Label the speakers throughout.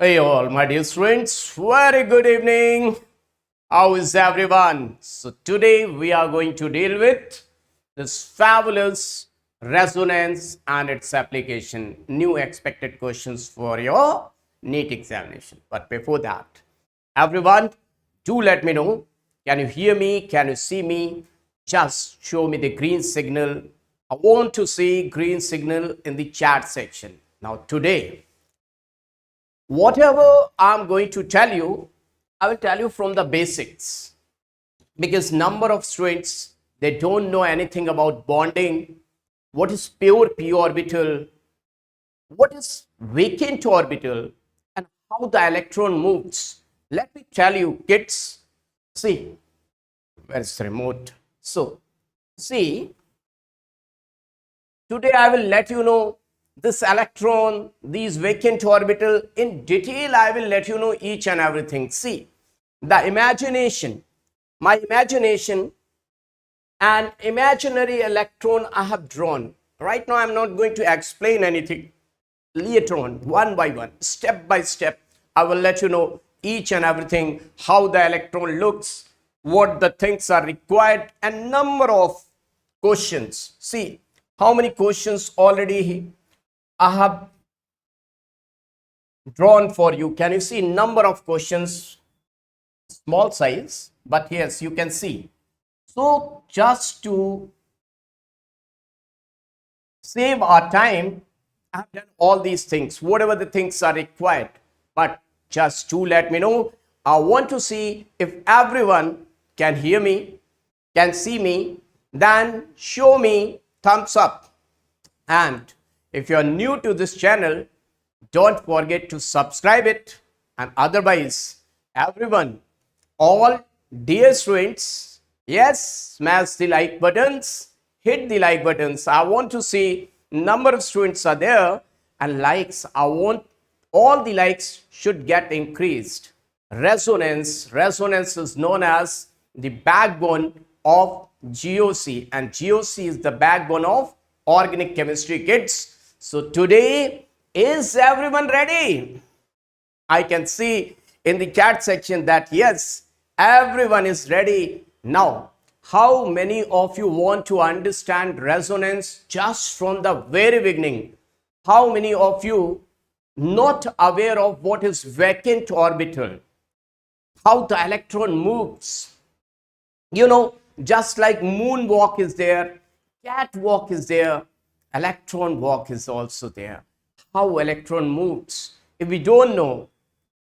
Speaker 1: Hey all my dear students, very good evening. How is everyone? So today we are going to deal with this fabulous resonance and its application, new expected questions for your NEET examination. But before that, everyone, do let me know, can you hear me? Can you see me? Just show me the green signal. I want to see green signal in the chat section. Now today, whatever I'm going to tell you, I will tell you from the basics, because number of students, they don't know anything about bonding, what is pure p orbital, what is vacant orbital, and how the electron moves. Let me tell you, kids. See, where's the remote? So, see, today I will let you know this electron, these vacant orbital in detail. I will let you know each and everything. See, the imagination, my imagination, an imaginary electron I have drawn. Right now I am not going to explain anything. Later on, one by one, step by step, I will let you know each and everything, how the electron looks, what the things are required, and number of questions. See, how many questions already I have drawn for you. Can you see number of questions? Small size, but yes, you can see. So just to save our time, I have done all these things, whatever the things are required. But just to let me know, I want to see if everyone can hear me, can see me, then show me thumbs up. And if you are new to this channel, don't forget to subscribe it. And otherwise, everyone, all dear students, yes, smash the like buttons, hit the like buttons. I want to see number of students are there, and likes, I want all the likes should get increased. Resonance is known as the backbone of GOC, and GOC is the backbone of organic chemistry, kids. So today, is everyone ready? I can see in the chat section that yes, everyone is ready. Now, how many of you want to understand resonance just from the very beginning? How many of you not aware of what is vacant orbital? How the electron moves? You know, just like moonwalk is there, catwalk is there, electron walk is also there. How electron moves. If we don't know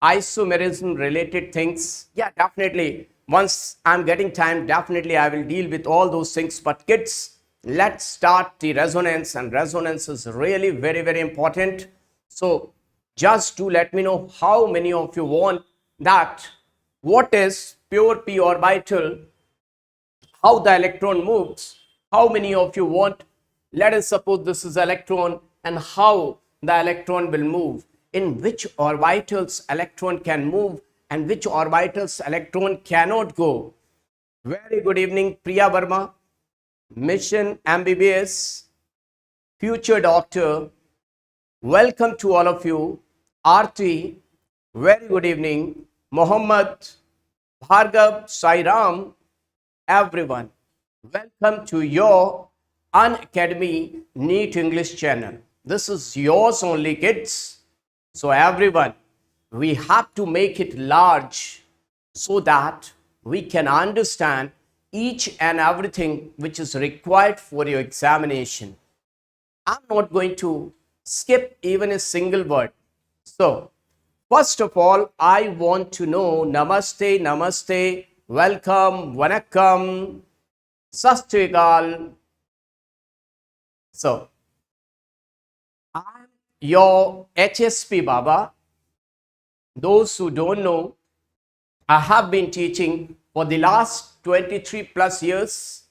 Speaker 1: isomerism related things, yeah, definitely once I'm getting time, definitely I will deal with all those things. But kids, let's start the resonance, and resonance is really very important. So just to let me know how many of you want that, what is pure p orbital, how the electron moves. How many of you want, let us suppose this is electron, and how the electron will move, in which orbitals electron can move and which orbitals electron cannot go. Very good evening, Priya Verma, Mission MBBS, future doctor. Welcome to all of you. Aarti, very good evening. Mohammed, Bhargav, Sairam, everyone. Welcome to your Unacademy NEET English channel. This is yours only, kids. So everyone, we have to make it large so that we can understand each and everything which is required for your examination. I'm not going to skip even a single word. So, first of all, I want to know namaste, namaste, welcome, vanakkam, sat sri akal. So, I'm your HSP Baba. Those who don't know, I have been teaching for the last 23 plus years.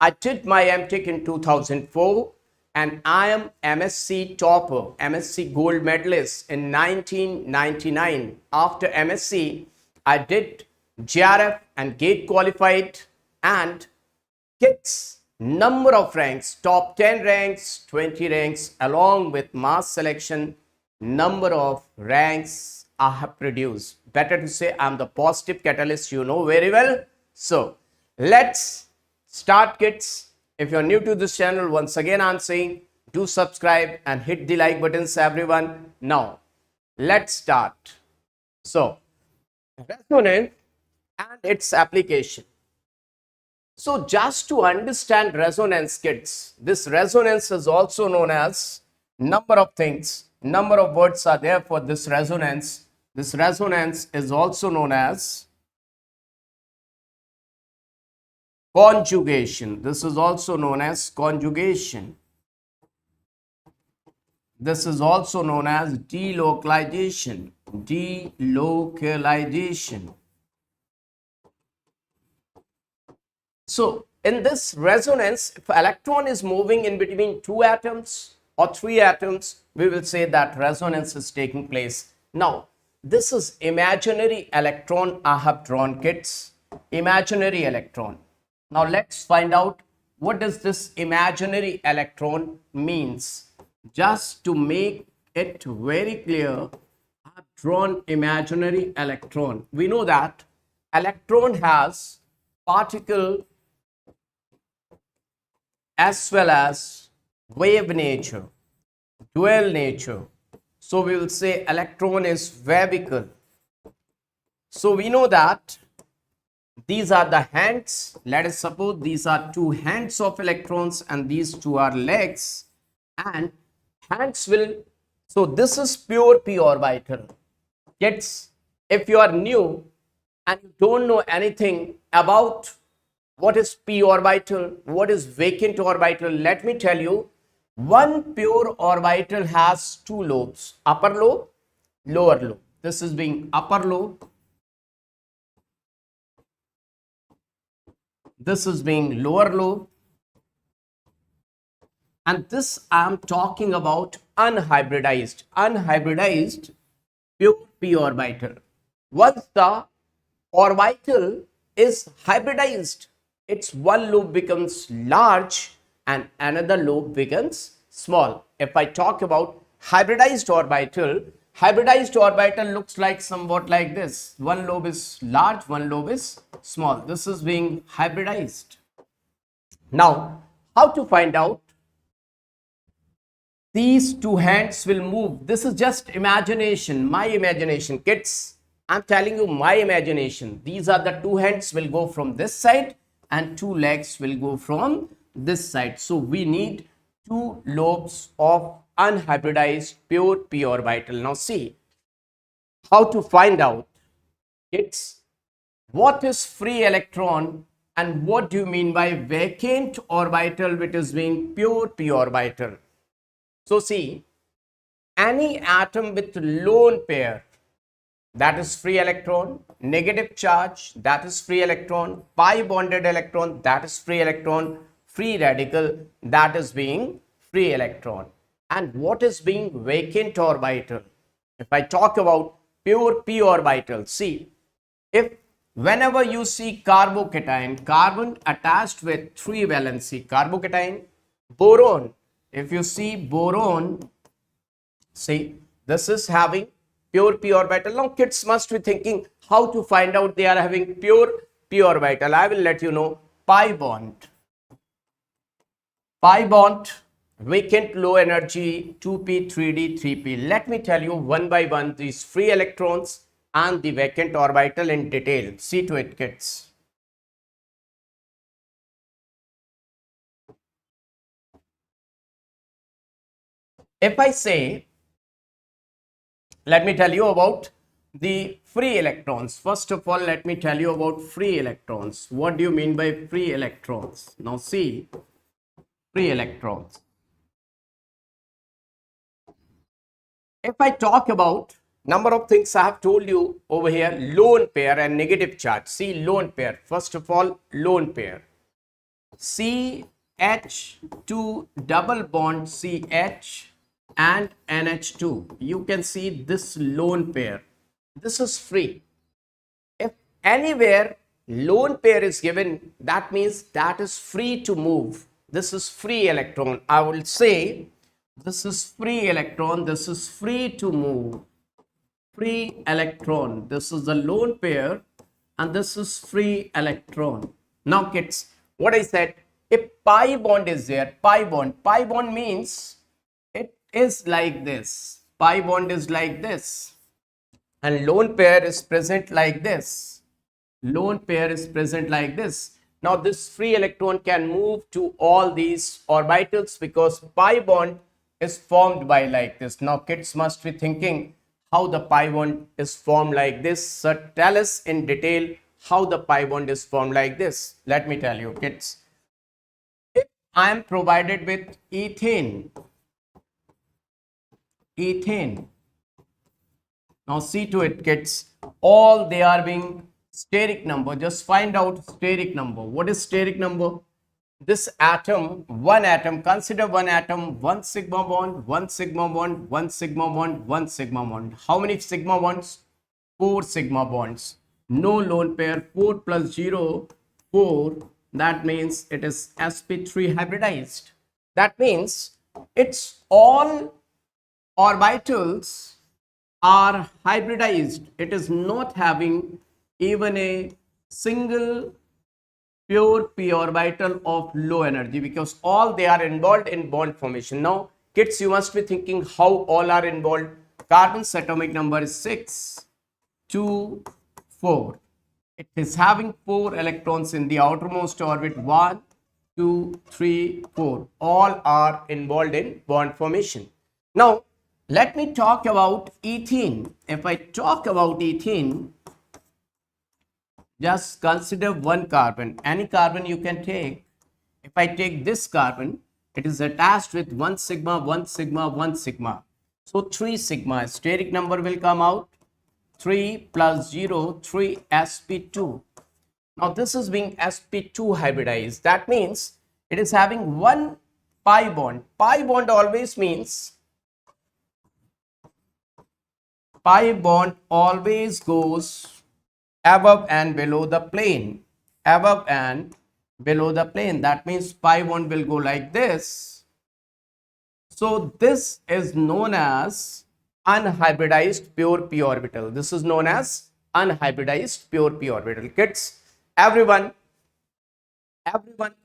Speaker 1: I did my MTech in 2004, and I am MSc topper, MSc gold medalist in 1999. After MSc, I did JRF and GATE qualified, and kids, number of ranks, top 10 ranks, 20 ranks, along with mass selection, number of ranks I have produced. Better to say I'm the positive catalyst, you know very well. So let's start, kids. If you're new to this channel, once again I'm saying do subscribe and hit the like buttons, everyone. Now let's start. So resonance and its application. So just to understand resonance, kids, this resonance is also known as number of things, number of words are there for this resonance. This resonance is also known as conjugation. This is also known as conjugation. This is also known as delocalization. Delocalization. So in this resonance, if electron is moving in between two atoms or three atoms, we will say that resonance is taking place. Now, this is imaginary electron I have drawn, kids. Imaginary electron. Now let's find out what does this imaginary electron means. Just to make it very clear, I have drawn imaginary electron. We know that electron has particle as well as wave nature, dual nature. So we will say electron is wavical. So we know that these are the hands. Let us suppose these are two hands of electrons and these two are legs. And hands will, so this is pure p orbital. Kids, if you are new and you don't know anything about what is p orbital, what is vacant orbital, let me tell you, one pure orbital has two lobes, upper lobe, lower lobe. This is being upper lobe. This is being lower lobe. And this I am talking about unhybridized pure p orbital. Once the orbital is hybridized, its one lobe becomes large and another lobe becomes small. If I talk about hybridized orbital looks like somewhat like this. One lobe is large, one lobe is small. This is being hybridized. Now, how to find out? These two hands will move. This is just imagination, my imagination, kids. I'm telling you my imagination. These are the two hands will go from this side and two legs will go from this side. So we need two lobes of unhybridized pure p orbital. Now see how to find out, kids, what is free electron and what do you mean by vacant orbital which is being pure p orbital. So see, any atom with lone pair, that is free electron, negative charge, that is free electron, pi bonded electron, that is free electron, free radical, that is being free electron. And what is being vacant orbital? If I talk about pure p orbital, see, if whenever you see carbocation, carbon attached with 3 valency, carbocation, boron, if you see boron, see, this is having pure p orbital. Now kids must be thinking how to find out they are having pure p orbital. I will let you know. Pi bond, vacant low energy, 2p, 3d, 3p. Let me tell you one by one these free electrons and the vacant orbital in detail. See to it, kids. If I say, let me tell you about the free electrons. First of all, let me tell you about free electrons. What do you mean by free electrons? Now see, free electrons. If I talk about number of things I have told you over here, lone pair and negative charge. See, lone pair. First of all, lone pair. CH2 double bond CH and NH2. You can see this lone pair. This is free. If anywhere lone pair is given, that means that is free to move. This is free electron. I will say this is free electron. This is free to move. free electron. This is the lone pair and this is free electron. Now kids, what I said, if pi bond is there, pi bond means it is like this. Pi bond is like this and lone pair is present like this. Lone pair is present like this. Now this free electron can move to all these orbitals because pi bond is formed by like this. Now kids must be thinking how the pi bond is formed like this. So tell us in detail how the pi bond is formed like this. Let me tell you kids. If I am provided with ethane. Now see to it kids, all they are being steric number. Just find out steric number. What is steric number? This atom, one atom, consider one atom, one sigma bond, one sigma bond, one sigma bond, one sigma bond. How many sigma bonds? 4 sigma bonds. No lone pair, 4 plus 0, 4. That means it is sp3 hybridized. That means it's all orbitals are hybridized. It is not having even a single pure p orbital of low energy because all they are involved in bond formation. Now kids, you must be thinking how all are involved. Carbon's atomic number is 6, 2, 4. It is having 4 electrons in the outermost orbit. 1, 2, 3, 4. All are involved in bond formation. Now let me talk about ethene. If I talk about ethene, just consider one carbon. Any carbon you can take. If I take this carbon, it is attached with 1 sigma, 1 sigma, 1 sigma. So 3 sigma. Steric number will come out. 3 plus 0, 3 sp2. Now this is being sp2 hybridized. That means it is having one pi bond. Pi bond always means pi bond always goes above and below the plane. Above and below the plane. That means pi bond will go like this. So this is known as unhybridized pure p orbital. This is known as unhybridized pure p orbital. Kids, everyone,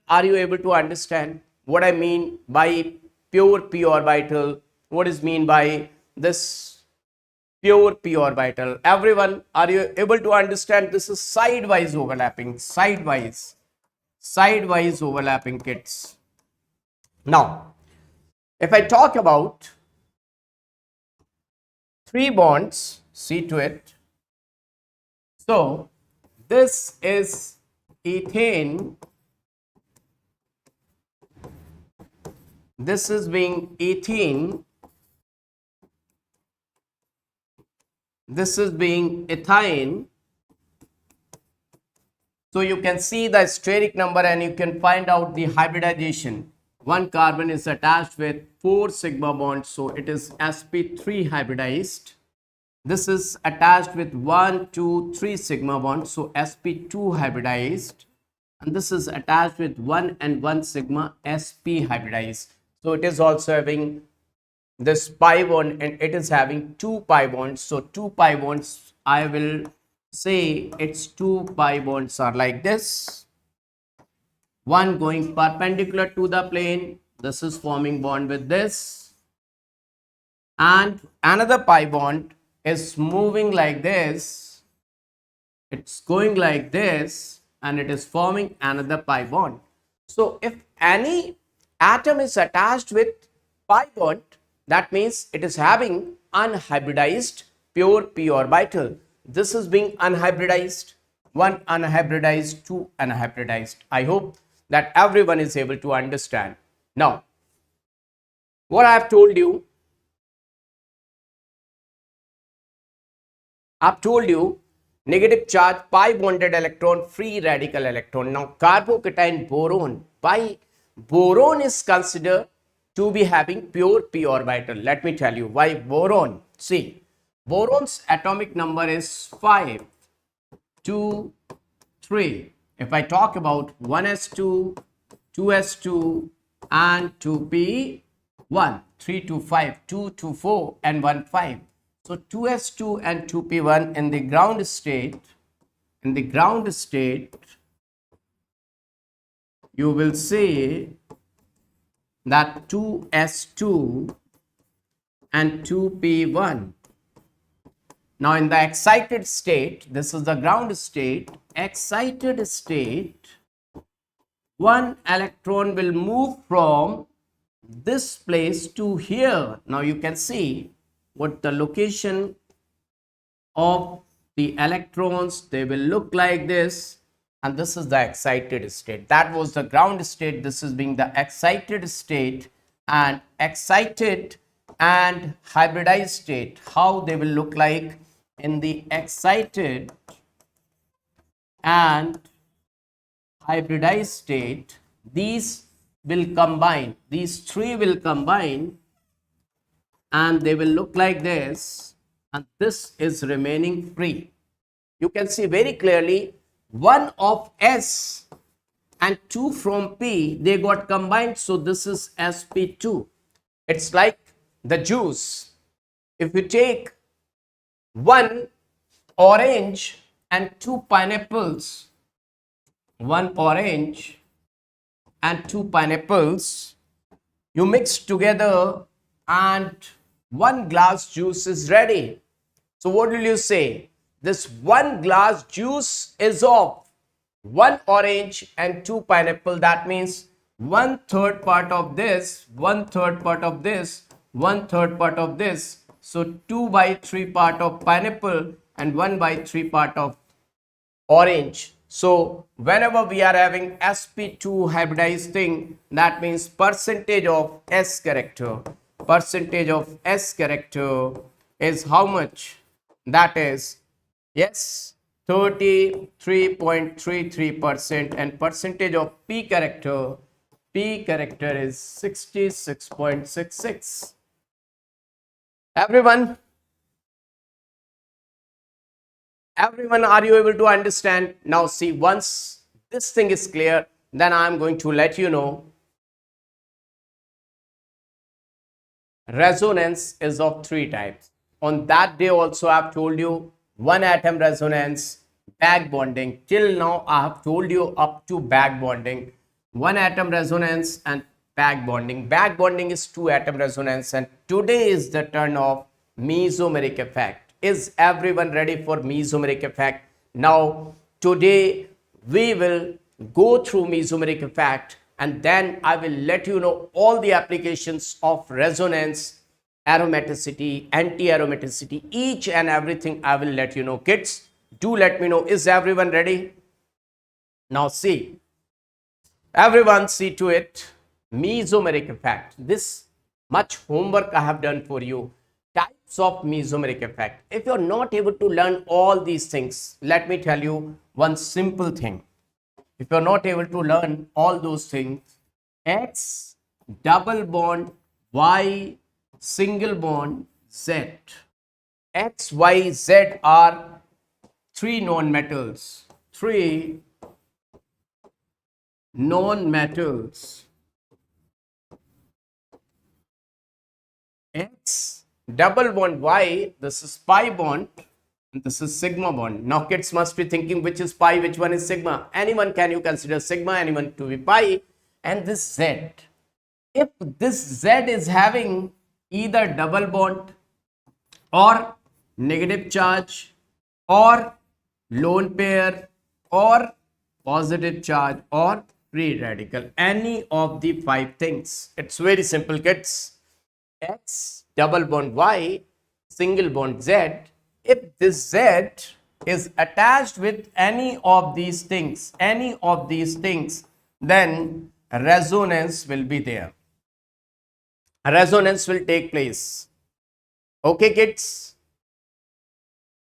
Speaker 1: are you able to understand what I mean by pure p orbital? What is mean by this pure p orbital? Everyone, are you able to understand? This is sidewise overlapping. Sidewise overlapping, kids. Now if I talk about 3 bonds, see to it. So this is ethane. This is being ethene. This is being ethane. So you can see the steric number and you can find out the hybridization. One carbon is attached with 4 sigma bonds, so it is sp3 hybridized. This is attached with 1, 2, 3 sigma bonds, so sp2 hybridized. And this is attached with 1 and 1 sigma, sp hybridized. So it is also having this pi bond and it is having 2 pi bonds. So 2 pi bonds, I will say its 2 pi bonds are like this. One going perpendicular to the plane. This is forming bond with this. And another pi bond is moving like this. It's going like this and it is forming another pi bond. So if any atom is attached with pi bond, that means it is having unhybridized pure p orbital. This is being unhybridized. 1 unhybridized, 2 unhybridized. I hope that everyone is able to understand. Now, what I have told you, negative charge pi bonded electron, free radical electron. Now carbocation boron, why boron is considered to be having pure p orbital? Let me tell you why boron. See, boron's atomic number is 5, 2, 3. If I talk about 1s2, 2s2 and 2p1, 3 to 5, 2 to 4 and 1 5. So 2s2 and 2p1 in the ground state, you will say that 2s2 and 2p1. Now in the excited state, this is the ground state, excited state, one electron will move from this place to here. Now you can see what the location of the electrons, they will look like this, and this is the excited state. That was the ground state, this is being the excited state, and excited and hybridized state, how they will look like in the excited and hybridized state. These will combine, these three will combine, and they will look like this, and this is remaining free. You can see very clearly 1 of S and 2 from P, they got combined, so this is sp2. It's like the juice. If you take 1 orange and 2 pineapples, 1 orange and 2 pineapples, you mix together and 1 glass juice is ready. So what will you say? This 1 glass juice is of 1 orange and 2 pineapple. That means 1/3 part of this, 1/3 part of this, 1/3 part of this. So 2/3 part of pineapple and 1/3 part of orange. So whenever we are having sp2 hybridized thing, that means percentage of S character. Percentage of S character is how much? That is, yes, 33.33%, and percentage of P character is 66.66. Everyone, are you able to understand? Now see, once this thing is clear, then I am going to let you know resonance is of 3 types. On that day also I have told you 1 atom resonance, back bonding. Till now I have told you up to back bonding. 1 atom resonance and back bonding. Back bonding is 2 atom resonance, and today is the turn of mesomeric effect. Is everyone ready for mesomeric effect? Now today we will go through mesomeric effect, and then I will let you know all the applications of resonance, aromaticity, anti-aromaticity, each and everything I will let you know. Kids, do let me know. Is everyone ready? Now see, everyone see to it. Mesomeric effect. This much homework I have done for you. Types of mesomeric effect. If you are not able to learn all these things, let me tell you one simple thing. If you are not able to learn all those things, X double bond, Y single bond, Z. X, Y, Z are 3 non-metals. 3 non-metals. X double bond Y, this is pi bond, and this is sigma bond. Now kids must be thinking which is pi, which one is sigma. Anyone can you consider sigma, anyone to be pi, and this Z. If this Z is having either double bond or negative charge or lone pair or positive charge or free radical, any of the 5 things. It's very simple, kids. X double bond Y single bond Z. If this Z is attached with any of these things, then resonance will be there. Resonance will take place. Okay, kids?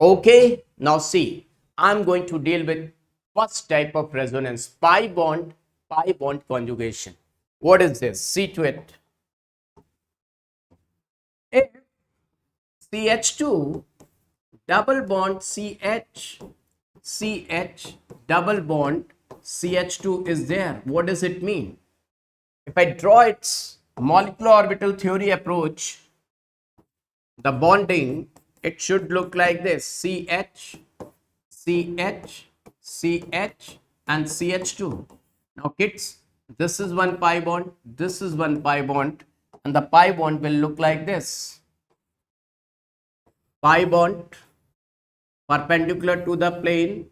Speaker 1: Okay, now see, I'm going to deal with first type of resonance, pi bond conjugation. What is this? See to it. If CH2 double bond CH double bond CH2 is there, what does it mean? If I draw its molecular orbital theory approach, the bonding it should look like this: CH, CH, CH, and CH2. Now kids, this is one pi bond, this is one pi bond, and the pi bond will look like this: pi bond perpendicular to the plane,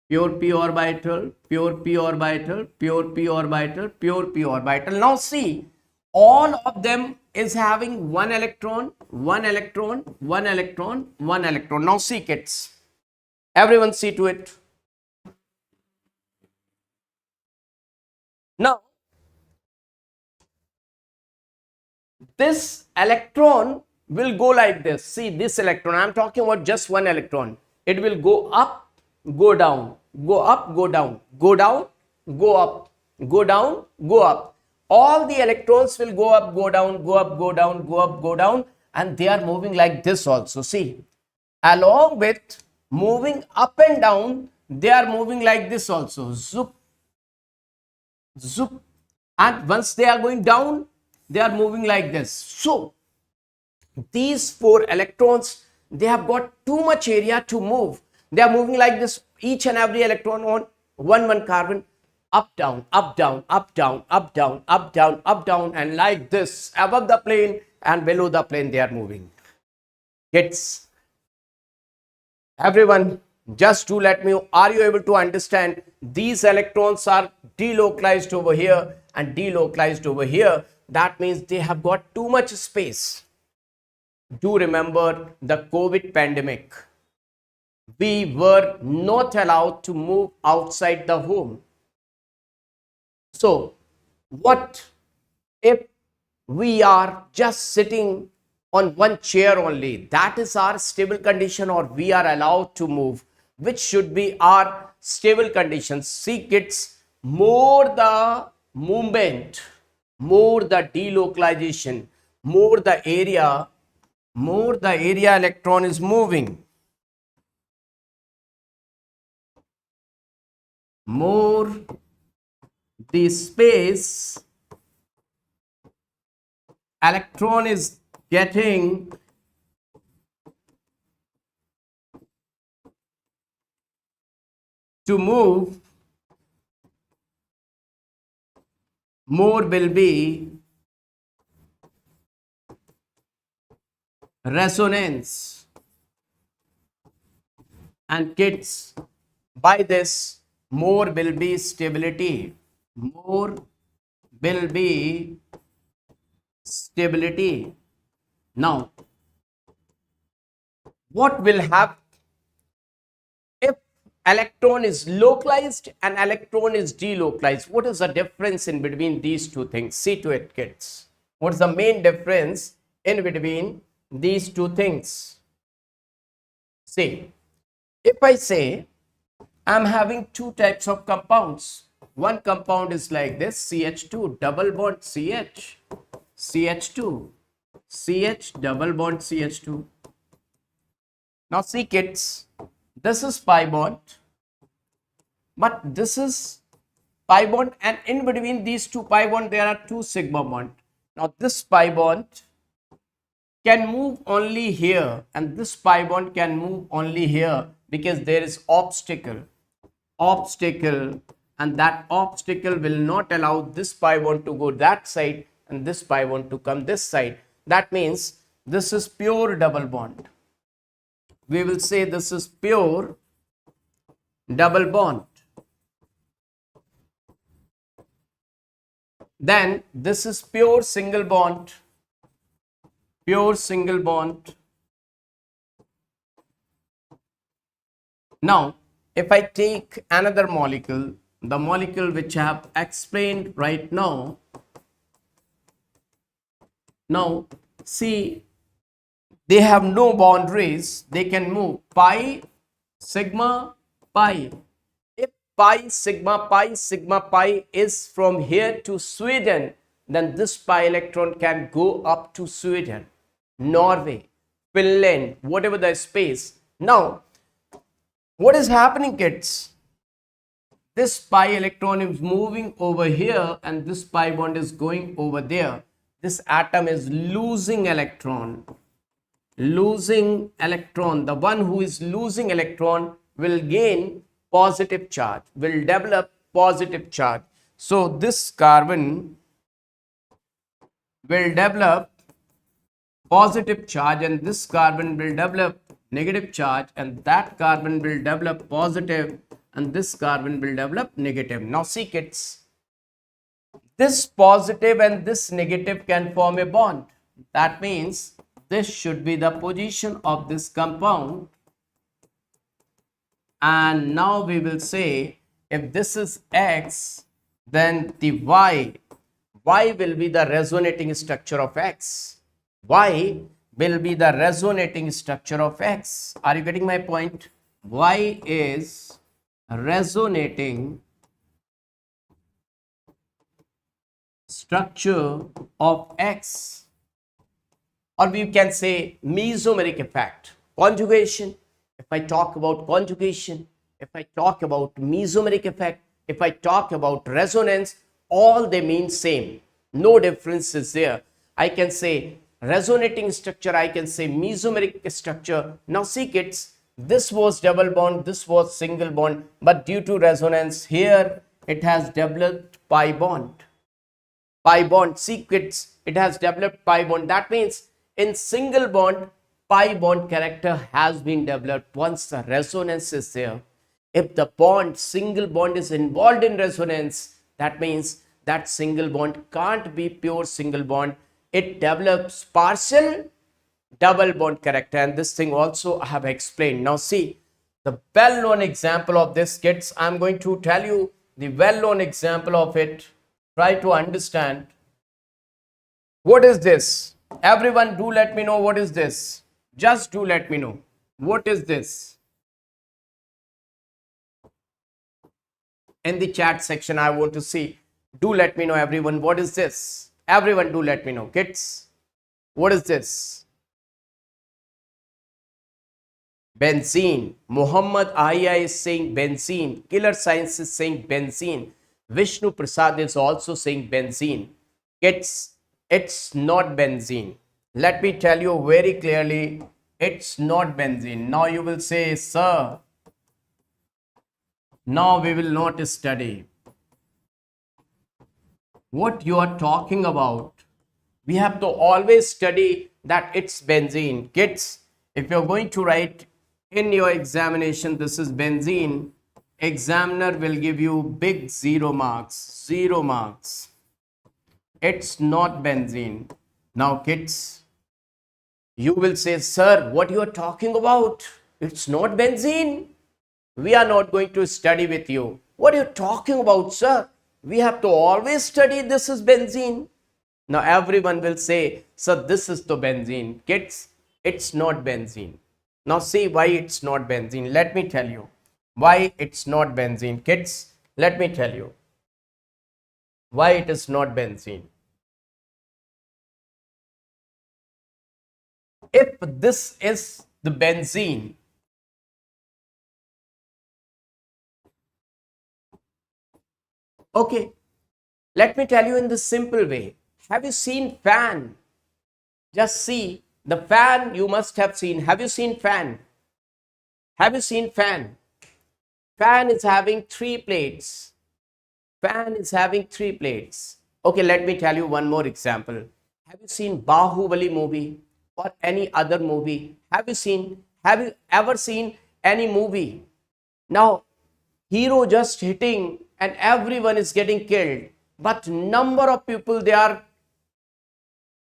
Speaker 1: pure p orbital, pure p orbital, pure p orbital, pure p orbital. Now see, all of them is having one electron, one electron, one electron, one electron. Now see kids, everyone see to it. Now this electron will go like this. See this electron, I am talking about just one electron. It will go up, go down, go up, go down, go down, go up, go down, go up. All the electrons will go up, go down, go up, go down, go up, go down, and they are moving like this also. See, along with moving up and down, they are moving like this also. Zoop, zoop. And once they are going down, they are moving like this. So these four electrons, they have got too much area to move. They are moving like this, each and every electron on one carbon, up down, up down, up down, up down, up down, up down, and like this, above the plane and below the plane they are moving. Kids, everyone, just to let me know, are you able to understand? These electrons are delocalized over here and delocalized over here. That means they have got too much space. Do remember the COVID pandemic. We were not allowed to move outside the home. So what if we are just sitting on one chair only? That is our stable condition, or we are allowed to move? Which should be our stable conditions? See kids, more the movement, more the delocalization, more the area electron is moving, more the space electron is getting to move, more will be resonance. And kids, by this, more will be stability. More will be stability. Now, what will happen if electron is localized and electron is delocalized? What is the difference in between these two things? See to it, kids. What is the main difference in between these two things? See, if I say I'm having two types of compounds. One compound is like this, CH2, double bond CH, CH2, CH, double bond CH2. Now see kids, this is pi bond, but this is pi bond, and in between these two pi bond there are two sigma bond. Now this pi bond can move only here, and this pi bond can move only here, because there is obstacle, and that obstacle will not allow this pi bond to go that side and this pi bond to come this side. That means this is pure double bond. We will say this is pure double bond. Then this is pure single bond, pure single bond. Now if I take another molecule, the molecule which I have explained right now, now see, they have no boundaries, they can move pi, sigma, pi. If pi, sigma, pi is from here to Sweden, then this pi electron can go up to Sweden, Norway, Finland, whatever the space. Now what is happening, kids? This pi electron is moving over here and this pi bond is going over there. This atom is losing electron, losing electron, the one who is losing electron will gain positive charge, will develop positive charge. So this carbon will develop positive charge and this carbon will develop negative charge, and that carbon will develop positive and this carbon will develop negative. Now see kids, this positive and this negative can form a bond. That means this should be the position of this compound. And now we will say if this is X, then the Y will be the resonating structure of X. Y will be the resonating structure of X. Are you getting my point? Y is resonating structure of X, or we can say mesomeric effect. Conjugation, if I talk about conjugation, if I talk about mesomeric effect, if I talk about resonance, all they mean same. No difference is there. I can say resonating structure, I can say mesomeric structure. Now see kids, this was double bond, this was single bond, but due to resonance here it has developed pi bond. Pi bond, see kids, it has developed pi bond. That means in single bond, pi bond character has been developed once the resonance is there. If the bond, single bond is involved in resonance, that means that single bond can't be pure single bond. It develops partial double bond character, and this thing also I have explained. Now see, the well-known example of this kids, I'm going to tell you the well-known example of it. Try to understand. What is this? Everyone do let me know what is this. Just do let me know. What is this? In the chat section, I want to see. Do let me know everyone. What is this? Everyone do let me know. Kids, what is this? Benzene. Muhammad Aya is saying benzene. Killer Science is saying benzene. Vishnu Prasad is also saying benzene. It's not benzene. Let me tell you very clearly, it's not benzene. Now you will say, sir, now we will not study. What you are talking about? We have to always study that it's benzene. Kids, if you're going to write in your examination, this is benzene, examiner will give you big 0 marks. 0 marks. It's not benzene. Now kids, you will say, sir, what you are talking about? It's not benzene. We are not going to study with you. What are you talking about, sir? We have to always study this is benzene. Now everyone will say, sir, this is the benzene. Kids, it's not benzene. Now see why it's not benzene. Let me tell you why it's not benzene. Kids, let me tell you why it is not benzene. If this is the benzene, okay, let me tell you in this simple way. Have you seen fan? Just see the fan you must have seen. Have you seen fan? Have you seen fan? Fan is having 3 plates. Fan is having 3 plates. Okay, let me tell you one more example. Have you seen Bahubali movie or any other movie? Have you ever seen any movie? Now, hero just hitting and everyone is getting killed. But number of people, they are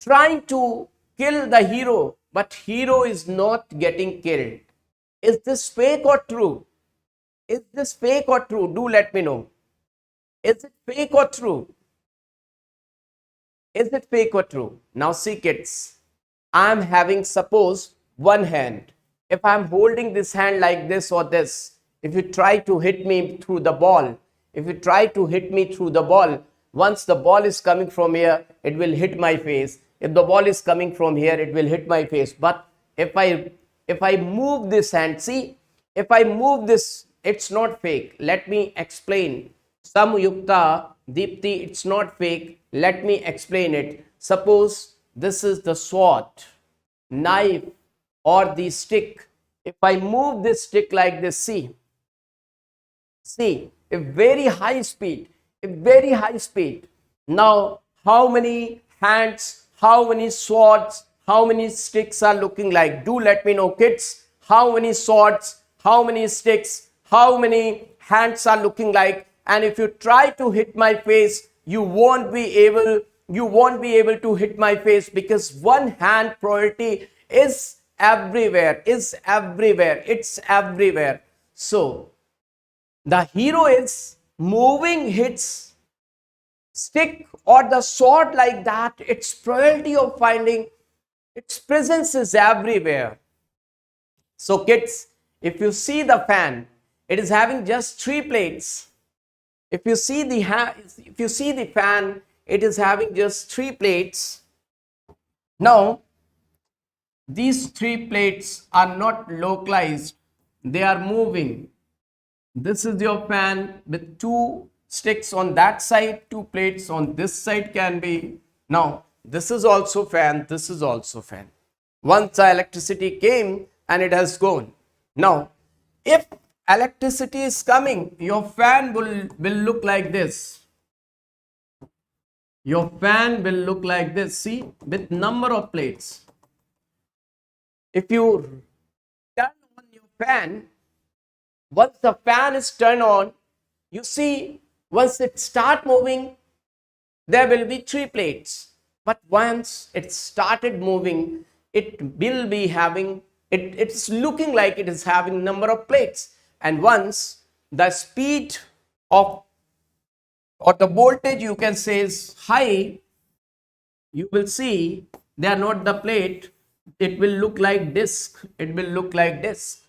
Speaker 1: trying to kill the hero, but hero is not getting killed. Is this fake or true? Is this fake or true? Do let me know. Is it fake or true? Is it fake or true? Now see kids, I am having suppose one hand. If I am holding this hand like this or this, if you try to hit me through the ball, once the ball is coming from here, it will hit my face. If the ball is coming from here, it will hit my face. But if I move this hand, see, if I move this, it's not fake. Let me explain. Samyukta, Deepti, it's not fake. Let me explain it. Suppose this is the sword, knife or the stick, if I move this stick like this, see, a very high speed, a very high speed. Now, how many hands, how many swords, how many sticks are looking like? Do let me know, kids. How many swords, how many sticks, how many hands are looking like? And if you try to hit my face, you won't be able to hit my face, because one hand priority is everywhere, it's everywhere. So the hero is moving his stick or the sword like that. Its probability of finding its presence is everywhere. So kids, if you see the fan, it is having just 3 plates. If you see the fan, it is having just 3 plates. Now, these 3 plates are not localized, they are moving. This is your fan with 2 sticks on that side, 2 plates on this side can be. Now, this is also fan, this is also fan. Once the electricity came and it has gone. Now, if electricity is coming, your fan will look like this. Your fan will look like this, see, with number of plates. If you turn on your fan, once the fan is turned on, you see, once it start moving, there will be 3 plates. But once it started moving, it will be having, it's looking like it is having number of plates. And once the speed of, or the voltage you can say is high, you will see they are not the plate, it will look like disc, it will look like disc.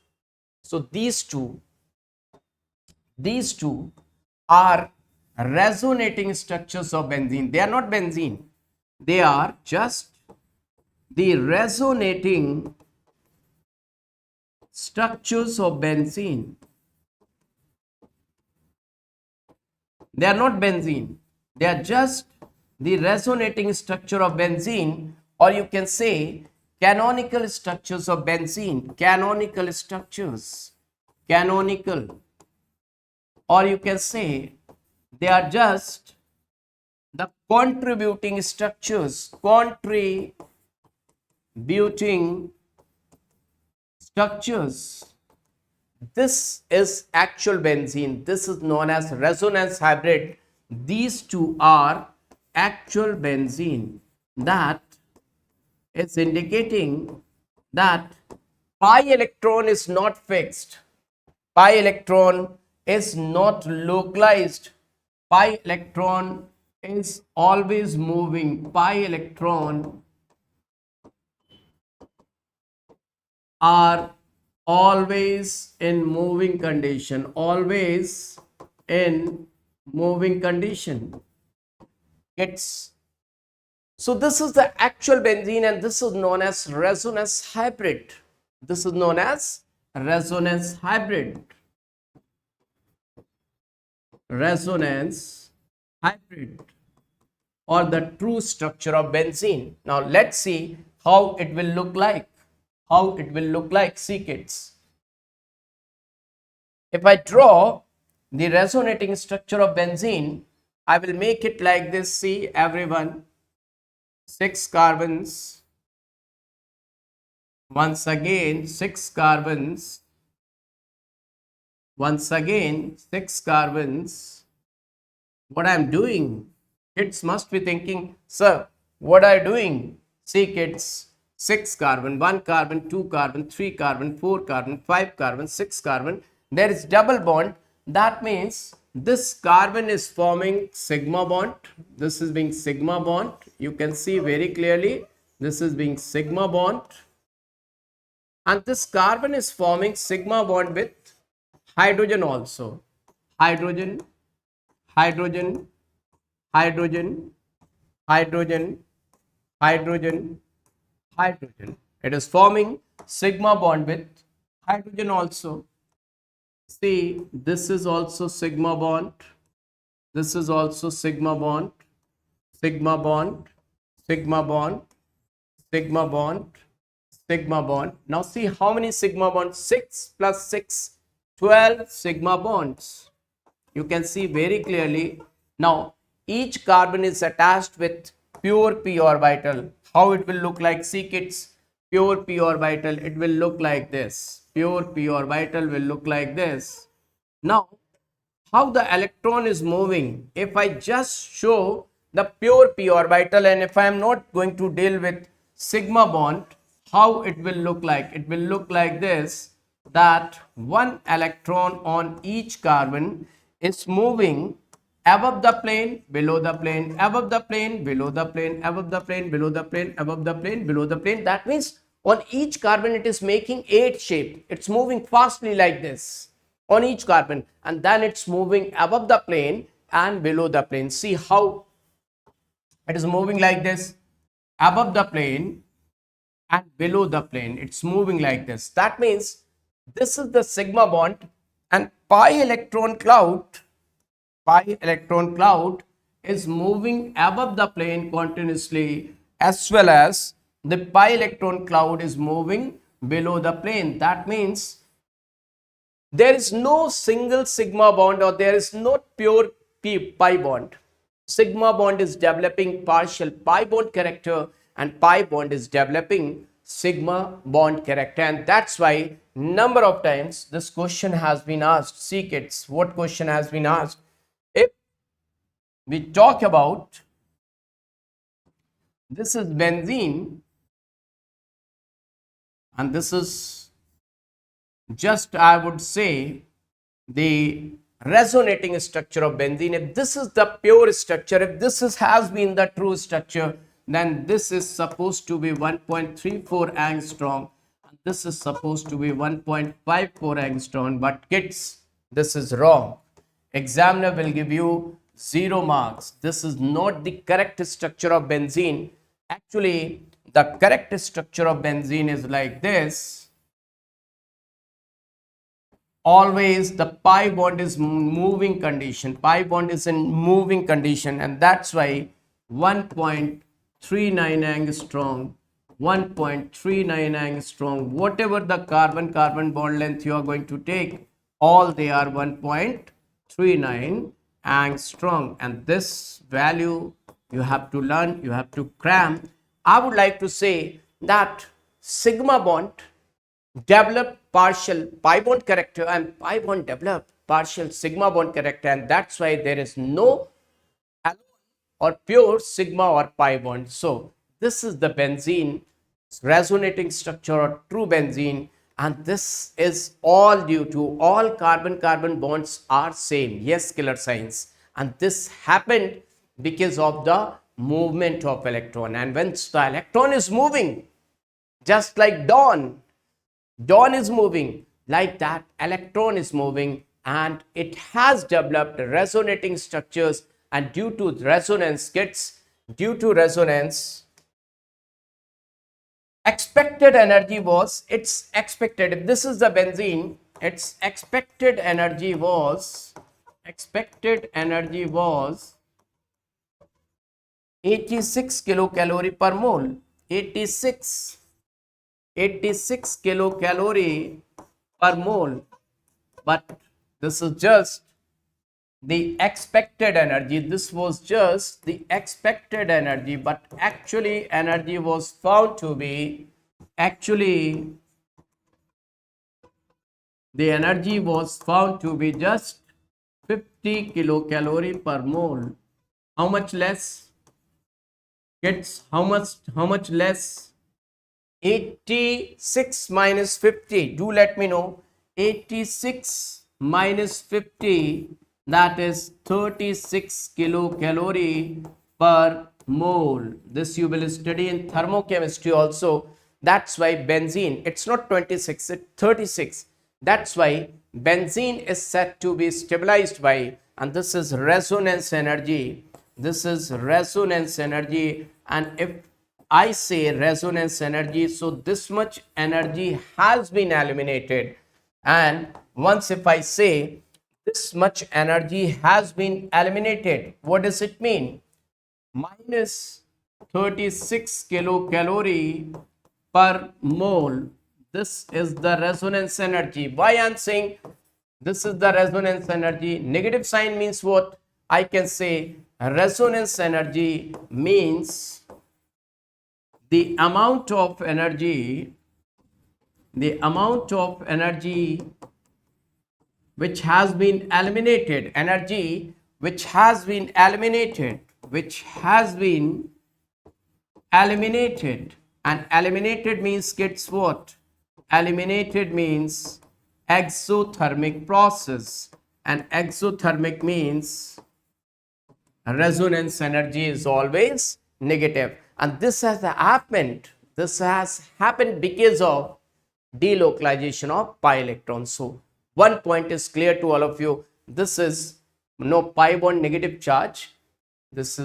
Speaker 1: So these two are resonating structures of benzene. They are not benzene, they are just the resonating structures of benzene. They are not benzene, they are just the resonating structure of benzene, or you can say canonical structures of benzene. Canonical structures, canonical, or you can say they are just the contributing structures, contributing structures. This is actual benzene, this is known as resonance hybrid. These two are actual benzene. That is indicating that pi electron is not fixed, pi electron is not localized, pi electron is always moving, pi electron are always in moving condition, always in moving condition. So this is the actual benzene, and this is known as resonance hybrid. This is known as resonance hybrid. Resonance hybrid, or the true structure of benzene. Now let's see how it will look like. How it will look like. See kids, if I draw the resonating structure of benzene, I will make it like this. See everyone, 6 carbons, once again 6 carbons, once again 6 carbons. What I am doing? Kids must be thinking, sir, what are you doing? See kids, 6 carbon, 1 carbon, 2 carbon, 3 carbon, 4 carbon, 5 carbon, 6 carbon. There is double bond. That means this carbon is forming sigma bond. This is being sigma bond. You can see very clearly. This is being sigma bond. And this carbon is forming sigma bond with hydrogen also. Hydrogen, hydrogen, hydrogen, hydrogen, hydrogen, hydrogen. It is forming sigma bond with hydrogen also. See, this is also sigma bond. This is also sigma bond, sigma bond, sigma bond, sigma bond, sigma bond. Now see how many sigma bonds? 6 plus 6, 12 sigma bonds. You can see very clearly. Now each carbon is attached with pure p orbital. How it will look like? See kids, pure p orbital, it will look like this. Pure p orbital will look like this. Now how the electron is moving, if I just show the pure p orbital and if I am not going to deal with sigma bond, how it will look like? It will look like this, that one electron on each carbon is moving above the plane, below the plane, above the plane, below the plane, above the plane, below the plane, above the plane, below the plane. That means on each carbon it is making 8 shape. It's moving fastly like this on each carbon, and then it's moving above the plane and below the plane. See how it is moving like this, above the plane and below the plane. It's moving like this. That means this is the sigma bond, and pi electron cloud is moving above the plane continuously, as well as the pi electron cloud is moving below the plane. That means there is no single sigma bond, or there is no pure pi bond. Sigma bond is developing partial pi bond character, and pi bond is developing sigma bond character. And that's why number of times this question has been asked. See kids, what question has been asked? If we talk about, this is benzene and this is just, I would say, the resonating structure of benzene. If this is the pure structure, if this has been the true structure, then this is supposed to be 1.34 angstrom, and this is supposed to be 1.54 angstrom. But kids, this is wrong. Examiner will give you 0 marks. This is not the correct structure of benzene. Actually, the correct structure of benzene is like this. Always the pi bond is moving condition. Pi bond is in moving condition, and that's why 1.39 angstrom, 1.39 angstrom, whatever the carbon bond length you are going to take, all they are 1.39 angstrom. And this value you have to learn, you have to cram. I would like to say that sigma bond develop partial pi bond character, and pi bond develop partial sigma bond character, and that's why there is no alone or pure sigma or pi bond. So this is the benzene resonating structure or true benzene, and this is all due to all carbon bonds are same. Yes, killer signs. And this happened because of the movement of electron. And when the electron is moving, just like dawn is moving, like that electron is moving, and it has developed resonating structures. And due to resonance, expected energy was, it's expected, if this is the benzene, its expected energy was 86 kilocalorie per mole. 86 kilocalorie per mole. But this is just the expected energy. This was just the expected energy, but actually energy was found to be, the energy was found to be just 50 kilocalorie per mole. How much less? Kids, how much less? 86 minus 50. Do let me know. 86 minus 50, that is 36 kilocalorie per mole. This you will study in thermochemistry also. That's why benzene, it's not 26, it's 36. That's why benzene is said to be stabilized by, and this is resonance energy. This is resonance energy. And if I say resonance energy, so this much energy has been eliminated. And once if I say this much energy has been eliminated, what does it mean? Minus 36 kilocalorie per mole. This is the resonance energy. Why I am saying this is the resonance energy? Negative sign means what? I can say resonance energy means the amount of energy which has been eliminated, and eliminated means gets what? Eliminated means exothermic process, and exothermic means resonance energy is always negative. And this has happened because of delocalization of pi electrons. So one point is clear to all of you. This is no pi bond negative charge. This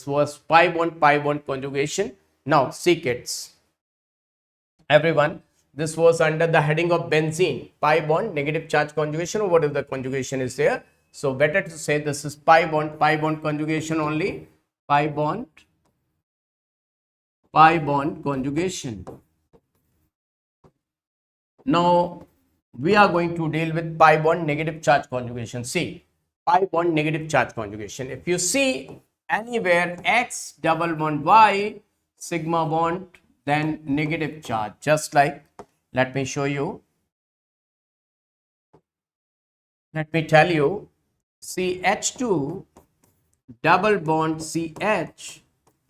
Speaker 1: was pi bond conjugation. Now see kids, everyone, this was under the heading of benzene, pi bond negative charge conjugation, or what is the conjugation is there. So better to say this is pi bond conjugation only, pi bond conjugation. Now we are going to deal with pi bond negative charge conjugation. See, pi bond negative charge conjugation. If you see anywhere X double bond Y sigma bond, then negative charge, just like, let me show you. Let me tell you, CH2 double bond CH,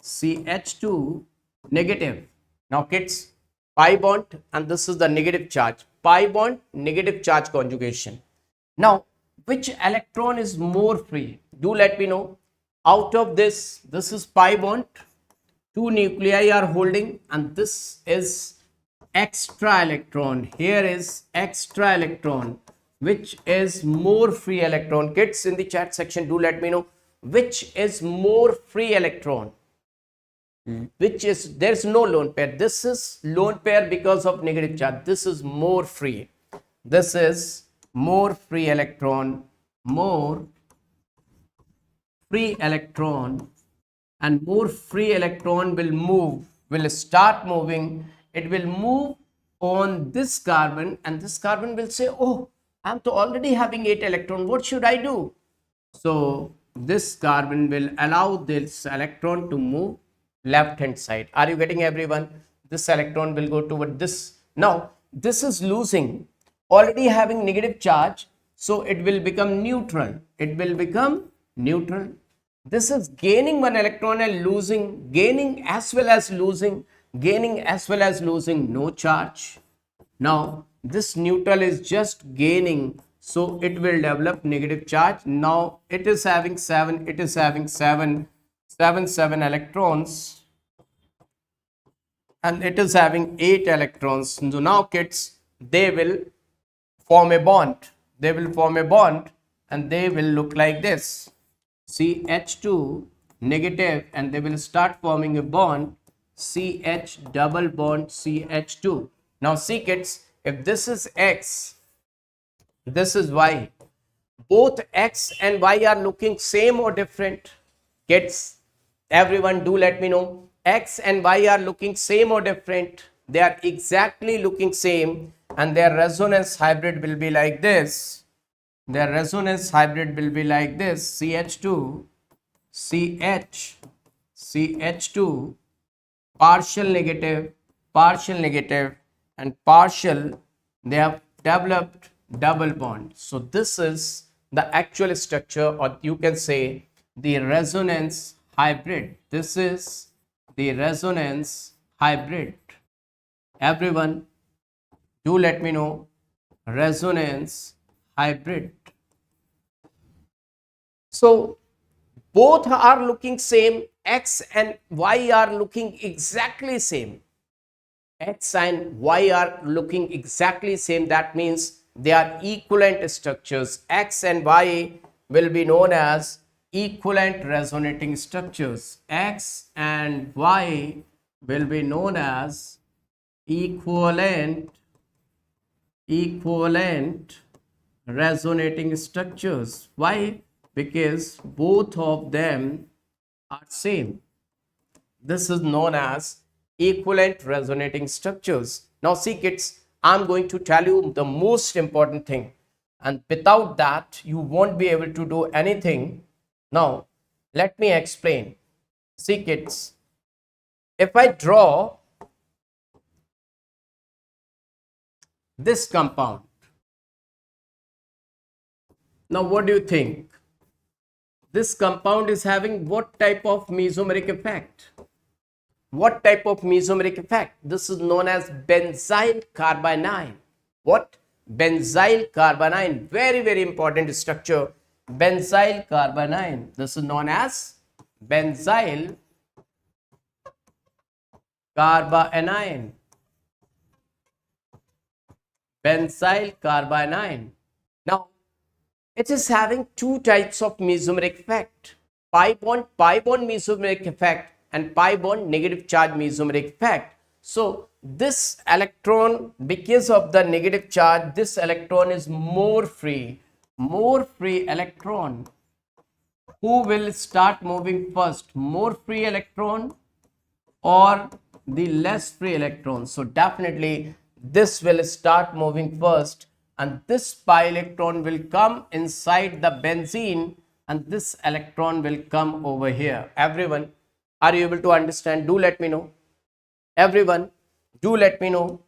Speaker 1: CH2 negative. Now kids, pi bond, and this is the negative charge, pi bond negative charge conjugation. Now which electron is more free? Do let me know. Out of this is pi bond, two nuclei are holding, and this is extra electron. Here is extra electron. Which is more free electron? Kids in the chat section, do let me know which is more free electron. Which is, there's no lone pair. This is lone pair because of negative charge. This is more free. This is more free electron, and more free electron will start moving. It will move on this carbon, and this carbon will say, oh, I'm already having 8 electrons. What should I do? So this carbon will allow this electron to move left hand side. Are you getting, everyone? This electron will go toward this. Now this is losing, already having negative charge, so it will become neutral. This is gaining 1 electron and losing, gaining as well as losing, no charge. Now this neutral is just gaining, so it will develop negative charge. Now it is having 7 electrons, and it is having 8 electrons. So now kids, they will form a bond, and they will look like this, CH2 negative, and they will start forming a bond, CH double bond CH2. Now see kids, if this is X, this is Y, both X and Y are looking same or different? Kids, everyone, do let me know. X and Y are looking same or different? They are exactly looking same, and their resonance hybrid will be like this. CH2 CH, CH2 partial negative, and partial, they have developed double bond. So this is the actual structure, or you can say the resonance hybrid. This is the resonance hybrid. Everyone, do let me know, resonance hybrid. So both are looking same. X and Y are looking exactly same. X and Y are looking exactly same. That means they are equivalent structures. X and Y will be known as equivalent resonating structures. X and Y will be known as equivalent resonating structures. Why? Because both of them are same. This is known as equivalent resonating structures. Now see kids, I'm going to tell you the most important thing, and without that you won't be able to do anything. Now let me explain. See kids, if I draw this compound, now what do you think? This compound is having what type of mesomeric effect? What type of mesomeric effect? This is known as benzyl carbanion. What? Benzyl carbanion. Very, very important structure. Benzyl carbanion. This is known as benzyl carbanion. Benzyl carbanion. Now, it is having two types of mesomeric effect. Pi bond mesomeric effect and pi bond negative charge mesomeric effect. So this electron, because of the negative charge, this electron is more free electron. Who will start moving first? More free electron or the less free electron? So definitely this will start moving first, and this pi electron will come inside the benzene, and this electron will come over here. Everyone, are you able to understand? Do let me know. Everyone, do let me know.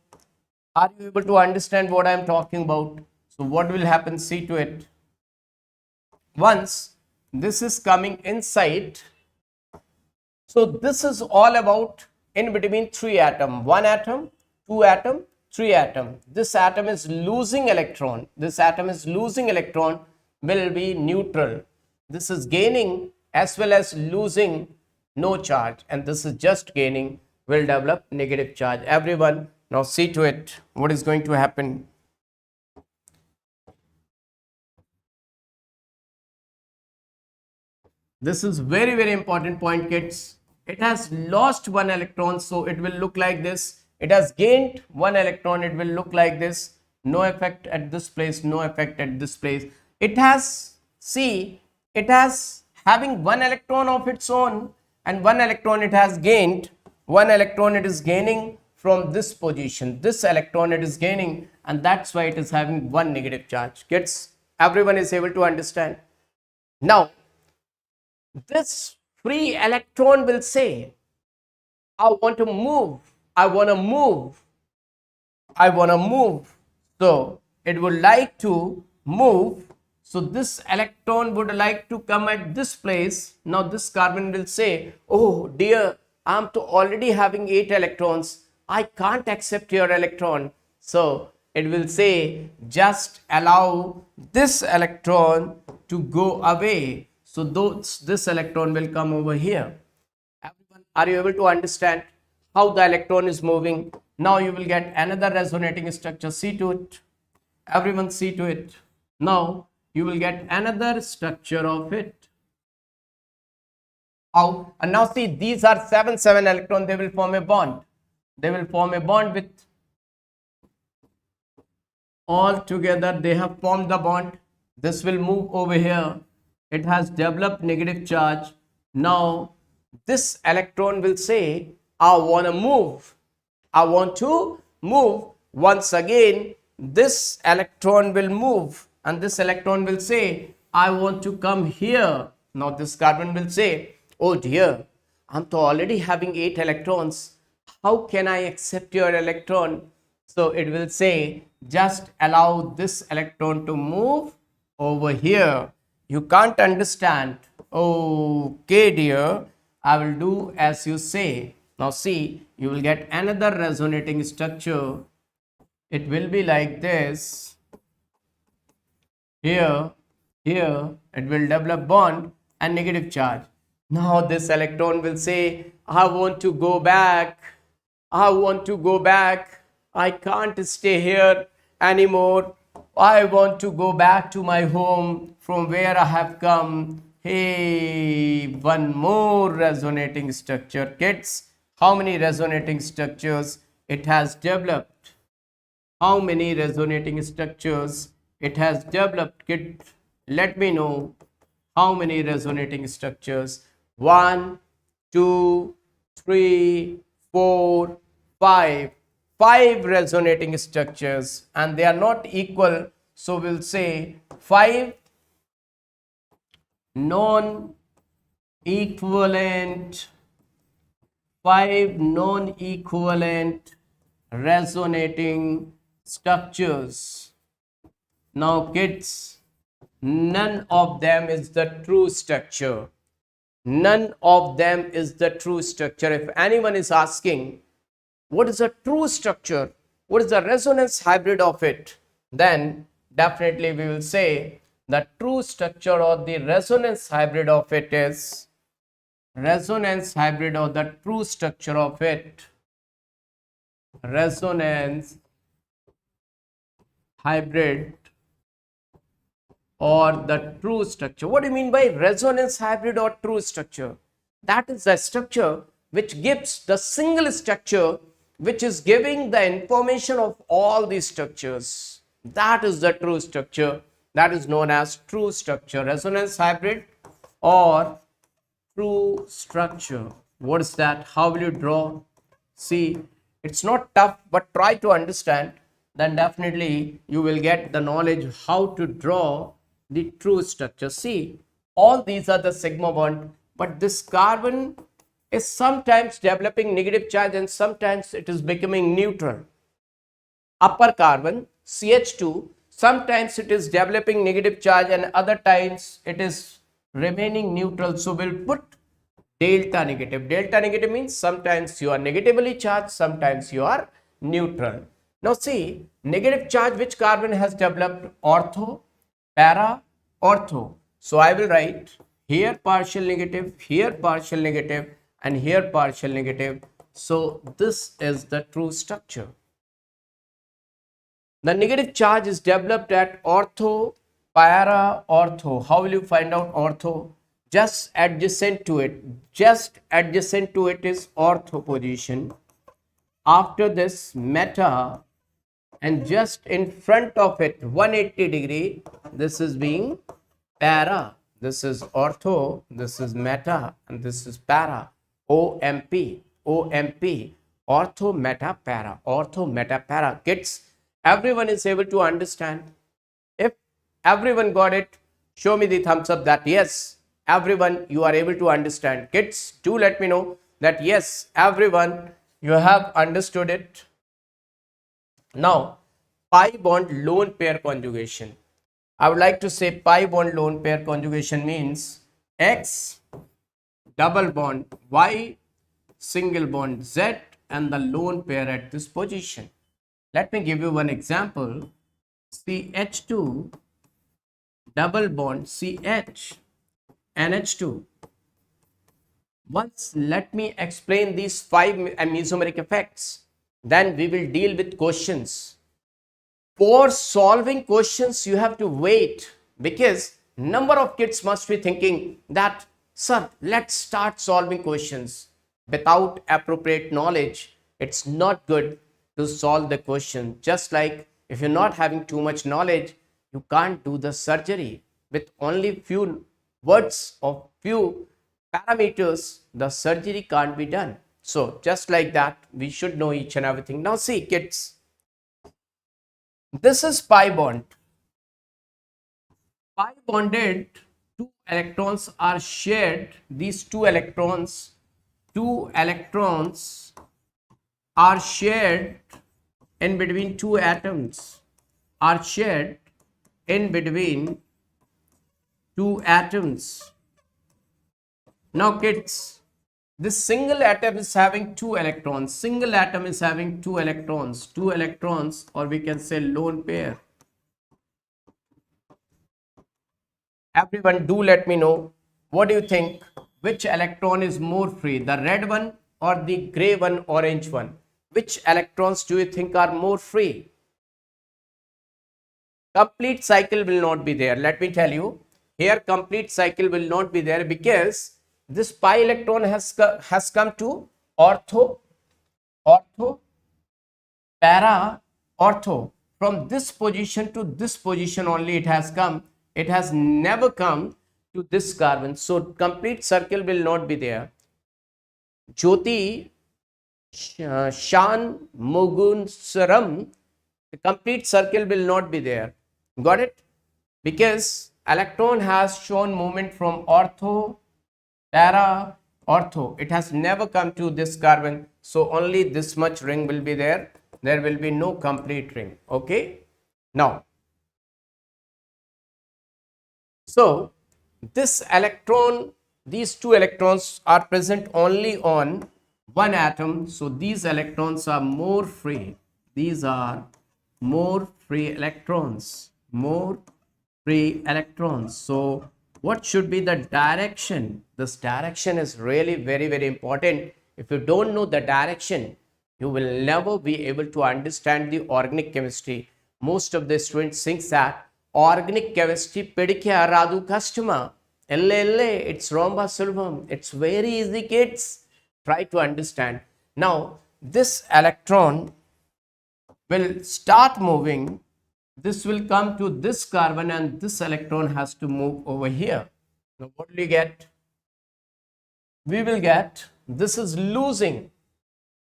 Speaker 1: Are you able to understand what I am talking about? So what will happen? See to it. Once this is coming inside, so this is all about in between three atom. One atom, two atom, three atom. This atom is losing electron. This atom is losing electron, will be neutral. This is gaining as well as losing no charge, and this is just gaining, will develop negative charge. Everyone, now see to it what is going to happen. This is very, very important point kids. It has lost one electron, so it will look like this. It has gained one electron, it will look like this. No effect at this place, no effect at this place. It has, see, it has having one electron of its own, and one electron it has gained. One electron it is gaining from this position. This electron it is gaining, and that's why it is having one negative charge. Kids, everyone is able to understand. Now, this free electron will say, I want to move. I want to move. I want to move. So it would like to move. So this electron would like to come at this place. Now this carbon will say, oh dear, I'm already having 8 electrons. I can't accept your electron. So it will say, just allow this electron to go away. So this electron will come over here. Everyone, are you able to understand how the electron is moving? Now you will get another resonating structure. See to it. Everyone see to it. Now you will get another structure of it. How? And now see, these are 7 electrons. They will form a bond. They will form a bond with all together. They have formed the bond. This will move over here. It has developed negative charge. Now this electron will say, I want to move. I want to move. Once again, this electron will move, and this electron will say, I want to come here. Now this carbon will say, oh dear, I'm already having 8 electrons. How can I accept your electron? So it will say, just allow this electron to move over here. You can't understand. Okay dear, I will do as you say. Now see, you will get another resonating structure. It will be like this. Here, it will develop bond and negative charge. Now this electron will say, I want to go back. I want to go back. I can't stay here anymore. I want to go back to my home from where I have come. Hey, one more resonating structure. Kids, how many resonating structures it has developed? How many resonating structures it has developed? Kids, let me know how many resonating structures. 1, 2, 3, 4, 5. 5 resonating structures and they are not equal. So we'll say 5 non-equivalent, 5 non-equivalent resonating structures. Now kids, none of them is the true structure. None of them is the true structure. If anyone is asking, what is the true structure? What is the resonance hybrid of it? Then definitely we will say the true structure or the resonance hybrid of it is resonance hybrid or the true structure of it. Resonance hybrid or the true structure. What do you mean by resonance hybrid or true structure? That is the structure which gives the single structure which is giving the information of all these structures. That is the true structure. That is known as true structure. Resonance hybrid or true structure. What is that? How will you draw? See, it's not tough, but try to understand. Then definitely you will get the knowledge how to draw the true structure. See, all these are the sigma bond, but this carbon is sometimes developing negative charge and sometimes it is becoming neutral. Upper carbon, CH2, sometimes it is developing negative charge and other times it is remaining neutral. So we'll put delta negative. Delta negative means sometimes you are negatively charged, sometimes you are neutral. Now see, negative charge, which carbon has developed? Ortho, para, ortho. So I will write here partial negative, here partial negative, and here partial negative. So this is the true structure. The negative charge is developed at ortho, para, ortho. How will you find out ortho? Just adjacent to it. Just adjacent to it is ortho position. After this, meta, and just in front of it 180 degree, this is being para. This is ortho, this is meta, and this is para. OMP, OMP, ortho, meta, para, ortho, meta, para. Kids, everyone is able to understand? If everyone got it, show me the thumbs up that yes, everyone, you are able to understand. Kids, do let me know that yes, everyone, you have understood it. Now, pi bond lone pair conjugation. I would like to say pi bond lone pair conjugation means X double bond Y single bond Z and the lone pair at this position. Let me give you one example. CH2 double bond CH NH2. Once let me explain these 5 mesomeric effects. Then we will deal with questions. For solving questions, you have to wait because number of kids must be thinking that, sir, let's start solving questions. Without appropriate knowledge, it's not good to solve the question. Just like if you're not having too much knowledge, you can't do the surgery. With only few words or few parameters, the surgery can't be done. So just like that, we should know each and everything. Now see kids, this is pi bond. Pi bonded, 2 electrons are shared. These 2 electrons are shared in between 2 atoms. Are shared in between 2 atoms. Now kids, this single atom is having 2 electrons. Single atom is having 2 electrons. 2 electrons, or we can say lone pair. Everyone, do let me know. What do you think? Which electron is more free? The red one or the gray one, orange one? Which electrons do you think are more free? Complete cycle will not be there. Let me tell you. Here complete cycle will not be there because this pi electron has come to ortho, para, ortho. From this position to this position only it has come. It has never come to this carbon. So complete circle will not be there. Jyoti, Shan Mugunsaram, the complete circle will not be there. Got it? Because electron has shown movement from ortho, para, ortho. It has never come to this carbon. So only this much ring will be there. There will be no complete ring. Okay. Now, so this electron, these two electrons are present only on one atom. So these electrons are more free. These are more free electrons. More free electrons. So what should be the direction? This direction is really very important. If you don't know the direction, you will never be able to understand the organic chemistry. Most of the students think that organic chemistry pedike aradu customer. It's romba sulvam. It's very easy, kids. Try to understand. Now, this electron will start moving. This will come to this carbon and this electron has to move over here. Now, what will you get? We will get, this is losing.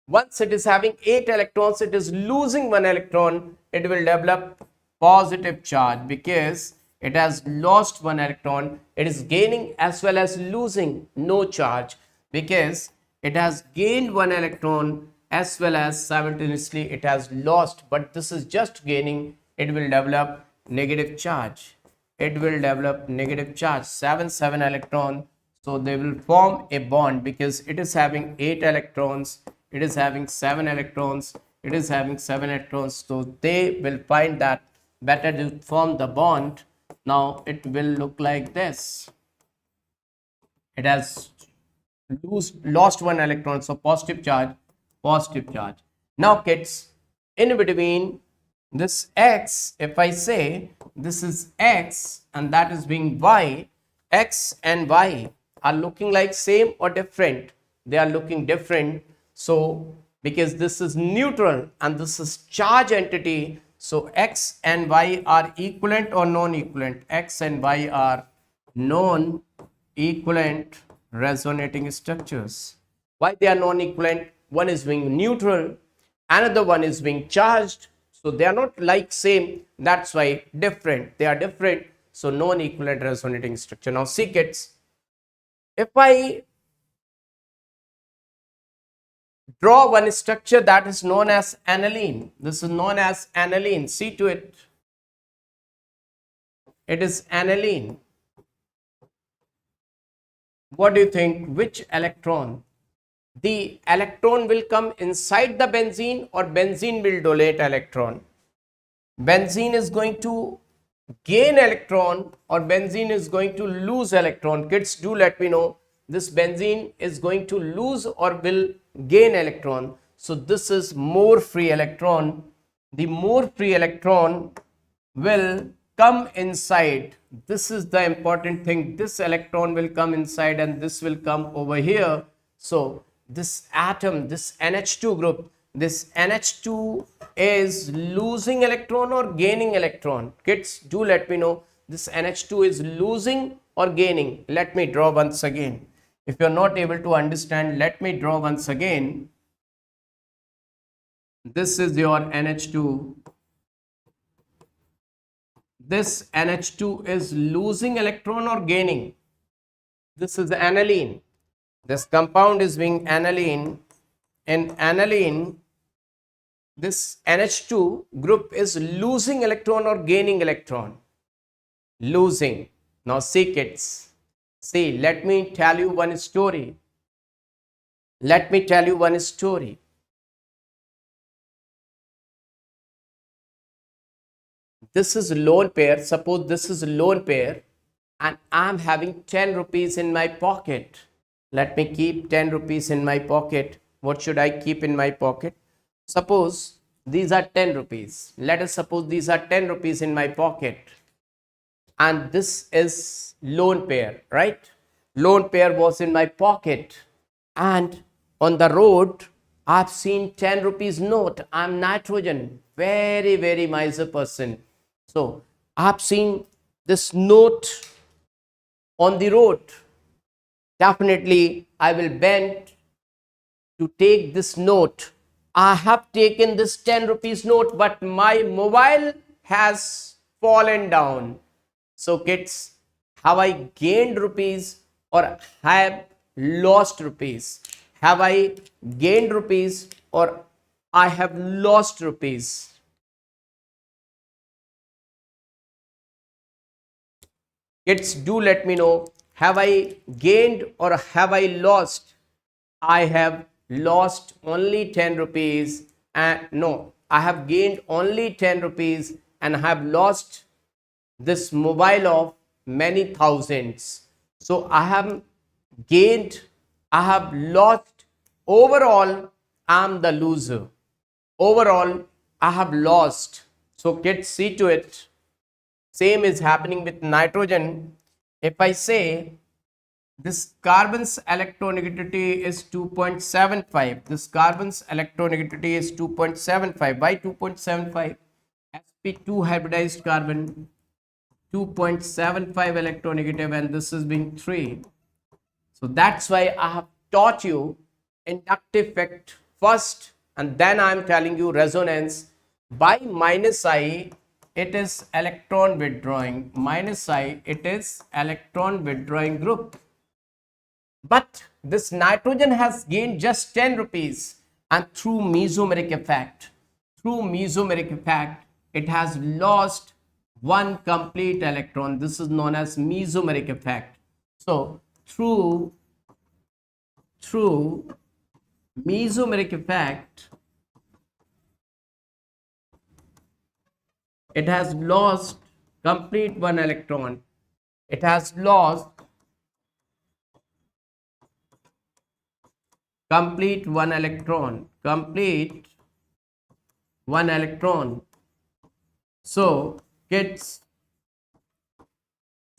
Speaker 1: Once it is having 8 electrons, it is losing 1 electron. It will develop positive charge because it has lost 1 electron. It is gaining as well as losing no charge because it has gained 1 electron as well as simultaneously it has lost. But this is just gaining. It will develop negative charge. It will develop negative charge. 7 electron. So they will form a bond because it is having 8 electrons. It is having 7 electrons. It is having 7 electrons. So they will find that better to form the bond. Now it will look like this. It has lost 1 electron. So positive charge, positive charge. Now kids, in between this X, if I say this is X and that is being Y, X and Y are looking like same or different? They are looking different. So because this is neutral and this is charge entity, so X and Y are equivalent or non-equivalent? X and Y are non-equivalent resonating structures. Why they are non-equivalent? One is being neutral, another one is being charged. So they are not like same. That's why different. They are different. So non-equivalent resonating structure. Now see kids, if I draw one structure that is known as aniline, this is known as aniline. See to it. It is aniline. What do you think? Which electron? The electron will come inside the benzene or benzene will donate electron? Benzene is going to gain electron or benzene is going to lose electron? Kids, do let me know. This benzene is going to lose or will gain electron? So this is more free electron. The more free electron will come inside. This is the important thing. This electron will come inside and this will come over here. So this atom, this NH2 group, this NH2 is losing electron or gaining electron? Kids, do let me know. This NH2 is losing or gaining? Let me draw once again. If you are not able to understand, let me draw once again. This is your NH2. This NH2 is losing electron or gaining? This is aniline. This compound is being aniline. In aniline, this NH2 group is losing electron or gaining electron? Losing. Now see kids. See, let me tell you one story. Let me tell you one story. This is lone pair. Suppose this is lone pair and I am having 10 rupees in my pocket. Let me keep 10 rupees in my pocket. What should I keep in my pocket? Suppose these are 10 rupees. Let us suppose these are 10 rupees in my pocket. And this is lone pair, right? Lone pair was in my pocket. And on the road, I've seen 10 rupees note. I'm nitrogen. Very miser person. So I've seen this note on the road. Definitely, I will bend to take this note. I have taken this 10 rupees note, but my mobile has fallen down. So kids, have I gained rupees or have lost rupees? Have I gained rupees or I have lost rupees? Kids, do let me know. Have I gained or have I lost? I have lost only 10 rupees and no, I have gained only 10 rupees and I have lost this mobile of many thousands. So I have gained, I have lost. Overall, I am the loser. Overall, I have lost. So kids, see to it. Same is happening with nitrogen. If I say this carbon's electronegativity is 2.75. This carbon's electronegativity is 2.75. Why 2.75? sp2 hybridized carbon 2.75 electronegative and this is being 3. So that's why I have taught you inductive effect first and then I am telling you resonance. By minus I, it is electron withdrawing. Minus I, it is electron withdrawing group. But this nitrogen has gained just 10 rupees and through mesomeric effect, it has lost one complete electron. This is known as mesomeric effect. So through mesomeric effect, it has lost complete one electron. It has lost complete one electron. So kids,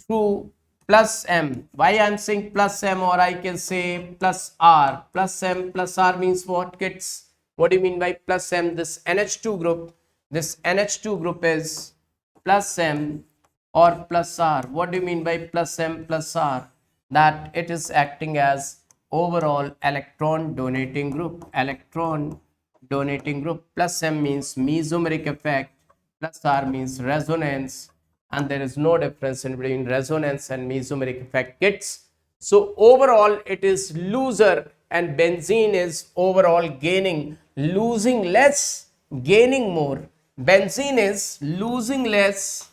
Speaker 1: through plus m, why I am saying plus m or I can say plus r. Plus m plus r means what, kids? What do you mean by plus m? This NH2 group is plus m or plus r. What do you mean by plus m plus r? That it is acting as overall electron donating group. Plus m means mesomeric effect, plus r means resonance, and there is no difference in between resonance and mesomeric effect, kids. So overall it is loser and benzene is overall gaining, losing less, gaining more. Benzene is losing less,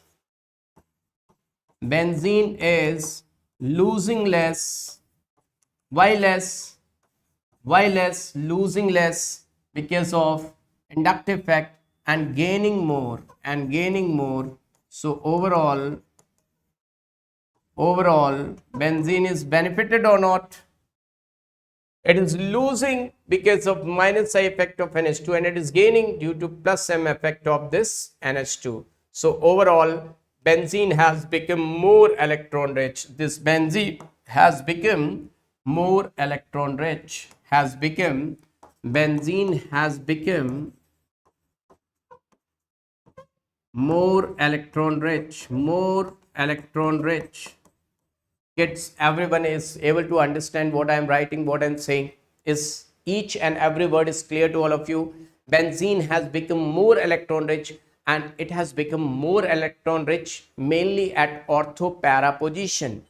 Speaker 1: why less? Losing less because of inductive effect and gaining more. So overall benzene is benefited or not? It is losing because of minus I effect of NH2 and it is gaining due to plus M effect of this NH2. So overall benzene has become more electron rich. This benzene has become more electron rich. Benzene has become more electron rich. Kids, everyone is able to understand what I am writing, what I am saying. Is each and every word is clear to all of you? Benzene has become more electron rich and it has become more electron rich mainly at ortho para position.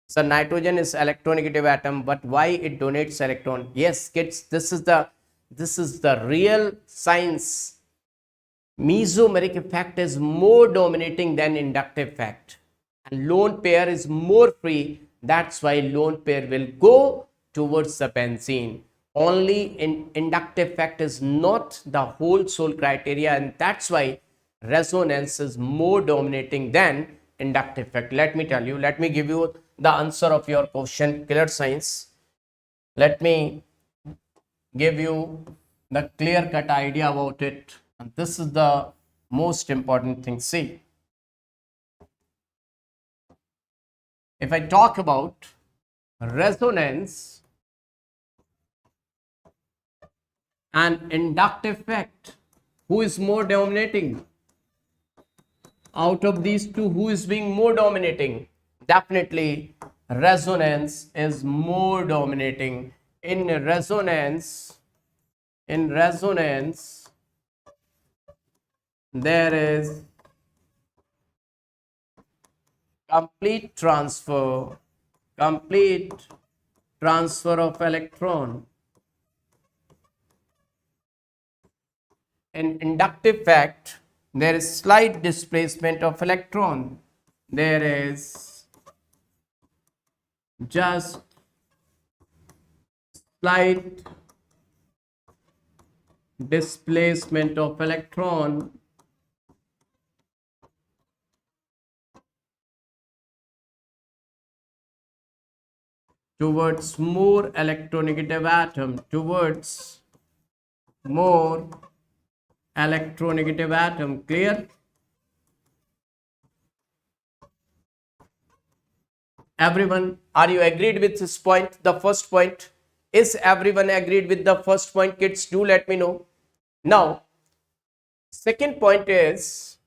Speaker 1: So nitrogen is electronegative atom, but why it donates electron? Yes, kids, this is the real science. Mesomeric effect is more dominating than inductive effect. And lone pair is more free. That's why lone pair will go towards the benzene. Only in inductive effect is not the whole sole criteria, and that's why resonance is more dominating than inductive effect. Let me tell you, let me give you the answer of your question, killer science. Let me give you the clear-cut idea about it. And this is the most important thing. See, if I talk about resonance and inductive effect, who is more dominating? Out of these two, who is being more dominating? Definitely resonance is more dominating. in resonance, there is complete transfer of electron. In inductive effect, there is slight displacement of electron. There is just slight displacement of electron towards more electronegative atom, Clear? Everyone, are you agreed with this point, the first point? Is everyone agreed with the first point, kids? Do let me know. Now, second point is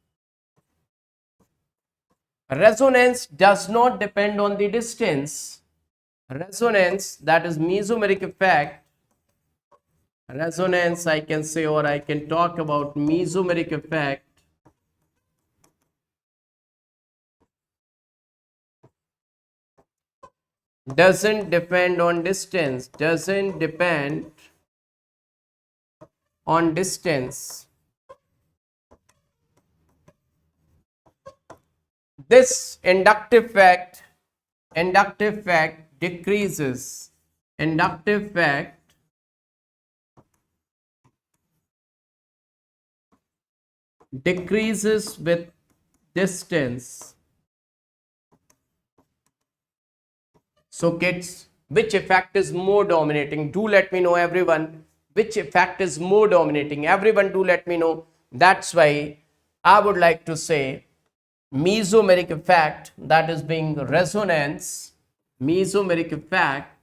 Speaker 1: resonance does not depend on the distance. Resonance, that is mesomeric effect. Resonance, I can say, or I can talk about mesomeric effect. Doesn't depend on distance. This inductive effect decreases. Inductive effect decreases with distance. So kids, which effect is more dominating? Do let me know, everyone. Which effect is more dominating? Everyone, do let me know. That's why I would like to say mesomeric effect, that is being resonance. Mesomeric effect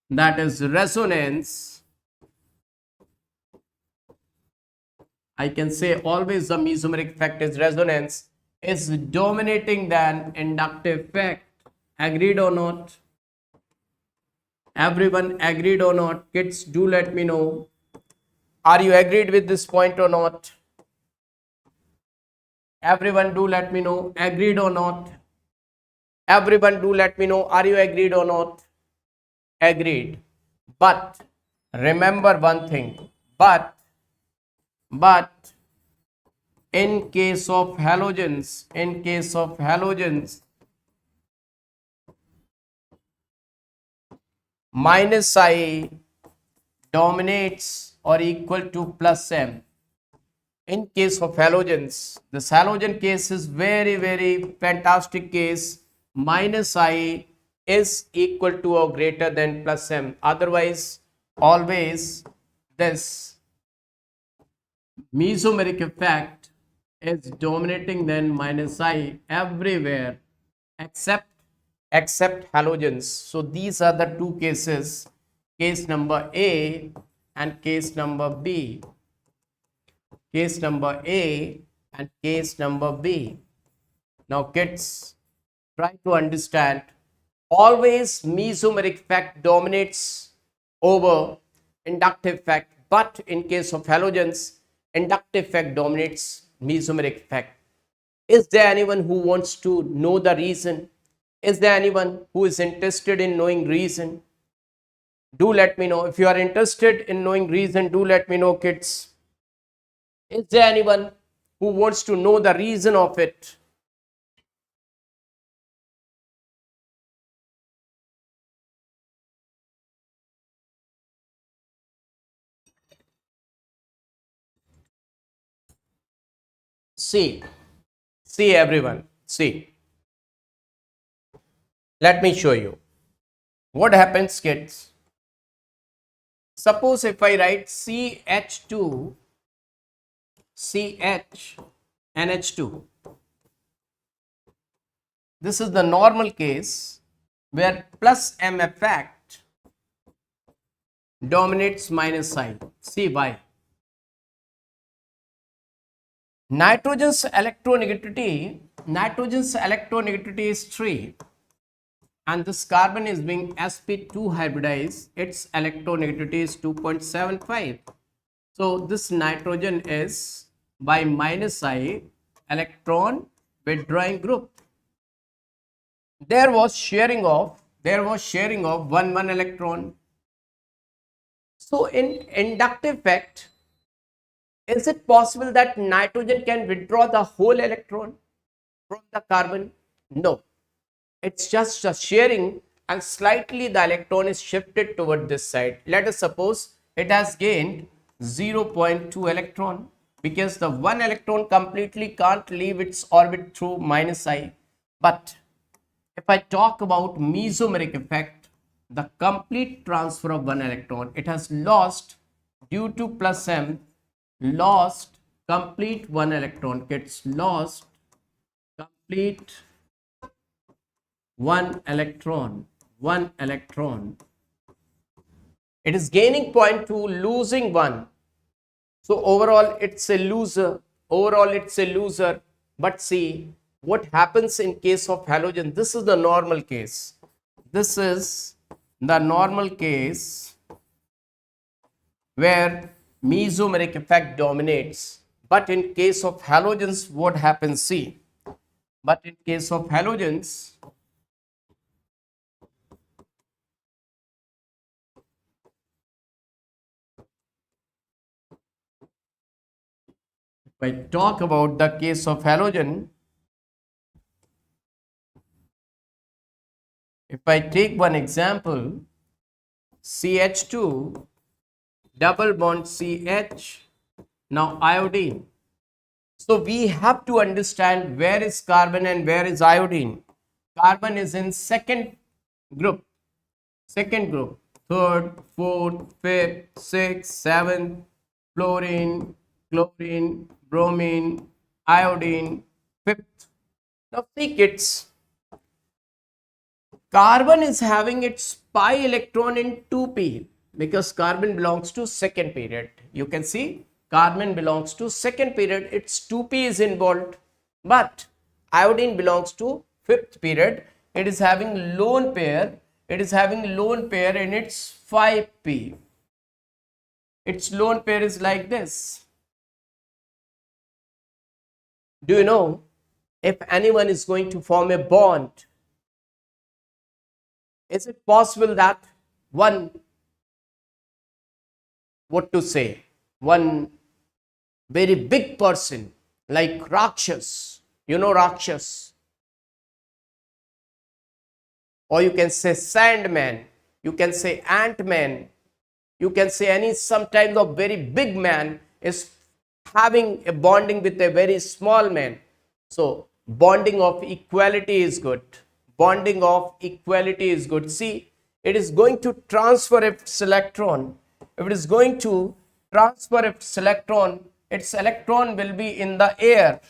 Speaker 1: that is resonance. I can say always the mesomeric effect is resonance, is dominating than inductive effect. Agreed or not? Everyone agreed or not? Kids, do let me know. Are you agreed with this point or not? Everyone, do let me know. Agreed or not? Everyone, do let me know. Are you agreed or not? Agreed. But remember one thing. But in case of halogens, minus I dominates or equal to plus M. In case of halogens, this halogen case is very, very fantastic case. Minus I is equal to or greater than plus M. Otherwise, always this mesomeric effect is dominating than minus I everywhere except halogens. So these are the two cases, case number A and case number B. Case number A and case number B. Now kids, try to understand, always mesomeric effect dominates over inductive effect, but in case of halogens, inductive effect dominates mesomeric effect. Is there anyone who wants to know the reason? Is there anyone who is interested in knowing reason? Do let me know. If you are interested in knowing reason, do let me know, kids. Is there anyone who wants to know the reason of it? See everyone, see. Let me show you. What happens, kids? Suppose if I write CH2, NH2. This is the normal case where plus M effect dominates minus I. See why? Nitrogen's electronegativity nitrogen's electronegativity is 3 and this carbon is being sp2 hybridized, its electronegativity is 2.75. So this nitrogen is by -I electron withdrawing group. There was sharing of 1 electron. So in inductive effect, is it possible that nitrogen can withdraw the whole electron from the carbon? No. It's just a sharing and slightly the electron is shifted toward this side. Let us suppose it has gained 0.2 electron because the 1 electron completely can't leave its orbit through -I. But if I talk about mesomeric effect, the complete transfer of 1 electron, it has lost due to plus M, lost complete 1 electron, gets lost complete 1 electron. It is gaining 0.2, losing 1. So overall it's a loser. But see what happens in case of halogen. This is the normal case. Where mesomeric effect dominates. But in case of halogens, what happens? See. But in case of halogens, if I talk about the case of halogen, if I take one example, CH2 double bond CH, now iodine. So we have to understand where is carbon and where is iodine. Carbon is in second group, third, fourth, fifth, sixth, seventh, fluorine, chlorine, bromine, iodine, fifth. Now see kids, carbon is having its pi electron in 2p because carbon belongs to second period. You can see carbon belongs to second period, its 2p is involved, but iodine belongs to fifth period. It is having lone pair. In its 5p. Its lone pair is like this. Do you know if anyone is going to form a bond? Is it possible that one very big person like Rakshas, you know Rakshas, or you can say Sandman, you can say Ant-Man, you can say some kind of very big man is having a bonding with a very small man. So bonding of equality is good. See, it is going to transfer its electron. If it is going to transfer its electron will be in the air.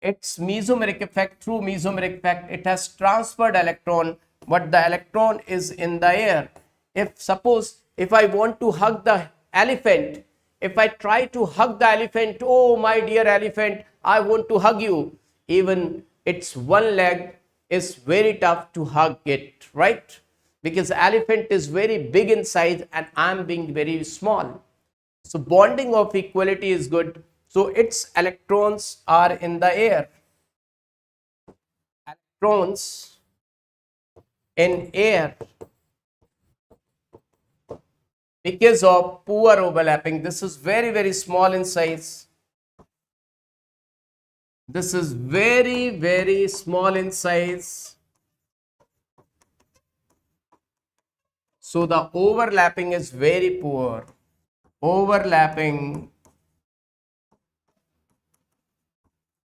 Speaker 1: Its mesomeric effect, through mesomeric effect, it has transferred electron, but the electron is in the air. If I want to hug the elephant, if I try to hug the elephant, oh my dear elephant, I want to hug you, even its one leg is very tough to hug it, right? Because elephant is very big in size and I am being very small. So bonding of equality is good. So its electrons are in the air. Electrons in air because of poor overlapping. This is very, very small in size. This is very, very small in size. So the overlapping is very poor. Overlapping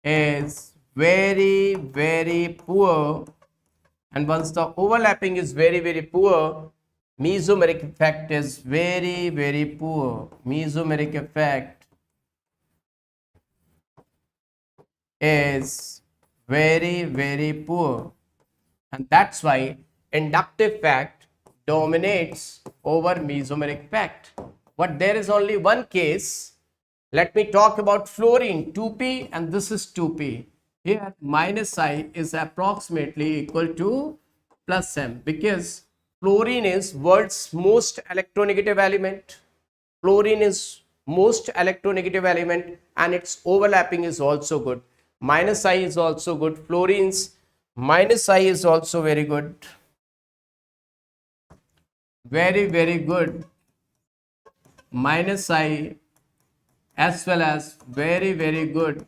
Speaker 1: is very, very poor. And once the overlapping is very, very poor, mesomeric effect is very, very poor. Mesomeric effect is very, very poor. And that's why inductive effect dominates over mesomeric effect. But there is only one case. Let me talk about fluorine, 2p, and this is 2p. Here minus I is approximately equal to plus M, because fluorine is world's most electronegative element. Fluorine is most electronegative element and its overlapping is also good. Minus I is also good. Fluorine's minus I is also very good. Very, very good. Minus I as well as very, very good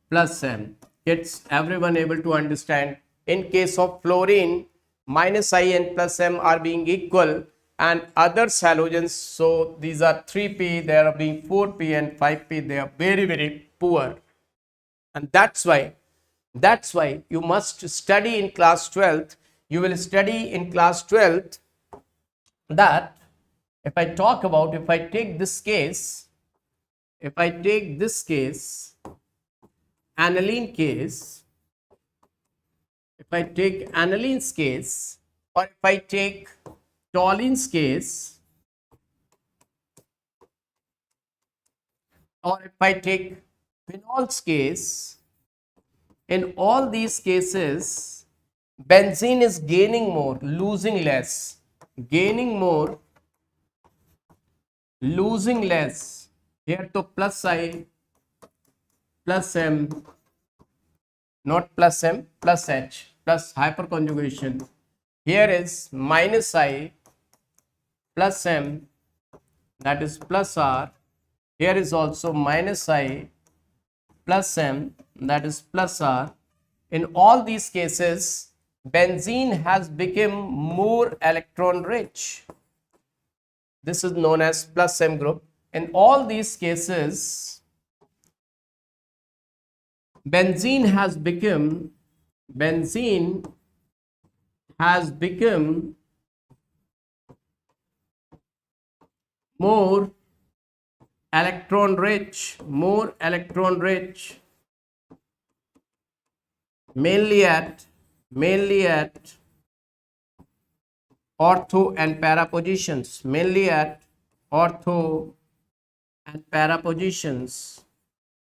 Speaker 1: plus M. It's everyone able to understand. In case of fluorine, minus I and plus M are being equal, and other halogens, so these are 3p, they are being 4p and 5p, they are very, very poor. And that's why you must study in class 12th. You will study in class 12th that if I talk about, if I take this case, aniline case, if I take annulenes case, or if I take toluenes case, or if I take phenols case, in all these cases, benzene is gaining more, losing less. Gaining more, losing less. Here to plus I, plus M, not plus M, plus H, plus hyperconjugation. Here is minus I, plus M, that is plus R. Here is also minus I, plus M, that is plus R. In all these cases, benzene has become more electron rich. This is known as plus M group. In all these cases, benzene has become more electron rich, mainly at ortho and para positions,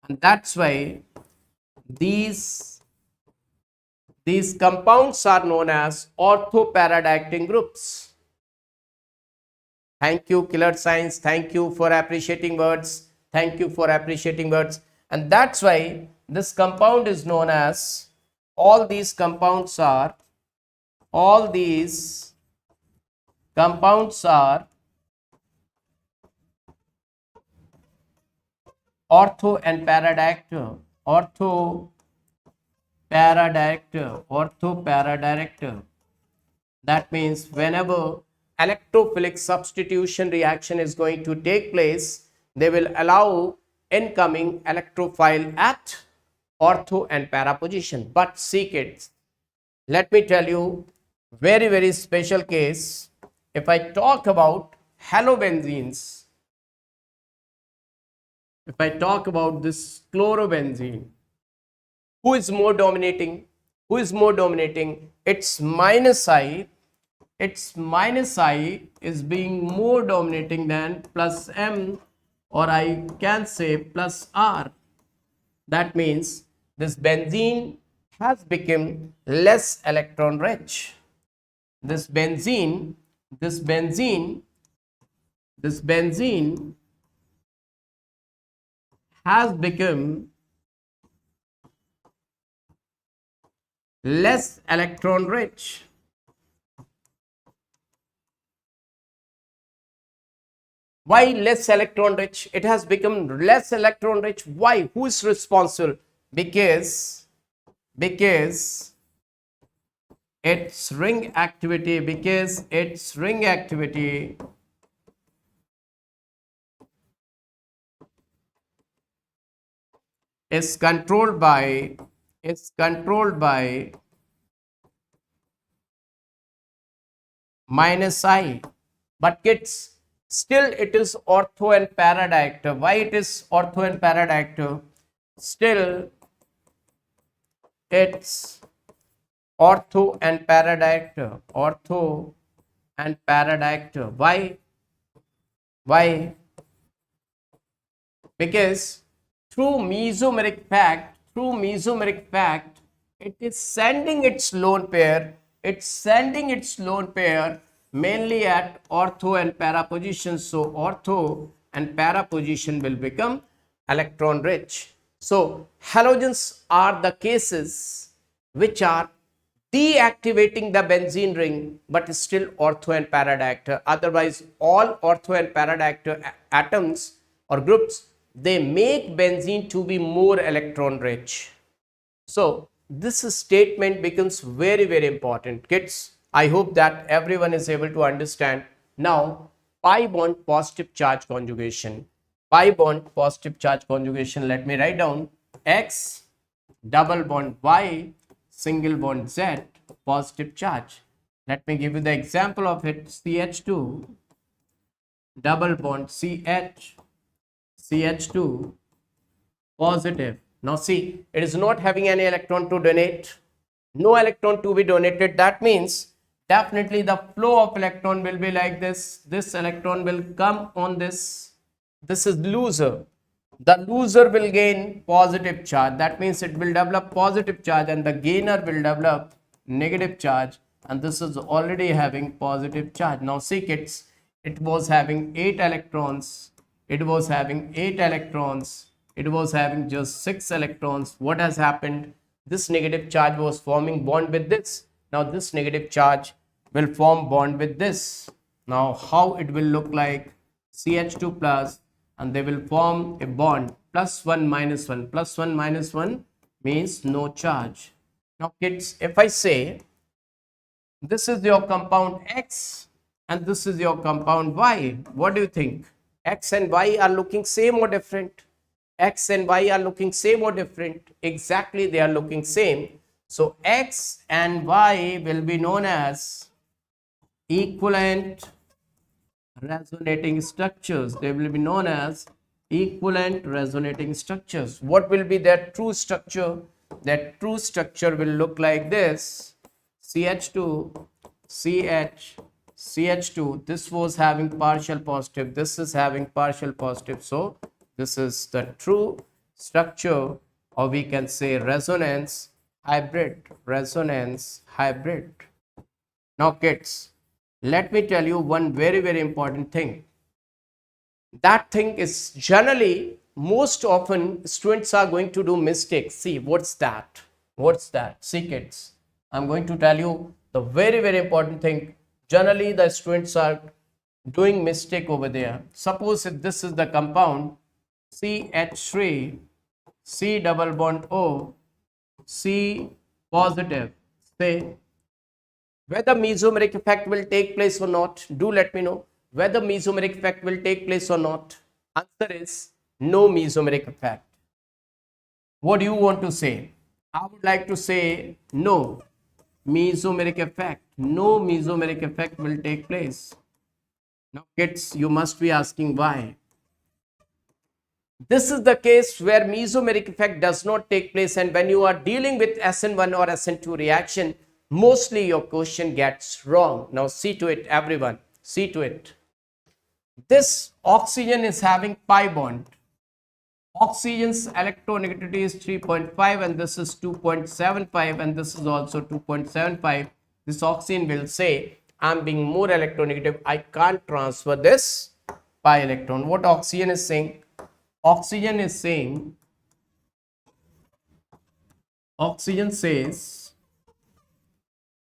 Speaker 1: and that's why these compounds are known as ortho-para-diacting groups. Thank you, Killer Science. Thank you for appreciating words. And that's why this compound is known as, all these compounds are ortho and paradiactyl. Ortho-paradiactyl. That means whenever electrophilic substitution reaction is going to take place, they will allow incoming electrophile at ortho and para position. But see kids, let me tell you very, very special case. If I talk about halobenzenes, if I talk about this chlorobenzene, who is more dominating? It's minus I. Its minus I is being more dominating than plus M, or I can say plus R. That means this benzene has become less electron rich. This benzene has become less electron rich. Why less electron rich? It has become less electron rich. Why? Who is responsible? Because its ring activity is controlled by minus I. But kids, still it is ortho and paradiactyl. Why it is ortho and paradiactyl? Still it's ortho and paradiactyl. Why? Because through mesomeric fact, through mesomeric fact, it is sending its lone pair. It's sending its lone pair mainly at ortho and para positions. So ortho and para position will become electron rich. So halogens are the cases which are deactivating the benzene ring but still ortho and para diactor. Otherwise, all ortho and para diactor atoms or groups, they make benzene to be more electron rich. So this statement becomes very, very important. Kids, I hope that everyone is able to understand. Now, pi bond positive charge conjugation. Pi bond positive charge conjugation. Let me write down X double bond Y single bond Z positive charge. Let me give you the example of it. CH2 double bond CH, CH2 positive. Now see, it is not having any electron to donate. No electron to be donated. That means definitely the flow of electron will be like this. This electron will come on this. This is loser. The loser will gain positive charge. That means it will develop positive charge and the gainer will develop negative charge. And this is already having positive charge. Now see kids, it was having 8 electrons. It was having 8 electrons. It was having just 6 electrons. What has happened? This negative charge was forming bond with this. Now this negative charge will form bond with this. Now how it will look like? CH2 plus, and they will form a bond +1 -1. +1 -1 means no charge. Now kids, if I say this is your compound X and this is your compound Y, what do you think? X and Y are looking same or different? X and Y are looking same or different? Exactly, they are looking same. So X and Y will be known as equivalent resonating structures. They will be known as equivalent resonating structures. What will be their true structure? That true structure will look like this. CH2, CH, CH2. This was having partial positive. This is having partial positive. So this is the true structure, or we can say resonance hybrid. Resonance hybrid. Now kids, let me tell you one very, very important thing. That thing is generally, most often students are going to do mistakes. See, what's that? What's that? See kids, I'm going to tell you the very, very important thing. Generally, the students are doing mistake over there. Suppose if this is the compound CH3, C double bond O, C positive, say whether mesomeric effect will take place or not. Do let me know whether mesomeric effect will take place or not. Answer is no mesomeric effect. What do you want to say? I would like to say no mesomeric effect. No mesomeric effect will take place. Now kids, you must be asking why. This is the case where mesomeric effect does not take place, and when you are dealing with SN1 or SN2 reaction, mostly your question gets wrong. Now see to it, everyone. See to it. This oxygen is having pi bond. Oxygen's electronegativity is 3.5 and this is 2.75 and this is also 2.75. This oxygen will say, I'm being more electronegative. I can't transfer this pi electron. What oxygen is saying? Oxygen is saying, oxygen says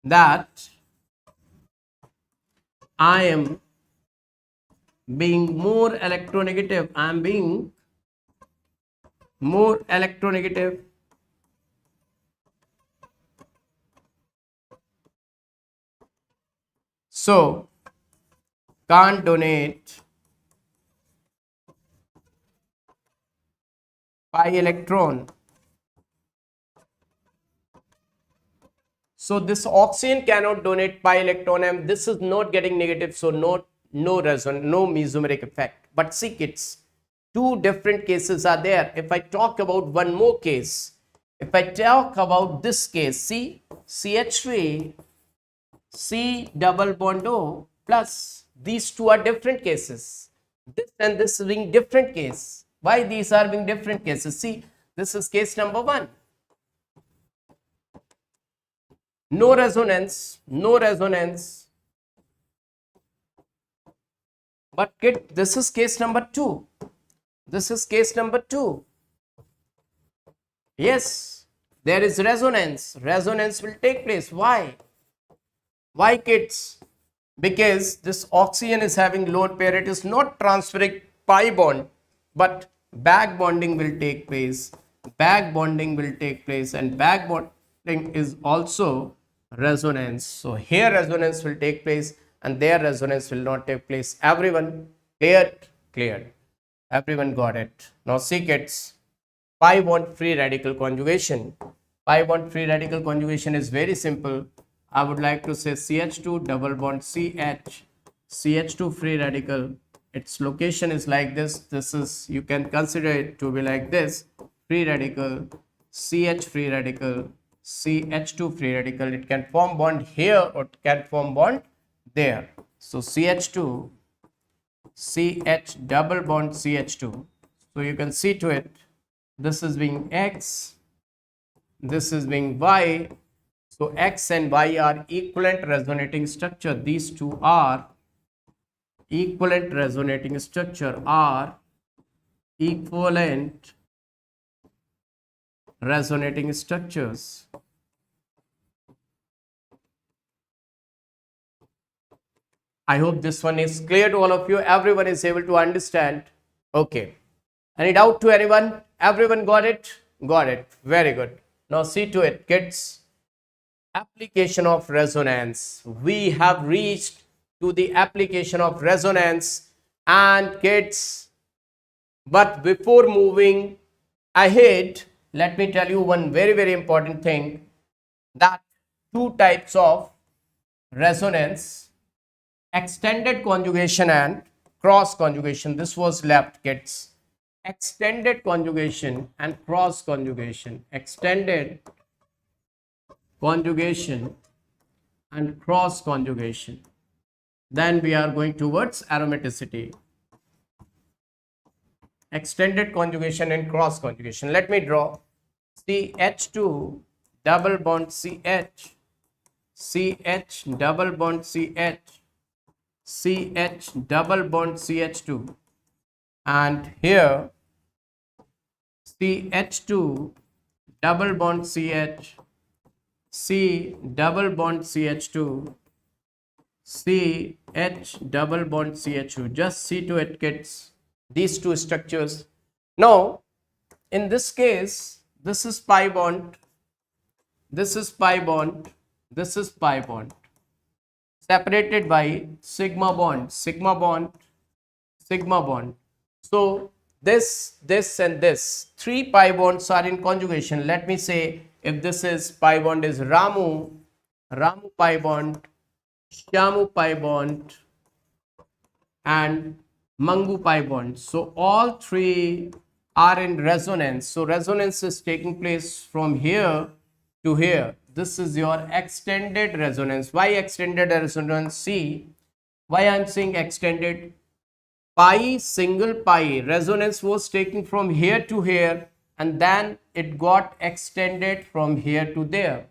Speaker 1: that I am being more electronegative. I am being more electronegative. So can't donate pi electron. So this oxygen cannot donate pi electron and this is not getting negative, so no mesomeric effect. But see kids, two different cases are there. If I talk about one more case, if I talk about this case, see CH3, C double bond O plus, these two are different cases. This and this being different case. Why these are being different cases? See, this is case number 1. No resonance, no resonance. But kid, this is case number 2. This is case number 2. Yes, there is resonance. Resonance will take place. Why? Why, kids? Because this oxygen is having lone pair. It is not transferring pi bond, but back bonding will take place. Back bonding will take place, and back bonding is also resonance. So here resonance will take place, and there resonance will not take place. Everyone cleared? Cleared. Everyone got it. Now see, kids, pi bond free radical conjugation. Pi bond free radical conjugation is very simple. I would like to say CH2 double bond CH, CH2 free radical. Its location is like this. This is, you can consider it to be like this. Free radical, CH free radical, CH2 free radical. It can form bond here or it can form bond there. So CH2, CH double bond CH2. So you can see to it. This is being X, this is being Y. So X and Y are equivalent resonating structure. These two are equivalent resonating structure, are equivalent resonating structures. I hope this one is clear to all of you. Everyone is able to understand. Okay. Any doubt to anyone? Everyone got it? Got it. Very good. Now see to it, kids. Application of resonance. We have reached to the application of resonance, and kids, but before moving ahead, let me tell you one very important thing, that two types of resonance, extended conjugation and cross conjugation. This was left, kids. Extended conjugation and cross conjugation. Extended conjugation and cross conjugation. Then we are going towards aromaticity. Extended conjugation and cross conjugation. Let me draw CH2 double bond CH, CH double bond CH, CH double bond CH2, and here CH2 double bond CH, C double bond CH2, CH double bond CH2. Just see to it, kids, these two structures. Now in this case, this is pi bond, this is pi bond, this is pi bond, separated by sigma bond, sigma bond, sigma bond. So this and this, three pi bonds are in conjugation. Let me say, if this is pi bond is Ramu, Ramu pi bond, Shyamu pi bond, and Mangu pi bond. So all three are in resonance. So resonance is taking place from here to here. This is your extended resonance. Why extended resonance? See, why I am saying extended. Pi, single pi, resonance was taken from here to here, and then it got extended from here to there.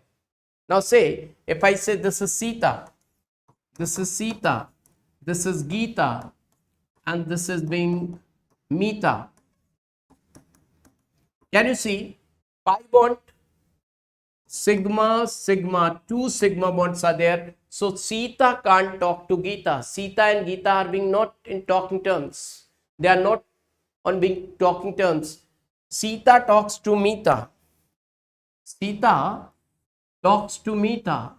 Speaker 1: Now say, if I say this is Sita, this is Sita, this is Geeta, and this is being Mita. Can you see? Pi bond, sigma, sigma, two sigma bonds are there. So Sita can't talk to Geeta. Sita and Geeta are being not in talking terms. They are not on being talking terms. Sita talks to Mita. Sita talks to Mita,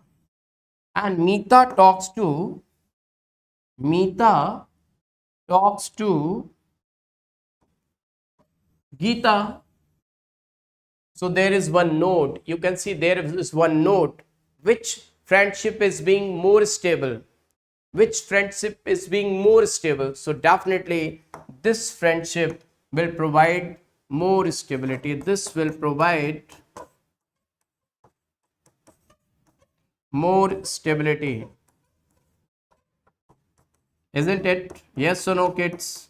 Speaker 1: and Mita talks to Geeta. So there is one node. You can see there is one node. Which friendship is being more stable? Which friendship is being more stable? So definitely this friendship will provide more stability. This will provide more stability. Isn't it? Yes or no, kids?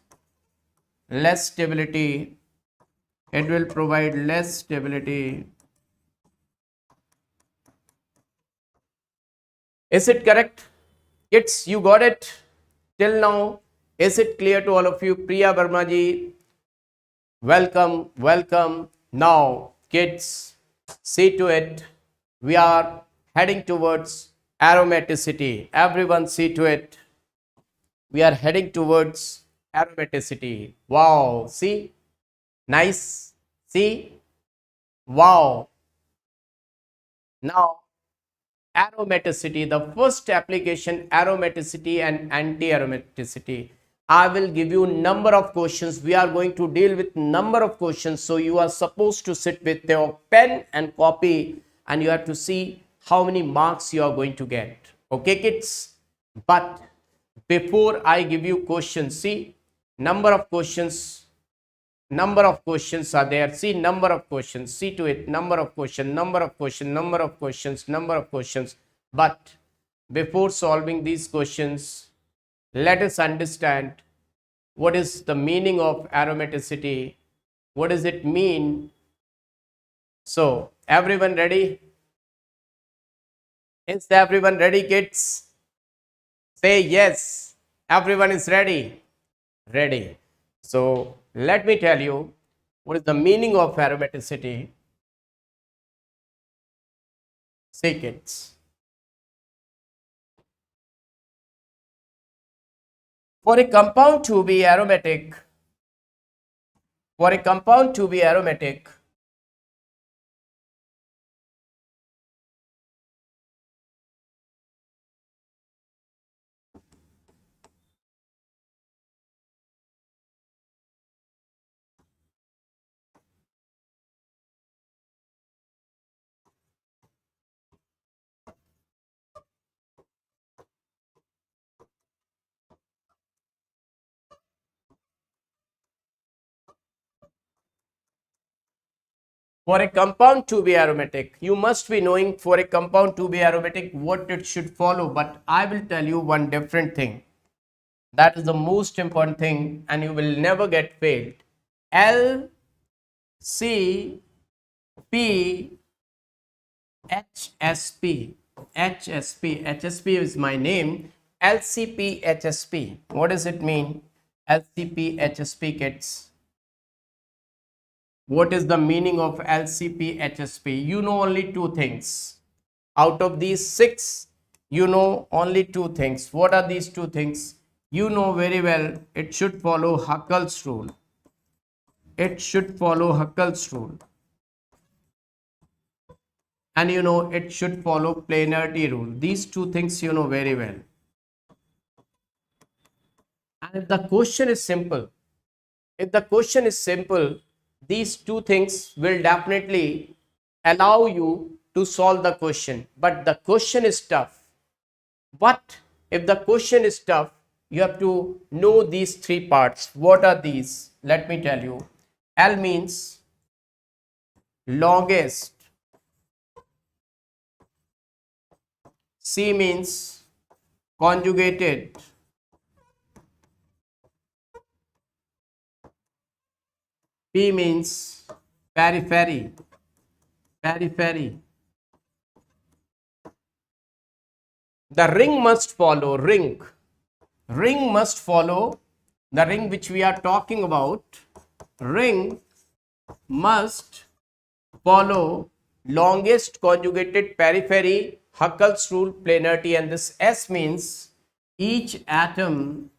Speaker 1: Less stability. It will provide less stability. Is it correct? Kids, you got it till now? Is it clear to all of you? Priya Verma welcome, welcome. Now, kids, see to it. We are heading towards aromaticity. Everyone see to it. We are heading towards aromaticity. Wow, see? Nice. See? Wow. Now, aromaticity, the first application, aromaticity and anti-aromaticity. I will give you number of questions. We are going to deal with number of questions. So you are supposed to sit with your pen and copy and you have to see how many marks you are going to get. Okay, kids? But before I give you questions, see, number of questions are there. See, number of questions, see to it, number of questions, but before solving these questions, let us understand what is the meaning of aromaticity, what does it mean. So everyone ready? Is everyone ready, kids? Say yes, everyone is ready. So let me tell you what is the meaning of aromaticity. See, kids, for a compound to be aromatic, you must be knowing for a compound to be aromatic what it should follow. But I will tell you one different thing. That is the most important thing and you will never get failed. L C P HSP. HSP is my name. LCP HSP. What does it mean? LCP HSP, kids. What is the meaning of LCP HSP? You know only two things. Out of these 6, you know only two things. What are these two things? You know very well it should follow Huckel's rule. And you know it should follow planarity rule. These two things you know very well. And if the question is simple, these two things will definitely allow you to solve the question. But the question is tough. But if the question is tough, you have to know these 3 parts. What are these? Let me tell you. L means longest. C means conjugated. P means periphery. The ring must follow, ring must follow, the ring which we are talking about, ring must follow longest conjugated periphery, Huckel's rule, planarity, and this S means each atom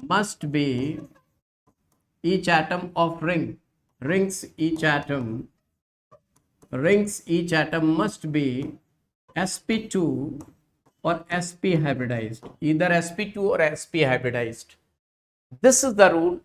Speaker 1: must be, each atom of rings each atom must be sp2 or sp hybridized, either sp2 or sp hybridized. This is the rule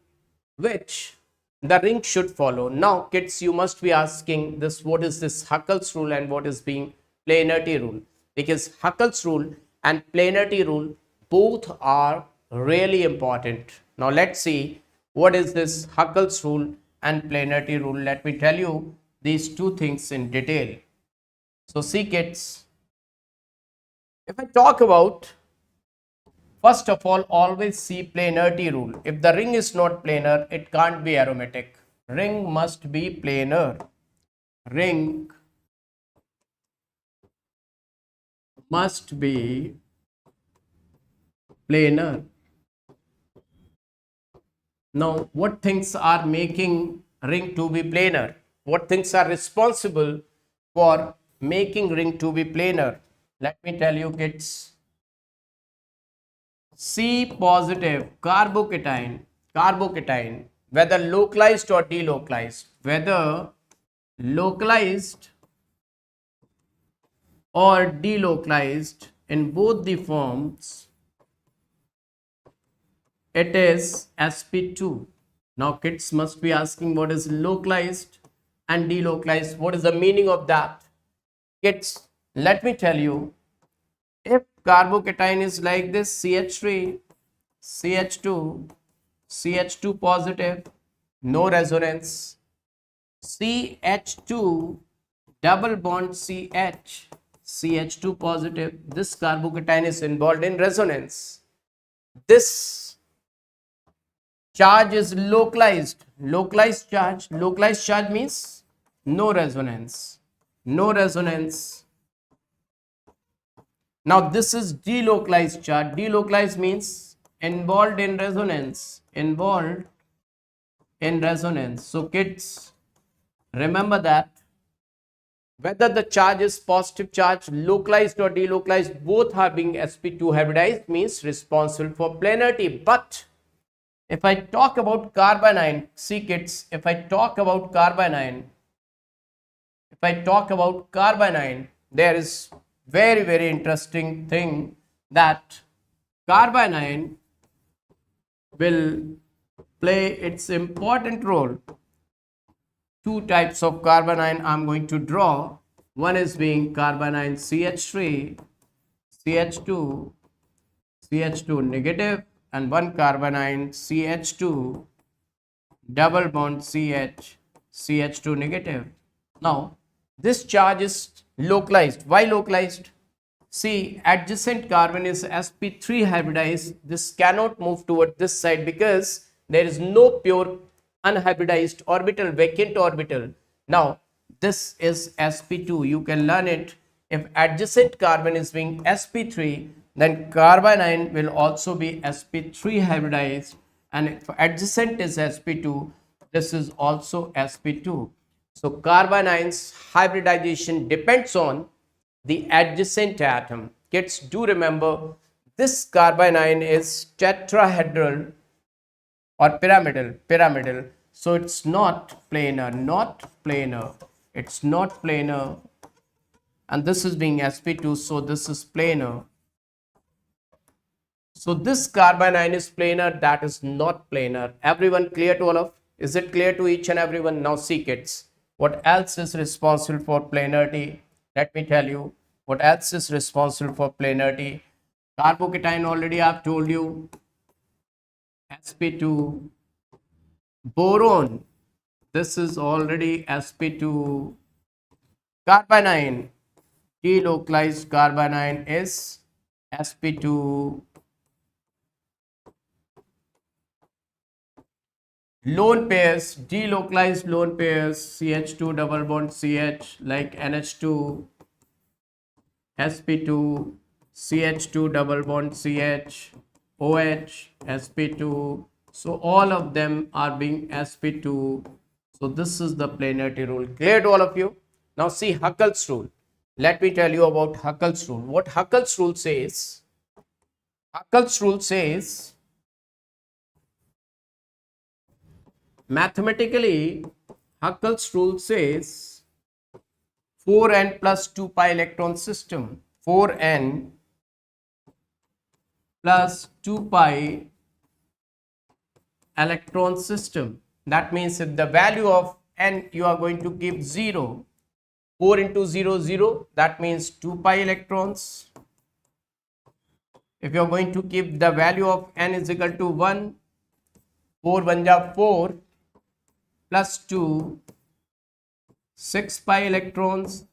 Speaker 1: which the ring should follow. Now kids, you must be asking this, what is this Huckel's rule and what is being planarity rule? Because Huckel's rule and planarity rule both are really important. Now let's see what is this Huckel's rule and planarity rule. Let me tell you these two things in detail. So see kids, if I talk about, first of all, always see planarity rule. If the ring is not planar, it can't be aromatic. Ring must be planar. Ring must be planar. Now, what things are making ring to be planar? What things are responsible for making ring to be planar? Let me tell you, kids. C positive carbocation, whether localized or delocalized, in both the forms, it is sp2. Now kids must be asking, what is localized and delocalized? What is the meaning of that? Kids, let me tell you, if carbocation is like this, CH3, CH2, CH2 positive, no resonance, CH2 double bond CH, CH2 positive, this carbocation is involved in resonance. This charge is localized. Localized charge means no resonance. No resonance. Now this is delocalized charge. Delocalized means involved in resonance. Involved in resonance. So kids, remember that whether the charge is positive charge, localized or delocalized, both are being sp2 hybridized, means responsible for planarity. But if I talk about carbanion, see kids, if I talk about carbanion, there is very interesting thing that carbanion will play its important role. Two types of carbanion I'm going to draw. One is being carbanion CH3, CH2, CH2 negative, and one carbanion CH2 double bond CH, CH2 negative. Now this charge is localized. Why localized? See, adjacent carbon is sp3 hybridized. This cannot move toward this side because there is no pure unhybridized orbital, vacant orbital. Now this is sp2. You can learn it. If adjacent carbon is being sp3, then carbanion will also be sp3 hybridized, and if adjacent is sp2, this is also sp2. So carbanions hybridization depends on the adjacent atom. Kids, do remember this carbanion is tetrahedral or pyramidal. So it's not planar, it's not planar, and this is being sp2, so this is planar. So this carbanion is planar, that is not planar. Everyone clear to all of? Is it clear to each and everyone? Now see kids, what else is responsible for planarity? Let me tell you what else is responsible for planarity. Carbocation already I've told you, sp2. Boron, this is already sp2. Carbanion, delocalized carbanion is sp2. Lone pairs, delocalized lone pairs, CH2 double bond CH, like NH2, sp2, CH2 double bond CH, OH, sp2. So all of them are being sp2. So this is the planarity rule. Clear to all of you? Now see Huckel's rule. Let me tell you about Huckel's rule. What Huckel's rule says? Huckel's rule says, mathematically, Huckel's rule says 4n plus 2 pi electron system. 4n plus 2 pi electron system. That means if the value of n you are going to give 0, 4 into 0, 0, that means 2 pi electrons. If you are going to keep the value of n is equal to 1, 4 1 ja 4 plus 2, 6 pi electrons.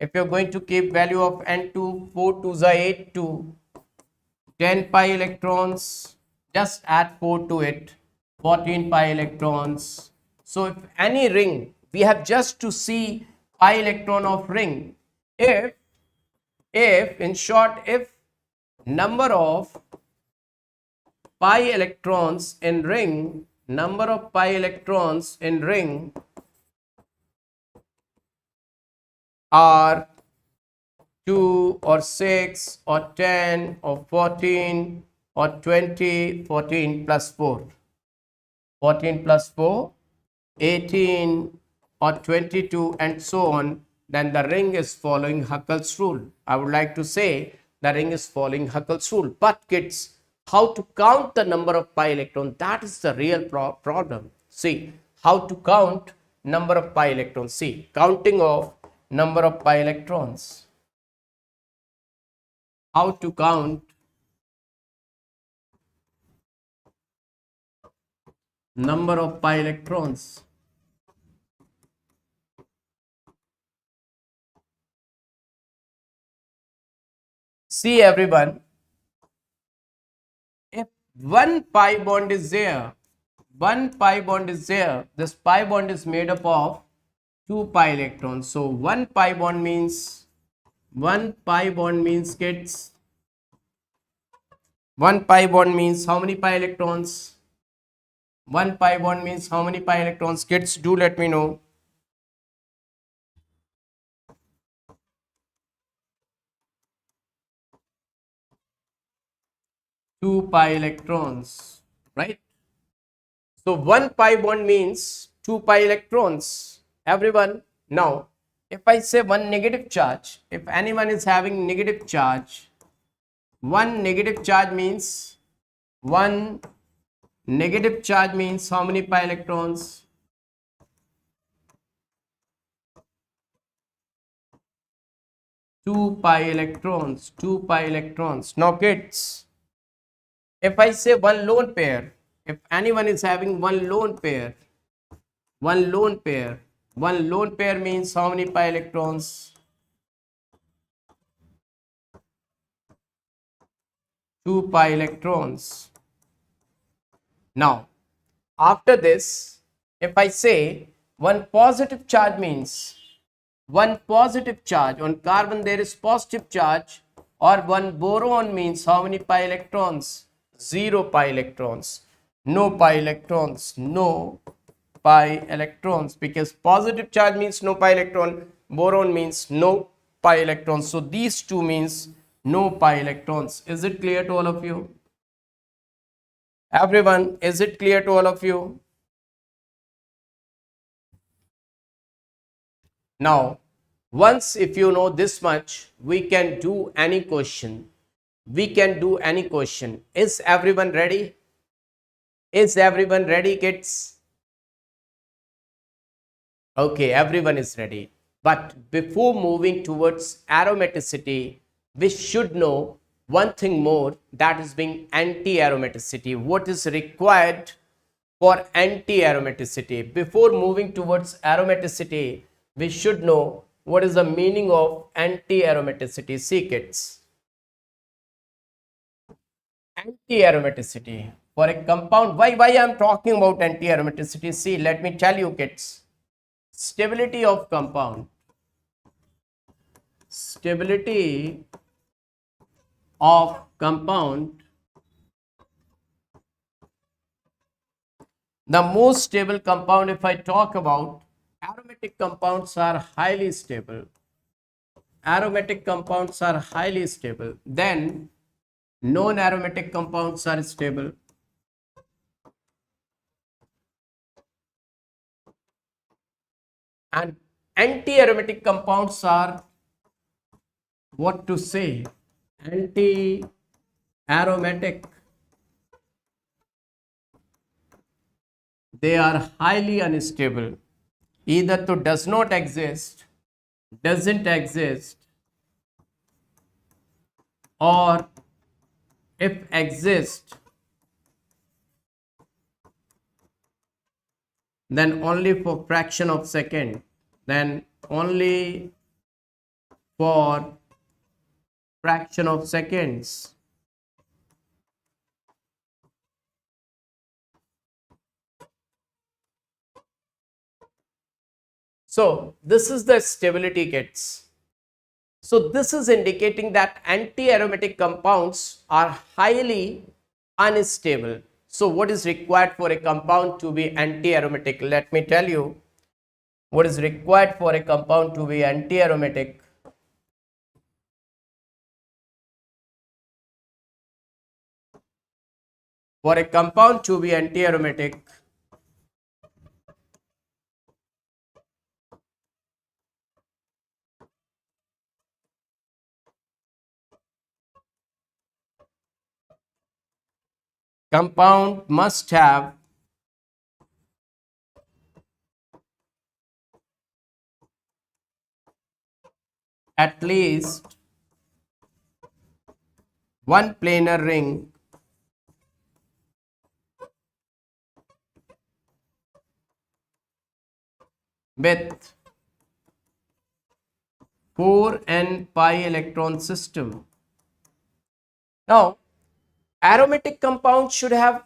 Speaker 1: If you are going to keep value of n2, 4 2 ja 8 2, 10 pi electrons. Just add 4 to it, 14 pi electrons. So if any ring, we have just to see pi electron of ring. If If, in short, if number of pi electrons in ring, number of pi electrons in ring are 2 or 6 or 10 or 14 or 20, 14 plus 4, 14 plus 4, 18 or 22 and so on, then the ring is following Huckel's rule. I would like to say the ring is following Huckel's rule. But kids, how to count the number of pi electrons? That is the real problem. See, how to count number of pi electrons? See, counting of number of pi electrons. How to count number of pi electrons? See everyone, if one pi bond is there, this pi bond is made up of 2 pi electrons. So one pi bond means kids, one pi bond means how many pi electrons? One pi bond means how many pi electrons? Kids, do let me know. 2 pi electrons, right? So one pi bond means 2 pi electrons. Everyone, now if I say one negative charge, if anyone is having negative charge, one negative charge means how many pi electrons? 2 pi electrons, 2 pi electrons. Now kids, if I say one lone pair, if anyone is having one lone pair means how many pi electrons? 2 pi electrons. Now, after this, if I say one positive charge means, one positive charge, on carbon there is positive charge, or one boron means how many pi electrons? 0 pi electrons. No pi electrons, no pi electrons, because positive charge means no pi electron, boron means no pi electrons. So these two means no pi electrons. Is it clear to all of you? Everyone, is it clear to all of you? Now, once if you know this much, we can do any question. We can do any question. Is everyone ready? Is everyone ready, kids? Okay, everyone is ready. But before moving towards aromaticity, we should know one thing more, that is being anti-aromaticity. What is required for anti-aromaticity? Before moving towards aromaticity, we should know what is the meaning of anti-aromaticity. See kids, anti-aromaticity for a compound. Why I am talking about anti-aromaticity? See, let me tell you kids. Stability of compound. Stability of compound. The most stable compound, if I talk about, aromatic compounds are highly stable. Aromatic compounds are highly stable. Then non-aromatic compounds are stable. And anti-aromatic compounds are, what to say, anti-aromatic. They are highly unstable. Either to does not exist, doesn't exist, or if exist, then only for fraction of second, then only for fraction of seconds. So this is the stability, kids. So this is indicating that anti-aromatic compounds are highly unstable. So what is required for a compound to be anti-aromatic? Let me tell you what is required for a compound to be anti-aromatic. For a compound to be anti-aromatic, compound must have at least one planar ring with 4n pi electron system. Now, aromatic compound should have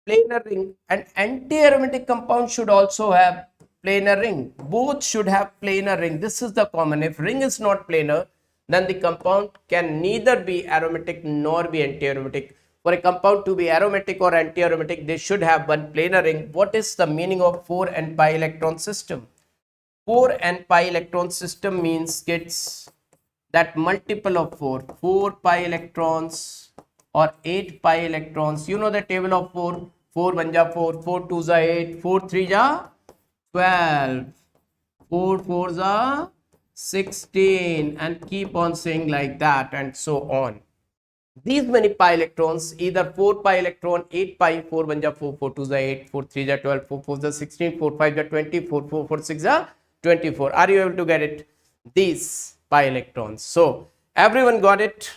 Speaker 1: planar ring and anti-aromatic compound should also have planar ring. Both should have planar ring. This is the common. If ring is not planar, then the compound can neither be aromatic nor be anti-aromatic. For a compound to be aromatic or anti-aromatic, they should have one planar ring. What is the meaning of 4n pi electron system? 4n pi electron system means kids that multiple of 4 pi electrons or 8 pi electrons. You know the table of 4. 4 1 ja 4, 4 2 ja 8, 4 3 ja 12, 4 4 ja 16, and keep on saying like that and so on. These many pi electrons, either 4 pi electron, 8 pi, 4 1 ja 4, 4 2 ja 8, 4 3 ja 12, 4 4 ja 16, 4 5 ja 20, 4 4 4 6 ja 24. Are you able to get it? These pi electrons. So everyone got it?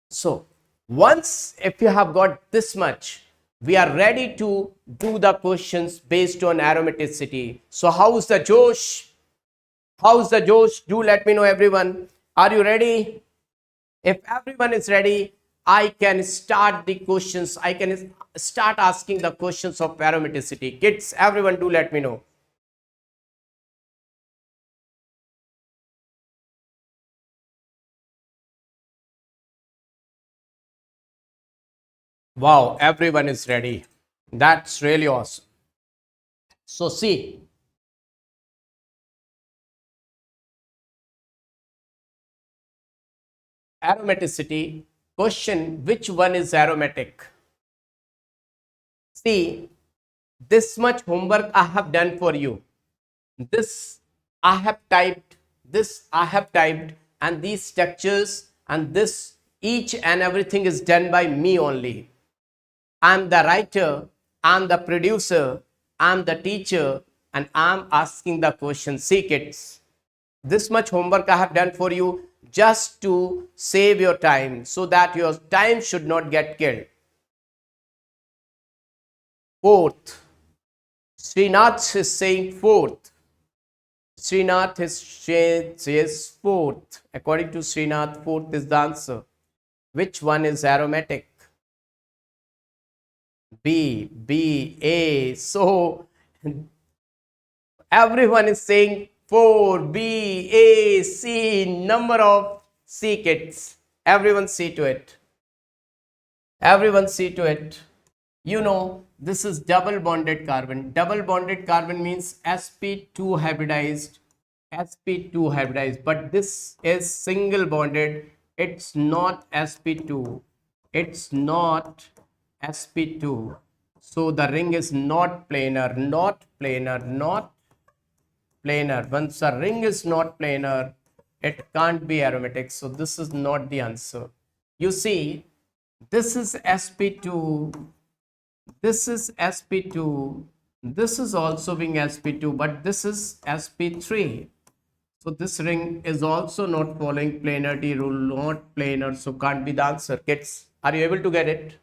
Speaker 1: So once if you have got this much, we are ready to do the questions based on aromaticity. So how's the Josh? How's the Josh? Do let me know, everyone. Are you ready? If everyone is ready, I can start the questions. I can start asking the questions of aromaticity. Kids, everyone do let me know. Wow, everyone is ready. That's really awesome. So see, aromaticity question, which one is aromatic? See, this much homework I have done for you. This I have typed, this I have typed, and these structures and this each and everything is done by me only. I'm the writer, I'm the producer, I'm the teacher, and I'm asking the question. See, kids, this much homework I have done for you just to save your time so that your time should not get killed. Fourth, Srinath is saying fourth. Srinath says fourth. According to Srinath, fourth is the answer. Which one is aromatic? B, A. So everyone is saying 4, B, A, C, number of C, kids. Everyone see to it. Everyone see to it. You know, this is double bonded carbon. Double bonded carbon means sp2 hybridized. sp2 hybridized. But this is single bonded. It's not sp2. It's not sp2. So the ring is not planar. Not planar. Not planar. Once a ring is not planar, it can't be aromatic. So this is not the answer. You see, this is sp2. This is sp2, this is also being sp2, but this is sp3. So this ring is also not following planarity rule, not planar, so can't be the answer. Kids, are you able to get it?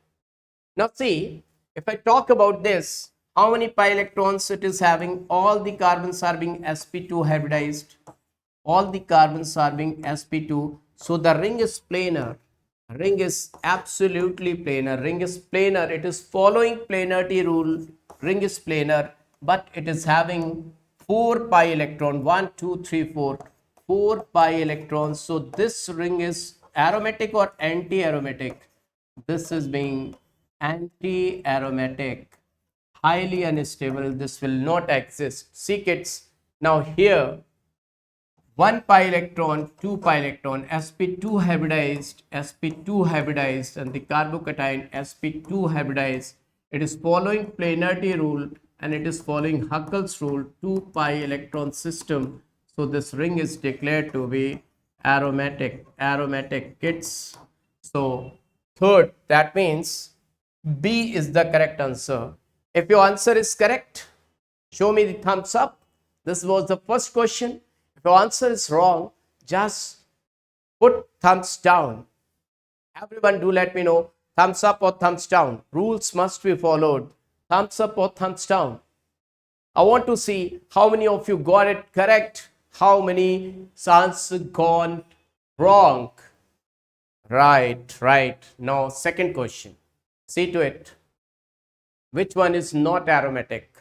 Speaker 1: Now see, if I talk about this, how many pi electrons it is having? All the carbons are being sp2 hybridized. All the carbons are being sp2, so the ring is planar. Ring is absolutely planar. Ring is planar. It is following planarity rule. Ring is planar, but it is having 4 pi electron. 1, 2, 3, 4. 4 pi electrons. So this ring is aromatic or anti-aromatic? This is being anti-aromatic, highly unstable. This will not exist. See kids, now here 1 pi electron, 2 pi electron, sp2 hybridized, sp2 hybridized, and the carbocation sp2 hybridized. It is following planarity rule and it is following Huckel's rule, 2 pi electron system. So this ring is declared to be aromatic, aromatic kids. So third, that means B is the correct answer. If your answer is correct, show me the thumbs up. This was the first question. If your answer is wrong, just put thumbs down. Everyone do let me know, thumbs up or thumbs down. Rules must be followed. Thumbs up or thumbs down. I want to see how many of you got it correct, how many answers gone wrong. Right. Now second question. See to it. Which one is not aromatic?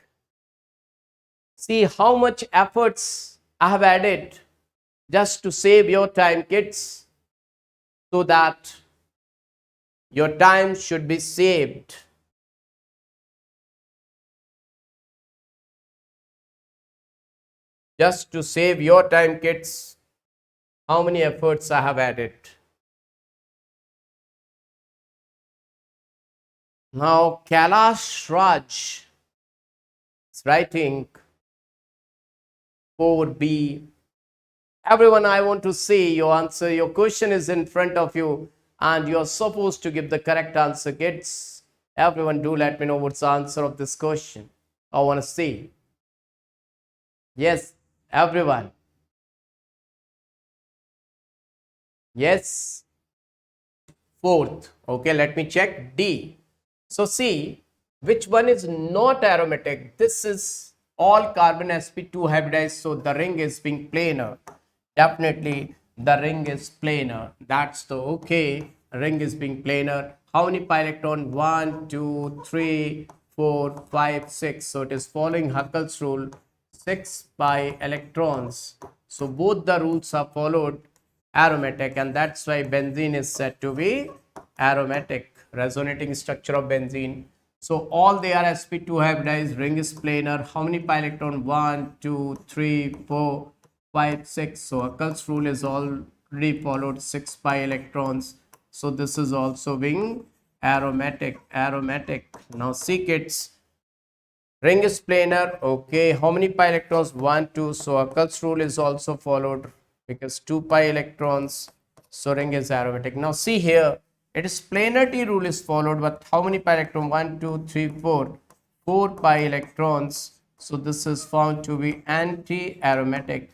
Speaker 1: See how much efforts I have added just to save your time, kids, so that your time should be saved. Just to save your time, kids, how many efforts I have added. Now Kailash Raj is writing 4B. Everyone, I want to see your answer. Your question is in front of you and you are supposed to give the correct answer, kids. Everyone, do let me know what's the answer of this question. I want to see. Yes, everyone. Yes. Fourth. Okay, let me check. D. So see, which one is not aromatic? This is all carbon sp2 hybridized, so the ring is being planar. Definitely the ring is planar. That's the okay. Ring is being planar. How many pi electron? 1, 2, 3, 4, 5, 6. So it is following Huckel's rule. 6 pi electrons. So both the rules are followed, aromatic, and that's why benzene is said to be aromatic. Resonating structure of benzene. So all they are sp2 hybridized, ring is planar. How many pi electron? 1, 2, 3, 4, 5, 6. So Huckel's rule is already followed, 6 pi electrons. So this is also being aromatic. Now see kids, ring is planar. Okay, how many pi electrons? 1, 2. So Huckel's rule is also followed because 2 pi electrons. So ring is aromatic. Now see here, it is planarity rule is followed, but how many pi electrons? 1, 2, 3, 4. 4 pi electrons. So this is found to be anti-aromatic.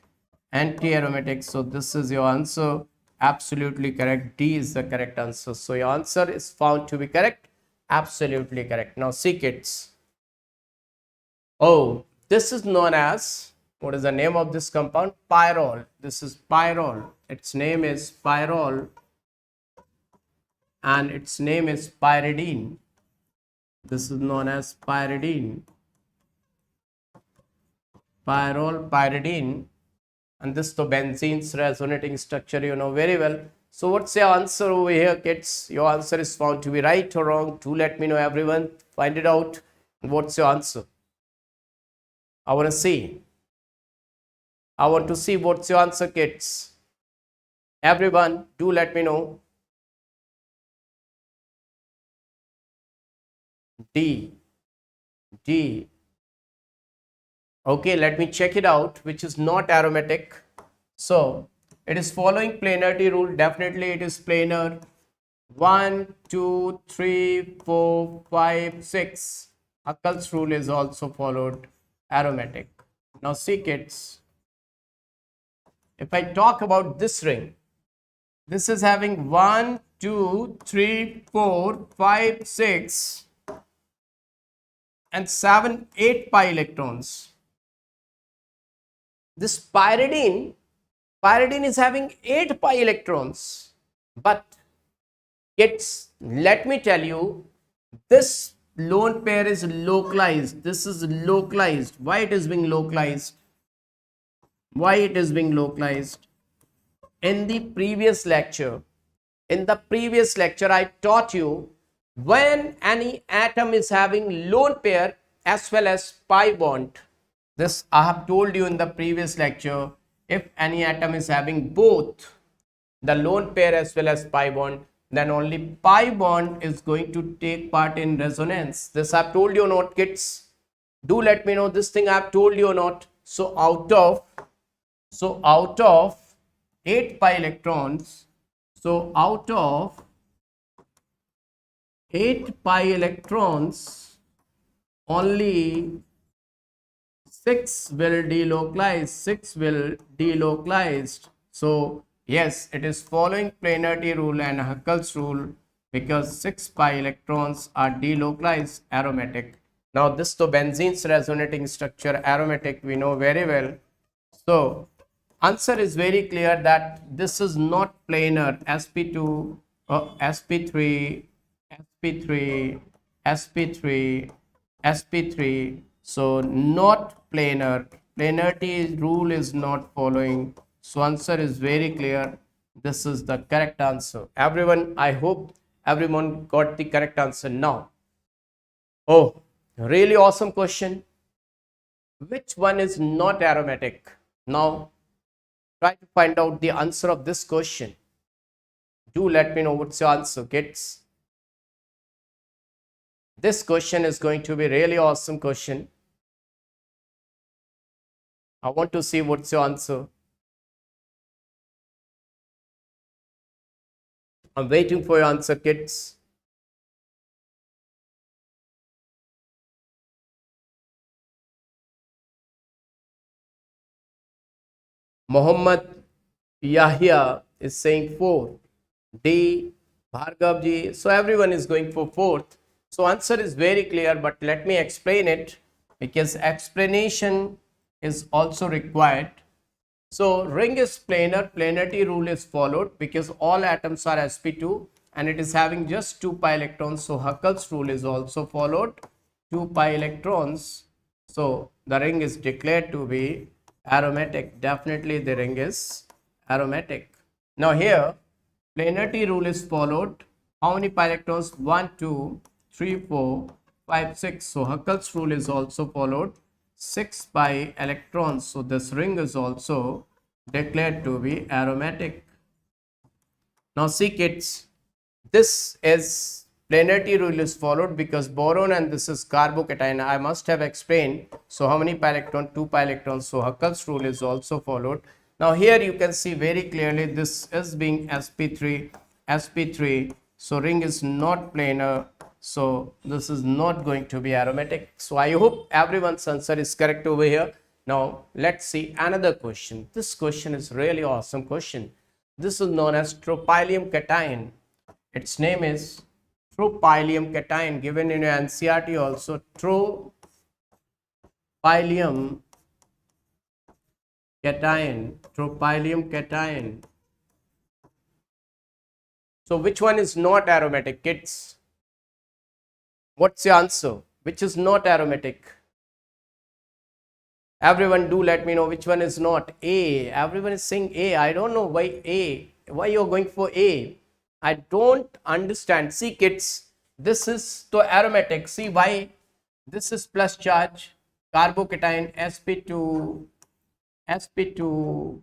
Speaker 1: So this is your answer. Absolutely correct. D is the correct answer. So your answer is found to be correct. Absolutely correct. Now see kids. Oh, this is known as, what is the name of this compound? Pyrrole. This is pyrrole. Its name is pyrrole. And its name is pyridine. This is known as pyridine. Pyrrole, pyridine. And this is the benzene's resonating structure, you know very well. So what's your answer over here, kids? Your answer is found to be right or wrong. Do let me know, everyone. Find it out. What's your answer? I want to see. I want to see what's your answer, kids. Everyone, do let me know. D. Okay, let me check it out, which is not aromatic. So it is following planarity rule. Definitely it is planar. 1, 2, 3, 4, 5, 6. Huckel's rule is also followed, aromatic. Now see kids, if I talk about this ring, this is having 1, 2, 3, 4, 5, 6 and 7, 8 pi electrons. This pyridine is having 8 pi electrons. But kids, let me tell you, this lone pair is localized. This is localized. Why it is being localized? Why it is being localized? in the previous lecture, I taught you when any atom is having lone pair as well as pi bond. This I have told you in the previous lecture. If any atom is having both the lone pair as well as pi bond, then only pi bond is going to take part in resonance. This I have told you or not, kids? Do let me know this thing I have told you or not. So out of 8 pi electrons, so out of 8 pi electrons, only 6 will delocalize. 6 will delocalized. So yes, it is following planarity rule and Huckel's rule because 6 pi electrons are delocalized aromatic. Now this to benzene's resonating structure aromatic we know very well. So answer is very clear that this is not planar. sp2 sp3 sp3 sp3 sp3, so not planar. Planarity rule is not following. So answer is very clear. This is the correct answer. Everyone, I hope everyone got the correct answer now. Oh, really awesome question. Which one is not aromatic? Now try to find out the answer of this question. Do let me know what's your answer, kids. This question is going to be really awesome question. I want to see what's your answer. I'm waiting for your answer, kids. Muhammad Yahya is saying 4. D. Bhargav ji. So everyone is going for 4th. So answer is very clear, but let me explain it because explanation is also required. So ring is planar, planarity rule is followed because all atoms are sp2 and it is having just 2 pi electrons. So Huckel's rule is also followed, 2 pi electrons. So the ring is declared to be aromatic. Definitely the ring is aromatic. Now here planarity rule is followed. How many pi electrons? 1, 2, 3, 4, 5, 6. So Huckel's rule is also followed. 6 pi electrons. So this ring is also declared to be aromatic. Now see kids, this is planarity rule is followed because boron and this is carbocation. I must have explained. So how many pi electron? 2 pi electrons. So Huckel's rule is also followed. Now here you can see very clearly this is being sp3, sp3. So ring is not planar. So this is not going to be aromatic. So I hope everyone's answer is correct over here. Now let's see another question. This question is really awesome question. This is known as tropylium cation. Its name is tropylium cation, given in your NCERT also. Tropylium cation. Tropylium cation. So which one is not aromatic, kids? What's your answer? Which is not aromatic? Everyone do let me know which one is not. A. Everyone is saying A. I don't know why A. Why you're going for A? I don't understand. See kids, this is to aromatic. See why? This is plus charge. Carbocation, sp2, sp2.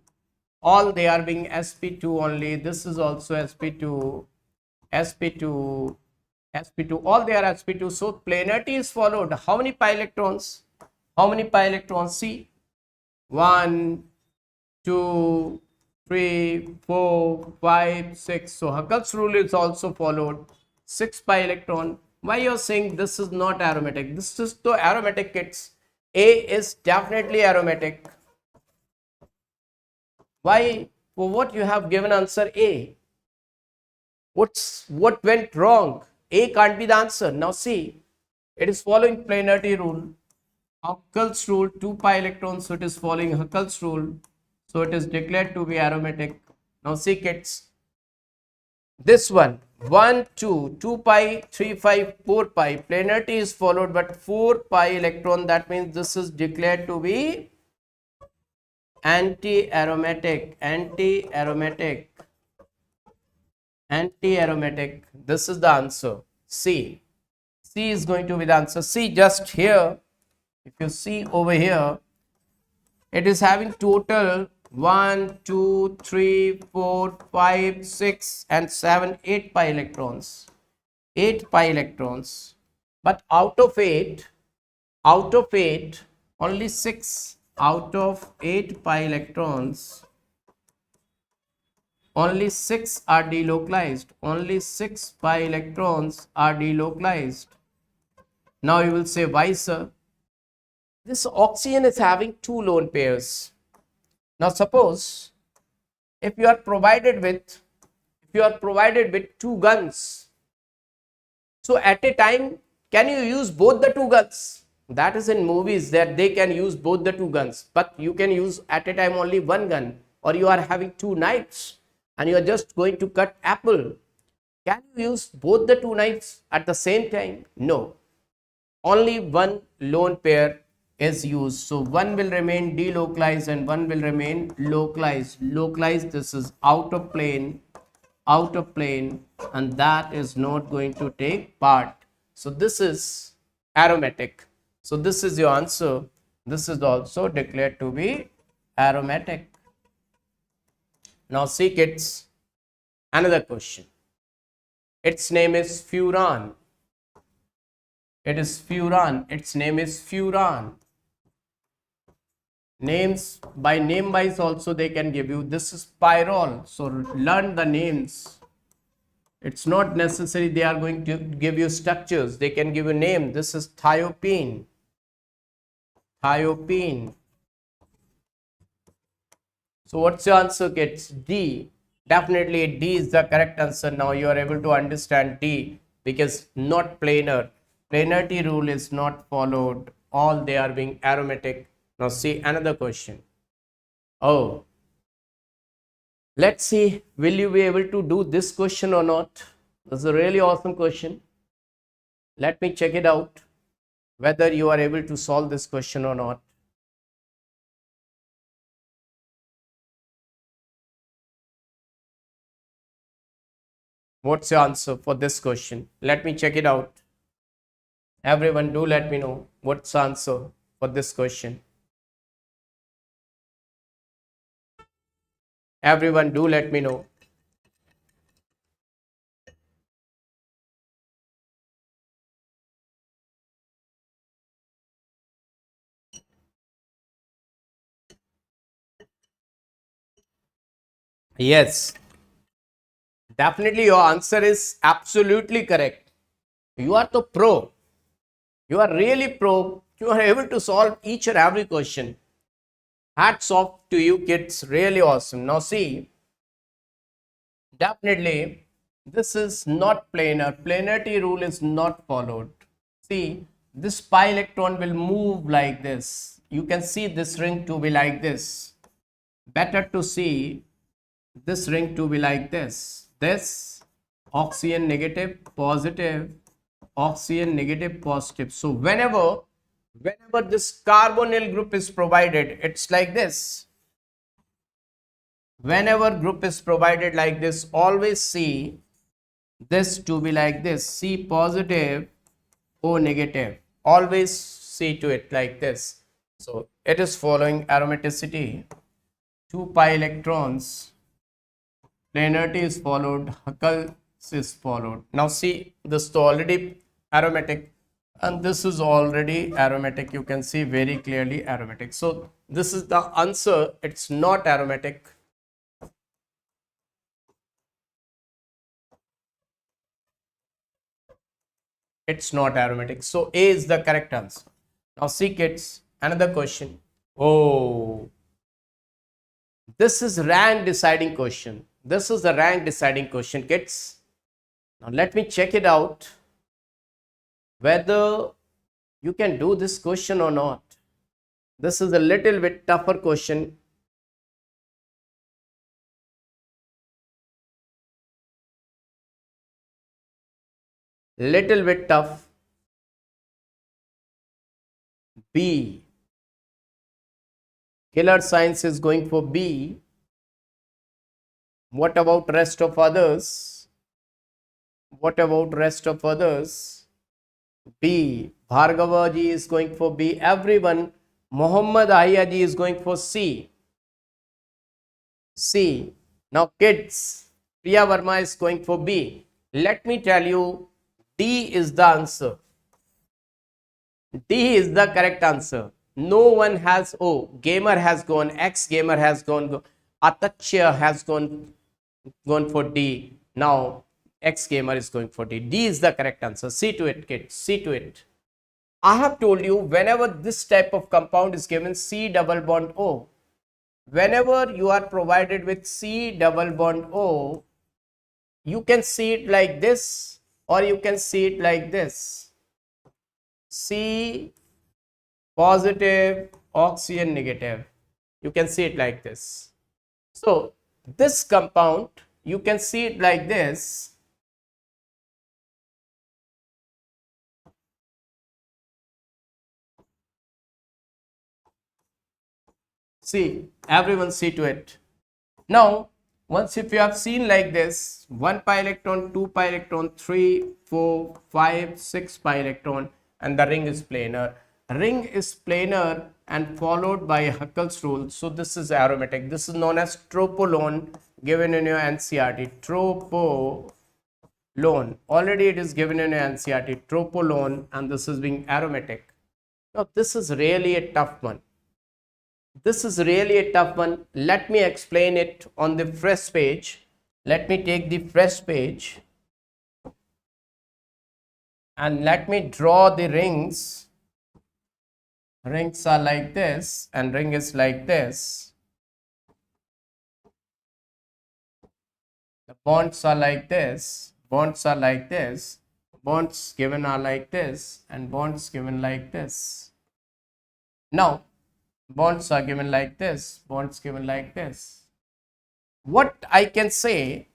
Speaker 1: All they are being sp2 only. This is also sp2, sp2. sp2, all they are sp2. So planarity is followed. How many pi electrons? How many pi electrons? See, 1, 2, 3, 4, 5, 6. So Huckel's rule is also followed. 6 pi electron. Why you're saying this is not aromatic? This is the aromatic, kids. A is definitely aromatic. Why? For what you have given answer A? What went wrong? A can't be the answer. Now see, it is following planarity rule. Huckel's rule, 2 pi electrons, so it is following Huckel's rule. So it is declared to be aromatic. Now see kids, this one, 1, 2, 2 pi, 3, 5, 4 pi. Planarity is followed, but 4 pi electron, that means this is declared to be anti-aromatic, anti-aromatic. This is the answer. C. C is going to be the answer. See, just here, if you see over here, it is having total 1, 2, 3, 4, 5, 6, and 7, 8 pi electrons. 8 pi electrons. But out of 8, only 6 out of 8 pi electrons, only 6 are delocalized. Only 6 pi electrons are delocalized. Now you will say, why, sir? This oxygen is having 2 lone pairs. Now suppose if you are provided with 2 guns, so at a time, can you use both the 2 guns? That is in movies that they can use both the 2 guns, but you can use at a time only 1 gun. Or you are having 2 knives and you are just going to cut apple. Can you use both the 2 knives at the same time? No. Only 1 lone pair is used. So 1 will remain delocalized and 1 will remain localized. Localized, this is out of plane, and that is not going to take part. So this is aromatic. So this is your answer. This is also declared to be aromatic. Now see kids, another question. Its name is furan. It is furan. Its name is furan. Names by name wise also they can give you. This is pyrrole. So learn the names. It's not necessary they are going to give you structures. They can give you name. This is thiopene. Thiopene. So what's your answer, kids? D. Definitely D is the correct answer. Now you are able to understand D because not planar. Planarity rule is not followed. All they are being aromatic. Now see another question. Oh, let's see, will you be able to do this question or not? This is a really awesome question. Let me check it out, whether you are able to solve this question or not. What's your answer for this question? Let me check it out. Everyone, do let me know what's the answer for this question. Everyone, do let me know. Yes, definitely your answer is absolutely correct. You are the pro. You are really pro. You are able to solve each and every question. Hats off to you kids. Really awesome. Now see, definitely this is not planar. Planarity rule is not followed. See, this pi electron will move like this. You can see this ring to be like this. Better to see this ring to be like this. This oxygen negative, positive, oxygen negative, positive. So whenever this carbonyl group is provided, it's like this. Whenever group is provided like this, always see this to be like this. C positive, O negative. Always see to it like this. So it is following aromaticity. 2 pi electrons. Planarity is followed. Huckel is followed. Now see, this is already aromatic and this is already aromatic. You can see very clearly aromatic. So this is the answer. It's not aromatic. It's not aromatic. So A is the correct answer. Now see kids, another question. Oh, this is rank deciding question. This is the rank deciding question, kids. Now let me check it out whether you can do this question or not. This is a little bit tougher question. Little bit tough. B. Killer Science is going for B. What about rest of others? What about rest of others? B. Bhargava ji is going for B. Everyone. Muhammad Ahia ji is going for C. C. Now kids, Priya Verma is going for B. Let me tell you, D is the answer. D is the correct answer. No one has, oh, Gamer has gone, X Gamer has gone, Atachya has gone for D. Now, X Gamer is going for D. D is the correct answer. See to it, kids. See to it. I have told you, whenever this type of compound is given, C double bond O, whenever you are provided with C double bond O, you can see it like this or you can see it like this. C positive, oxygen negative. You can see it like this. So this compound, you can see it like this. See, everyone see to it. Now, once if you have seen like this, 1 pi electron, 2 pi electron, 3, 4, 5, 6 pi electron, and the ring is planar. Ring is planar and followed by Huckel's rule. So this is aromatic. This is known as tropolone, given in your NCERT. Tropolone. Already it is given in your NCERT. Tropolone, and this is being aromatic. Now this is really a tough one. This is really a tough one. Let me explain it on the fresh page. Let me take the fresh page and let me draw the rings. Rings are like this and ring is like this. The bonds are like this. Bonds are like this. Bonds given are like this and bonds given like this. Now, bonds are given like this, bonds given like this. What I can say,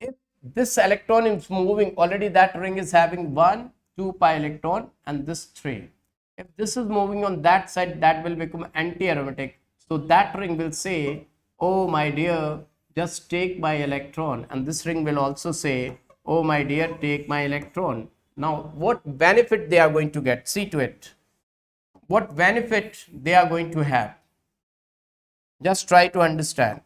Speaker 1: if this electron is moving, already that ring is having 1, 2 pi electron and this 3. If this is moving on that side, that will become anti-aromatic. So that ring will say, oh my dear, just take my electron. And this ring will also say, oh my dear, take my electron. Now, what benefit they are going to get? See to it. What benefit they are going to have? Just try to understand.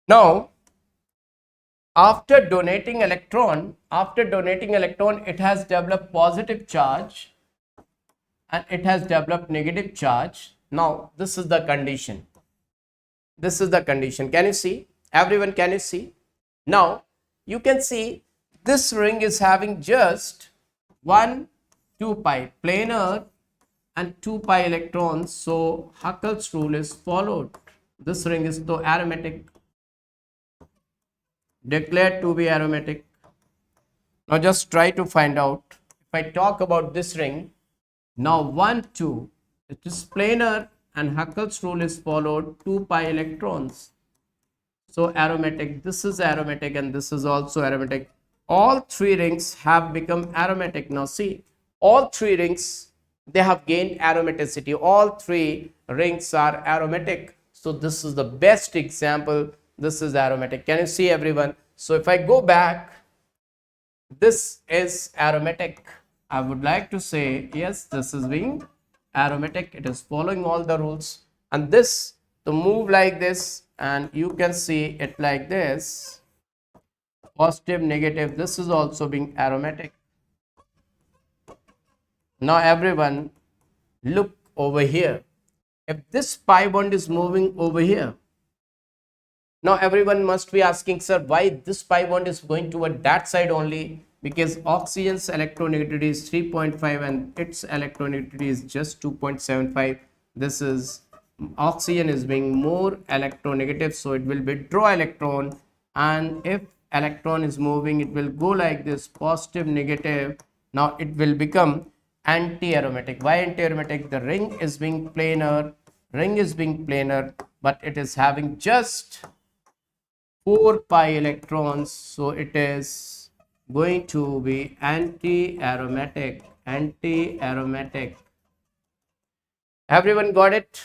Speaker 1: Now, after donating electron, it has developed positive charge and it has developed negative charge. Now, this is the condition. This is the condition. Can you see? Everyone, can you see? Now, you can see this ring is having just 1, 2 pi planar and 2 pi electrons. So, Huckel's rule is followed. This ring is so aromatic. Declared to be aromatic. Now just try to find out. If I talk about this ring, now 1, 2, it is planar and Huckel's rule is followed, 2 pi electrons. So aromatic, this is aromatic and this is also aromatic. All 3 rings have become aromatic. Now see, all 3 rings, they have gained aromaticity. All 3 rings are aromatic. So this is the best example. This is aromatic. Can you see, everyone? So if I go back, this is aromatic. I would like to say, yes, this is being aromatic. It is following all the rules. And this, to move like this, and you can see it like this, positive, negative, this is also being aromatic. Now everyone, look over here. If this pi bond is moving over here, now everyone must be asking, sir, why this pi bond is going toward that side only? Because oxygen's electronegativity is 3.5 and its electronegativity is just 2.75. This is, oxygen is being more electronegative, so it will withdraw electron. And if electron is moving, it will go like this, positive, negative. Now it will become anti-aromatic. Why anti-aromatic? The ring is being planar, but it is having just 4 pi electrons, so it is going to be anti-aromatic. Everyone got it?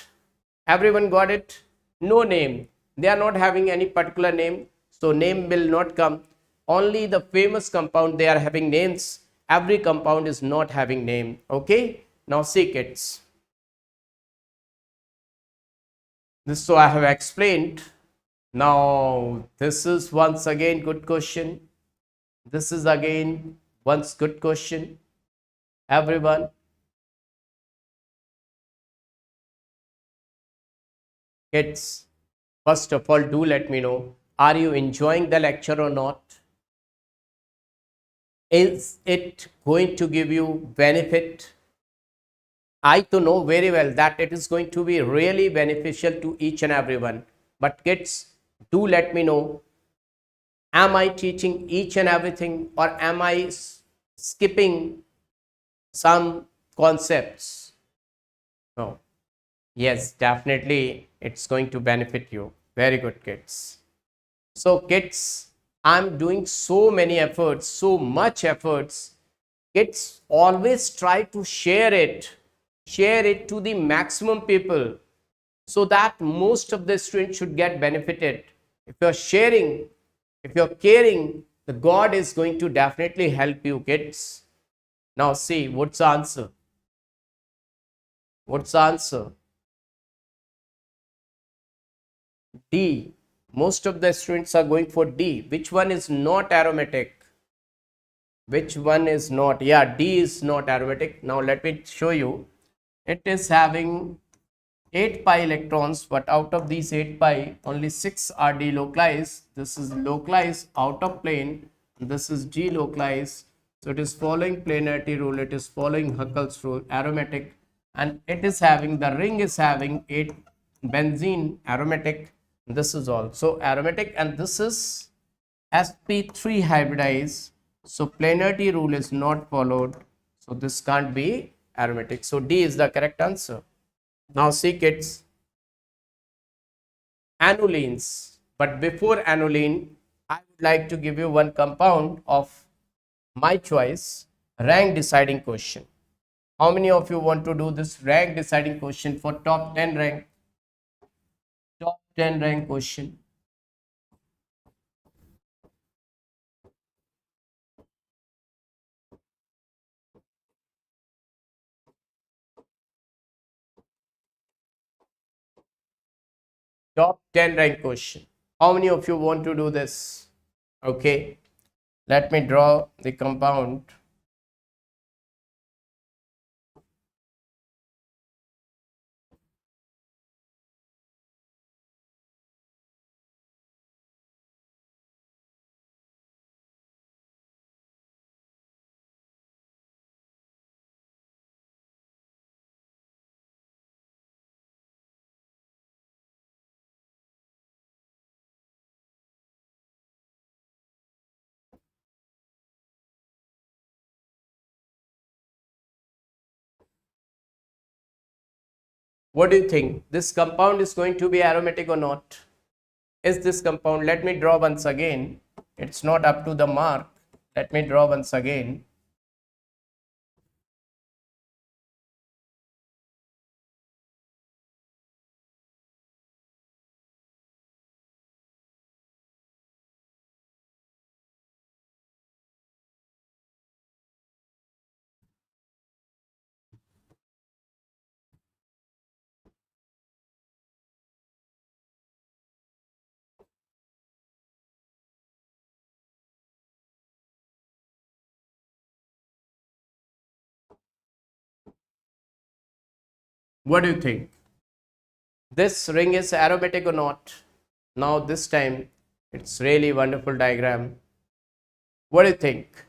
Speaker 1: Everyone got it? No name. They are not having any particular name, so name will not come. Only the famous compound they are having names. Every compound is not having name. Okay? Now see, kids. This so I have explained. Now this is once again good question. This is again once good question. Everyone. Kids, first of all, do let me know, are you enjoying the lecture or not? Is it going to give you benefit? I to know very well that it is going to be really beneficial to each and everyone. But kids, do let me know, am I teaching each and everything, or am I skipping some concepts? No. Yes, definitely it's going to benefit you. Very good, kids. So kids, I'm doing so many efforts, so much efforts. Kids, always try to share it to the maximum people, so that most of the students should get benefited. If you're sharing, if you're caring, the God is going to definitely help you, kids. Now see, what's the answer? What's the answer? D. Most of the students are going for D. Which one is not aromatic? Which one is not? Yeah, D is not aromatic. Now let me show you. It is having 8 pi electrons, but out of these 8 pi, only 6 are delocalized. This is localized out of plane. This is delocalized. So it is following planarity rule. It is following Huckel's rule, aromatic. And it is having, the ring is having 8 benzene, aromatic. This is also aromatic, and this is sp3 hybridized. So planarity rule is not followed. So this can't be aromatic. So D is the correct answer. Now see, kids, annulenes. But before annulene, I would like to give you one compound of my choice, rank deciding question. How many of you want to do this rank deciding question for top 10 rank? Top 10 rank question. Top 10 rank question. How many of you want to do this? Okay, let me draw the compound. What do you think? This compound is going to be aromatic or not? Is this compound, let me draw once again. It's not up to the mark. Let me draw once again. What do you think? This ring is aromatic or not? Now this time it's really wonderful diagram. What do you think?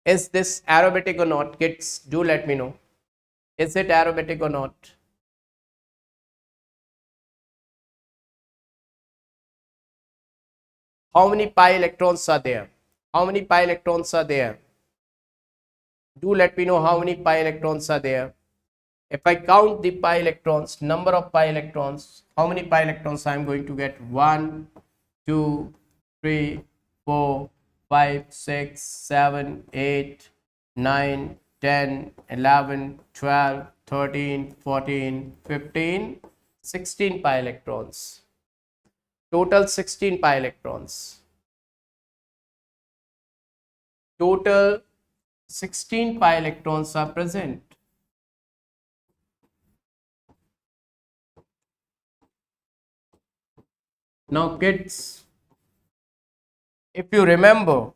Speaker 1: Is this aromatic or not? Kids, do let me know. Is it aromatic or not? How many pi electrons are there? How many pi electrons are there? Do let me know how many pi electrons are there. If I count the pi electrons, number of pi electrons, how many pi electrons I am going to get? 1, 2, 3, 4, 5, 6, 7, 8, 9, 10, 11, 12, 13, 14, 15, 16 pi electrons. Total 16 pi electrons. Total 16 pi electrons are present. Now kids, if you remember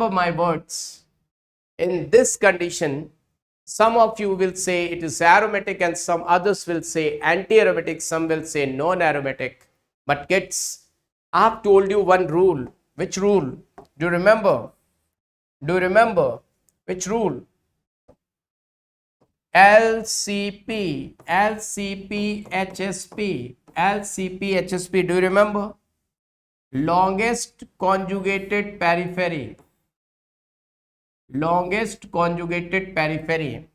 Speaker 1: my words, in this condition, some of you will say it is aromatic and some others will say anti-aromatic, some will say non-aromatic. But kids, I have told you one rule. Which rule? Do you remember? Do you remember? Which rule? LCP, LCP, HSP, LCP, HSP. Do you remember? Longest conjugated periphery. Longest conjugated periphery.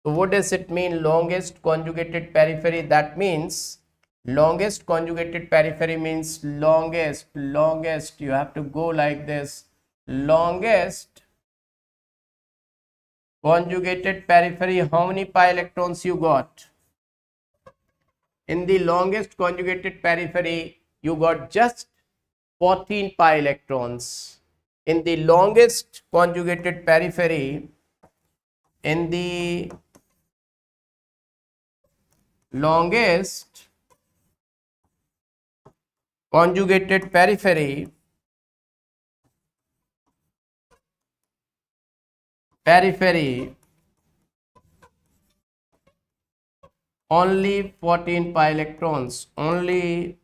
Speaker 1: So what does it mean, longest conjugated periphery? That means longest conjugated periphery means longest, you have to go like this. Longest conjugated periphery, how many pi electrons you got? In the longest conjugated periphery, you got just 14 pi electrons. In the longest conjugated periphery, in the longest conjugated periphery, only 14 pi electrons, only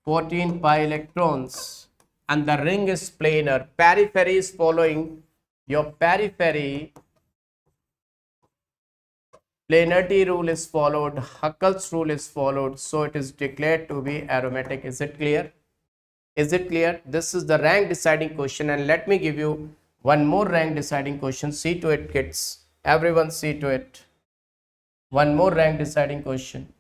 Speaker 1: 14 pi electrons, and the ring is planar. Periphery is following your periphery. Planarity rule is followed, Huckel's rule is followed, so it is declared to be aromatic. Is it clear? Is it clear? This is the rank deciding question, and let me give you one more rank deciding question. See to it, kids. Everyone see to it. One more rank deciding question.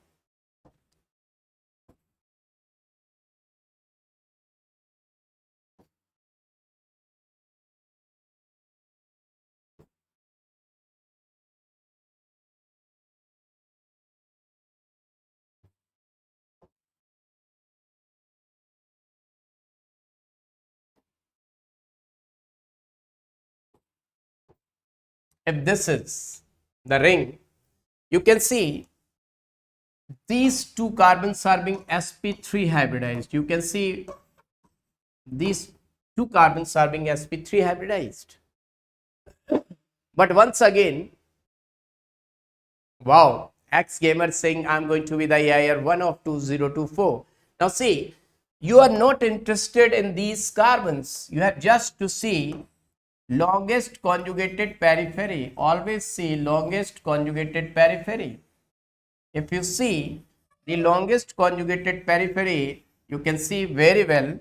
Speaker 1: If this is the ring, you can see these two carbons are being sp3 hybridized. You can see these two carbons are being sp3 hybridized. But once again, wow, X gamer saying I'm going to be the AIR 1 of 2024. Now see, you are not interested in these carbons. You have just to see longest conjugated periphery. Always see longest conjugated periphery. If you see the longest conjugated periphery, you can see very well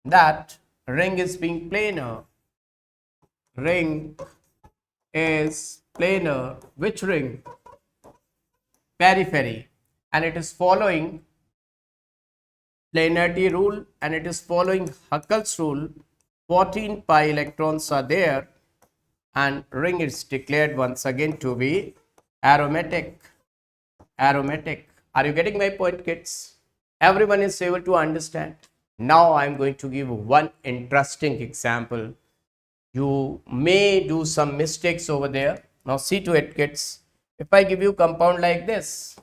Speaker 1: that ring is being planar. Ring is planar. Which ring? Periphery. And it is following planarity rule and it is following Huckel's rule. 14 pi electrons are there and ring is declared once again to be aromatic. Aromatic. Are you getting my point, kids? Everyone is able to understand. Now I am going to give one interesting example. You may do some mistakes over there. Now see to it, kids. If I give you compound like this,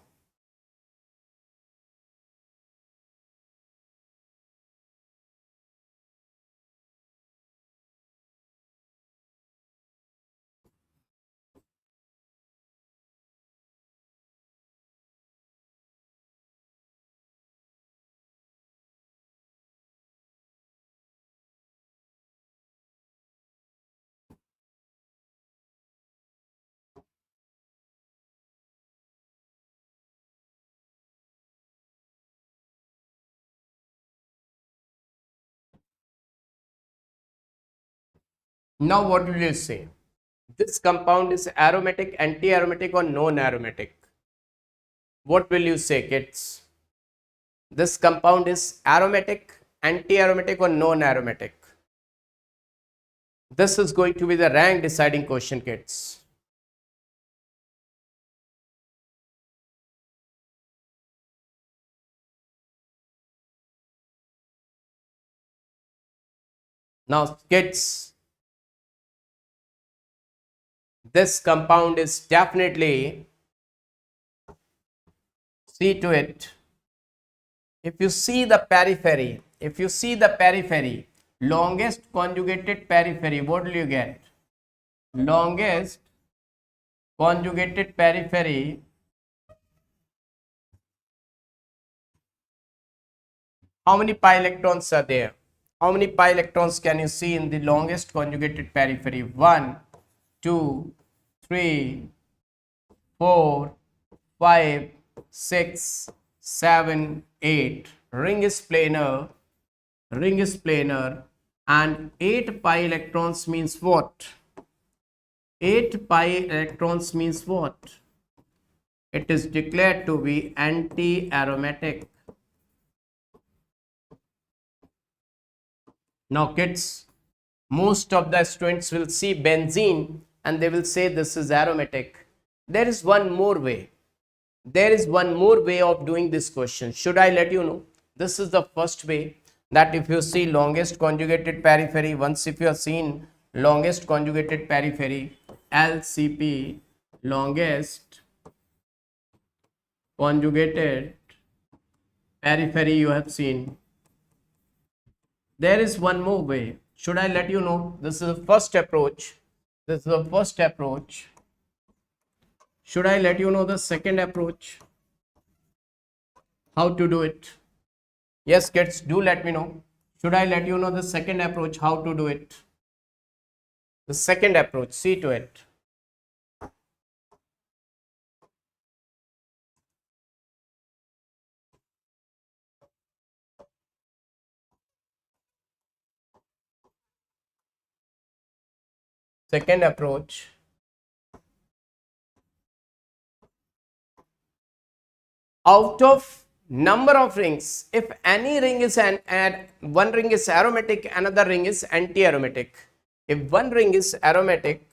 Speaker 1: Now what will you say? This compound is aromatic, anti-aromatic or non-aromatic? What will you say, kids? This compound is aromatic, anti-aromatic or non-aromatic? This is going to be the rank deciding question, kids. Now, kids, this compound is definitely, see to it. If you see the periphery, longest conjugated periphery, what will you get? Longest conjugated periphery. How many pi electrons are there? How many pi electrons can you see in the longest conjugated periphery? 1, 2, 3, 4, 5, 6, 7, 8. Ring is planar, and 8 pi electrons means what? 8 pi electrons means what? It is declared to be anti-aromatic. Now kids, most of the students will see benzene and they will say this is aromatic. There is one more way. There is one more way of doing this question. Should I let you know? This is the first way, that if you see longest conjugated periphery, once if you have seen longest conjugated periphery, LCP, longest conjugated periphery you have seen, there is one more way. Should I let you know? This is the first approach. Should I let you know the second approach? How to do it? Yes, kids, do let me know. Should I let you know the second approach, how to do it? The second approach, see to it. Second approach. Out of number of rings, if any ring is one ring is aromatic, another ring is anti-aromatic. If one ring is aromatic,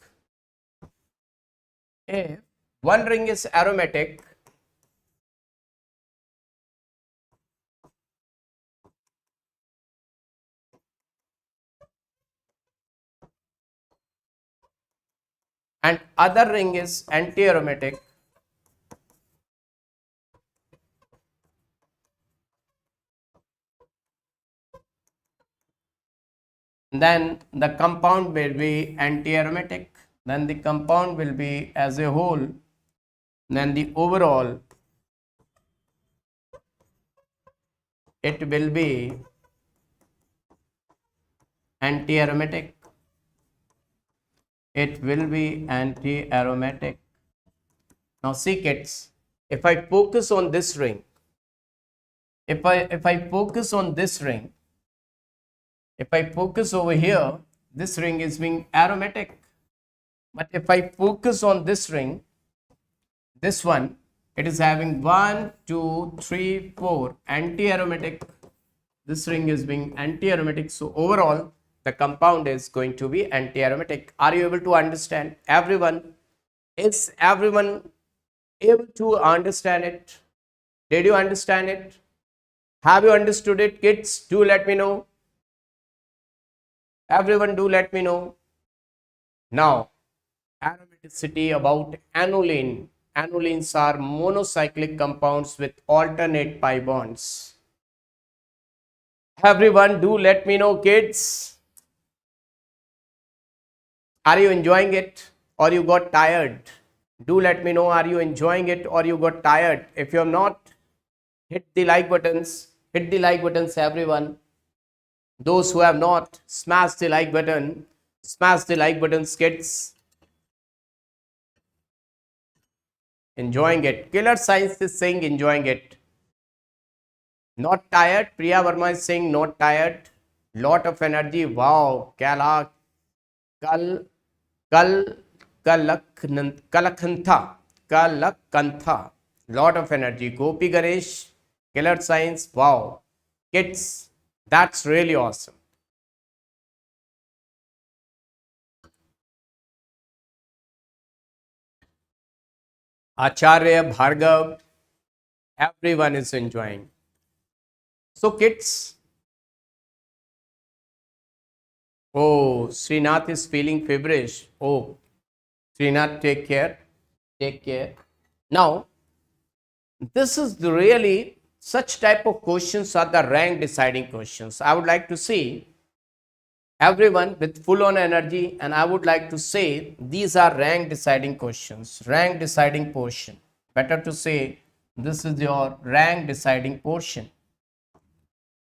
Speaker 1: and other ring is anti-aromatic, then the compound will be anti-aromatic, then the compound will be as a whole, then the overall it will be anti-aromatic. Now see kids, if I focus on this ring, if I focus on this ring, if I focus over here, this ring is being aromatic. But if I focus on this ring, this one, it is having 1, 2, 3, 4 anti-aromatic. This ring is being anti-aromatic. So overall, the compound is going to be anti-aromatic. Are you able to understand? Everyone, is everyone able to understand it? Did you understand it? Have you understood it, kids? Do let me know. Everyone, do let me know. Now, aromaticity about annuline. Annulenes are monocyclic compounds with alternate pi bonds. Everyone, do let me know, kids. Are you enjoying it or you got tired? Do let me know, are you enjoying it or you got tired? If you have not, hit the like buttons. Hit the like buttons, everyone. Those who have not, smash the like button. Smash the like buttons, kids. Enjoying it. Killer Science is saying enjoying it. Not tired. Priya Verma is saying not tired. Lot of energy. Wow. Kala. Kal, kal, kalakantha, kalakantha. Lot of energy. Gopi Ganesh, killer science. Wow. Kids, that's really awesome. Acharya, Bhargav, everyone is enjoying. So, kids, oh, Srinath is feeling feverish. Oh, Srinath, take care. Take care. Now, this is the really such type of questions are the rank deciding questions. I would like to see everyone with full on energy, and I would like to say these are rank deciding questions, rank deciding portion. Better to say this is your rank deciding portion.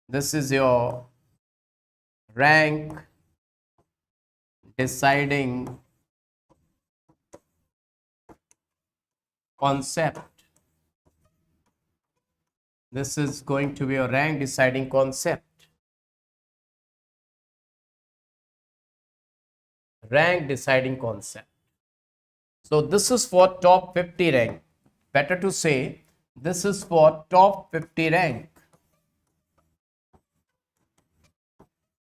Speaker 1: This is your rank deciding concept. This is going to be a rank deciding concept. Rank deciding concept. So this is for top 50 rank. Better to say this is for top 50 rank.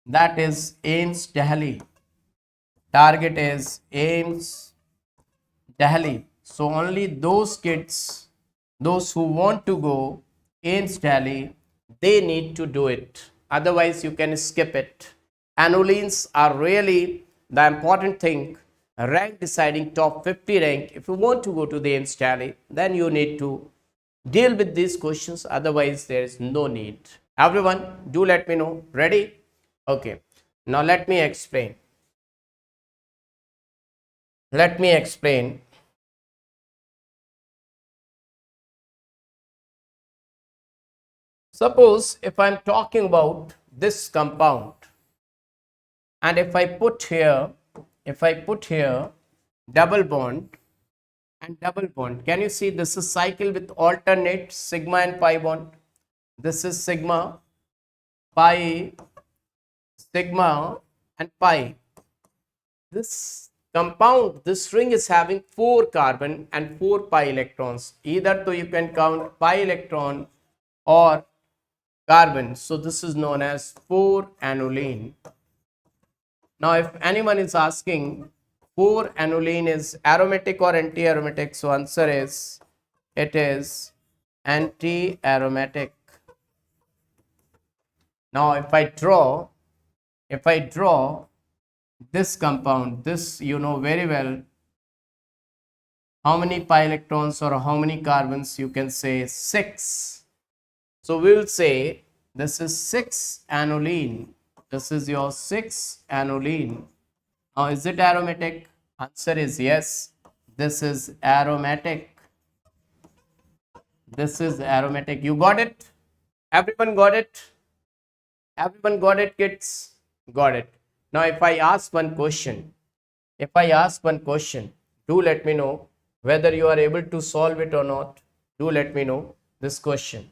Speaker 1: That is AIMS Delhi. Target is AIMS Delhi. So only those kids, those who want to go AIMS Delhi, they need to do it. Otherwise, you can skip it. Annulenes are really the important thing. Rank deciding top 50 rank. If you want to go to the AIMS Delhi, then you need to deal with these questions. Otherwise, there is no need. Everyone, do let me know. Ready? Okay. Now let me explain. Let me explain. Suppose if I'm talking about this compound, and if I put here double bond and double bond, can you see this is cycle with alternate sigma and pi bond? This is sigma, pi, sigma and pi. This compound, this ring is having 4 carbon and 4 pi electrons. Either so you can count pi electron or carbon. So this is known as 4-annuline. Now if anyone is asking 4-annuline is aromatic or anti-aromatic, so answer is it is anti-aromatic. Now if I draw this compound, this you know very well, how many pi electrons or how many carbons? You can say 6. So we will say this is 6-annuline. This is your 6-annuline. Now is it aromatic? Answer is yes. This is aromatic. This is aromatic. You got it? Everyone got it? Everyone got it, kids? Got it. Now if I ask one question, do let me know whether you are able to solve it or not. Do let me know this question.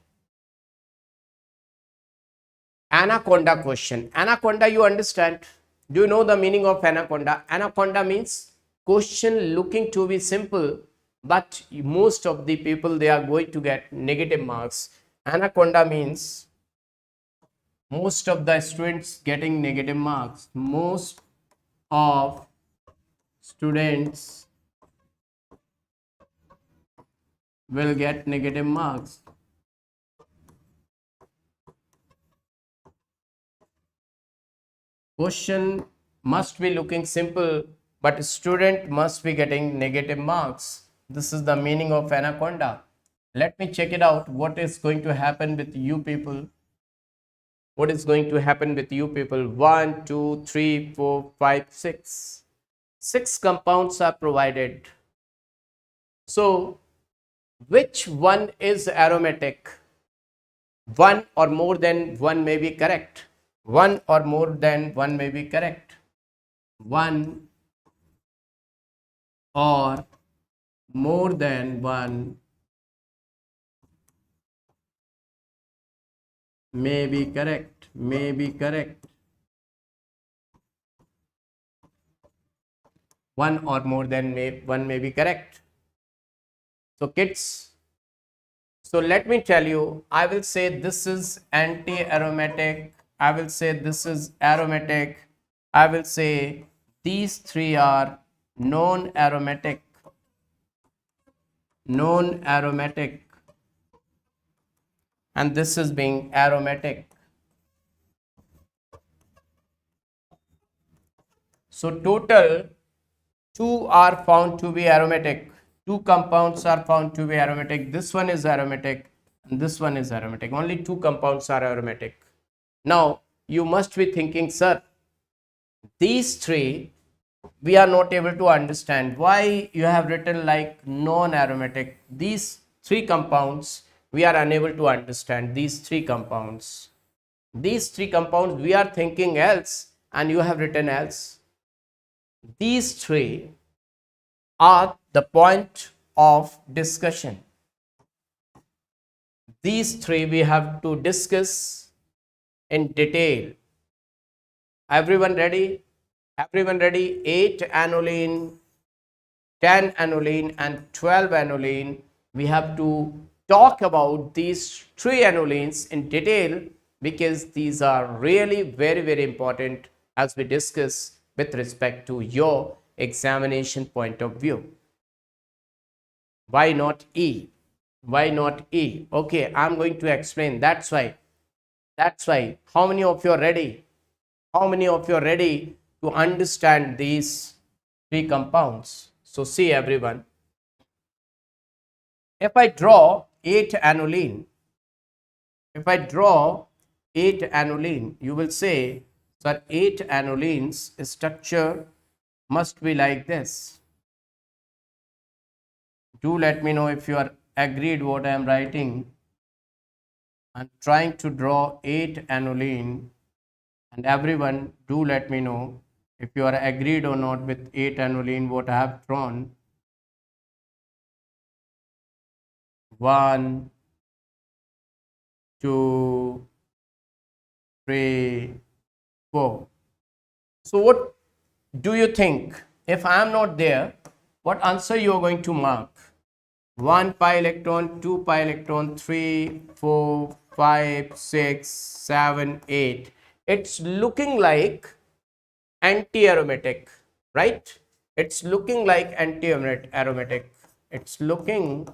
Speaker 1: Anaconda question. Anaconda, you understand? Do you know the meaning of anaconda? Anaconda means question looking to be simple, but most of the people, they are going to get negative marks. Anaconda means most of the students getting negative marks. Most of students will get negative marks. Question must be looking simple, but student must be getting negative marks. This is the meaning of anaconda. Let me check it out. What is going to happen with you people? What is going to happen with you people? 1, 2, 3, 4, 5, 6. 6 compounds are provided. So, which one is aromatic? One or more than one may be correct. One or more than one may be correct. One or more than one may be correct. May be correct. One or more than one may be correct. So kids, so let me tell you, I will say this is anti-aromatic, I will say this is aromatic, I will say these three are non-aromatic, and this is being aromatic. So total 2 are found to be aromatic. 2 compounds are found to be aromatic. This one is aromatic and this one is aromatic. Only 2 compounds are aromatic. Now you must be thinking, sir, these three we are not able to understand. Why you have written like non-aromatic? These 3 compounds we are unable to understand. These 3 compounds. These 3 compounds we are thinking else and you have written else. These 3 are the point of discussion. These 3 we have to discuss in detail. Everyone ready? Everyone ready? 8 annuline, 10 annuline and 12 annuline. We have to talk about these 3 annulenes in detail because these are really very important as we discuss with respect to your examination point of view. Why not E? Why not E? Okay, I'm going to explain. That's why. How many of you are ready? How many of you are ready to understand these 3 compounds? So see everyone. If I draw 8 annuline, you will say that 8 annulines structure must be like this. Do let me know if you are agreed what I am writing. I'm trying to draw 8 annuline and everyone do let me know if you are agreed or not with 8 annuline what I have drawn. 1, 2, 3, 4. So what do you think? If I am not there, what answer you are going to mark? 1 pi electron, 2 pi electron, 3, 4, 5, 6, 7, 8. It's looking like anti-aromatic, right? It's looking like anti-aromatic. It's looking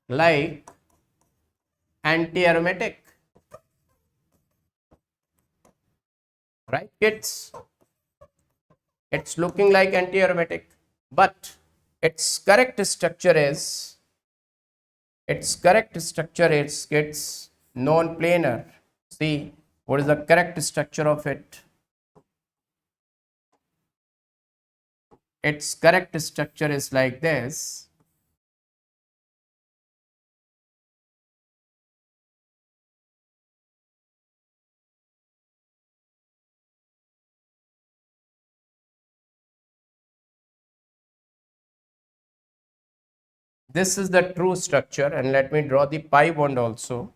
Speaker 1: like anti-aromatic. Right, kids? It's looking like anti-aromatic, but its correct structure is kids non-planar. See what is the correct structure of it? Its correct structure is like this. This is the true structure, and let me draw the pi bond also.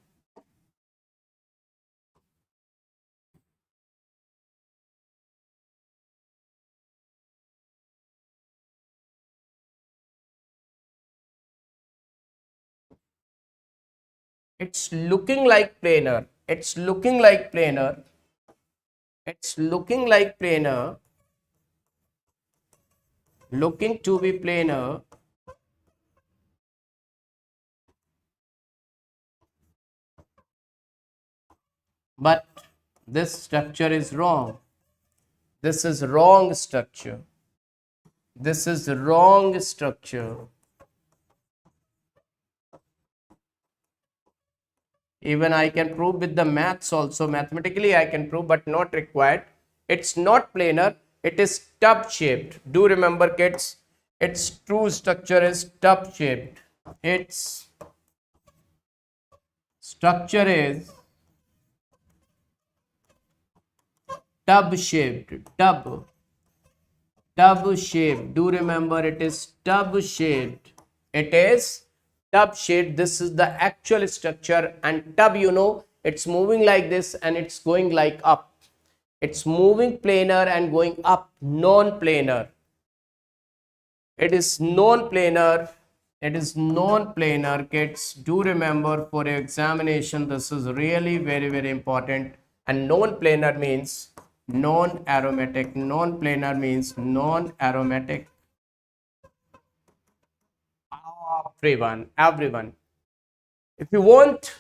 Speaker 1: It's looking like planar. It's looking like planar. It's looking like planar. Looking to be planar. But this structure is wrong. This is wrong structure. This is wrong structure. Even I can prove with the maths also. Mathematically I can prove, but not required. It's not planar. It is tub shaped. Do remember, kids, its true structure is tub shaped. Its structure is tub shaped. Tub shaped. Do remember, it is tub shaped. It is tub shaped. This is the actual structure, and tub, you know, it's moving like this and it's going like up. It's moving planar and going up, non-planar. It is non-planar. It is non-planar, kids. Do remember for your examination, this is really very, very important. And non-planar means non-aromatic. Non-planar means non-aromatic. Everyone. If you want,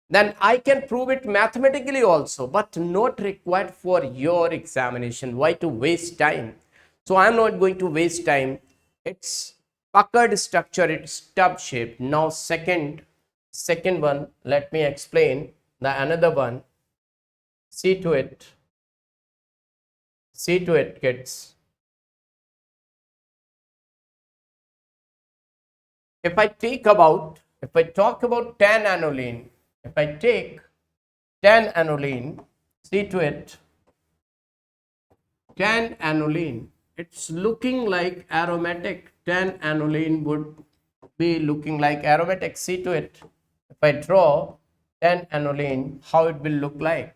Speaker 1: then I can prove it mathematically also, but not required for your examination. Why to waste time? So I'm not going to waste time. It's puckered structure, it's tub shape. Now second one, let me explain the another one. See to it, kids. If I talk about 10 annuline, if I take 10 annuline, see to it, 10 annuline, it's looking like aromatic. 10 annuline would be looking like aromatic. See to it. If I draw 10 annuline, how it will look like?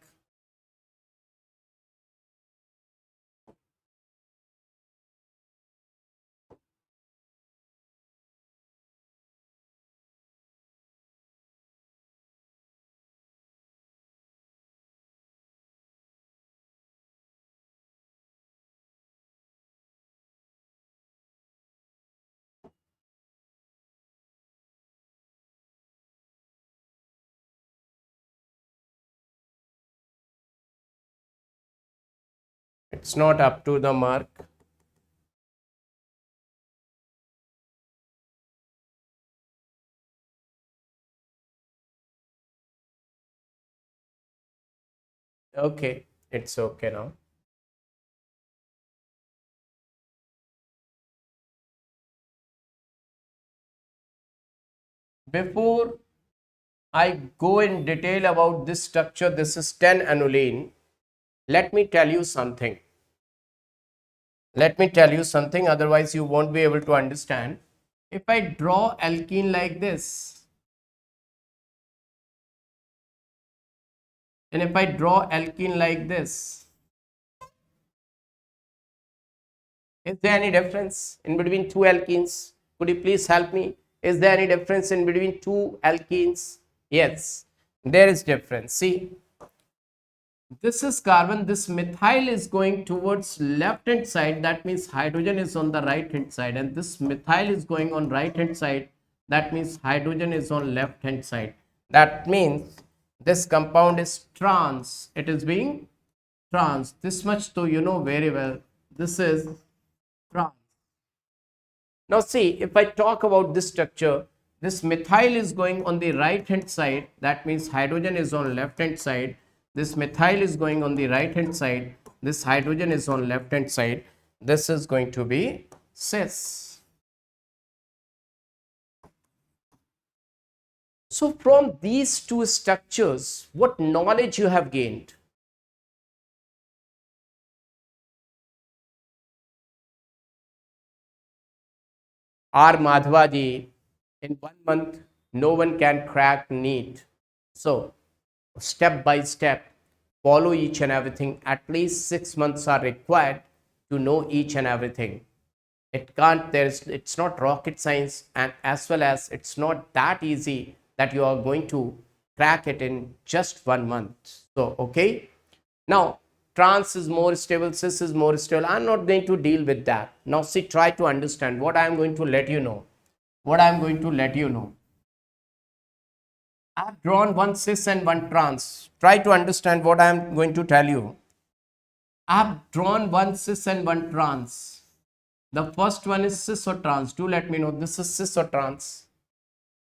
Speaker 1: It's not up to the mark. Okay, it's okay now. Before I go in detail about this structure, this is 10 annuline. Let me tell you something. Otherwise you won't be able to understand. If I draw alkene like this, and if I draw alkene like this, is there any difference in between two alkenes? Could you please help me? Is there any difference in between two alkenes? Yes, there is difference. See, this is carbon, this methyl is going towards left hand side, that means hydrogen is on the right hand side, and this methyl is going on right hand side, that means hydrogen is on left hand side. That means this compound is trans. It is being trans. This much though you know very well. This is trans. Now see, if I talk about this structure, this methyl is going on the right hand side, that means hydrogen is on left hand side. This methyl is going on the right hand side, this hydrogen is on left hand side. This is going to be cis. So from these two structures, what knowledge you have gained? R. Madhvaji, in 1 month, no one can crack NEET. So step by step, follow each and everything. At least 6 months are required to know each and everything. It's not rocket science, and as well as it's not that easy that you are going to crack it in just 1 month. So okay, now trans is more stable, cis is more stable. I'm not going to deal with that. Now see, try to understand what I'm going to let you know. I've drawn one cis and one trans. Try to understand what I'm going to tell you. I've drawn one cis and one trans. The first one is cis or trans. Do let me know, this is cis or trans.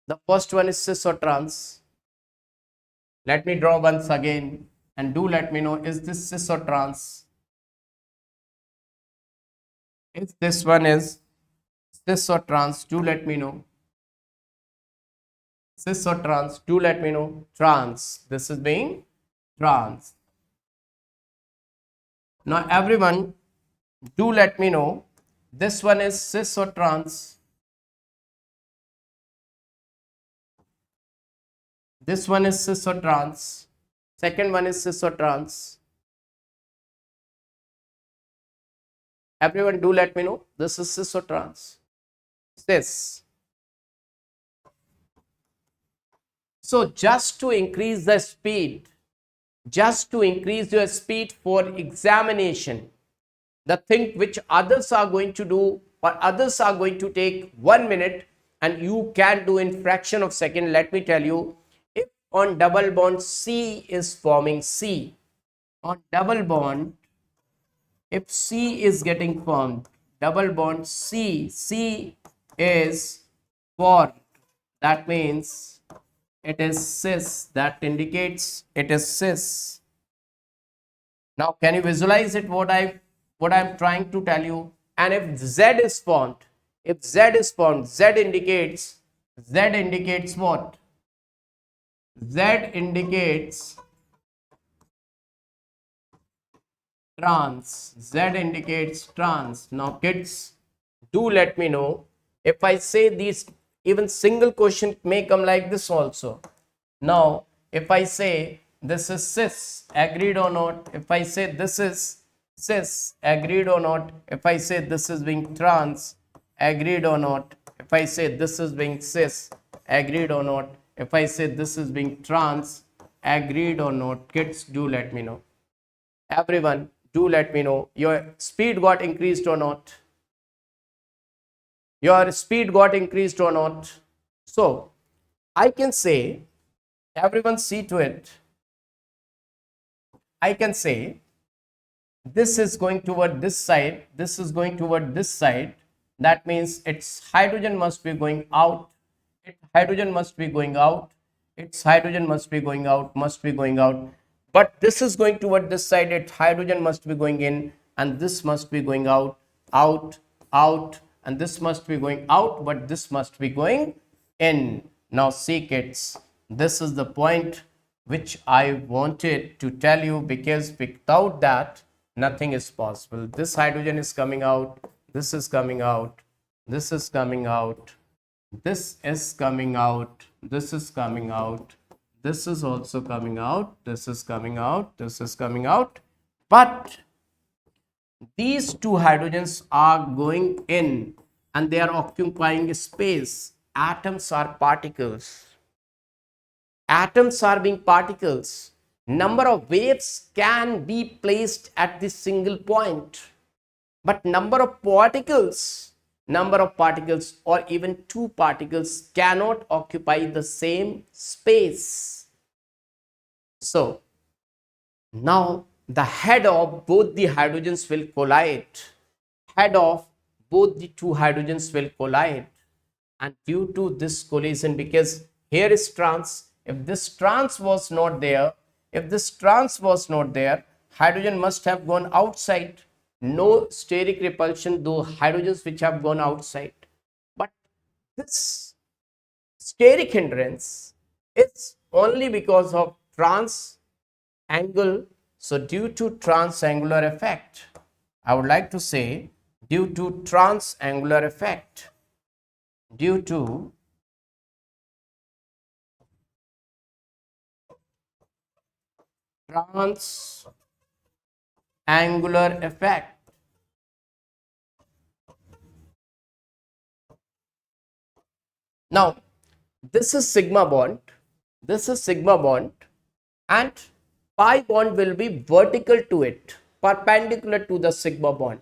Speaker 1: The first one is cis or trans. Let me draw once again, and do let me know, is this cis or trans? If this one is cis or trans, do let me know. Cis or trans, do let me know. Trans. This is being trans. Now everyone, do let me know, this one is cis or trans. This one is cis or trans. Second one is cis or trans. Everyone do let me know. This is cis or trans? Cis. So just to increase the speed, just to increase your speed for examination, the thing which others are going to do or others are going to take 1 minute and you can do in fraction of second. Let me tell you, if on double bond C is forming C, on double bond, if C is getting formed, double bond C is formed, that means it is cis, that indicates it is cis. Now can you visualize it, what I'm trying to tell you? And if Z is formed, if Z is formed, Z indicates what? Z indicates trans. Z indicates trans. Now kids, do let me know if I say these, even single question may come like this also. Now if I say this is cis, agreed or not? If I say this is cis, agreed or not? If I say this is being trans, agreed or not? If I say this is being cis, agreed or not? If I say this is being trans, agreed or not? Kids, do let me know. Everyone, do let me know. Your speed got increased or not? Your speed got increased or not? So I can say, everyone see to it, I can say this is going toward this side, this is going toward this side. That means its hydrogen must be going out, its hydrogen must be going out, its hydrogen must be going out, must be going out. But this is going toward this side, its hydrogen must be going in, and this must be going out, out, out, and this must be going out, but this must be going in. Now see kids, this is the point which I wanted to tell you, because without that nothing is possible. This hydrogen is coming out, this is coming out, this is coming out, this is coming out, this is coming out, this is also coming out, this is coming out, this is coming out. But these two hydrogens are going in and they are occupying space. Atoms are particles. Atoms are being particles. Number of waves can be placed at this single point, but number of particles or even two particles cannot occupy the same space. So now the head of both the hydrogens will collide. Head of both the two hydrogens will collide, and due to this collision, because here is trans, if this trans was not there, hydrogen must have gone outside. No steric repulsion, though hydrogens which have gone outside. But this steric hindrance is only because of trans angle. So due to transangular effect, I would like to say, due to transangular effect, due to transangular effect, now this is sigma bond, and pi bond will be vertical to it, perpendicular to the sigma bond.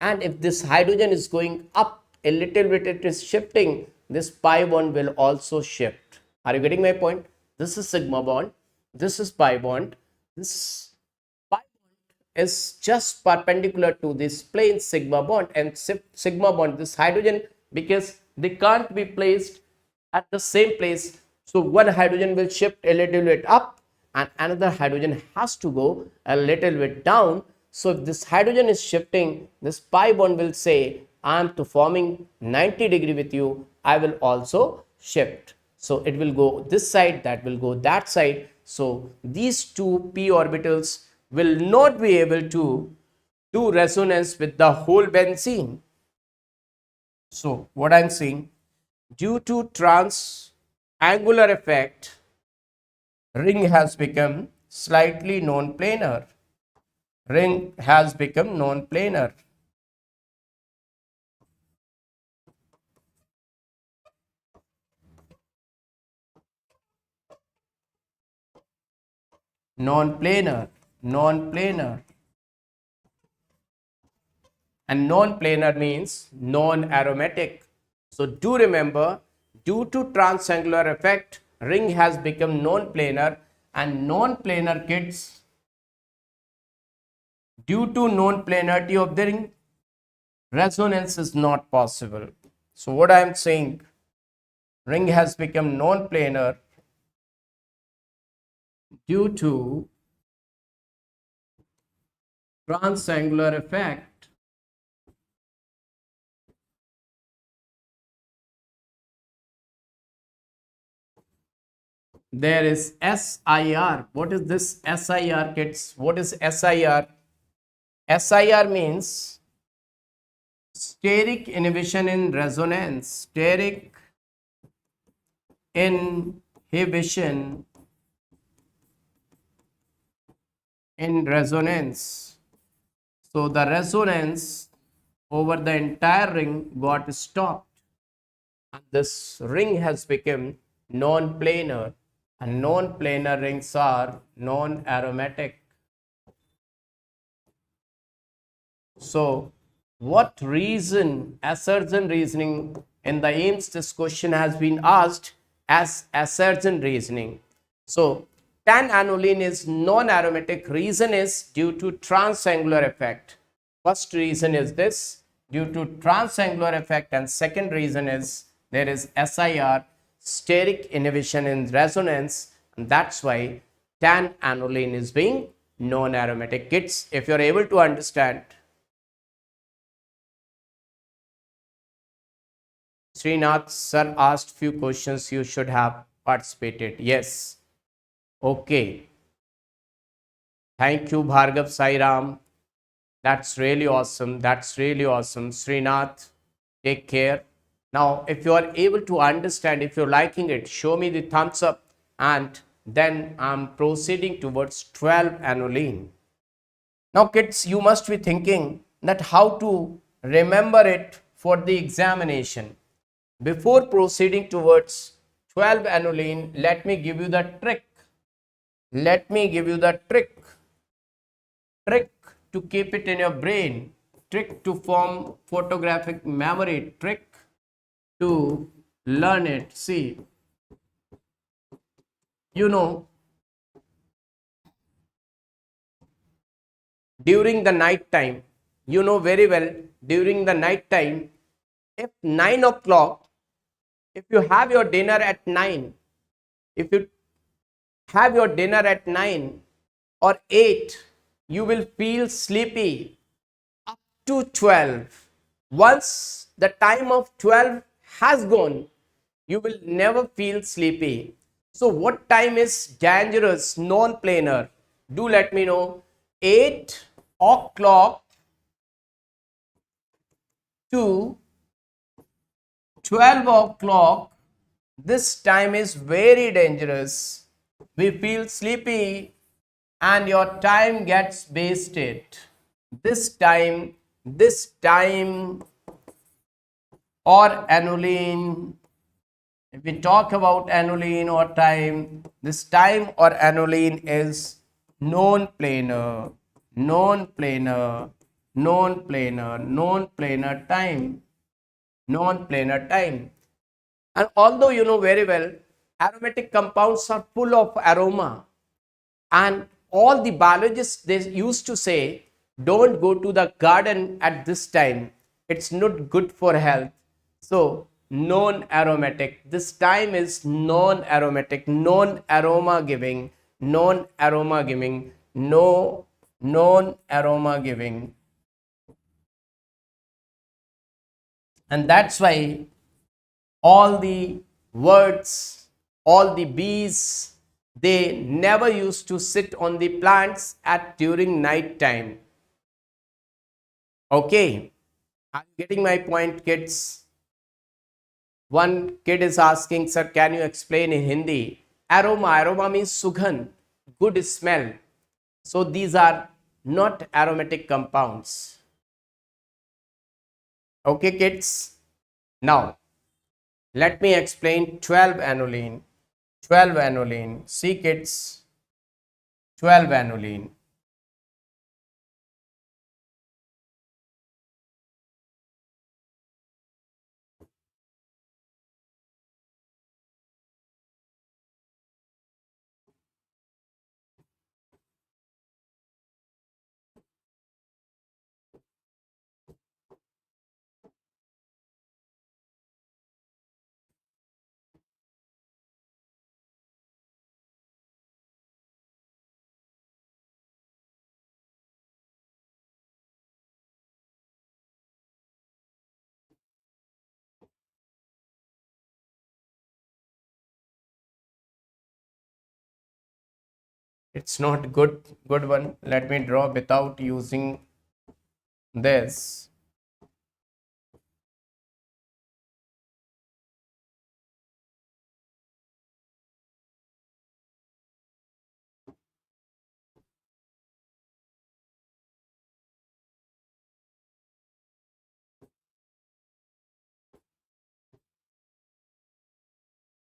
Speaker 1: And if this hydrogen is going up a little bit, it is shifting, this pi bond will also shift. Are you getting my point? This is sigma bond, this is pi bond. This pi bond is just perpendicular to this plane sigma bond, and sigma bond, this hydrogen, because they can't be placed at the same place, so one hydrogen will shift a little bit up and another hydrogen has to go a little bit down. So if this hydrogen is shifting, this pi bond will say, I am to forming 90° with you, I will also shift. So it will go this side, that will go that side. So these two p orbitals will not be able to do resonance with the whole benzene. So what I am saying, due to transangular effect, ring has become slightly non-planar. Ring has become non-planar. non-planar, non-planar. And non-planar means non-aromatic. So do remember, due to transangular effect, ring has become non-planar, and non-planar kids, due to non-planarity of the ring, resonance is not possible. So what I am saying, ring has become non-planar due to transangular effect. There is SIR. What is this SIR, kids? What is SIR? SIR means steric inhibition in resonance. Steric inhibition in resonance. So the resonance over the entire ring got stopped, and this ring has become non-planar, and non-planar rings are non-aromatic. So what reason, assertion reasoning in the aims this question has been asked as assertion reasoning. So tan annuline is non-aromatic. Reason is due to transangular effect. First reason is this, due to transangular effect, and second reason is there is SIR, steric inhibition in resonance, and that's why tan annuline is being non-aromatic. Kids, if you're able to understand, Srinath sir asked few questions, you should have participated. Yes. Okay. Thank you, Bhargav Sairam. That's really awesome. That's really awesome. Srinath, take care. Now, if you are able to understand, if you're liking it, show me the thumbs up, and then I'm proceeding towards 12 annuline. Now, kids, you must be thinking that how to remember it for the examination. Before proceeding towards 12 annuline, let me give you the trick. Let me give you the trick. Trick to keep it in your brain. Trick to form photographic memory. Trick to learn it. See, you know, during the night time, you know very well, during the night time, if 9 o'clock, if you have your dinner at 9, if you have your dinner at 9 or 8, you will feel sleepy up to 12. Once the time of 12 has gone, you will never feel sleepy. So what time is dangerous, non-planar? Do let me know. 8 o'clock to 12 o'clock, this time is very dangerous. We feel sleepy and your time gets wasted. This time or annuline, if we talk about annuline or time, this time or annuline is non-planar, non-planar, non-planar, non-planar time, non-planar time. And although you know very well, aromatic compounds are full of aroma, and all the biologists, they used to say, don't go to the garden at this time, it's not good for health. So non-aromatic, this time is non-aromatic, non-aroma giving, non-aroma giving, no non-aroma giving. And that's why all the birds, all the bees, they never used to sit on the plants at during night time. Okay, are you getting my point, kids? One kid is asking, sir, can you explain in Hindi? Aroma, aroma means sugandh, good smell. So these are not aromatic compounds. Okay, kids. Now, let me explain 12 annuline. 12 annuline. See, kids, 12 annuline. It's not good one. Let me draw without using this.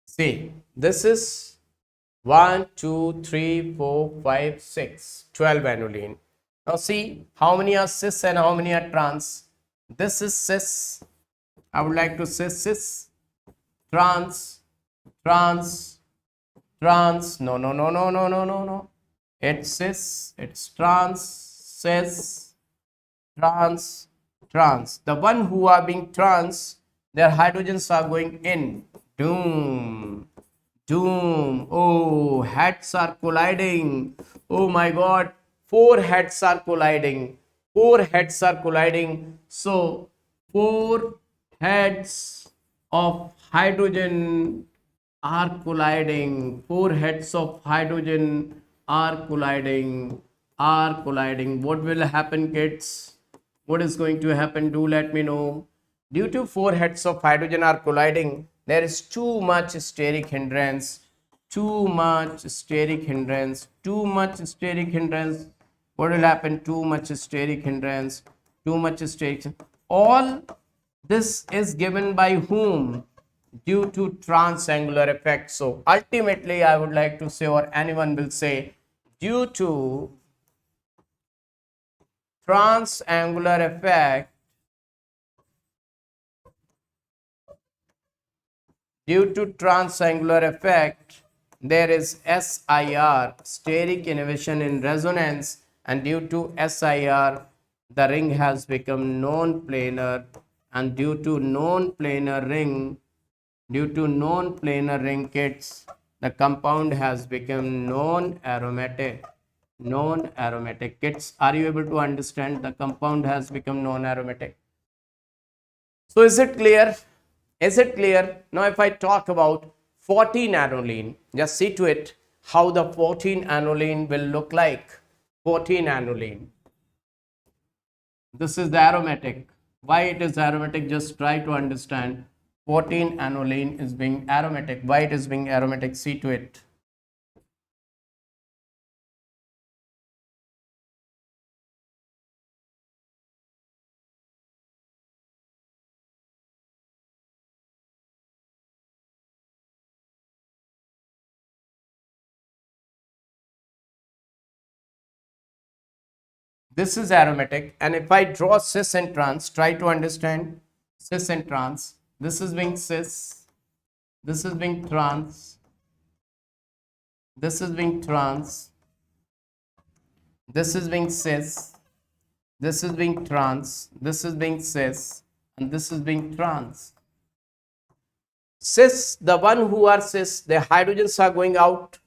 Speaker 1: See, this is 1, 2, 3, 4, 5, 6, 12 annuline. Now see how many are cis and how many are trans. This is cis. I would like to say cis, trans, trans, trans. No, no, no, no, no, no, no, no. It's cis, it's trans, cis, trans, trans. The one who are being trans, their hydrogens are going in. Doom, doom. Oh, heads are colliding. Oh my god, 4 heads are colliding. 4 heads are colliding. So 4 heads of hydrogen are colliding. 4 heads of hydrogen are colliding. What will happen, kids? What is going to happen? Do let me know. Due to 4 heads of hydrogen are colliding, there is too much steric hindrance. Too much steric hindrance. Too much steric hindrance. What will happen? Too much steric hindrance. Too much steric. All this is given by whom? Due to transangular effect. So ultimately, I would like to say, or anyone will say, due to transangular effect, due to transangular effect, there is SIR, steric inhibition in resonance, and due to SIR, the ring has become non-planar, and due to non-planar ring, kids, the compound has become non-aromatic. Non-aromatic. Kids, are you able to understand? The compound has become non-aromatic. So is it clear? Is it clear? Now if I talk about 14 annuline, just see to it how the 14 annuline will look like. 14 annuline. This is the aromatic. Why it is aromatic? Just try to understand. 14 annuline is being aromatic. Why it is being aromatic? See to it. This is aromatic, and if I draw cis and trans, try to understand cis and trans. This is being cis, this is being trans, this is being trans, this is being cis, this is being trans, this is being cis, and this is being trans. Cis, the one who are cis, their hydrogens are going out,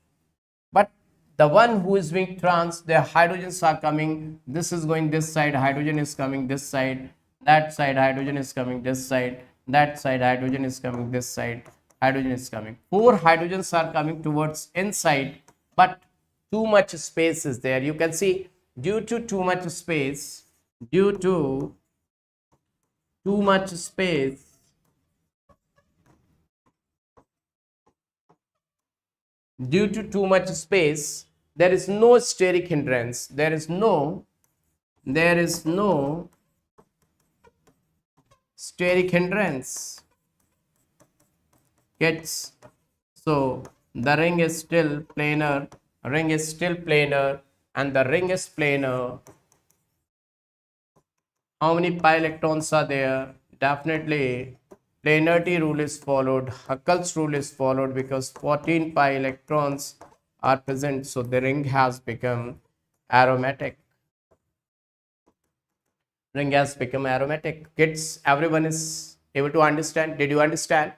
Speaker 1: but the one who is being trans, their hydrogens are coming. This is going this side, hydrogen is coming this side, that side hydrogen is coming this side, that side hydrogen is coming this side, hydrogen is coming. 4 hydrogens are coming towards inside, but too much space is there. You can see, due to too much space, due to too much space, due to too much space, there is no steric hindrance. There is no steric hindrance. Gets, so the ring is still planar, ring is still planar, and the ring is planar. How many pi electrons are there? Definitely planarity rule is followed, Huckel's rule is followed, because 14 pi electrons are present, so the ring has become aromatic. Ring has become aromatic. Kids, everyone is able to understand? Did you understand?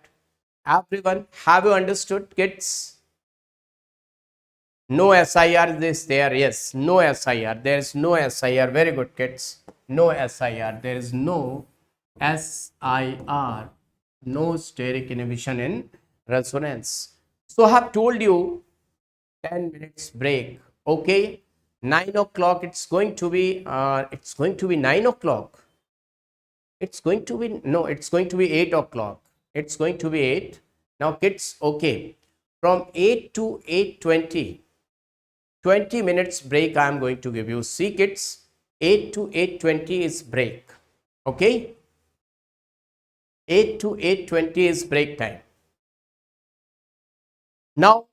Speaker 1: Everyone, have you understood, kids? No SIR is there. Yes, no SIR. There is no SIR. Very good, kids. No SIR. There is no SIR. No steric inhibition in resonance. So I have told you 10 minutes break. Okay. 9 o'clock. It's going to be 9 o'clock. It's going to be, no, it's going to be 8 o'clock. It's going to be 8. Now, kids, okay. From 8 to 8:20. 20 minutes break I am going to give you. See, kids, 8 to 8:20 is break. Okay? 8 to 8:20 is break time. Now,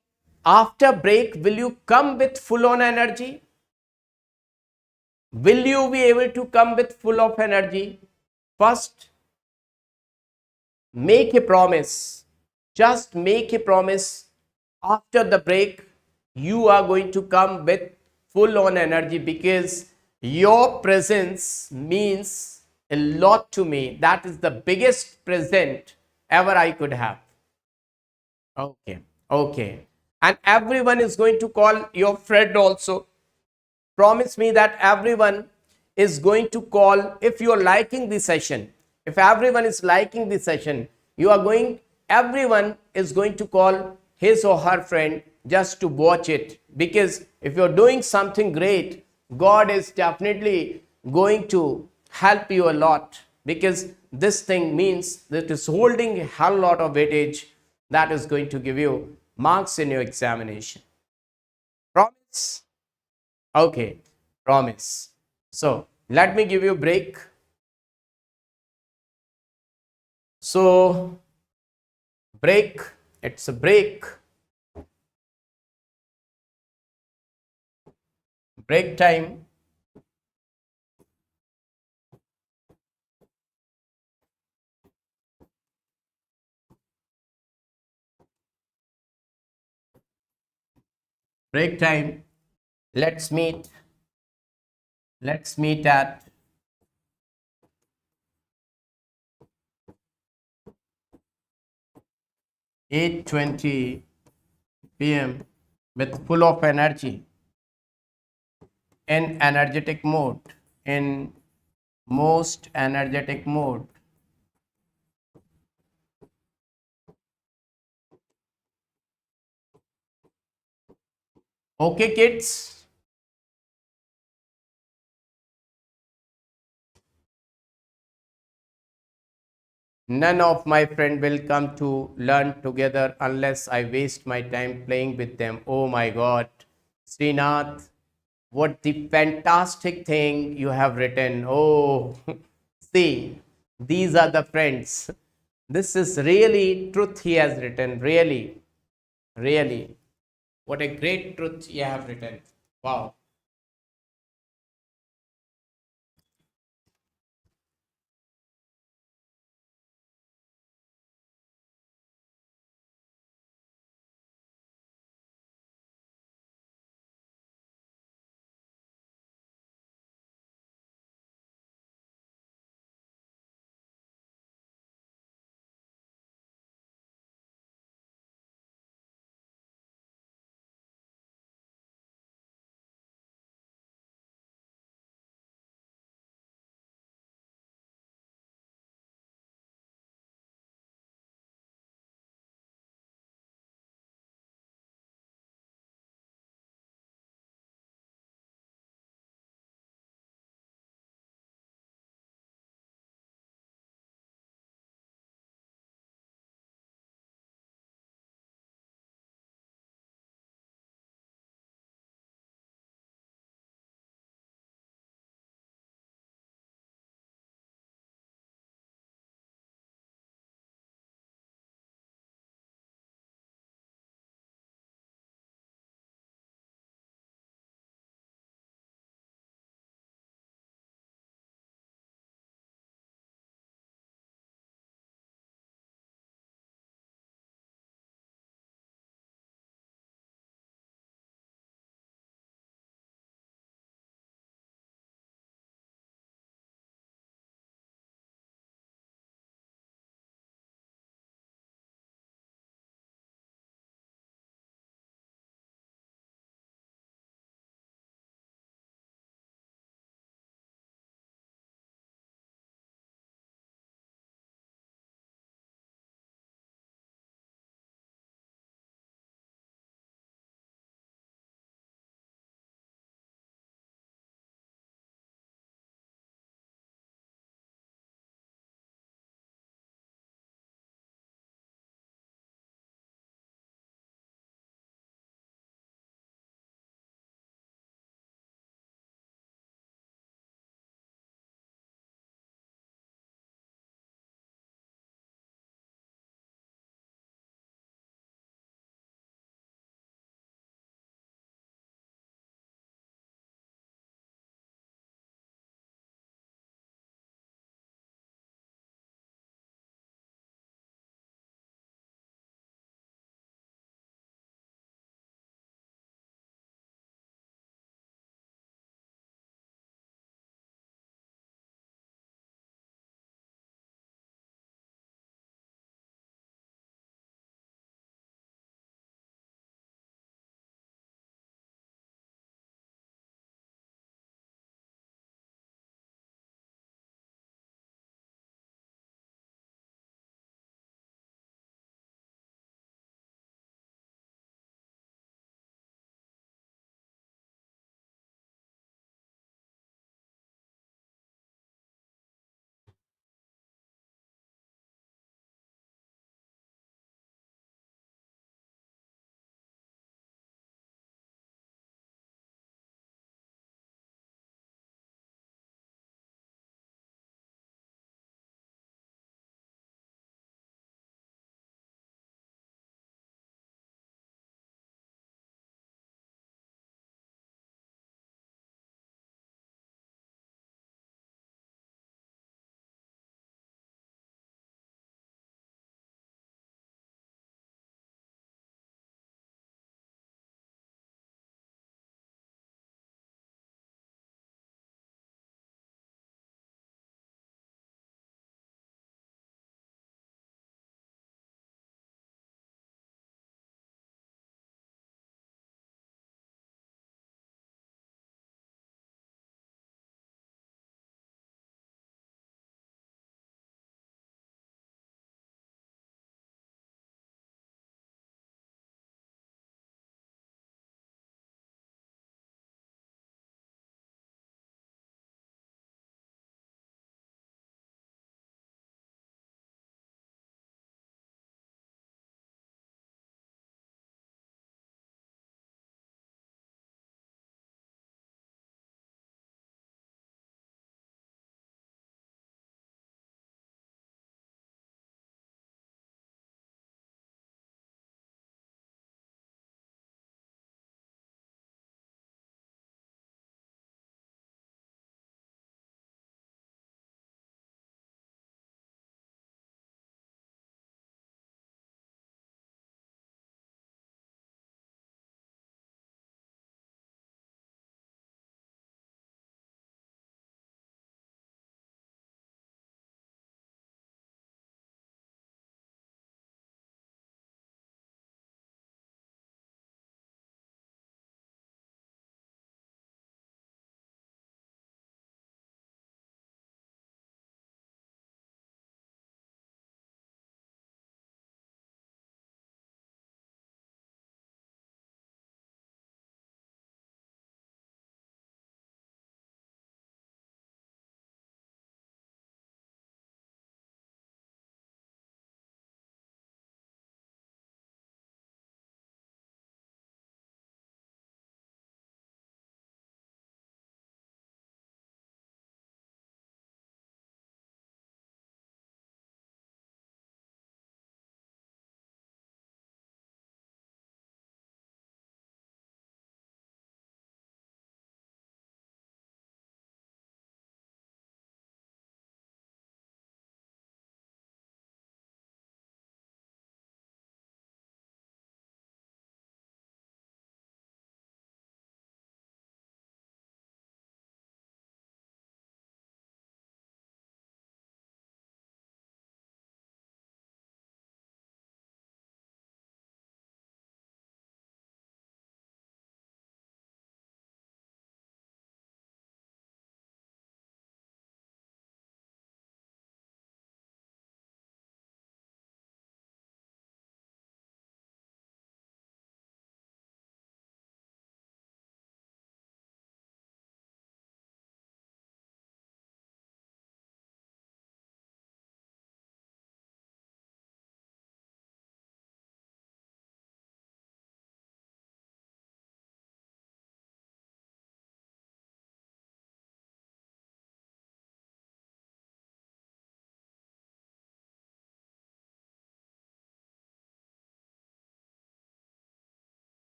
Speaker 1: after break, will you come with full on energy? Will you be able to come with full of energy? First, make a promise. Just make a promise. After the break, you are going to come with full on energy, because your presence means a lot to me. That is the biggest present ever I could have. Okay, okay. And everyone is going to call your friend also. Promise me that everyone is going to call. If you are liking the session, if everyone is liking the session, everyone is going to call his or her friend just to watch it, because if you're doing something great, God is definitely going to help you a lot, because this thing means that it's holding a hell lot of weightage that is going to give you marks in your examination. Promise? Okay, promise. So let me give you a break. So break, it's a break. Break time. Break time. Let's meet. Let's meet at 8:20 p.m. with full of energy, in energetic mode, in most energetic mode. Okay, kids? None of my friend will come to learn together unless I waste my time playing with them. Oh my God. Srinath, what the fantastic thing you have written. Oh, see, these are the friends. This is really truth he has written. Really, really. What a great truth you have written. Wow.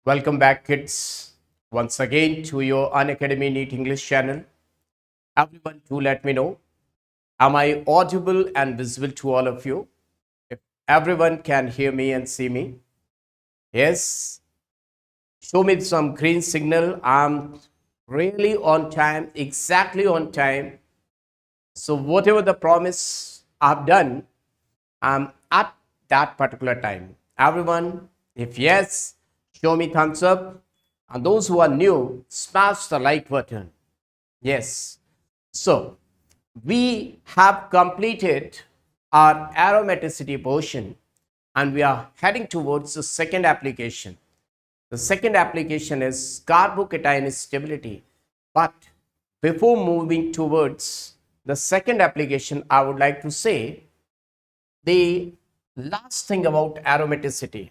Speaker 1: Welcome back, kids, once again to your Unacademy NEET English channel. Everyone, do let me know. Am I audible and visible to all of you? If everyone can hear me and see me, yes, show me some green signal. I'm really on time, exactly on time. So, whatever the promise I've done, I'm at that particular time. Everyone, if yes, show me thumbs up. And those who are new, smash the like button. Yes. So, we have completed our aromaticity portion and we are heading towards the second application. The second application is carbocation stability. But before moving towards the second application, I would like to say the last thing about aromaticity.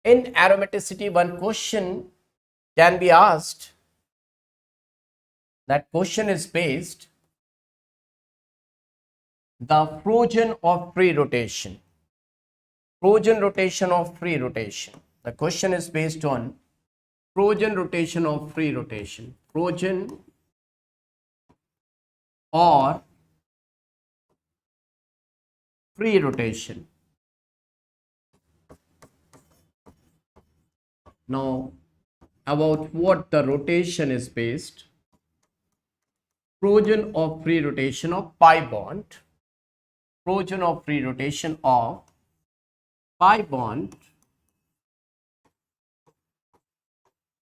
Speaker 1: In aromaticity, one question can be asked. That question is based the Trojan of free rotation. Trojan rotation of free rotation. The question is based on Trojan rotation of free rotation. Trojan or free rotation. Now, about what the rotation is based. Trojan of free rotation of pi bond. Trojan of free rotation of pi bond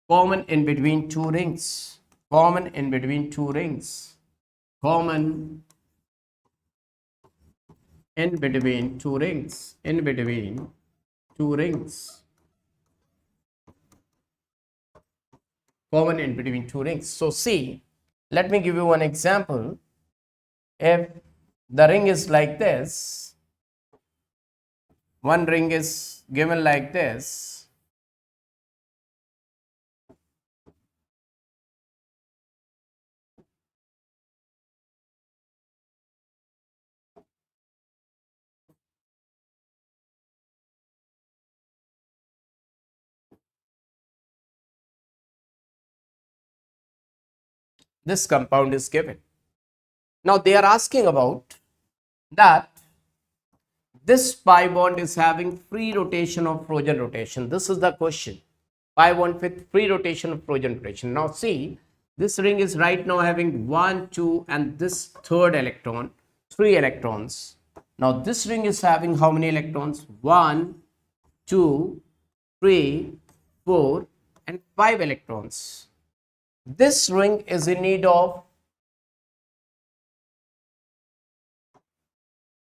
Speaker 1: common in between two rings. Common in between two rings. Common in between two rings. In between two rings. Common in between two rings. So see, let me give you one example. If the ring is like this, one ring is given like this, this compound is given. Now they are asking about that this pi bond is having free rotation of Trojan rotation. This is the question. Pi bond with free rotation of Trojan rotation. Now see, this ring is right now having 1, 2 and this third electron, 3 electrons. Now this ring is having how many electrons? 1, 2, 3, 4 and 5 electrons. This ring is in need of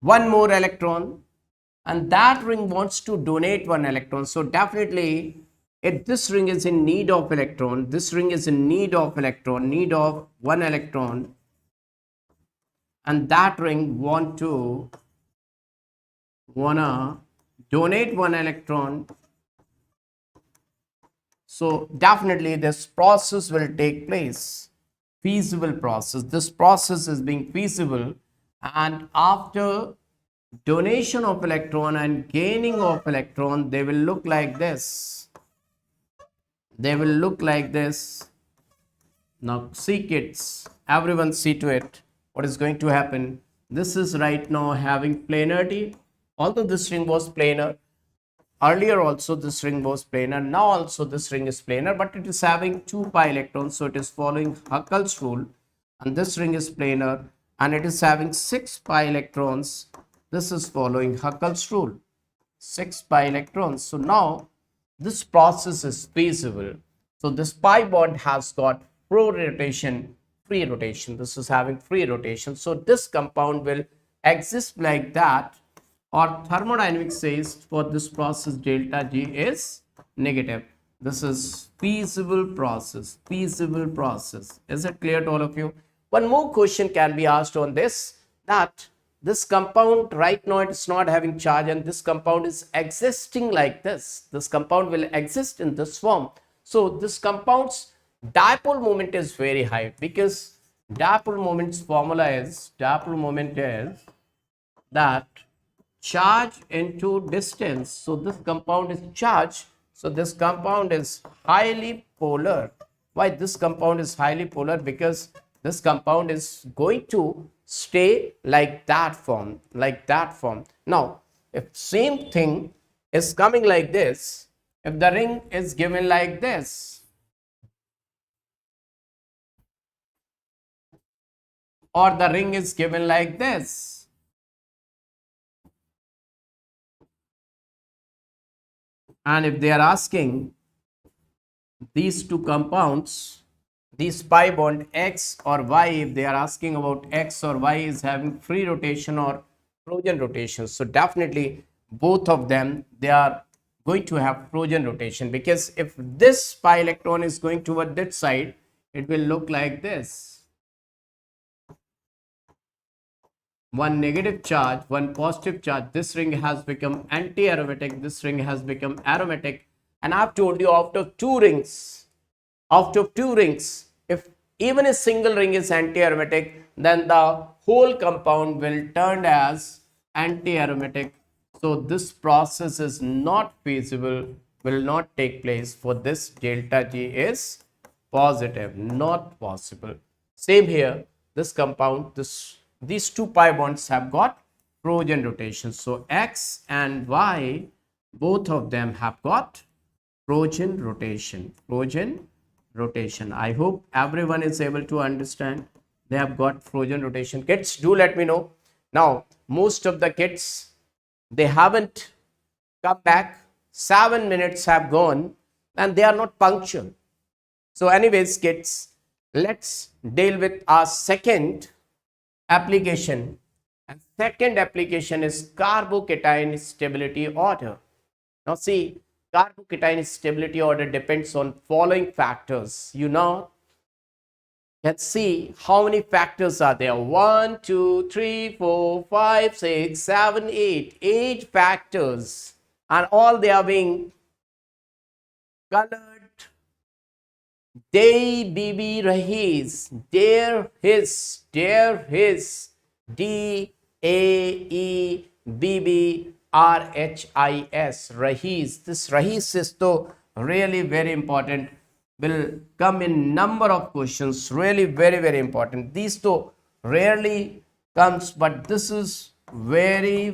Speaker 1: one more electron and that ring wants to donate one electron. So definitely if this ring is in need of electron, this ring is in need of electron, need of one electron, and that ring wanna donate one electron. So definitely this process will take place. Feasible process. This process is being feasible, and after donation of electron and gaining of electron, they will look like this. They will look like this. Now see kids, everyone see to it what is going to happen. This is right now having planarity. Although this ring was planar, earlier also this ring was planar, now also this ring is planar, but it is having 2 pi electrons, so it is following Huckel's rule. And this ring is planar and it is having 6 pi electrons. This is following Huckel's rule, 6 pi electrons. So now this process is feasible. So this pi bond has got free rotation. This is having free rotation. So this compound will exist like that, or thermodynamics says for this process delta G is negative. This is feasible process. Feasible process. Is it clear to all of you? One more question can be asked on this, that this compound right now it is not having charge and this compound is existing like this. This compound will exist in this form. So this compound's dipole moment is very high, because dipole moment's formula is, dipole moment is that charge into distance. So this compound is charged, So this compound is highly polar. Why this compound is highly polar? Because this compound is going to stay like that form, like that form. Now, if same thing is coming like this, if the ring is given like this, or the ring is given like this, and if they are asking these two compounds, these pi bond X or Y, if they are asking about X or Y is having free rotation or Trojan rotation, so definitely both of them, they are going to have Trojan rotation, because if this pi electron is going toward that side, it will look like this. One negative charge, one positive charge. This ring has become anti-aromatic, this ring has become aromatic. And I've told you, out of two rings, if even a single ring is anti-aromatic, then the whole compound will turn as anti-aromatic. So this process is not feasible, will not take place. For this, delta G is positive, not possible. Same here, this compound, these two pi bonds have got Trojan rotation. So X and Y, both of them have got Trojan rotation. Trojan rotation. I hope everyone is able to understand. They have got Trojan rotation. Kids, do let me know. Now, most of the kids, they haven't come back. 7 minutes have gone and they are not punctual. So anyways, kids, let's deal with our second application. And second application is carbocation stability order. Now see, carbocation stability order depends on following factors. You know, let's see how many factors are there. 1, 2, 3, 4, 5, 6, 7, 8. 8 factors, and all they are being colored. They BB Rahis, there his, D A E B B R H I S, Rahis. This Rahis is though really very important, will come in number of questions, really very important. These though rarely comes, but this is very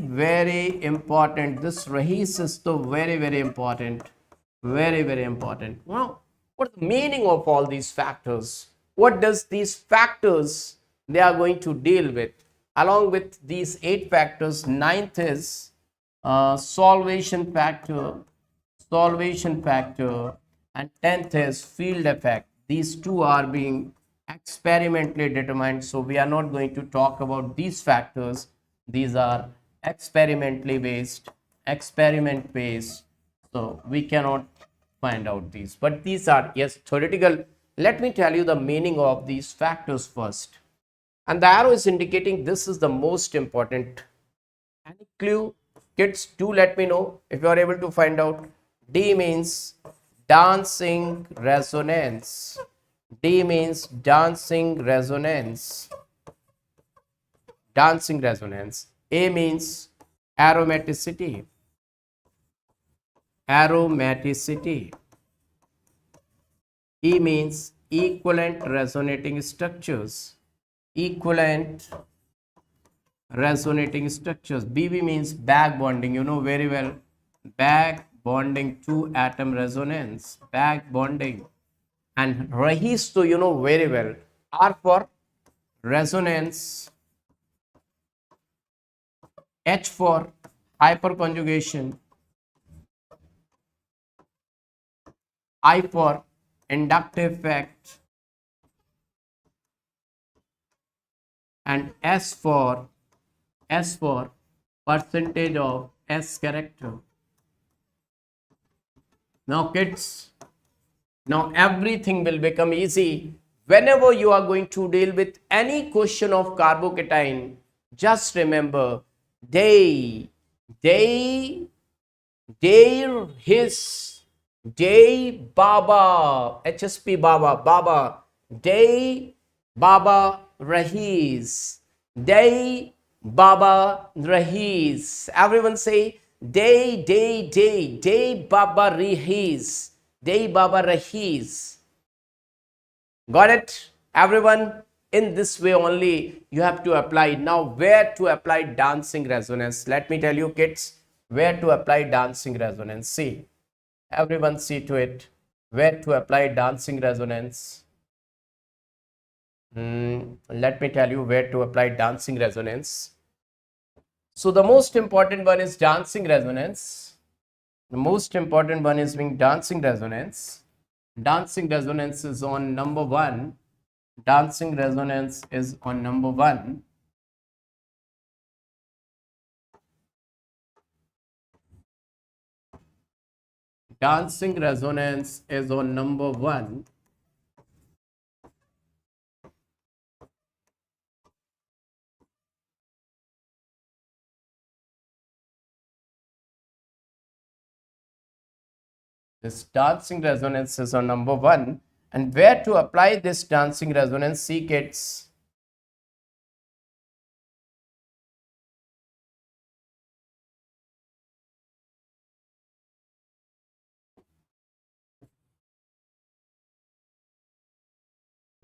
Speaker 1: important. This Rahis is though very important, very important. Now, what is the meaning of all these factors? What does these factors they are going to deal with? Along with these 8 factors, 9th is solvation factor, and 10th is field effect. These two are being experimentally determined, so we are not going to talk about these factors. These are experiment based, so we cannot find out these, but these are, yes, theoretical. Let me tell you the meaning of these factors first, and the arrow is indicating this is the most important. Any clue, kids? Do let me know if you are able to find out. D means dancing resonance. D means dancing resonance. A means aromaticity. E means equivalent resonating structures. BB means back bonding. You know very well, back bonding, 2 atom resonance, back bonding. And Rahis, so you know very well, R for resonance, H for hyperconjugation, I for inductive effect, and S for percentage of S character. Now kids, now everything will become easy. Whenever you are going to deal with any question of carbocation, just remember they, his, they, Baba, HSP Baba, they, Baba, Rahis, they, Baba, Rahis. Everyone say Day Baba Rahis. Day Baba Rahis. Got it? Everyone, in this way only you have to apply. Now, where to apply dancing resonance? Let me tell you, kids, where to apply dancing resonance. See, everyone see to it. Where to apply dancing resonance? Let me tell you where to apply dancing resonance. So the most important one is dancing resonance. The most important one is being dancing resonance. Dancing resonance is on number 1. Dancing resonance is on number 1. Dancing resonance is on number 1. This dancing resonance is on number 1. And where to apply this dancing resonance? See, kids.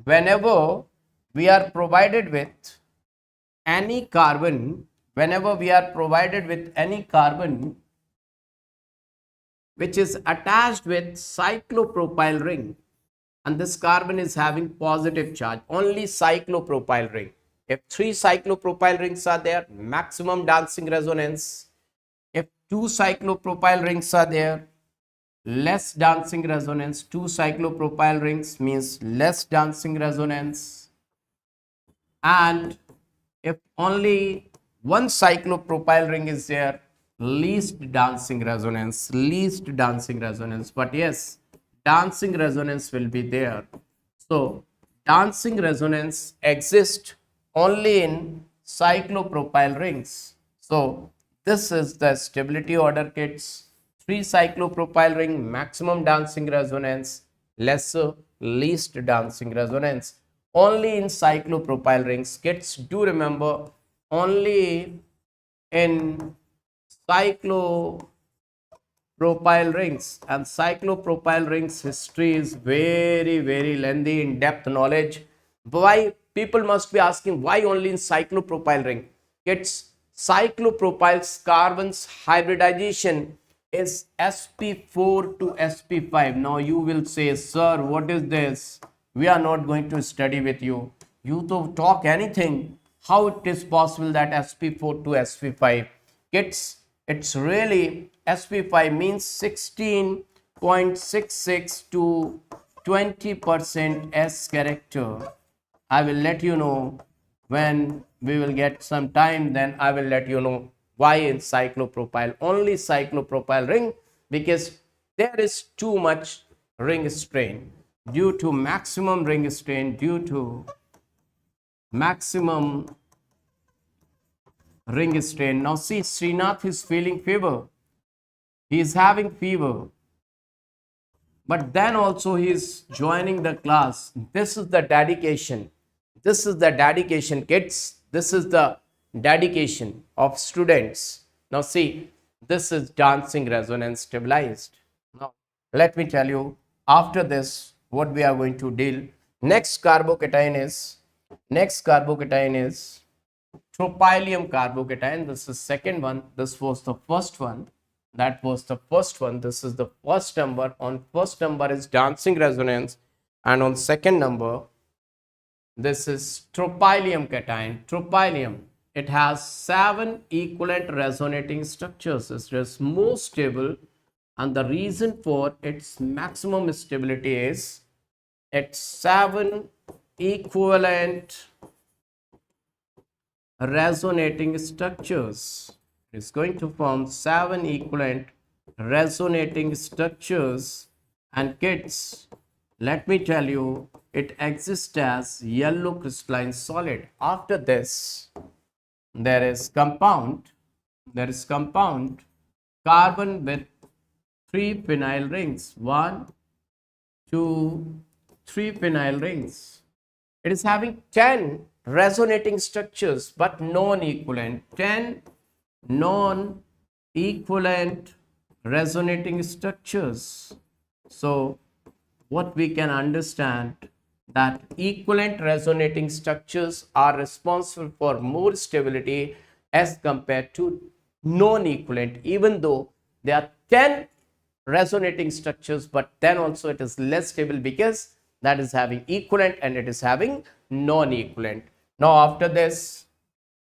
Speaker 1: Whenever we are provided with any carbon, which is attached with cyclopropyl ring, and this carbon is having positive charge, only cyclopropyl ring. If 3 cyclopropyl rings are there, maximum dancing resonance. If 2 cyclopropyl rings are there, less dancing resonance. 2 cyclopropyl rings means less dancing resonance. And if only 1 cyclopropyl ring is there, least dancing resonance. But yes, dancing resonance will be there. So dancing resonance exists only in cyclopropyl rings. So this is the stability order, kids. 3 cyclopropyl ring, maximum dancing resonance, lesser, least dancing resonance. Only in cyclopropyl rings. Kids, do remember, only in cyclopropyl rings, and cyclopropyl rings history is very lengthy, in depth knowledge. Why people must be asking, why only in cyclopropyl ring? Kids, cyclopropyl carbons hybridization is sp4 to sp5. Now you will say, sir, what is this? We are not going to study with you. You to talk anything. How it is possible that sp4 to sp5? Kids, it's really sp5 means 16.66 to 20% S character. I will let you know when we will get some time, then I will let you know why in cyclopropyl, only cyclopropyl ring, because there is too much ring strain. Due to maximum ring strain, due to maximum ring strain. Now see, Srinath is feeling fever. He is having fever. But then also he is joining the class. This is the dedication. This is the dedication, kids. This is the dedication of students. Now see, this is dancing resonance stabilized. Now let me tell you, after this, what we are going to deal. Next carbocation is tropylium carbocation. This is second one. This was the first one. That was the first one. This is the first number. On first number is dancing resonance, and on second number, this is tropylium cation. Tropylium, it has 7 equivalent resonating structures. It is more stable, and the reason for its maximum stability is its 7 equivalent resonating structures. It is going to form 7 equivalent resonating structures. And kids, let me tell you, it exists as yellow crystalline solid. After this, there is compound carbon with 3 phenyl rings. 1, 2, 3 phenyl rings. It is having 10 resonating structures but non-equivalent. 10 non equivalent resonating structures. So what we can understand that equivalent resonating structures are responsible for more stability as compared to non-equivalent, even though there are 10 resonating structures, but then also it is less stable because that is having equivalent and it is having non-equivalent. Now after this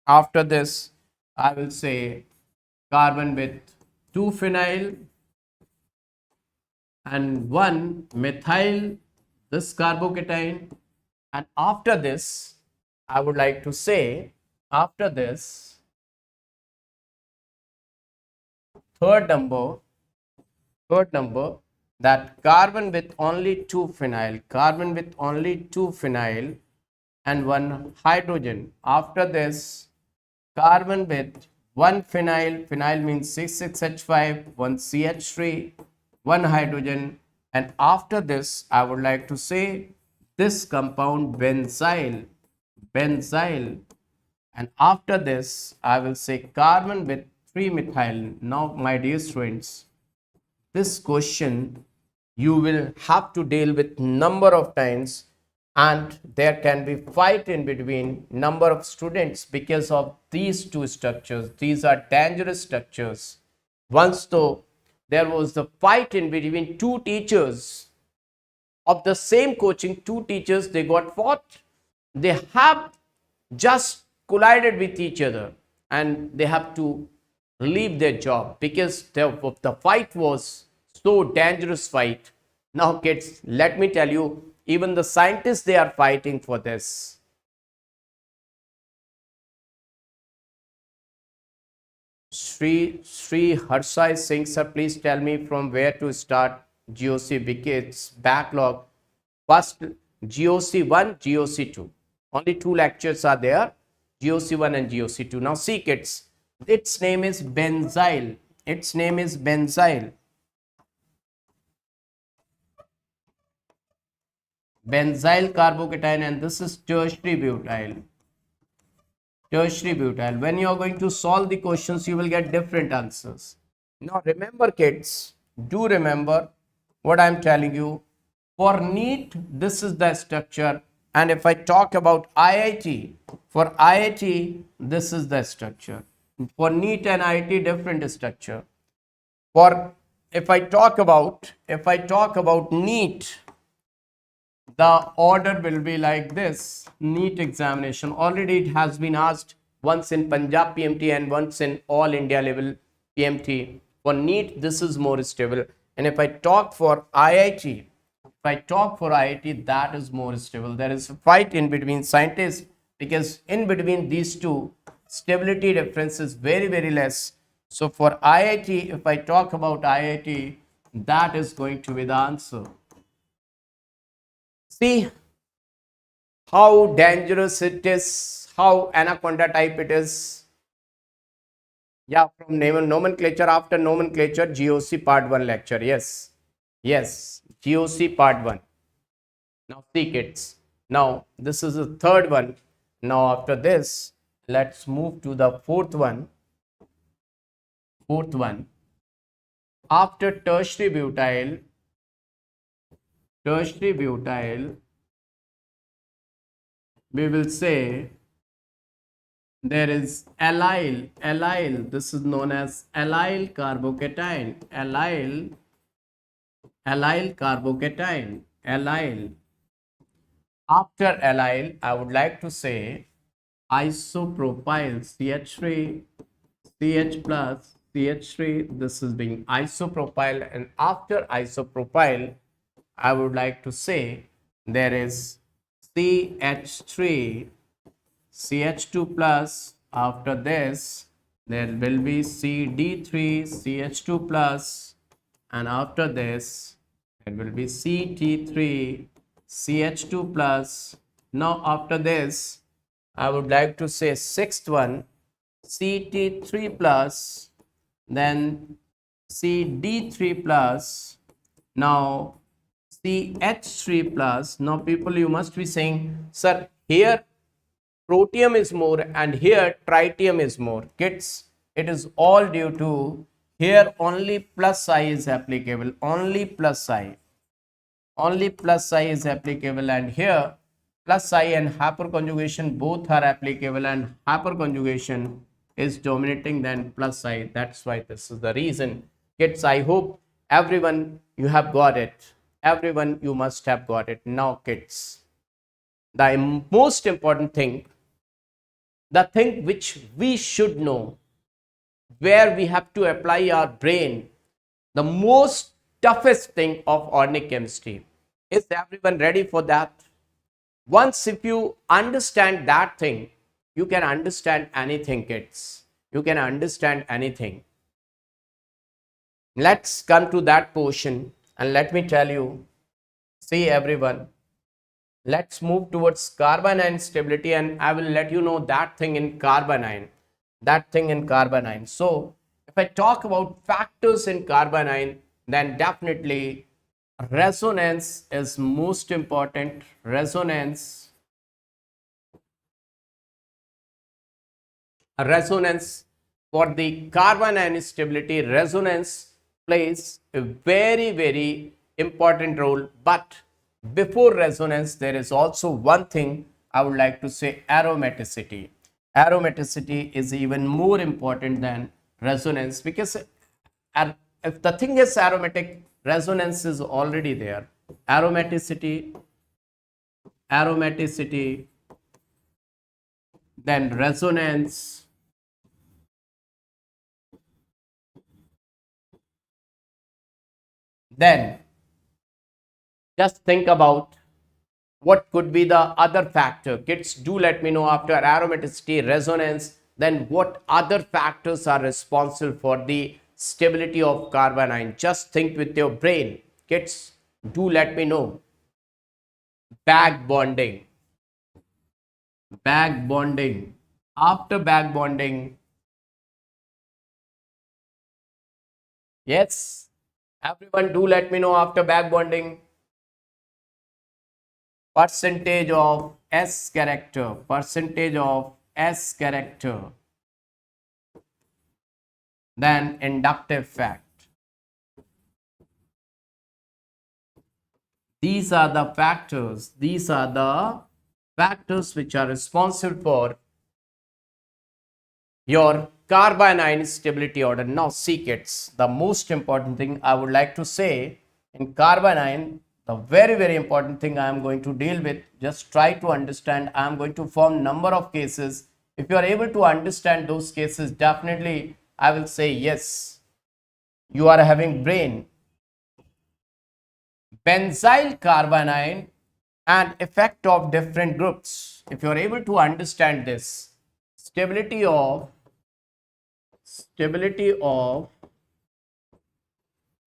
Speaker 1: I will say carbon with 2 phenyl and 1 methyl this carbocation, and after this I would like to say, after this third number that carbon with only 2 phenyl and 1 hydrogen. After this carbon with 1 phenyl means 6,6H5, 1 CH3, 1 hydrogen, and after this I would like to say this compound benzyl, and after this I will say carbon with 3 methyl. Now my dear students, this question you will have to deal with number of times, and there can be fight in between number of students because of these two structures. These are dangerous structures. Once though there was the fight in between two teachers of the same coaching, two teachers, they got fought. They have just collided with each other and they have to leave their job because the fight was so dangerous fight. Now kids, let me tell you, even the scientists, they are fighting for this. Sri Harsai Singh sir, please tell me from where to start GOC because it's backlog. First GOC 1, GOC 2. Only 2 lectures are there, GOC 1 and GOC 2. Now see kids, its name is benzyl. Its name is benzyl. Benzyl carbocation, and this is tertiary butyl. Tertiary butyl. When you are going to solve the questions, you will get different answers. Now remember kids, do remember what I am telling you. For NEET, this is the structure, and if I talk about IIT, for IIT, this is the structure. For NEET and IIT, different structure. For if I talk about NEET, the order will be like this. NEET examination, already it has been asked once in Punjab PMT and once in all India level PMT. For NEET, this is more stable, and if I talk for IIT, that is more stable. There is a fight in between scientists because in between these two, stability difference is very, very less. So for IIT, if I talk about IIT, that is going to be the answer. See how dangerous it is, how anaconda type it is. Yeah, from nomenclature, after nomenclature, GOC part 1 lecture. Yes, GOC part 1. Now see kids, now this is the third one. Now after this, let's move to the fourth one. After tertiary butyl, we will say there is allyl. This is known as allyl carbocation. Allyl carbocation. After allyl, I would like to say isopropyl, CH3, CH plus, CH3. This is being isopropyl, and after isopropyl, I would like to say there is CH3, CH2 plus. After this, there will be CD3, CH2 plus, and after this, there will be CT3, CH2 plus. Now after this, I would like to say sixth one, CT3 plus, then CD3 plus, now CH3 plus. Now people, you must be saying, sir, here protium is more and here tritium is more. Kids, it is all due to Here only plus I is applicable, only plus I. Only plus I is applicable, and here plus I and hyperconjugation both are applicable, and hyperconjugation is dominating than plus I. That's why this is the reason. Kids, I hope everyone you have got it. Everyone you must have got it. Now kids, the most important thing, the thing which we should know, where we have to apply our brain, the most toughest thing of organic chemistry. Is everyone ready for that? Once if you understand that thing, you can understand anything, kids. You can understand anything. Let's come to that portion, and let me tell you, see everyone, let's move towards carbanion stability, and I will let you know that thing in carbanion. That thing in carbanion. So if I talk about factors in carbanion, then definitely resonance is most important. Resonance for the carbanion stability, resonance plays a very important role. But before resonance, there is also one thing I would like to say: aromaticity. Aromaticity is even more important than resonance, because if the thing is aromatic, resonance is already there. Aromaticity, then resonance, then just think about what could be the other factor. Kids, do let me know, after aromaticity, resonance, then what other factors are responsible for the stability of carbanion. Just think with your brain. Kids, do let me know. Back bonding. Back bonding. After back bonding, yes, everyone do let me know, after back bonding, percentage of S character, then inductive fact. These are the factors which are responsible for your carbanion stability order. Now see kids, the most important thing I would like to say in carbanion, the very important thing I am going to deal with, just try to understand. I am going to form number of cases. If you are able to understand those cases, definitely I will say yes, you are having brain. Benzyl carbanion and effect of different groups. If you are able to understand this, stability of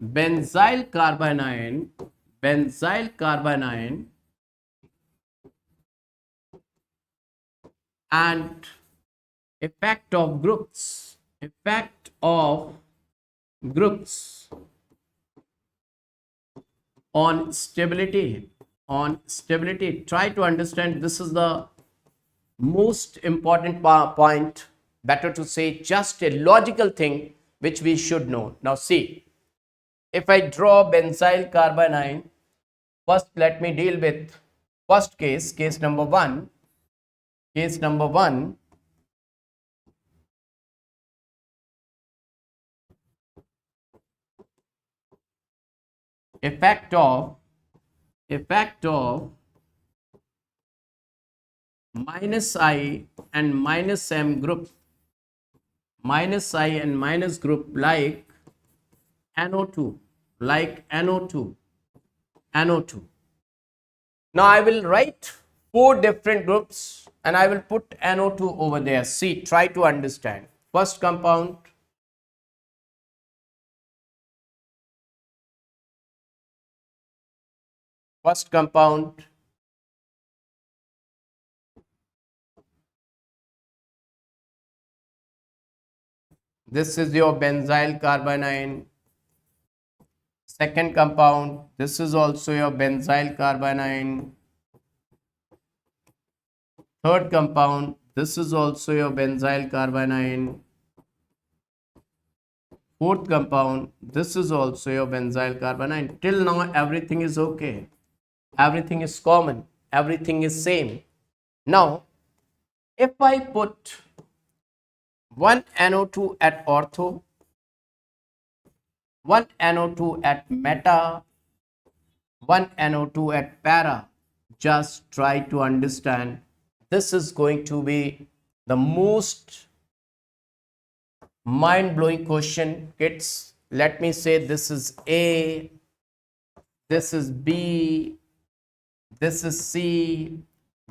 Speaker 1: benzyl carbanion and effect of groups on stability. Try to understand, this is the most important point, better to say just a logical thing which we should know. Now see, if I draw benzyl carbanion, first let me deal with first case number one. Effect of minus I and minus M group, minus I and minus group, like NO2. Now I will write 4 different groups and I will put NO2 over there. See, try to understand. First compound, this is your benzyl carbanion. Second compound, this is also your benzyl carbanion. Third compound, this is also your benzyl carbanion. Fourth compound, this is also your benzyl carbanion. Till now everything is okay. Everything is common. Everything is same. Now, if I put one NO2 at ortho, one NO2 at meta, one NO2 at para, just try to understand. This is going to be the most mind-blowing question, kids. Let me say this is A, this is B, this is C,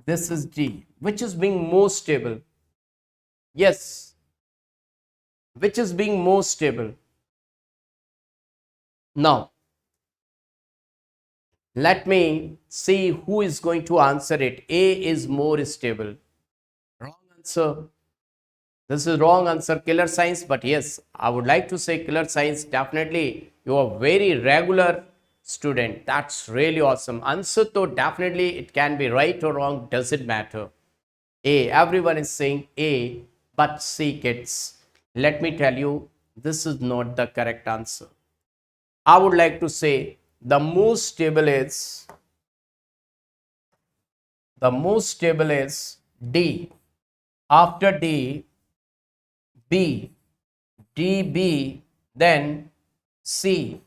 Speaker 1: this is D. Which is being more stable? Yes. Which is being more stable? Now, let me see who is going to answer it. A is more stable. Wrong answer. This is wrong answer, killer science. But yes, I would like to say killer science. Definitely, you are very regular student. That's really awesome. Answer though, definitely it can be right or wrong. Doesn't matter. A. Everyone is saying A. But C, kids. Let me tell you, this is not the correct answer. I would like to say the most stable is D. After D, B, D, B, then C,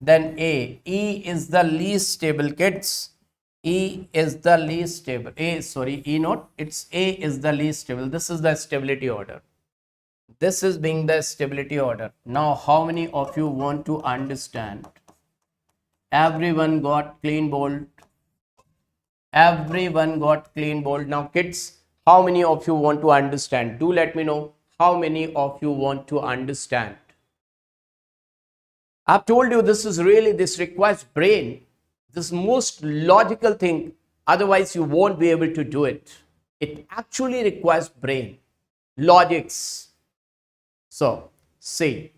Speaker 1: then A. E is the least stable, kids. E is the least stable. E not, it's A is the least stable. This is the stability order. This is being the stability order. Now, how many of you want to understand? Everyone got clean bolt. Everyone got clean bolt. Now, kids, how many of you want to understand? Do let me know how many of you want to understand. I've told you this requires brain. This most logical thing. Otherwise, you won't be able to do it. It actually requires brain, logics. So, see,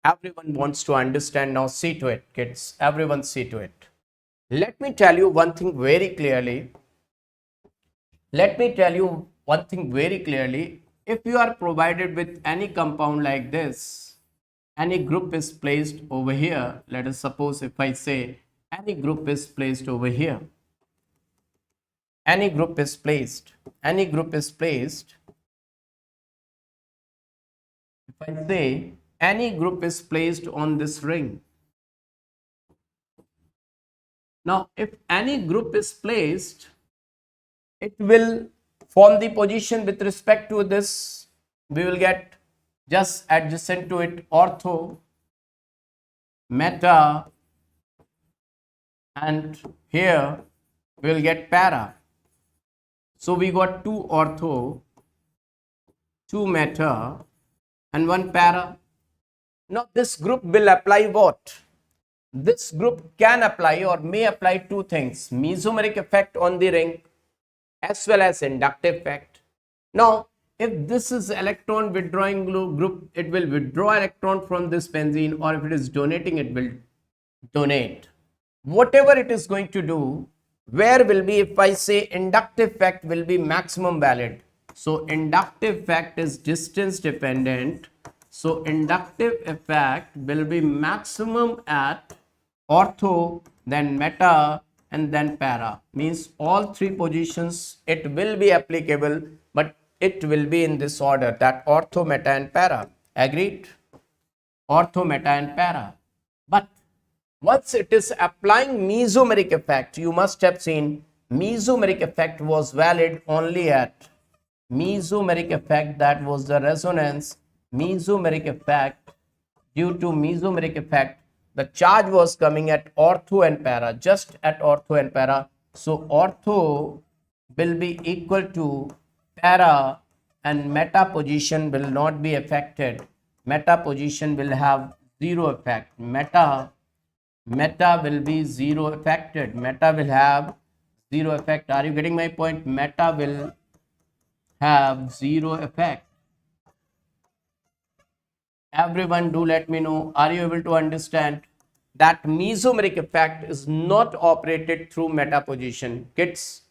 Speaker 1: everyone wants to understand now. See to it, kids. Everyone see to it. Let me tell you one thing very clearly. If you are provided with any compound like this, any group is placed over here. Let us suppose if I say any group is placed over here. Any group is placed. If I say any group is placed on this ring. Now, if any group is placed, it will form the position with respect to this. We will get just adjacent to it ortho, meta, and here we will get para. So we got 2 ortho, 2 meta, and 1 para. Now this group will apply what? This group can apply or may apply 2 things: mesomeric effect on the ring as well as inductive effect. Now, if this is electron withdrawing group, it will withdraw electron from this benzene, or if it is donating, it will donate. Whatever it is going to do, where will be, if I say inductive effect will be maximum valid. So inductive effect is distance dependent. So inductive effect will be maximum at ortho, then meta, and then para. Means all 3 positions it will be applicable, but it will be in this order, that ortho, meta, and para. Agreed? Ortho, meta, and para. But once it is applying mesomeric effect, you must have seen mesomeric effect was valid only at mesomeric effect, that was the resonance. Mesomeric effect, due to mesomeric effect, the charge was coming at ortho and para, just at ortho and para. So ortho will be equal to para, and meta position will not be affected. Meta position will have 0 effect. Meta will be 0 affected. Meta will have 0 effect. Are you getting my point? Meta will have 0 effect. Everyone do let me know, are you able to understand that mesomeric effect is not operated through meta position? Kids,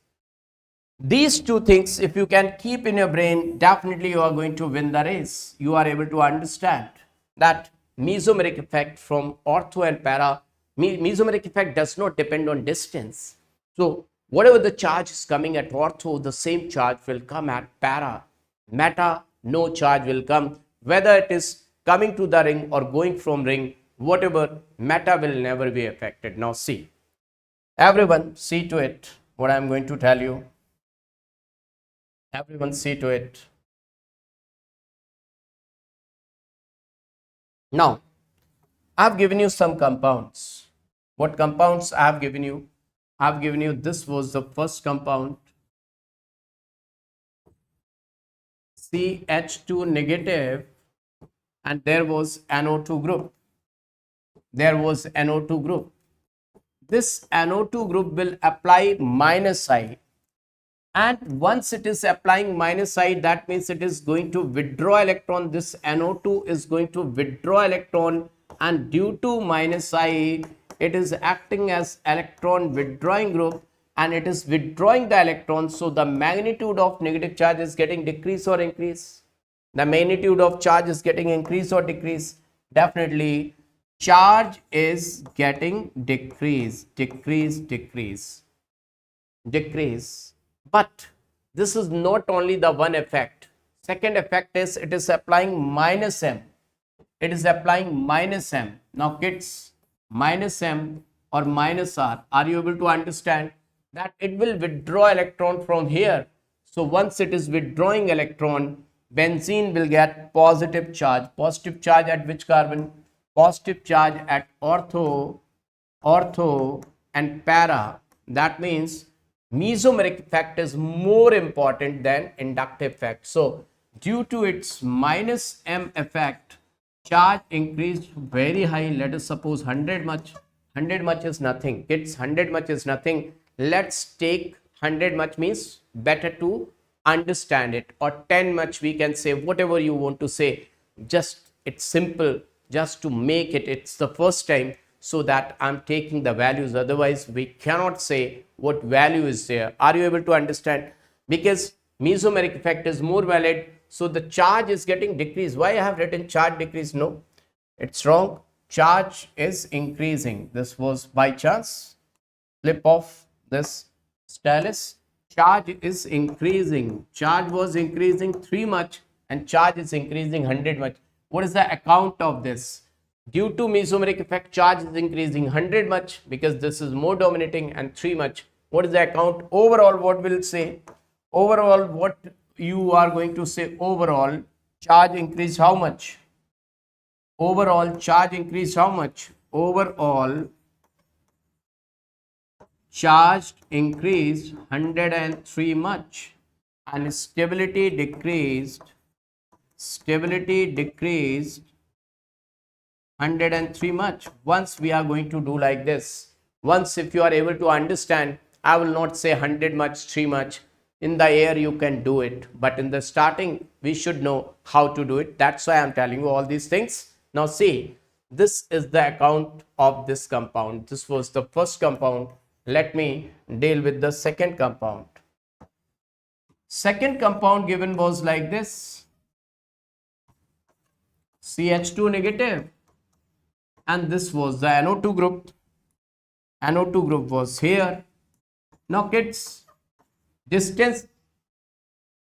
Speaker 1: these 2 things, if you can keep in your brain, definitely you are going to win the race. You are able to understand that mesomeric effect from ortho and para. Mesomeric effect does not depend on distance. So whatever the charge is coming at ortho, the same charge will come at para. Meta, no charge will come. Whether it is coming to the ring or going from ring, whatever, meta will never be affected. Now see, everyone see to it what I am going to tell you. Everyone see to it. Now, I have given you some compounds. What compounds I have given you? I have given you, this was the first compound, CH2 negative, and there was NO2 group. There was NO2 group. This NO2 group will apply minus I, and once it is applying minus I, that means it is going to withdraw electron. This NO2 is going to withdraw electron, and due to minus I, it is acting as electron withdrawing group, and it is withdrawing the electron. So the magnitude of negative charge is getting decrease or increase. The magnitude of charge is getting increase or decrease. Definitely charge is getting decrease. But this is not only the one effect. Second effect is it is applying minus M. It is applying minus M. Now kids, minus M or minus R, are you able to understand that it will withdraw electron from here? So once it is withdrawing electron, benzene will get positive charge. Positive charge at which carbon? Positive charge at ortho and para. That means mesomeric effect is more important than inductive effect. So due to its minus M effect, charge increased very high. Let us suppose 100 much. 100 much is nothing. Kids, 100 much is nothing. Let's take 100 much, means better to understand it, or 10 much we can say, whatever you want to say. Just it's simple, just to make it, it's the first time, so that I'm taking the values. Otherwise we cannot say what value is there. Are you able to understand? Because mesomeric effect is more valid, so the charge is getting decreased. Why I have written charge decrease? No, it's wrong. Charge is increasing. This was by chance. Flip off this stylus. Charge is increasing. Charge was increasing 3 much, and charge is increasing 100 much. What is the account of this? Due to mesomeric effect, charge is increasing 100 much because this is more dominating, and 3 much. What is the account? Overall, what will say? Overall, what you are going to say? Overall, charge increased how much? Overall, charge increased how much? Overall, charge increased 103 much, and stability decreased 103 much. Once we are going to do like this, once if you are able to understand, I will not say 100 much, 3 much. In the air you can do it, but in the starting we should know how to do it. That's why I'm telling you all these things. Now see, this is the account of this compound. This was the first compound. Let me deal with the second compound. Second compound given was like this, CH2 negative, and this was the NO2 group. NO2 group was here. Now kids, distance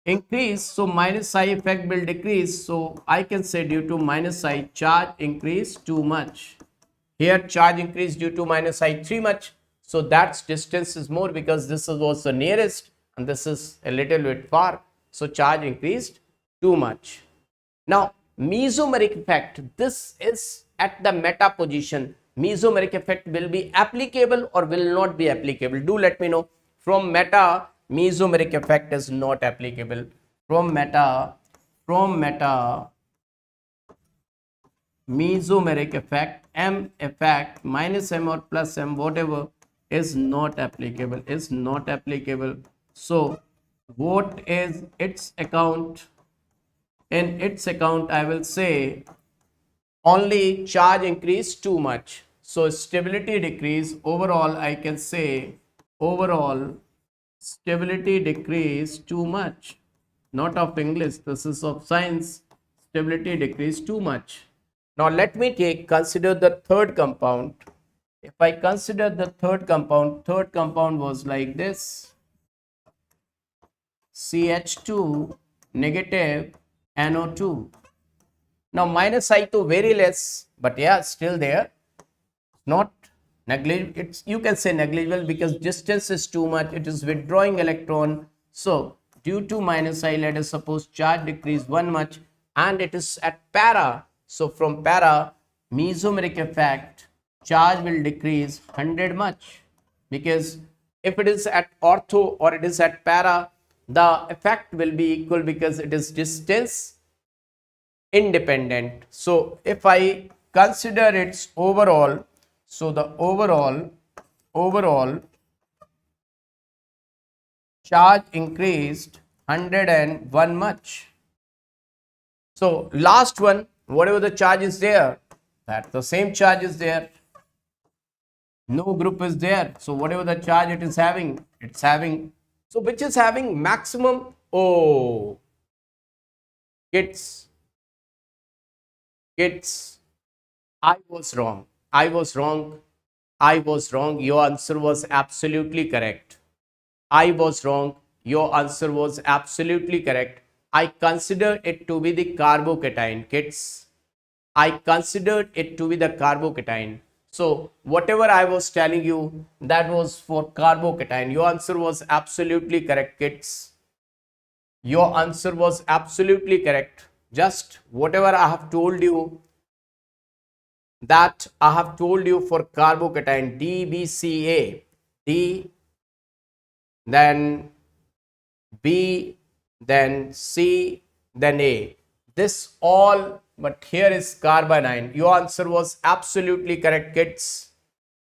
Speaker 1: increase, so minus I effect will decrease. So I can say due to minus I, charge increased too much. Here charge increased due to minus I 3 much. So that distance is more because this was the nearest and this is a little bit far. So charge increased too much. Now mesomeric effect, this is at the meta position. Mesomeric effect will be applicable or will not be applicable. Do let me know. From meta, mesomeric effect is not applicable. From meta, mesomeric effect, M effect, minus M or plus M, whatever, is not applicable, So what is its account? In its account, I will say only charge increased too much. So stability decrease. Overall, I can say overall stability decreased too much. Not of English, this is of science. Stability decreased too much. Now let me consider the third compound. If I consider the third compound was like this: CH2 negative NO2. Now minus I to very less, but yeah, still there. Not negligible. It's, you can say negligible because distance is too much. It is withdrawing electron. So due to minus I, let us suppose charge decrease 1 much, and it is at para. So from para, mesomeric effect, charge will decrease 100 much, because if it is at ortho or it is at para, the effect will be equal because it is distance independent. So if I consider its overall, so the overall charge increased 101 much. So last one, whatever the charge is there, that the same charge is there. No group is there. So whatever the charge it is having, it's having. So which is having maximum? Oh, kids, I was wrong. Your answer was absolutely correct. I was wrong. Your answer was absolutely correct. I considered it to be the carbocation, kids. I considered it to be the carbocation. So whatever I was telling you, that was for carbocation. Your answer was absolutely correct, kids. Your answer was absolutely correct. Just whatever I have told you, that I have told you for carbocation, DBCA, D, then B, then C, then A. This all, but here is carbanion. Your answer was absolutely correct, kids.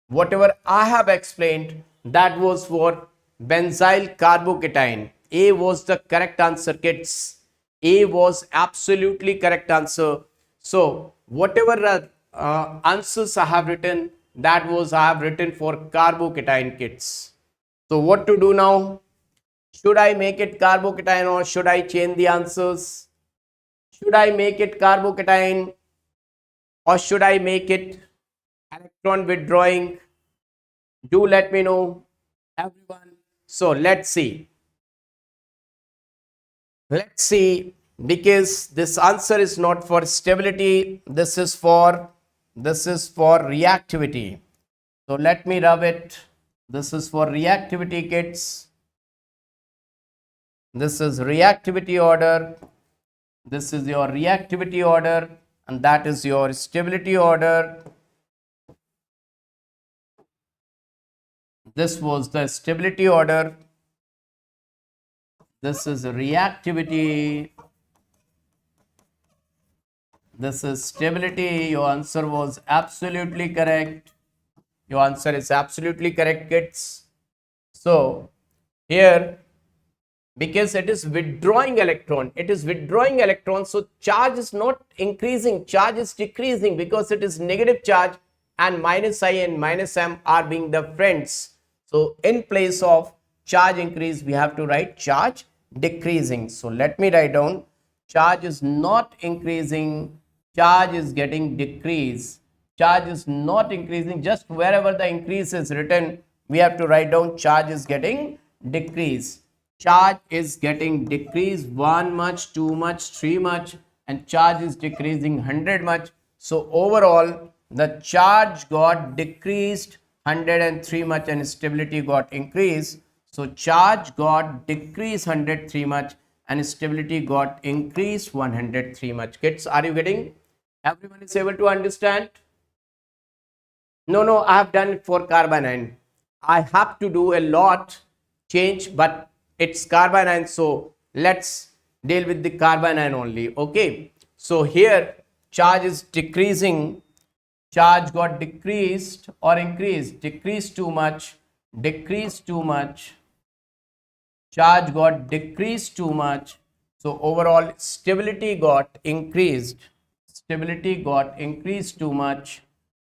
Speaker 1: Whatever I have explained, that was for benzyl carbocation. A was the correct answer, kids. A was absolutely correct answer. So whatever answers I have written, that was I have written for carbocation, kids. So what to do now? Should I make it carbocation or should I change the answers? Should I make it carbocation or should I make it electron withdrawing? Do let me know, everyone. So let's see. Let's see, because this answer is not for stability, this is for reactivity. So let me rub it. This is for reactivity, kids. This is reactivity order. This is your reactivity order, and that is your stability order. This was the stability order. This is reactivity. This is stability. Your answer was absolutely correct. Your answer is absolutely correct, kids. So here, because it is withdrawing electron, so charge is not increasing, charge is decreasing, because it is negative charge, and minus I and minus M are being the friends. So in place of charge increase, we have to write charge decreasing. So let me write down, charge is not increasing, charge is getting decreased. Charge is not increasing, just wherever the increase is written, we have to write down charge is getting decreased. Charge is getting decreased 1 much, 2 much, 3 much, and charge is decreasing 100 much. So overall, the charge got decreased 103 much and stability got increased. So charge got decreased 103 much and stability got increased 103 much. Kids, are you getting? Everyone is able to understand? No, I have done it for carbanion. I have to do a lot change, but it's carbanion, so let's deal with the carbanion only. Okay, so here charge is decreasing, charge got decreased or increased, decreased too much, charge got decreased too much. So overall stability got increased, too much,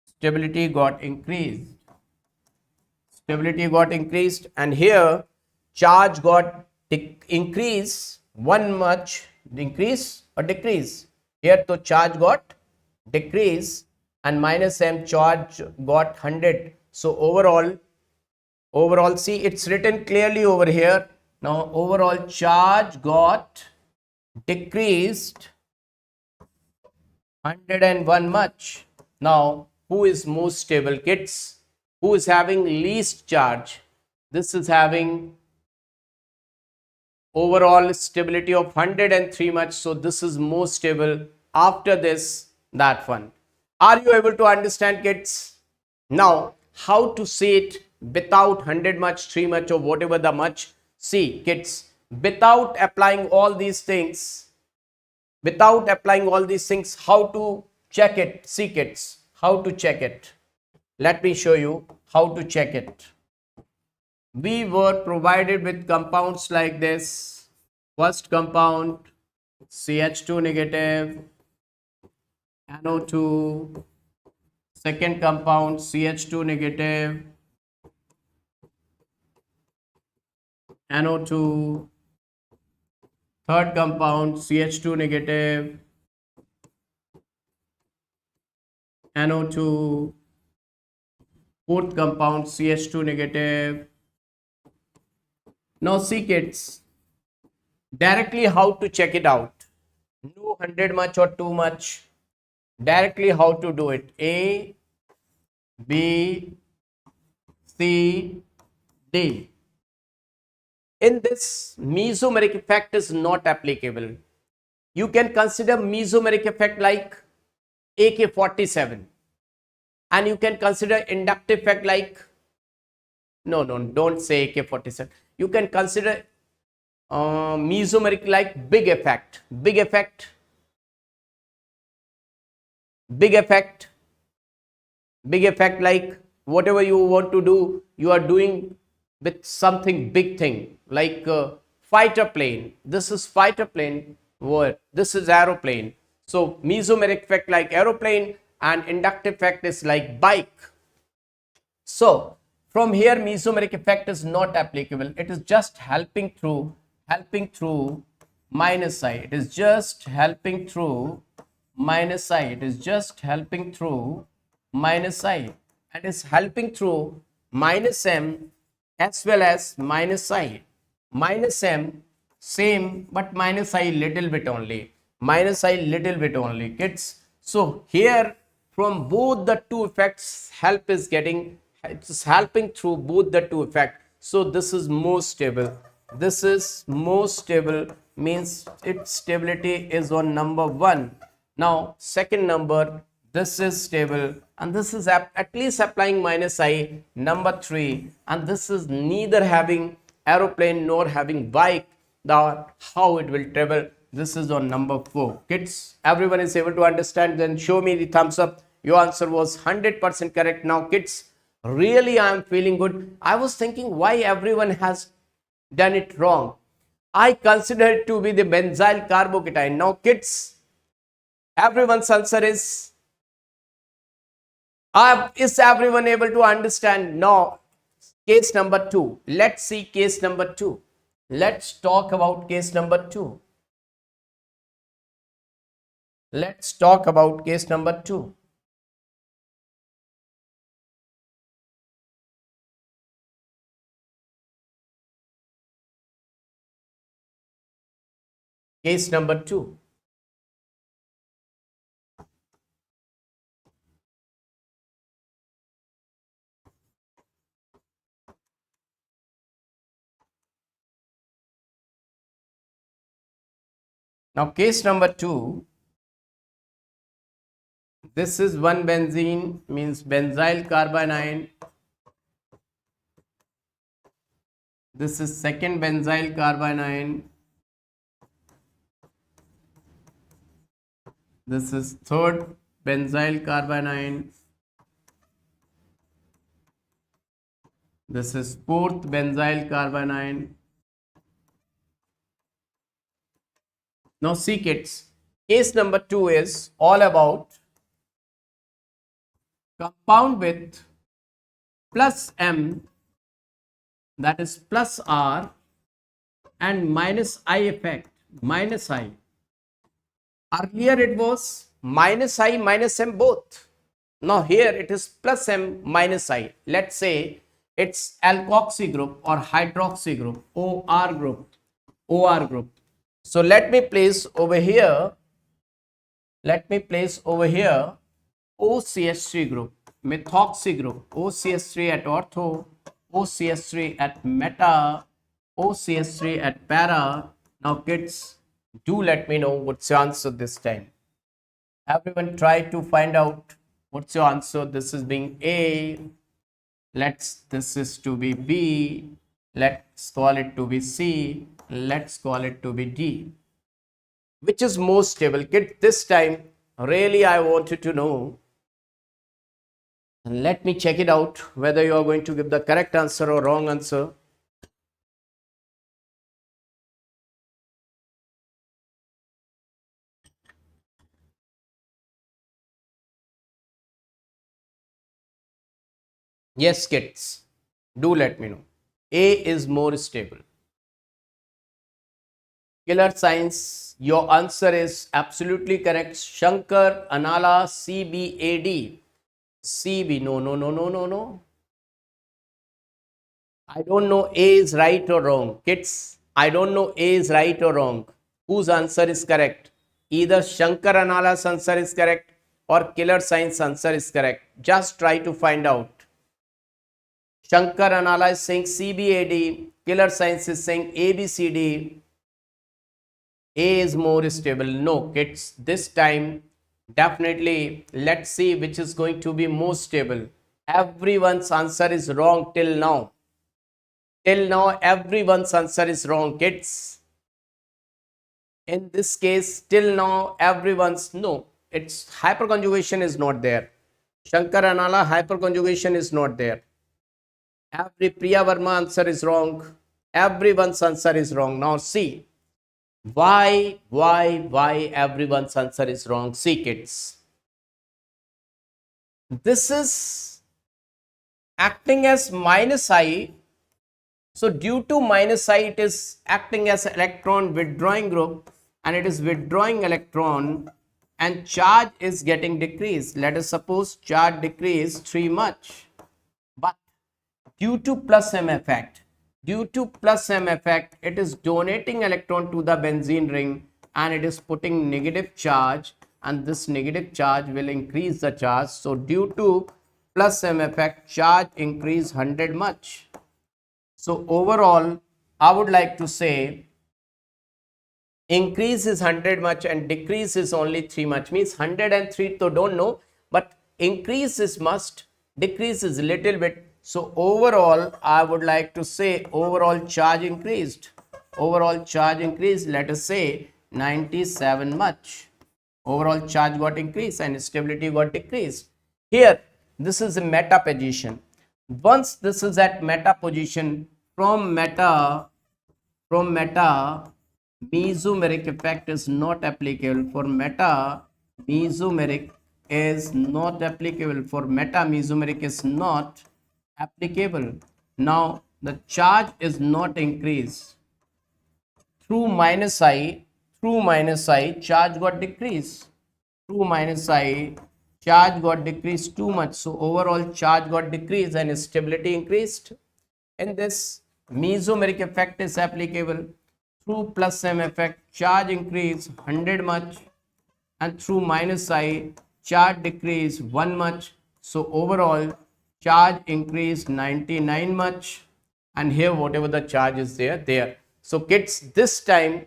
Speaker 1: stability got increased, and here charge got increase 1 much, increase or decrease. Here to charge got decrease, and minus m charge got 100. So overall see, it's written clearly over here. Now overall charge got decreased 101 much. Now who is most stable, kids? Who is having least charge? This is having overall stability of 103 much. So this is most stable. After this, that one. Are you able to understand, kids? Now how to say it without 100 much, 3 much, or whatever the much? See, kids, without applying all these things, how to check it? See, kids, how to check it? Let me show you how to check it. We were provided with compounds like this. First compound, CH2 negative, NO2. Second compound, CH2 negative, NO2. Third compound, CH2 negative, NO2. Fourth compound, CH2 negative. Now see, kids, directly how to check it out? No 100 much or too much. Directly how to do it? A, B, C, D. In this, mesomeric effect is not applicable. You can consider mesomeric effect like AK-47, and you can consider inductive effect like, no, don't say AK-47. You can consider mesomeric like big effect like whatever you want to do, you are doing with something big thing like fighter plane. This is fighter plane, this is aeroplane. So mesomeric effect like aeroplane, and inductive effect is like bike. So from here, mesomeric effect is not applicable. It is just helping through minus I. It is just helping through minus I. It is just helping through minus I, and is helping through minus m as well as minus I. Minus m same, but minus I little bit only. Kids. So here from both the two effects, it's helping through both the two effects. So this is more stable. Means its stability is on number 1. Now second number, this is stable, and this is at least applying minus I, number 3, and this is neither having aeroplane nor having bike. How it will travel? This is on number 4. Kids, everyone is able to understand? Then show me the thumbs up. Your answer was 100% correct. Now kids, really I am feeling good. I was thinking why everyone has done it wrong. I consider it to be the benzyl carbocation. Now kids, everyone's answer is everyone able to understand? Now case number 2. Let's see case number 2. Let's talk about case number 2. Let's talk about case number 2. Case number 2. Now case number 2. This is one benzene, means benzyl carbanion. This is second benzyl carbanion. This is third benzyl carbanion. This is fourth benzyl carbanion. Now see kids, case number 2 is all about compound with plus M, that is plus R, and minus I effect, minus I. Earlier it was minus I minus M both. Now here it is plus M minus I. Let's say it's alkoxy group or hydroxy group, OR group, OR group. So let me place over here, OCH3 group, methoxy group, OCH3 at ortho, OCH3 at meta, OCH3 at para. Now kids, do let me know what's your answer this time. Everyone try to find out what's your answer. This is being A. This is to be B. Let's call it to be C. Let's call it to be D. Which is more stable? Kids, this time, really I wanted to know. And let me check it out whether you are going to give the correct answer or wrong answer. Yes, kids, do let me know. A is more stable. Killer science, your answer is absolutely correct. Shankar, Anala, CBAD. CB, no. I don't know A is right or wrong. Kids, I don't know A is right or wrong. Whose answer is correct? Either Shankar Anala's answer is correct or Killer Science answer is correct. Just try to find out. Shankar Anala is saying CBAD. Killer Science is saying ABCD. A is more stable. No, kids, this time definitely let's see which is going to be more stable. Everyone's answer is wrong till now. Till now, everyone's answer is wrong, kids. In this case, till now, everyone's no. It's hyperconjugation is not there. Shankar Anala, hyperconjugation is not there. Every Priya Verma answer is wrong. Everyone's answer is wrong. Now see, why everyone's answer is wrong? See, kids. This is acting as minus I. So due to minus I, it is acting as electron withdrawing group and it is withdrawing electron and charge is getting decreased. Let us suppose charge decreased 3 much. But due to plus M effect, it is donating electron to the benzene ring and it is putting negative charge and this negative charge will increase the charge. So due to plus M effect, charge increase 100 much. So overall, I would like to say increase is 100 much and decrease is only 3 much. Means 100 and 3 to don't know, but increase is must, decrease is little bit. So overall, I would like to say overall charge increased. Overall charge increased, let us say 97 much. Overall charge got increased and stability got decreased. Here, this is a meta position. Once this is at meta position, from meta, mesomeric effect is not applicable. For meta, mesomeric is not applicable. For meta, mesomeric is not applicable. Now, the charge is not increased. Through minus I, charge got decreased. Through minus I, charge got decreased too much. So overall charge got decreased and stability increased. In this, mesomeric effect is applicable. Through plus M effect, charge increase 100 much and through minus I, charge decrease 1 much. So overall charge increase 99 much and here whatever the charge is there. So kids, this time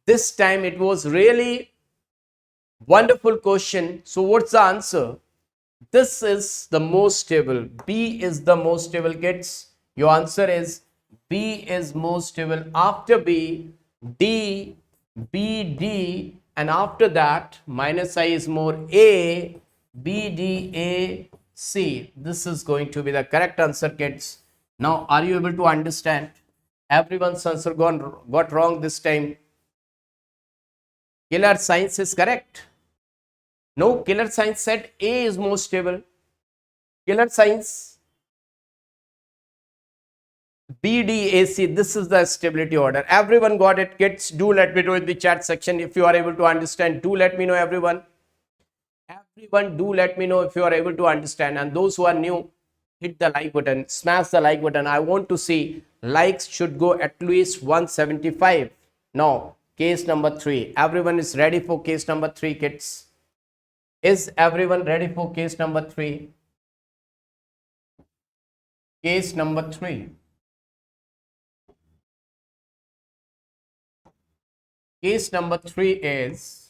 Speaker 1: it was really wonderful question. So what's the answer? This is the most stable. B is the most stable, kids. Your answer is B is most stable. After B, D, B, D, and after that minus I is more A, B, D, A, C. This is going to be the correct answer, kids. Now, are you able to understand? Everyone's answer got wrong this time. Killer Science is correct. No, Killer Science said A is more stable. Killer Science, BDAC, this is the stability order. Everyone got it, kids? Do let me know in the chat section if you are able to understand. Do let me know, everyone. Everyone, do let me know if you are able to understand. And those who are new, hit the like button, smash the like button. I want to see likes should go at least 175. Now, case number 3. Everyone is ready for case number 3, kids? Is everyone ready for case number 3? Case number 3. Case number 3 is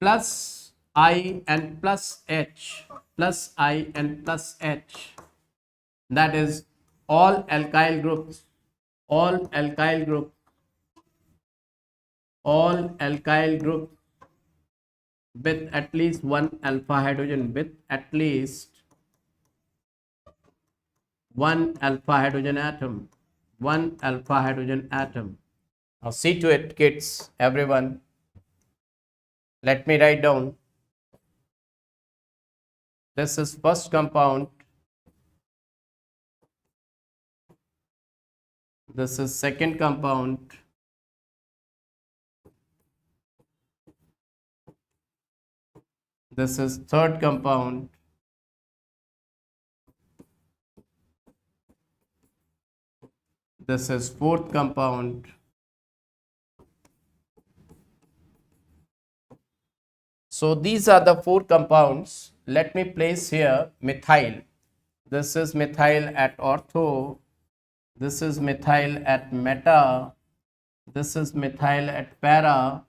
Speaker 1: plus I and plus H, plus I and plus H. That is all alkyl groups, all alkyl groups, all alkyl groups with at least one alpha hydrogen, with at least one alpha hydrogen atom, one alpha hydrogen atom. Now see to it, kids, everyone. Let me write down. This is first compound. This is second compound. This is third compound. This is fourth compound. So these are the 4 compounds. Let me place here methyl. This is methyl at ortho. This is methyl at meta. This is methyl at para.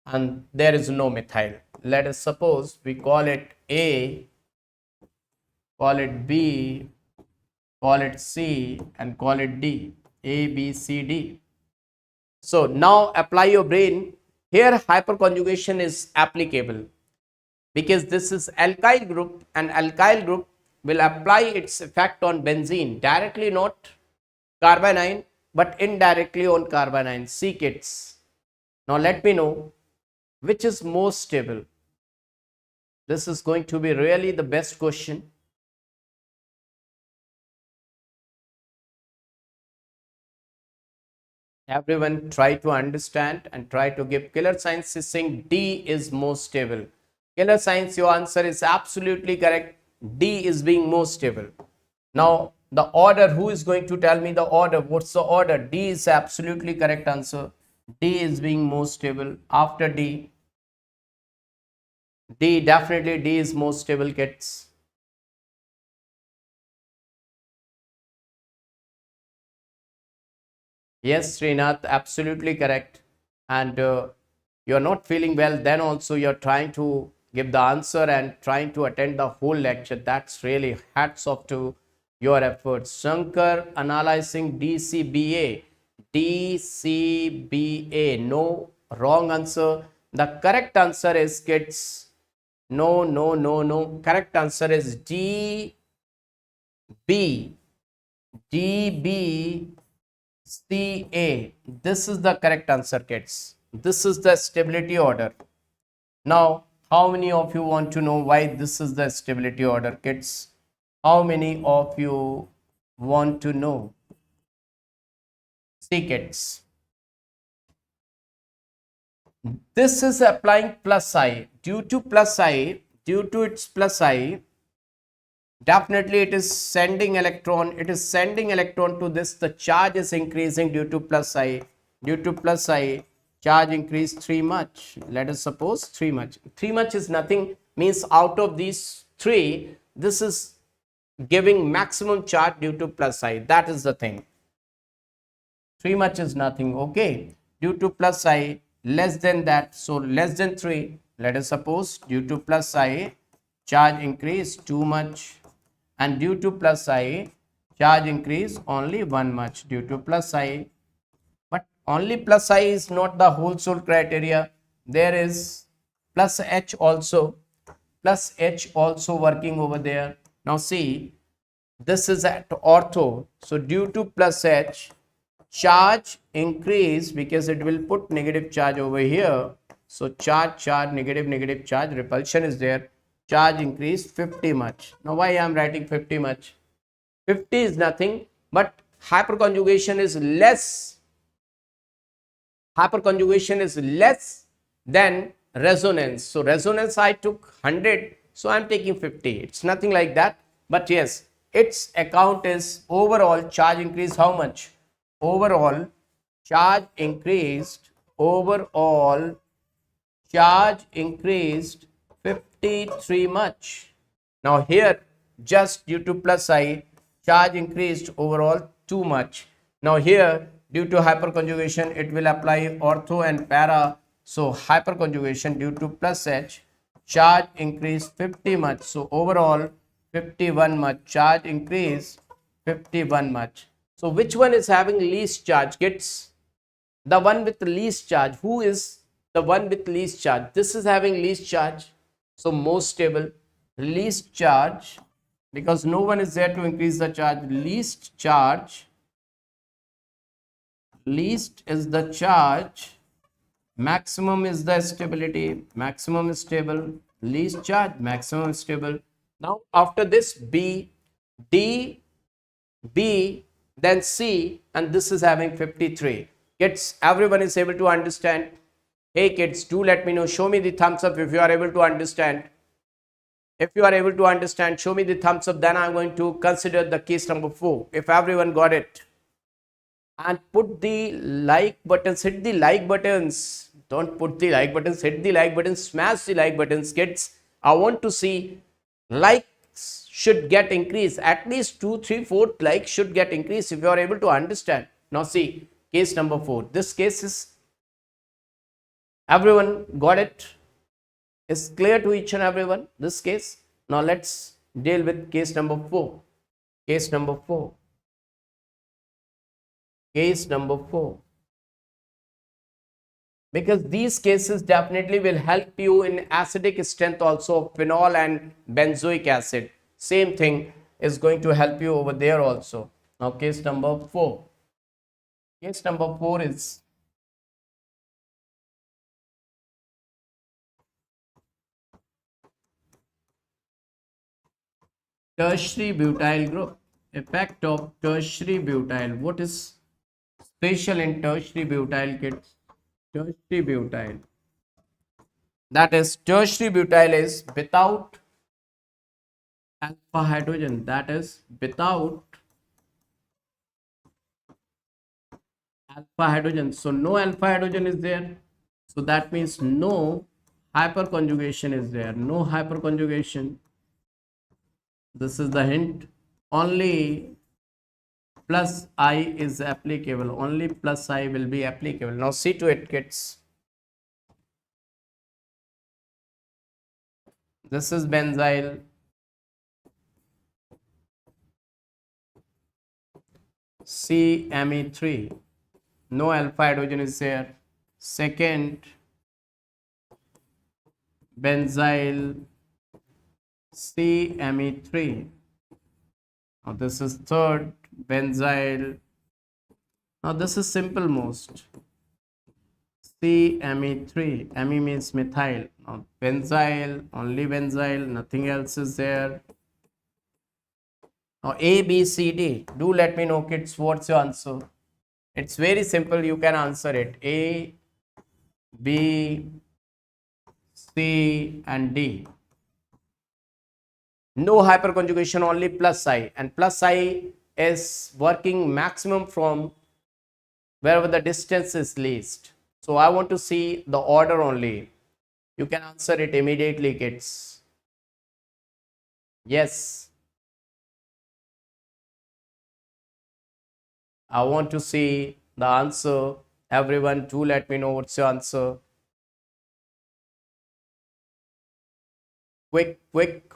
Speaker 1: And there is no methyl. Let us suppose we call it A, call it B, call it C, and call it D. A, B, C, D. So now apply your brain. Here hyperconjugation is applicable because this is alkyl group, and alkyl group will apply its effect on benzene, directly not carbanion but indirectly on carbanion. See, kids, now let me know which is most stable. This is going to be really the best question. Everyone try to understand and try to give. Killer Science is saying D is most stable. Killer Science, your answer is absolutely correct. D is being most stable. Now the order, who is going to tell me the order? What's the order? D is absolutely correct answer. D is being most stable. After D, definitely D is most stable, kids. Yes, Srinath, absolutely correct. And you're not feeling well, then also you're trying to give the answer and trying to attend the whole lecture. That's really hats off to your efforts. Shankar analyzing DCBA. DCBA. No, wrong answer. The correct answer is, kids, no. Correct answer is DB. CA. This is the correct answer, kids. This is the stability order. Now, how many of you want to know why this is the stability order, kids? How many of you want to know? See, kids, this is applying plus I. Due to its plus I, definitely it is sending electron. It is sending electron to this. The charge is increasing due to plus I. Due to plus I, charge increase 3 much. Let us suppose 3 much. 3 much is nothing, means out of these 3, this is giving maximum charge due to plus I. That is the thing. 3 much is nothing. Okay. Due to plus I, less than that. So less than 3. Let us suppose due to plus I, charge increase 2 much. And due to plus I, charge increase only 1 much due to plus I. But only plus I is not the whole soul criteria. There is plus H also. Plus H also working over there. Now see, this is at ortho. So due to plus H, charge increase because it will put negative charge over here. So charge, negative charge, repulsion is there. Charge increase 50 much. Now why I am writing 50 much? 50 is nothing, but hyperconjugation is less hyperconjugation is less than resonance. So resonance I took 100, so I'm taking 50. It's nothing like that. But yes, its account is overall charge increase how much? Overall charge increased, overall charge increased 53 much. Now here, just due to plus I, charge increased overall too much. Now here, due to hyperconjugation, it will apply ortho and para. So hyperconjugation due to plus H, charge increased 50 much. So overall 51 much, charge increase 51 much. So which one is having least charge? Gets the one with the least charge. Who is the one with least charge? This is having least charge, so most stable. Least charge, because no one is there to increase the charge. Least charge, least is the charge, maximum is the stability. Maximum is stable, least charge, maximum is stable. Now after this, B, D, B, then C, and this is having 53. Kids, everyone is able to understand? Hey kids, do let me know. Show me the thumbs up if you are able to understand. If you are able to understand, show me the thumbs up. Then I'm going to consider the case number 4. If everyone got it. And put the like buttons. Hit the like buttons. Don't put the like buttons. Hit the like buttons. Smash the like buttons, kids. I want to see likes should get increased. At least 2, 3, 4 likes should get increased if you are able to understand. Now see, case number 4. This case is, everyone got it? Is clear to each and everyone, this case? Now let's deal with case number 4. Case number 4. Case number 4. Because these cases definitely will help you in acidic strength also, phenol and benzoic acid. Same thing is going to help you over there also. Now case number 4. Case number 4 is tertiary butyl group. Effect of tertiary butyl. What is special in tertiary butyl, kids? Tertiary butyl. That is, tertiary butyl is without alpha hydrogen. That is, without alpha hydrogen. So no alpha hydrogen is there. So that means no hyperconjugation is there. No hyperconjugation. This is the hint. Only plus I is applicable. Only plus I will be applicable. Now see to it, kids. This is benzyl. CMe3. No alpha hydrogen is there. Second, benzyl CMe3. Now this is third, benzyl. Now this is simple most. CMe3. Me means methyl. Now benzyl, only benzyl, nothing else is there. Now A, B, C, D. Do let me know, kids, what's your answer? It's very simple. You can answer it. A, B, C, and D. No hyperconjugation, only plus I. And plus I is working maximum from wherever the distance is least. So I want to see the order only. You can answer it immediately, kids. Yes. I want to see the answer. Everyone, do let me know what's your answer. Quick, quick.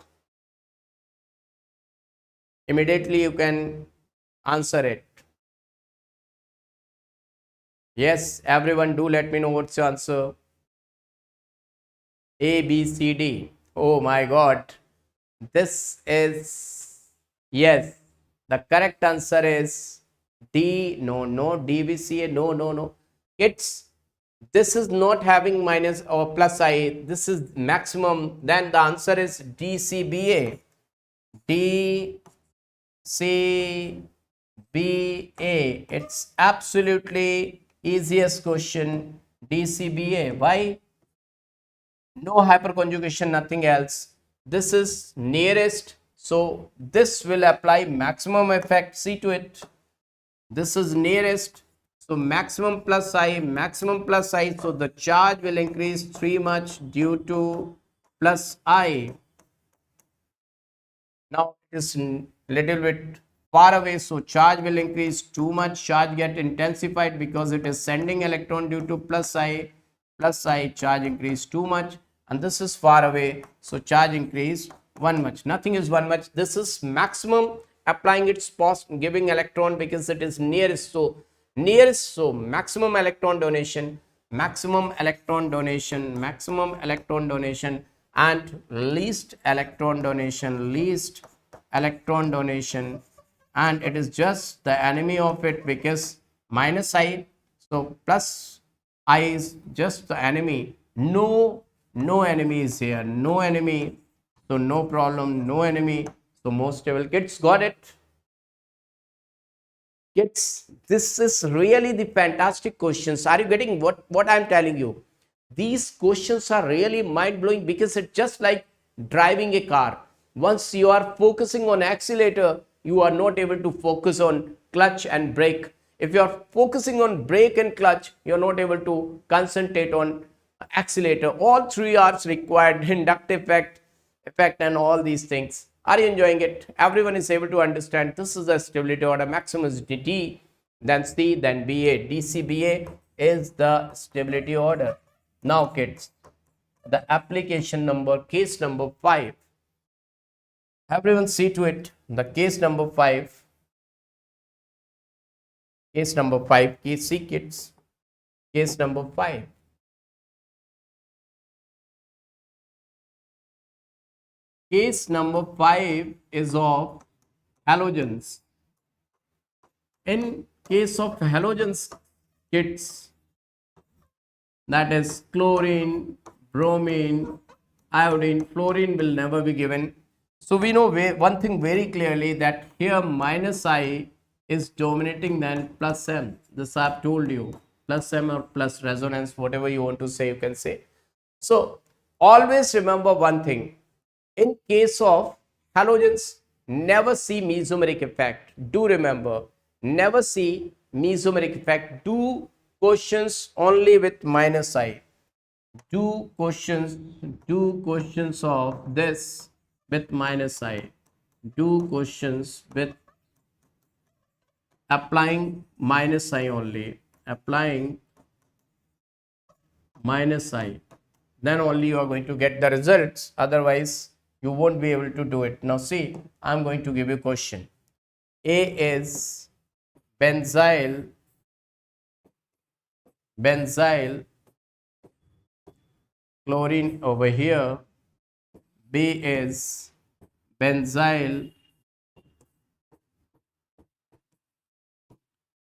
Speaker 1: Immediately you can answer it. Yes, everyone, do let me know what's your answer. A, B, C, D. Oh my God. This is, yes, the correct answer is D. No, no, DVCA. No, no, no. It's, this is not having minus or plus I. This is maximum. Then the answer is DCBA. DCBA. It's absolutely Easiest question, DCBA. Why? No hyperconjugation, nothing else. This is nearest, so this will apply maximum effect. See to it. This is nearest, so maximum plus I, maximum plus I, so the charge will increase 3 much due to plus I. Now it is little bit far away, so charge will increase too much, charge get intensified because it is sending electron due to plus I, charge increase too much, and this is far away, so charge increase 1 much. Nothing is 1 much. This is maximum applying its post giving electron because it is nearest, so nearest, so maximum electron donation, maximum electron donation, maximum electron donation, and least electron donation, least electron donation, and it is just the enemy of it because minus I, so plus I is just the enemy. No enemy is here, no enemy, so no problem, no enemy, so most stable. Kids, got it? Kids, this is really the fantastic questions. Are you getting what I'm telling you? These questions are really mind-blowing because it's just like driving a car. Once you are focusing on accelerator, you are not able to focus on clutch and brake. If you are focusing on brake and clutch, you're not able to concentrate on accelerator. All three are required, inductive effect and all these things. Are you enjoying it? Everyone is able to understand. This is the stability order. Maximum is D, then C, then BA. DCBA is the stability order. Now kids, the application number, case number 5. Everyone see to it. The case number 5. Case number 5. Case C, kids. Case number 5. Case number 5 is of halogens. In case of halogens, kids, that is chlorine, bromine, iodine, fluorine will never be given. So we know one thing very clearly, that here minus I is dominating than plus M. This I have told you. Plus M or plus resonance, whatever you want to say, you can say. So always remember one thing. In case of halogens, never see mesomeric effect. Do remember, never see mesomeric effect. Do questions only with minus I. Do questions of this with minus I. Do questions with applying minus I only. Applying minus I. Then only you are going to get the results. Otherwise, you won't be able to do it. Now see, I'm going to give you a question. A is benzyl chlorine over here. B is benzyl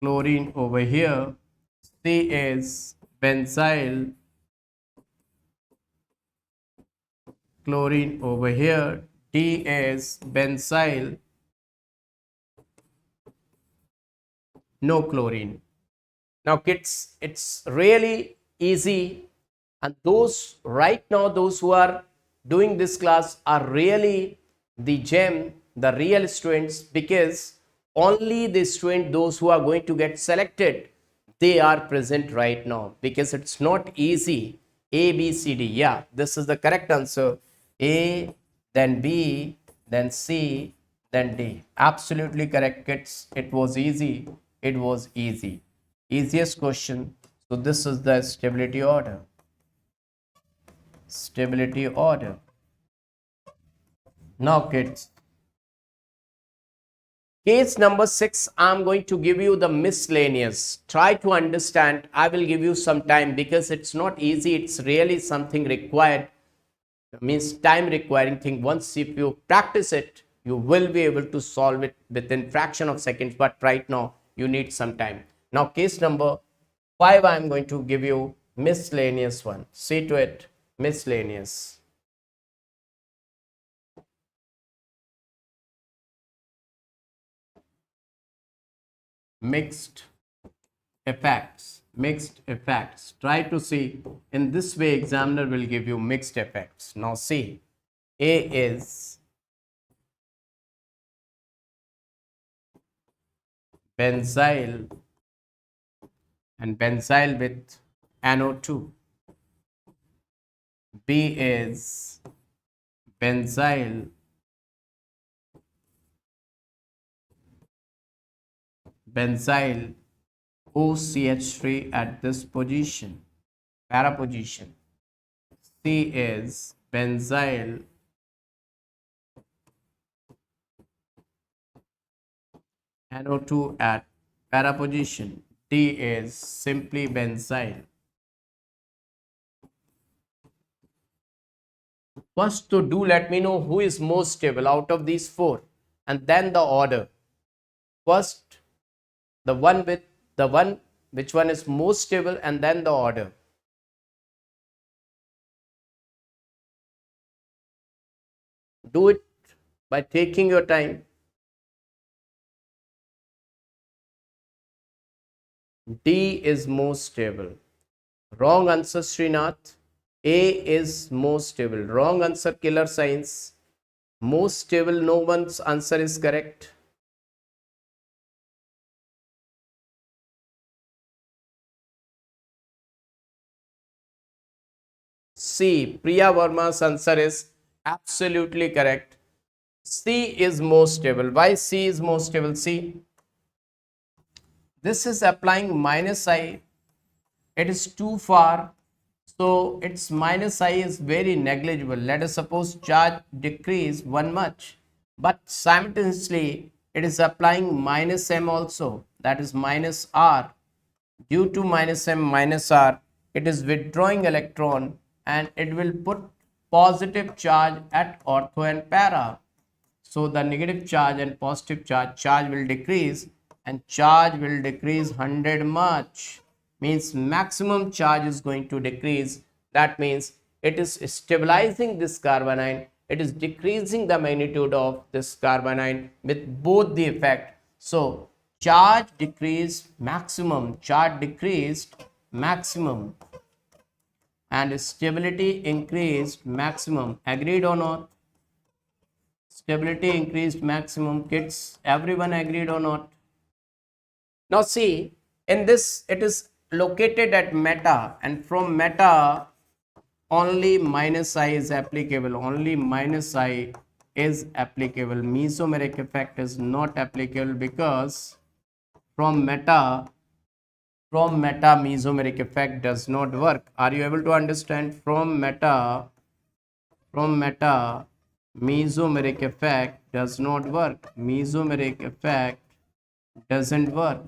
Speaker 1: chlorine over here. C is benzyl chlorine over here. D is benzyl no chlorine. Now kids, it's really easy, and those right now, those who are doing this class are really the gem, the real students, because only the student, those who are going to get selected, they are present right now, because it's not easy. A, B, C, D. Yeah, this is the correct answer. A, then B, then C, then D. Absolutely correct, kids. It was easy. It was easy. Easiest question. So this is the stability order. Stability order. Now kids, case number 6, I'm going to give you the miscellaneous. Try to understand. I will give you some time because it's not easy. It's really something required. It means time requiring thing. Once if you practice it, you will be able to solve it within fraction of seconds. But right now, you need some time. Now case number 5, I'm going to give you miscellaneous one. See to it. Miscellaneous. Mixed effects. mixed effects. Try to see. In this way, examiner will give you mixed effects. Now see, A is benzyl and benzyl with NO2. B is benzyl OCH3 at this position, para position. C is benzyl NO2 at para position. D is simply benzyl. First, to do, let me know who is most stable out of these four, and then the order. First, the one which one is most stable, and then the order. Do it by taking your time. D is most stable. Wrong answer, Srinath. A is most stable. Wrong answer, Killer Science. Most stable, no one's answer is correct. C, Priya Verma's answer is absolutely correct. C is most stable. Why C is most stable? See, this is applying minus I. It is too far, so its minus I is very negligible. Let us suppose charge decrease one much, but simultaneously it is applying minus M also, that is minus R. Due to minus M minus R, it is withdrawing electron and it will put positive charge at ortho and para. So the negative charge and positive charge will decrease, and charge will decrease 100 much. Means maximum charge is going to decrease. That means it is stabilizing this carbanion. It is decreasing the magnitude of this carbanion with both the effect. So charge decreased maximum, charge decreased maximum, and stability increased maximum. Agreed or not? Stability increased maximum. Kids, everyone agreed or not? Now see, in this it is located at meta, and from meta only minus I is applicable. Only minus I is applicable. Mesomeric effect is not applicable because from meta mesomeric effect does not work. Are you able to understand? From meta mesomeric effect does not work. Mesomeric effect doesn't work.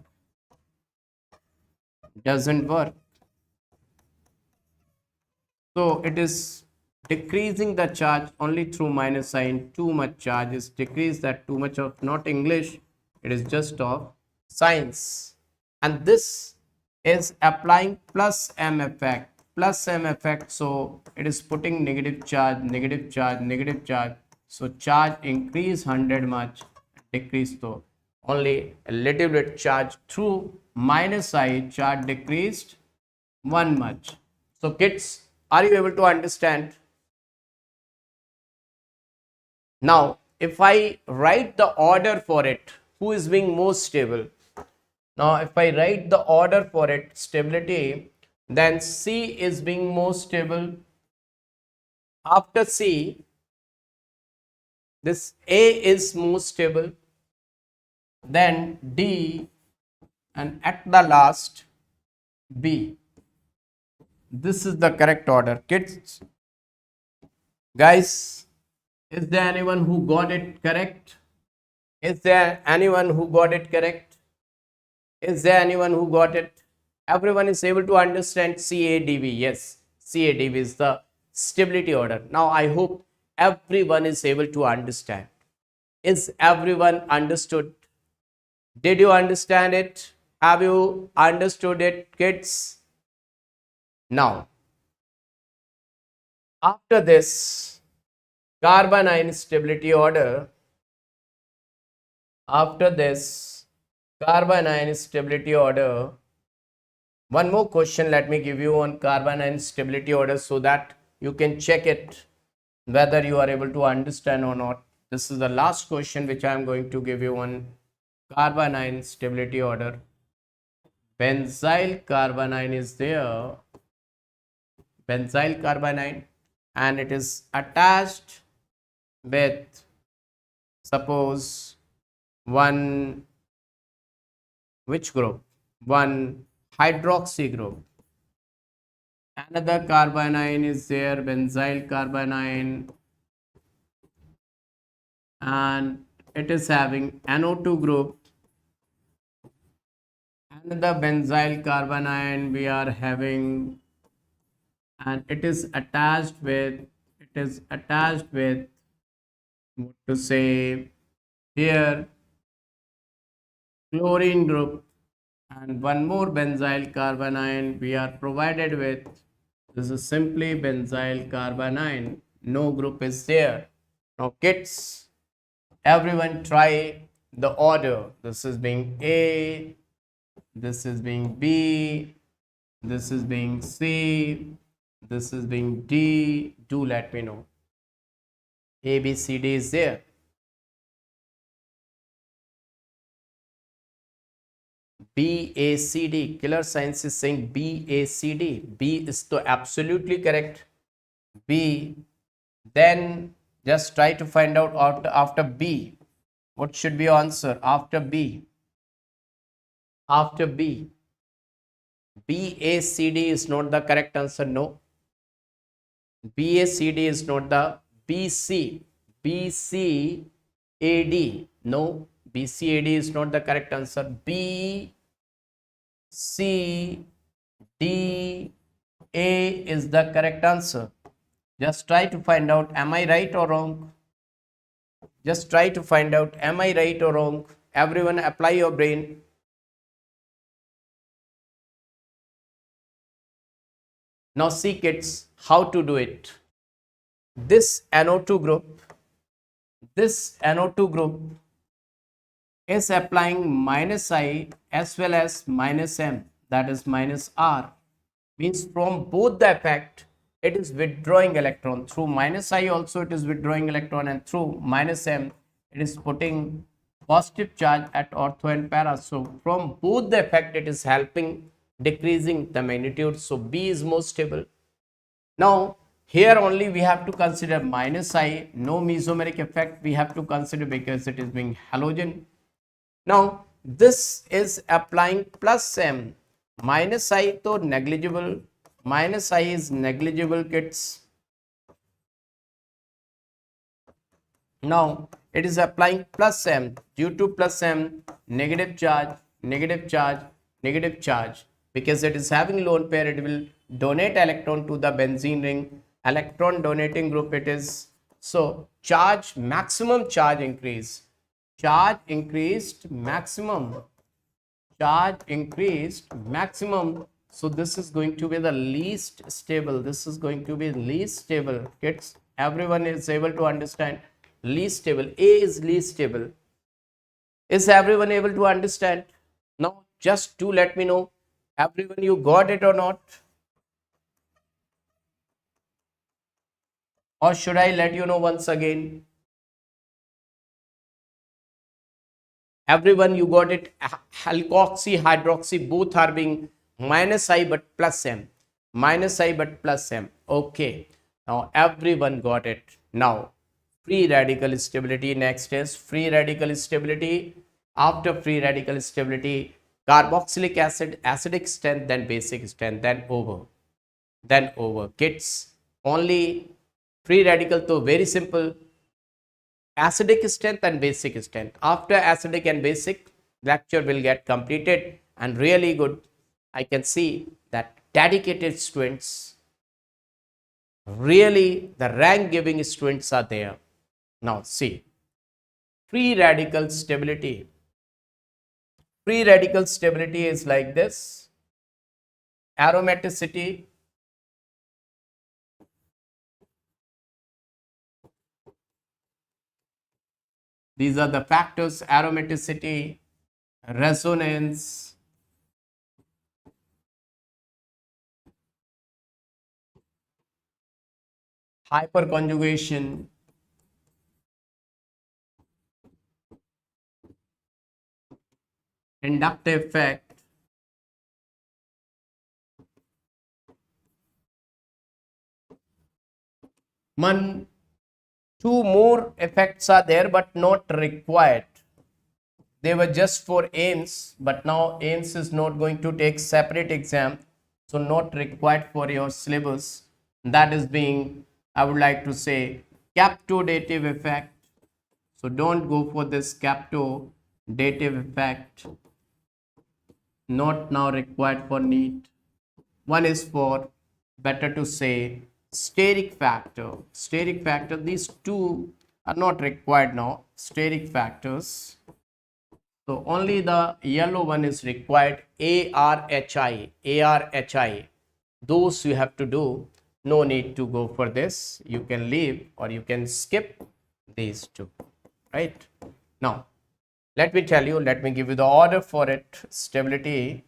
Speaker 1: So it is decreasing the charge only through minus sign. Too much charge is decreased. That too much of not English, it is just of science. And this is applying plus M effect. So it is putting negative charge. So charge increase 100 much, decrease though only a little bit charge through minus I, charge decreased 1 much. So kids, are you able to understand? Now if I write the order for it, who is being most stable? Now if I write the order for it, stability, then C is being most stable. After C, this A is most stable, then D, and at the last B. This is the correct order. Kids, guys, is there anyone who got it correct? Is there anyone who got it correct? Is there anyone who got it? Everyone is able to understand CADV. Yes, CADV is the stability order. Now I hope everyone is able to understand. Is everyone understood? Did you understand it? Have you understood it, kids? Now, after this carbanion stability order, One more question let me give you on carbanion stability order so that you can check it whether you are able to understand or not. This is the last question which I am going to give you on carbanion stability order. Benzyl carbanion is there, benzyl carbanion, and it is attached with, suppose, one, which group? One hydroxy group. Another carbanion is there, benzyl carbanion, and it is having NO2 group. Another benzyl carbanion we are having, and it is attached with, what to say here, chlorine group, and one more benzyl carbanion we are provided with. This is simply benzyl carbanion. No group is there. Now kids, everyone try the order. This is being A, this is being B, this is being C, this is being D. Do let me know. A, B, C, D is there. B, A, C, D. Killer Science is saying B, A, C, D. B is to absolutely correct. B. Then just try to find out after B. What should be your answer after B? After B. B, A, C, D is not the correct answer. No. B, A, C, D is not the B, C. B, C, A, D. No. B, C, A, D is not the correct answer. B, C, D, A is the correct answer. Just try to find out, am I right or wrong? Just try to find out, am I right or wrong? Everyone apply your brain. Now see kids, how to do it. This NO2 group is applying minus I as well as minus M, that is minus R. Means from both the effect, it is withdrawing electron. Through minus I also it is withdrawing electron, and through minus M it is putting positive charge at ortho and para. So from both the effect it is helping decreasing the magnitude. So B is more stable. Now here only we have to consider minus I, no mesomeric effect we have to consider because it is being halogen. Now this is applying plus M. Minus I to negligible, minus I is negligible kids. Now it is applying plus M. Due to plus M, negative charge, negative charge, negative charge. Because it is having lone pair, it will donate electron to the benzene ring. Electron donating group it is. So charge, maximum charge increase. Charge increased, maximum. Charge increased, maximum. So this is going to be the least stable. This is going to be least stable. Kids, everyone is able to understand. Least stable. A is least stable. Is everyone able to understand? Now just to let me know, everyone, you got it or not? Or should I let you know once again? Everyone, you got it. Alkoxy, hydroxy, both are being minus I but plus M. Minus I but plus M. Okay. Now everyone got it. Now free radical stability. Next is free radical stability. After free radical stability, carboxylic acid, acidic strength, then basic strength, then over. Then over. Kids, only free radical to very simple. Acidic strength and basic strength. After acidic and basic, lecture will get completed and really good. I can see that dedicated students, really the rank giving students are there. Now see, free radical stability. Free radical stability is like this. Aromaticity, these are the factors: aromaticity, resonance, hyperconjugation, inductive effect, two more effects are there but not required. They were just for AIMS, but now AIMS is not going to take separate exam, so not required for your syllabus. That is being, I would like to say, captodative effect. So don't go for this captodative effect, not now required for NEET. One is for, better to say, steric factor. Steric factor, these two are not required now, steric factors. So only the yellow one is required, ARHI, ARHI. Those you have to do, no need to go for this. You can leave or you can skip these two, right? Now, let me tell you, let me give you the order for it. Stability,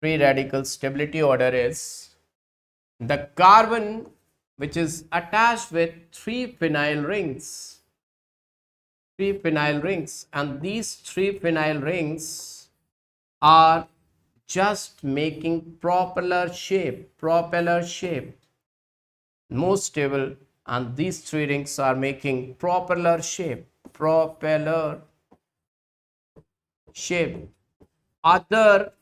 Speaker 1: free radical stability order is the carbon which is attached with three phenyl rings. Three phenyl rings, and these three phenyl rings are just making propeller shape, most stable, and these three rings are making propeller shape. Other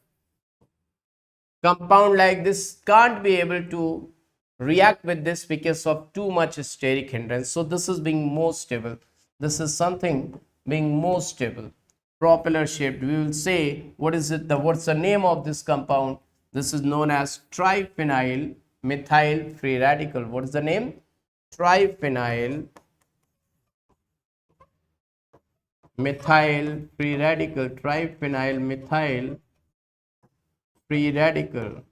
Speaker 1: compound like this can't be able to react with this because of too much steric hindrance. So this is being more stable. This is something being more stable, propeller shaped. We will say, what's the name of this compound? This is known as triphenyl methyl free radical. What is the name? Triphenyl methyl free radical. Triphenyl methyl free radical.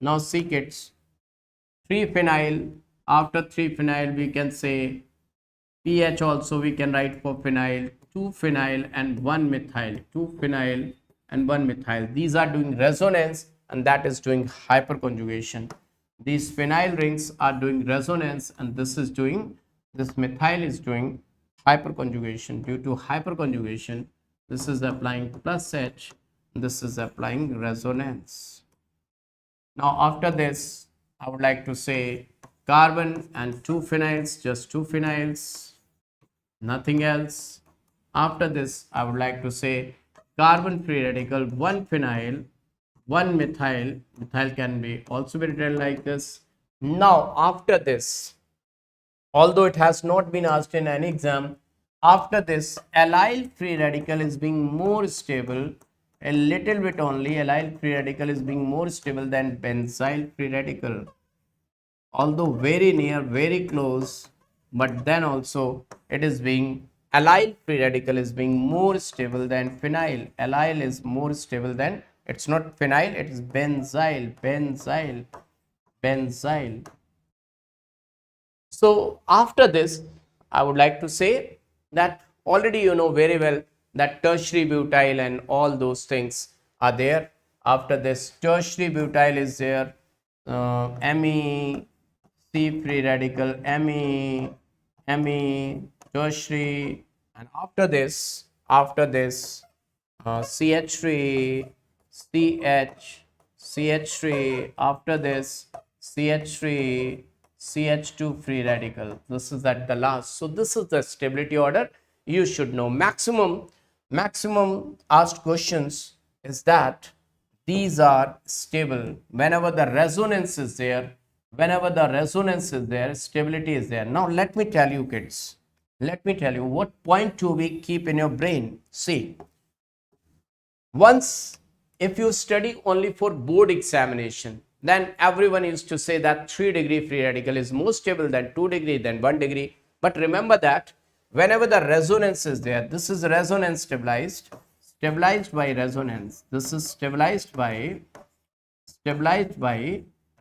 Speaker 1: Now see kids, 3-phenyl, after 3-phenyl we can say pH also we can write for phenyl, 2-phenyl and 1-methyl, 2-phenyl and 1-methyl. These are doing resonance and that is doing hyperconjugation. These phenyl rings are doing resonance and this methyl is doing hyperconjugation. Due to hyperconjugation, this is applying plus H, this is applying resonance. Now after this, I would like to say carbon and 2 phenyls, just 2 phenyls, nothing else. After this, I would like to say carbon free radical, 1 phenyl, 1 methyl. Methyl can be also be written like this. Now after this, although it has not been asked in any exam, after this allyl free radical is being more stable, a little bit only. Allyl free radical is being more stable than benzyl free radical, although very near, very close, but then also it is being, allyl free radical is being more stable than phenyl. Allyl is more stable than, it's not phenyl, it is benzyl. So after this, I would like to say that already you know very well that tertiary butyl and all those things are there. After this, tertiary butyl is there, Me, C free radical, Me, tertiary, and after this, CH3, CH3, after this, CH3, CH2 free radical. This is at the last. So this is the stability order. You should know. Maximum asked questions is that these are stable. Whenever the resonance is there, stability is there. Now let me tell you kids, what point to we keep in your brain. See, once if you study only for board examination, then everyone used to say that 3-degree free radical is more stable than 2 degree, than 1 degree. But remember that whenever the resonance is there, this is resonance stabilized by resonance. This is stabilized by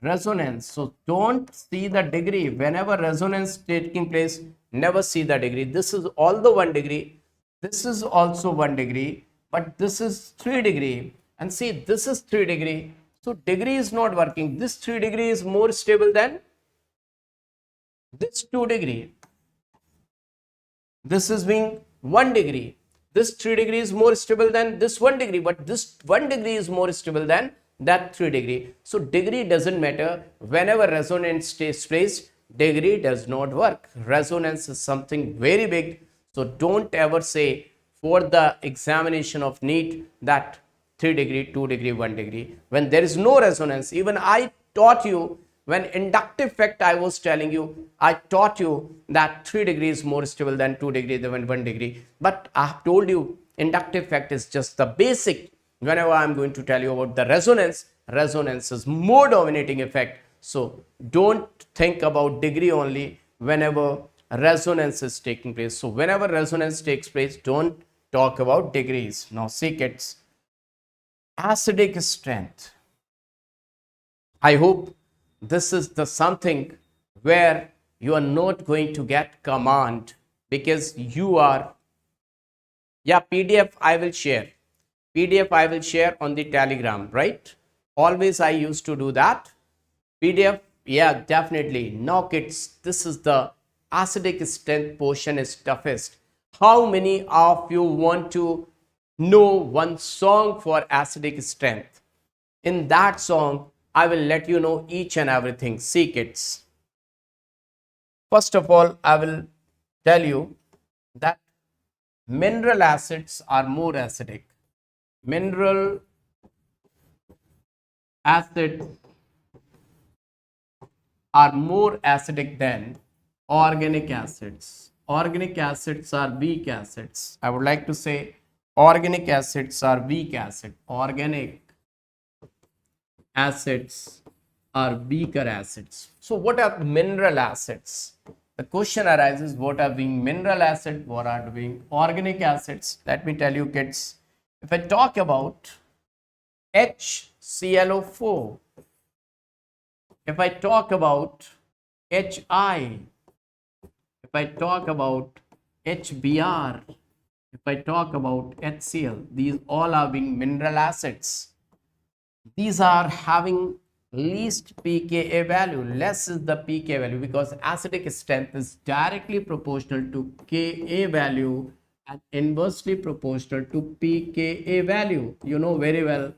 Speaker 1: resonance. So don't see the degree. Whenever resonance taking place, never see the degree. This is although 1 degree, this is also 1 degree, but this is 3 degree. And see, this is 3 degree. So degree is not working. This 3 degree is more stable than this 2 degree. This is being 1 degree. This 3 degree is more stable than this 1 degree, but this 1 degree is more stable than that 3 degree. So degree doesn't matter. Whenever resonance takes place, degree does not work. Resonance is something very big. So don't ever say for the examination of NEET that 3 degree, 2 degree, 1 degree. When there is no resonance, even I taught you when inductive fact I was telling you, I taught you that 3 degree is more stable than 2 degree than 1 degree. But I have told you inductive fact is just the basic. Whenever I am going to tell you about the resonance, resonance is more dominating effect. So don't think about degree only whenever resonance is taking place. So whenever resonance takes place, don't talk about degrees. Now see kids, acidic strength. I hope this is the something where you are not going to get command because you are, yeah, PDF I will share. PDF I will share on the Telegram, right? Always I used to do that. PDF, yeah, definitely. Now kids, this is the acidic strength portion is toughest. How many of you want to know one song for acidic strength? In that song, I will let you know each and everything. See kids. First of all, I will tell you that mineral acids are more acidic. Mineral acids are more acidic than organic acids. Organic acids are weak acids. I would like to say organic acids are weak acid. Organic acids are weaker acids. So what are mineral acids? The question arises, what are being mineral acid, what are being organic acids? Let me tell you kids, if I talk about HClO4, if I talk about HI, if I talk about HBr, if I talk about HCl, these all are being mineral acids. These are having least pKa value. Less is the pKa value because acidic strength is directly proportional to Ka value and inversely proportional to pKa value. You know very well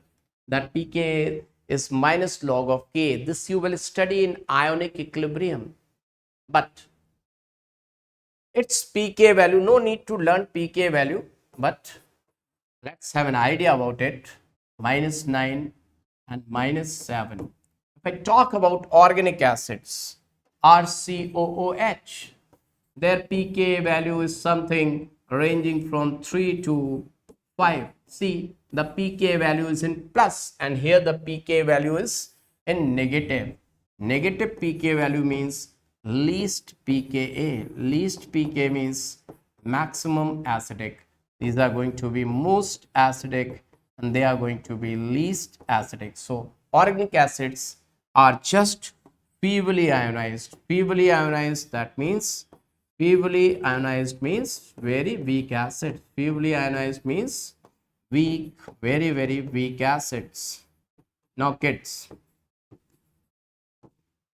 Speaker 1: that pKa is minus log of K. This you will study in ionic equilibrium. But its pK value, no need to learn pK value, but let's have an idea about it. -9 and -7. If I talk about organic acids, RCOOH, their pK value is something ranging from 3 to 5. See, the pK value is in plus and here the pK value is in negative. Negative pK value means least pKa. Least pK means maximum acidic. These are going to be most acidic and they are going to be least acidic. So organic acids are just feebly ionized. Feebly ionized, that means feebly ionized means very weak acid. Feebly ionized means weak, very, very weak acids. Now kids,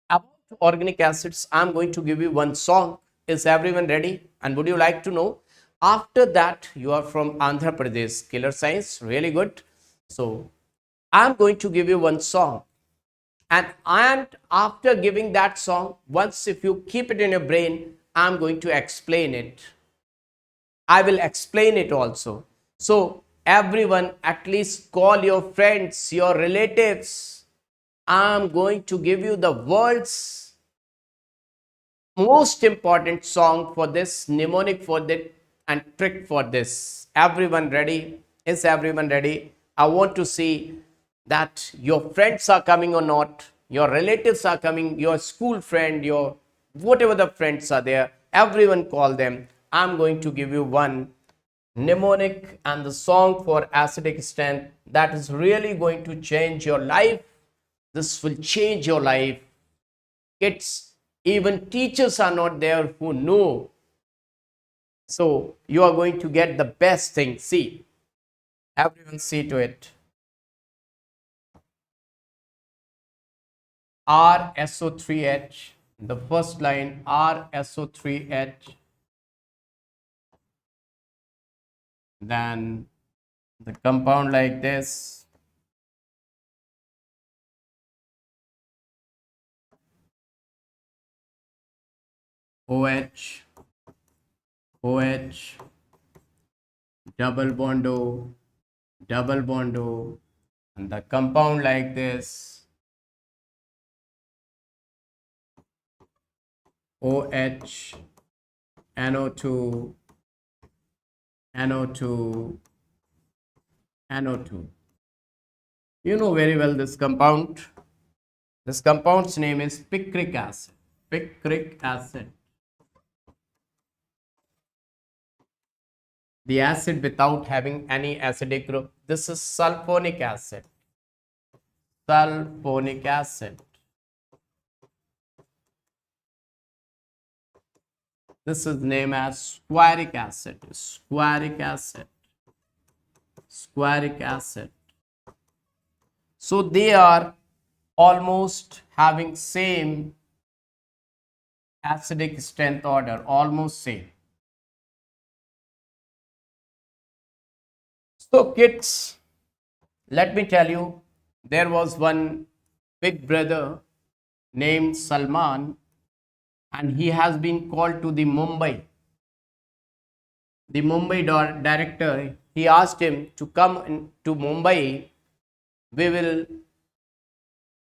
Speaker 1: about organic acids, I'm going to give you one song. Is everyone ready? And would you like to know? After that, you are from Andhra Pradesh, Killer Science, really good. So I'm going to give you one song. And after giving that song, once if you keep it in your brain, I'm going to explain it. I will explain it also. So everyone, at least call your friends, your relatives. I'm going to give you the world's most important song for this, mnemonic for that, and trick for this. Everyone ready? Is everyone ready? I want to see that your friends are coming or not, your relatives are coming, your school friend, your whatever the friends are there, everyone call them. I'm going to give you one mnemonic and the song for acidic strength that is really going to change your life. This will change your life. Kids, even teachers are not there who know. So you are going to get the best thing. See, everyone see to it. RSO3H, the first line RSO3H, then the compound like this, OH, OH, double bond O, double bond O, and the compound like this, OH, NO2, NO2, NO2. You know very well this compound. This compound's name is picric acid. Picric acid. The acid without having any acidic group. This is sulfonic acid. Sulfonic acid. This is named as squaric acid. Squaric acid. Squaric acid. So they are almost having same acidic strength order, almost same. So kids, let me tell you, there was one big brother named Salman, and he has been called to the Mumbai. The Mumbai director, he asked him to come to Mumbai. We will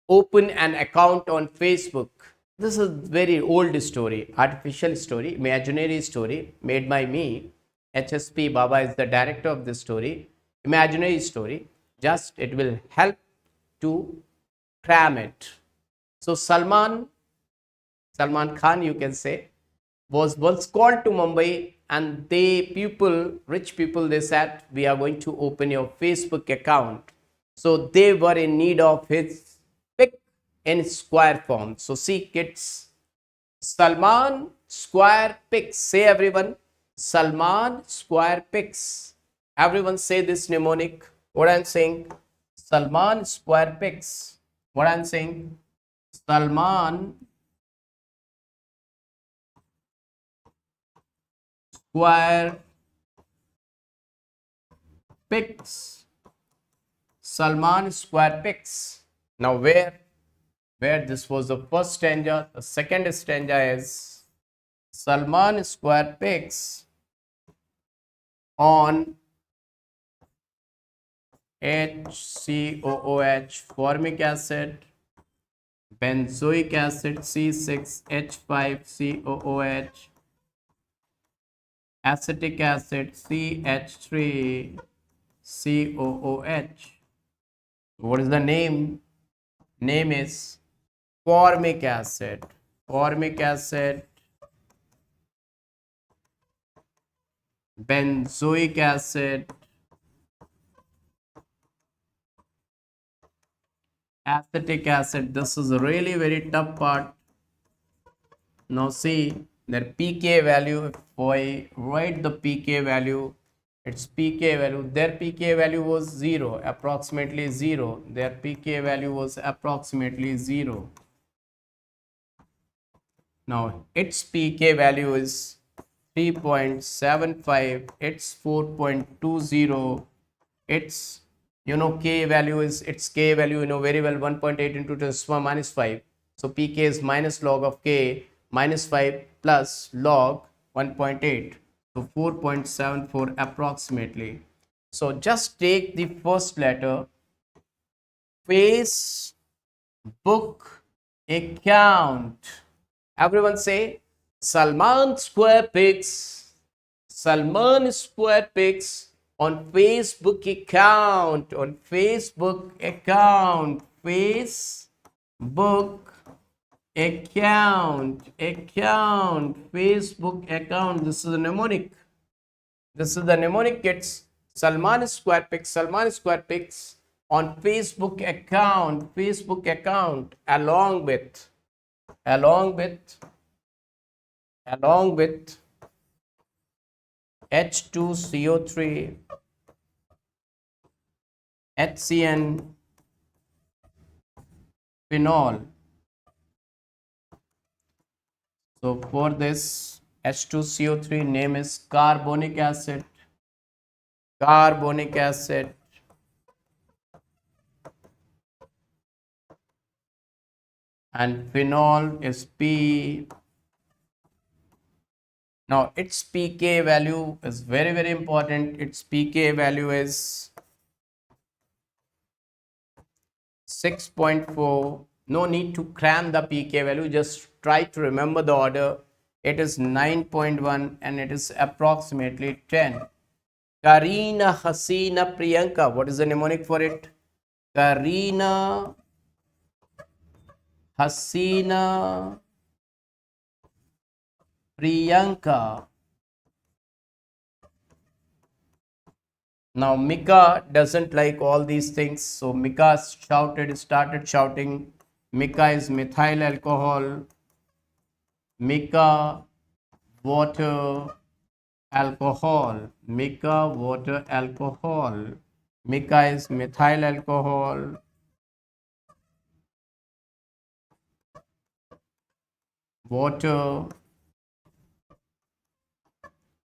Speaker 1: open an account on Facebook. This is very old story, artificial story, imaginary story made by me. HSP Baba is the director of this story. Imaginary story. Just it will help to cram it. So Salman Khan, you can say, was once called to Mumbai, and rich people, they said, we are going to open your Facebook account. So they were in need of his pic in square form. So see kids, Salman square pics. Say everyone, Salman square pics. Everyone say this mnemonic. What I'm saying, Salman square pics. What I'm saying, Salman square pics. Salman square pics. Now where this was the first stanza, the second stanza is Salman square pics on HCOOH formic acid, benzoic acid C6H5COOH, acetic acid CH3COOH. What is the name? Name is formic acid. Formic acid, benzoic acid, acetic acid. This is really very tough part. Now see their pK value. If I write the pK value, its pK value, their pK value was 0, approximately 0. Their pK value was approximately 0. Now its pK value is 3.75, it's 4.20, its K value is, its K value very well, 1.8 into 10⁻⁵. So pK is minus log of K minus 5 plus log 1.8. So 4.74 approximately. So just take the first letter, Facebook account. Everyone say Salman square pics. Salman square pics on Facebook account. On Facebook account. Facebook account. Facebook account. This is a mnemonic. This is the mnemonic, kids. Salman square pics. Salman square pics on Facebook account. Facebook account along with H2CO3, HCN, phenol. So for this H2CO3 name is carbonic acid. Carbonic acid. And phenol is P. Now its pK value is very important. Its pK value is 6.4. No need to cram the pK value, just try to remember the order. It is 9.1 and it is approximately 10. Karina, Hasina, Priyanka. What is the mnemonic for it? Karina, Hasina, Priyanka. Now Mika doesn't like all these things, so Mika started shouting. Mika is methyl alcohol. Mika water alcohol. Mika water alcohol. Mika is methyl alcohol. Water.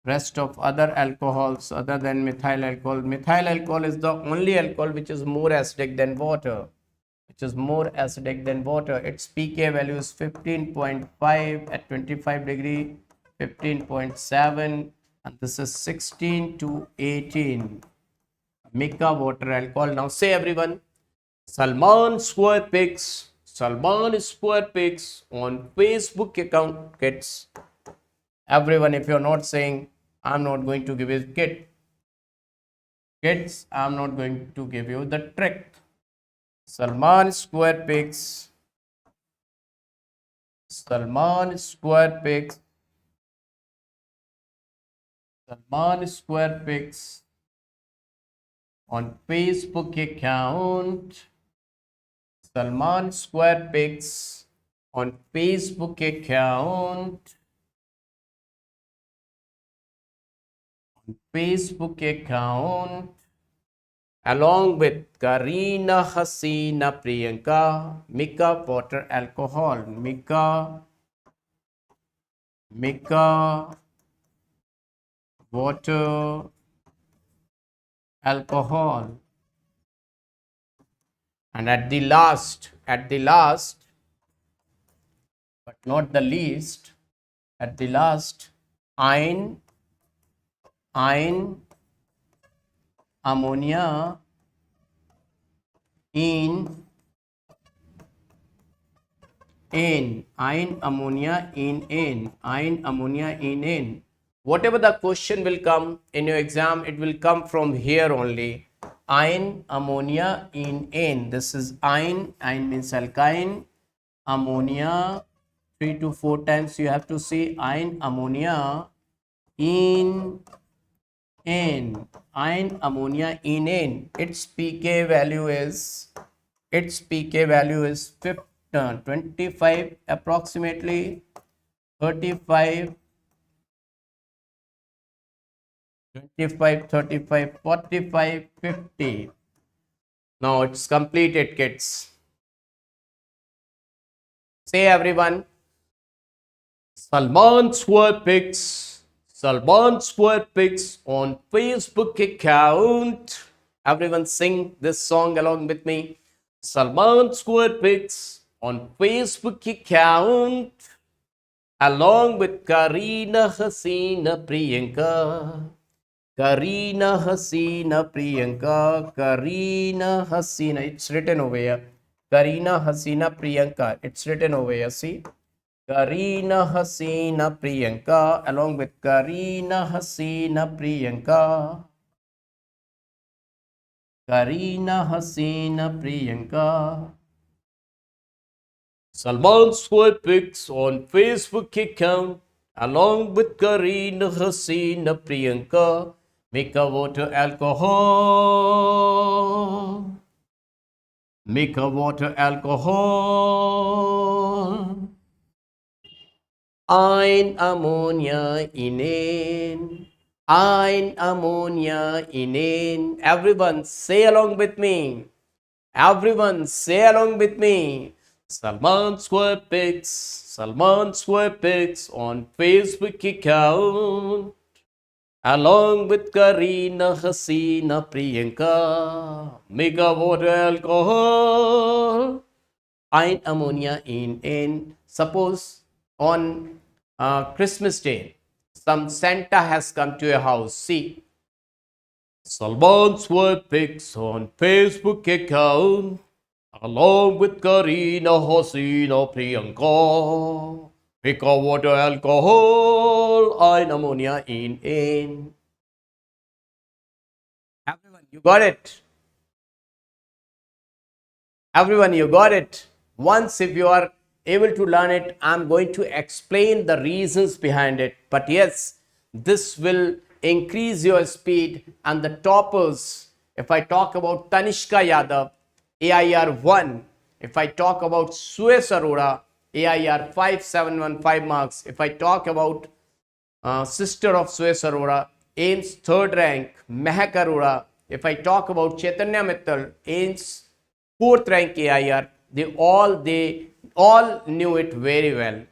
Speaker 1: Rest of other alcohols other than methyl alcohol. Methyl alcohol is the only alcohol which is more acidic than water. Its pK value is 15.5 at 25 degree, 15.7, and this is 16 to 18. Mica water alcohol. Now say everyone, Salman Square Pics on Facebook account, kids. Everyone, if you're not saying, I'm not going to give you kit. Kids, I'm not going to give you the trick. Salman Square Pics. Salman Square Pics on Facebook account. Salman Square Pics on Facebook account. Along with Karina, Hasina, Priyanka, Mika water alcohol. Mika water alcohol. And at the last, but not the least, at the last, ein ammonia in N. Whatever the question will come in your exam, it will come from here only. Ein ammonia in N. This is ein means alkyne. Ammonia 3 to 4 times you have to say ein ammonia in N. Ein ammonia in N. Its pK value is 25 approximately, 35, 35, 45, 50. Now it's completed, kids. Say everyone, Salman Square Pics on Facebook account. Everyone sing this song along with me. Salman Square Pics on Facebook account, along with Karina, Hasina, Priyanka. Karina, Hasina, it's written over here. Karina, Hasina, Priyanka, it's written over here, see. Karina, Hasina, Priyanka, along with Karina, Hasina, Priyanka. Karina, Hasina, Priyanka. Salman Square Pics on Facebook account, along with Karina, Hasina, Priyanka. Mika water alcohol. Mika water alcohol. Ein ammonia in N. Ein ammonia in N. Everyone say along with me. Salman square pics on Facebook account, along with Kareena, Hasina, Priyanka, mega water alcohol, iron ammonia in. Suppose on Christmas Day, some Santa has come to your house. See, Salman's were pics on Facebook account, along with Kareena, Hasina, Priyanka. Pick up water, alcohol, iron ammonia in. Everyone, you got it. Everyone, you got it. Once if you are able to learn it, I'm going to explain the reasons behind it. But yes, this will increase your speed. And the toppers, if I talk about Tanishka Yadav, AIR 1. If I talk about Suez Arora, AIR 5715 marks. If I talk about sister of Suez Arora, AIMS 3rd rank, Mehak Arora. If I talk about Chaitanya Mittal, AIMS 4th rank AIR, they all knew it very well.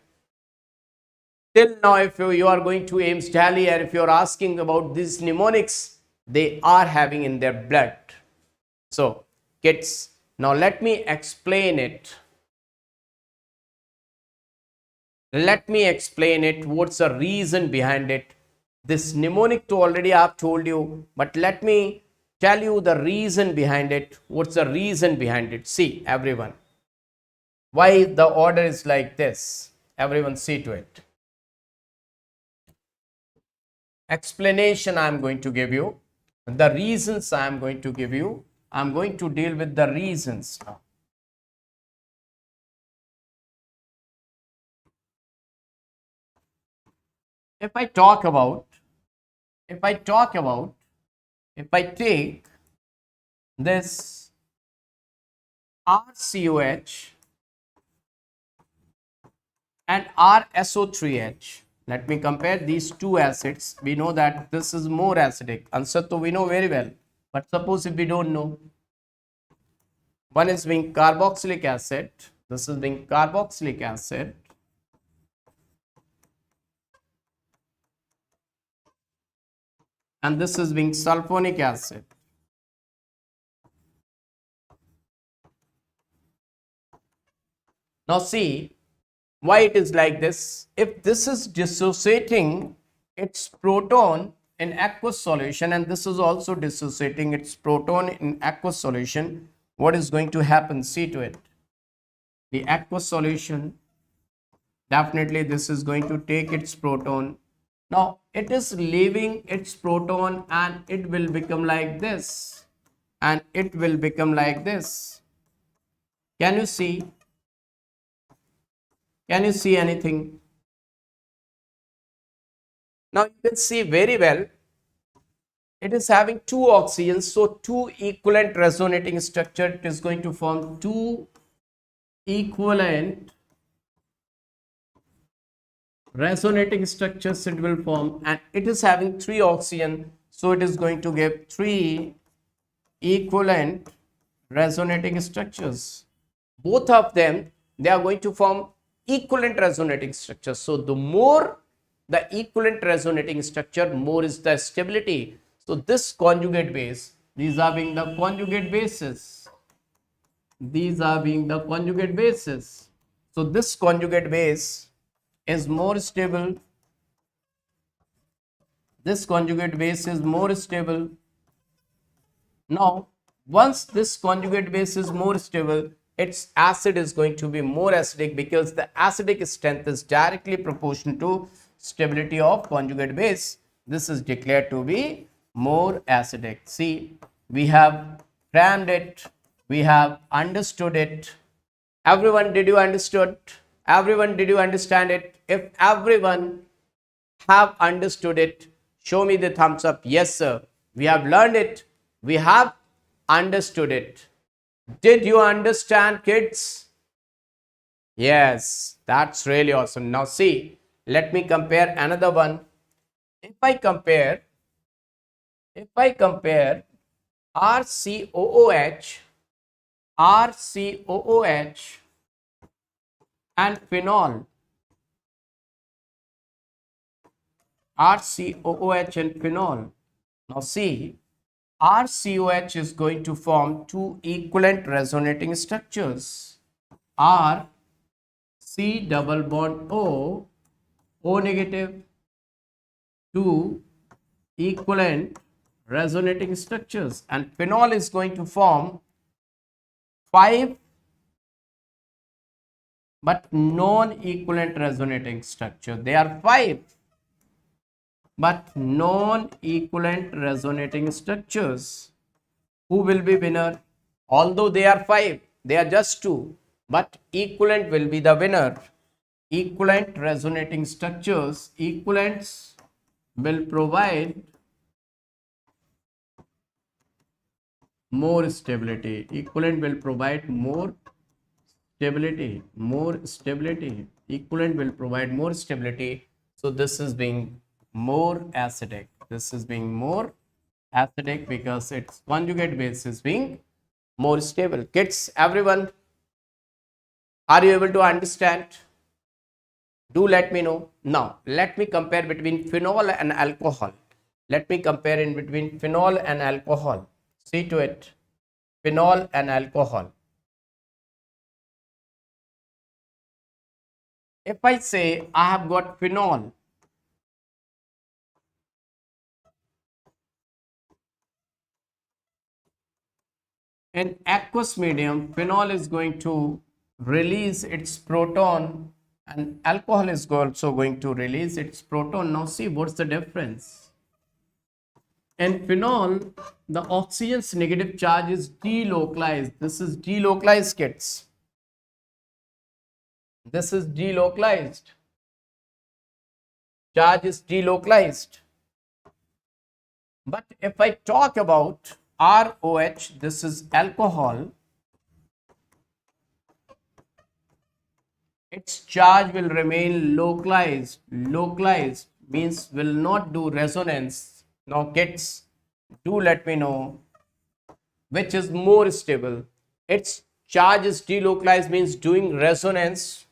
Speaker 1: Till now, if you are going to AIMS Delhi and if you are asking about these mnemonics, they are having in their blood. So, kids, now let me explain it. Let me explain it. What's the reason behind it? This mnemonic to already I have told you, but let me tell you the reason behind it. What's the reason behind it? See, everyone, why the order is like this. Everyone see to it. Explanation I am going to give you. The reasons I am going to give you. I am going to deal with the reasons now. If I take this RCOH and RSO3H, let me compare these two acids. We know that this is more acidic. Answer to we know very well. But suppose if we don't know, one is being carboxylic acid, this is being carboxylic acid, and this is being sulfonic acid. Now see why it is like this. If this is dissociating its proton in aqueous solution and this is also dissociating its proton in aqueous solution, what is going to happen? See to it. The aqueous solution, definitely this is going to take its proton. Now it is leaving its proton and it will become like this and it will become like this. Can you see? Can you see anything? Now you can see very well. It is having two oxygens, so two equivalent resonating structure. It is going to form two equivalent resonating structures. It will form, and it is having three oxygen, so it is going to give three equivalent resonating structures. Both of them, they are going to form equivalent resonating structures. So the more the equivalent resonating structure, more is the stability. So this conjugate base, these are being the conjugate bases. These are being the conjugate bases. So this conjugate base is more stable. This conjugate base is more stable. Now, once this conjugate base is more stable, its acid is going to be more acidic because the acidic strength is directly proportional to stability of conjugate base. This is declared to be more acidic. See, we have crammed it, we have understood it. Everyone, did you understood? Everyone, did you understand it? If everyone have understood it, show me the thumbs up. Yes, sir. We have learned it. We have understood it. Did you understand, kids? Yes, that's really awesome. Now see, let me compare another one. If I compare RCOOH and phenol, RCOOH and phenol. Now see, RCOH is going to form two equivalent resonating structures. R, C double bond O, O negative, two equivalent resonating structures, and phenol is going to form 5 but non-equivalent resonating structure. They are 5 but non-equivalent resonating structures. Who will be winner? Although they are 5, they are just 2, but equivalent will be the winner. Equivalent resonating structures, equivalents will provide more stability. Equivalent will provide more stability, Equivalent will provide more stability. So this is being more acidic. This is being more acidic because its conjugate base is being more stable. Kids, everyone, are you able to understand? Do let me know. Now, let me compare between phenol and alcohol. Let me compare in between phenol and alcohol. See to it. Phenol and alcohol. If I say I have got phenol, in aqueous medium, phenol is going to release its proton and alcohol is also going to release its proton. Now see what's the difference. In phenol, the oxygen's negative charge is delocalized. This is delocalized, kids. This is delocalized. Charge is delocalized. But if I talk about ROH, this is alcohol, its charge will remain localized. Localized means will not do resonance. Now kids, do let me know which is more stable. Its charge is delocalized means doing resonance,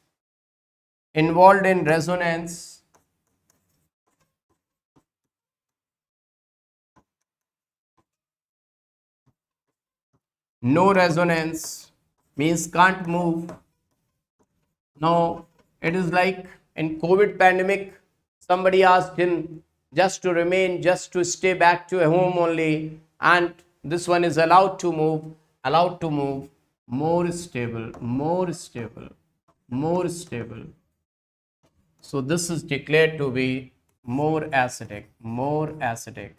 Speaker 1: involved in resonance. No resonance means can't move. Now it is like in COVID pandemic, somebody asked him just to remain, just to stay back to a home only, and this one is allowed to move, more stable, more stable, more stable. So this is declared to be more acidic, more acidic.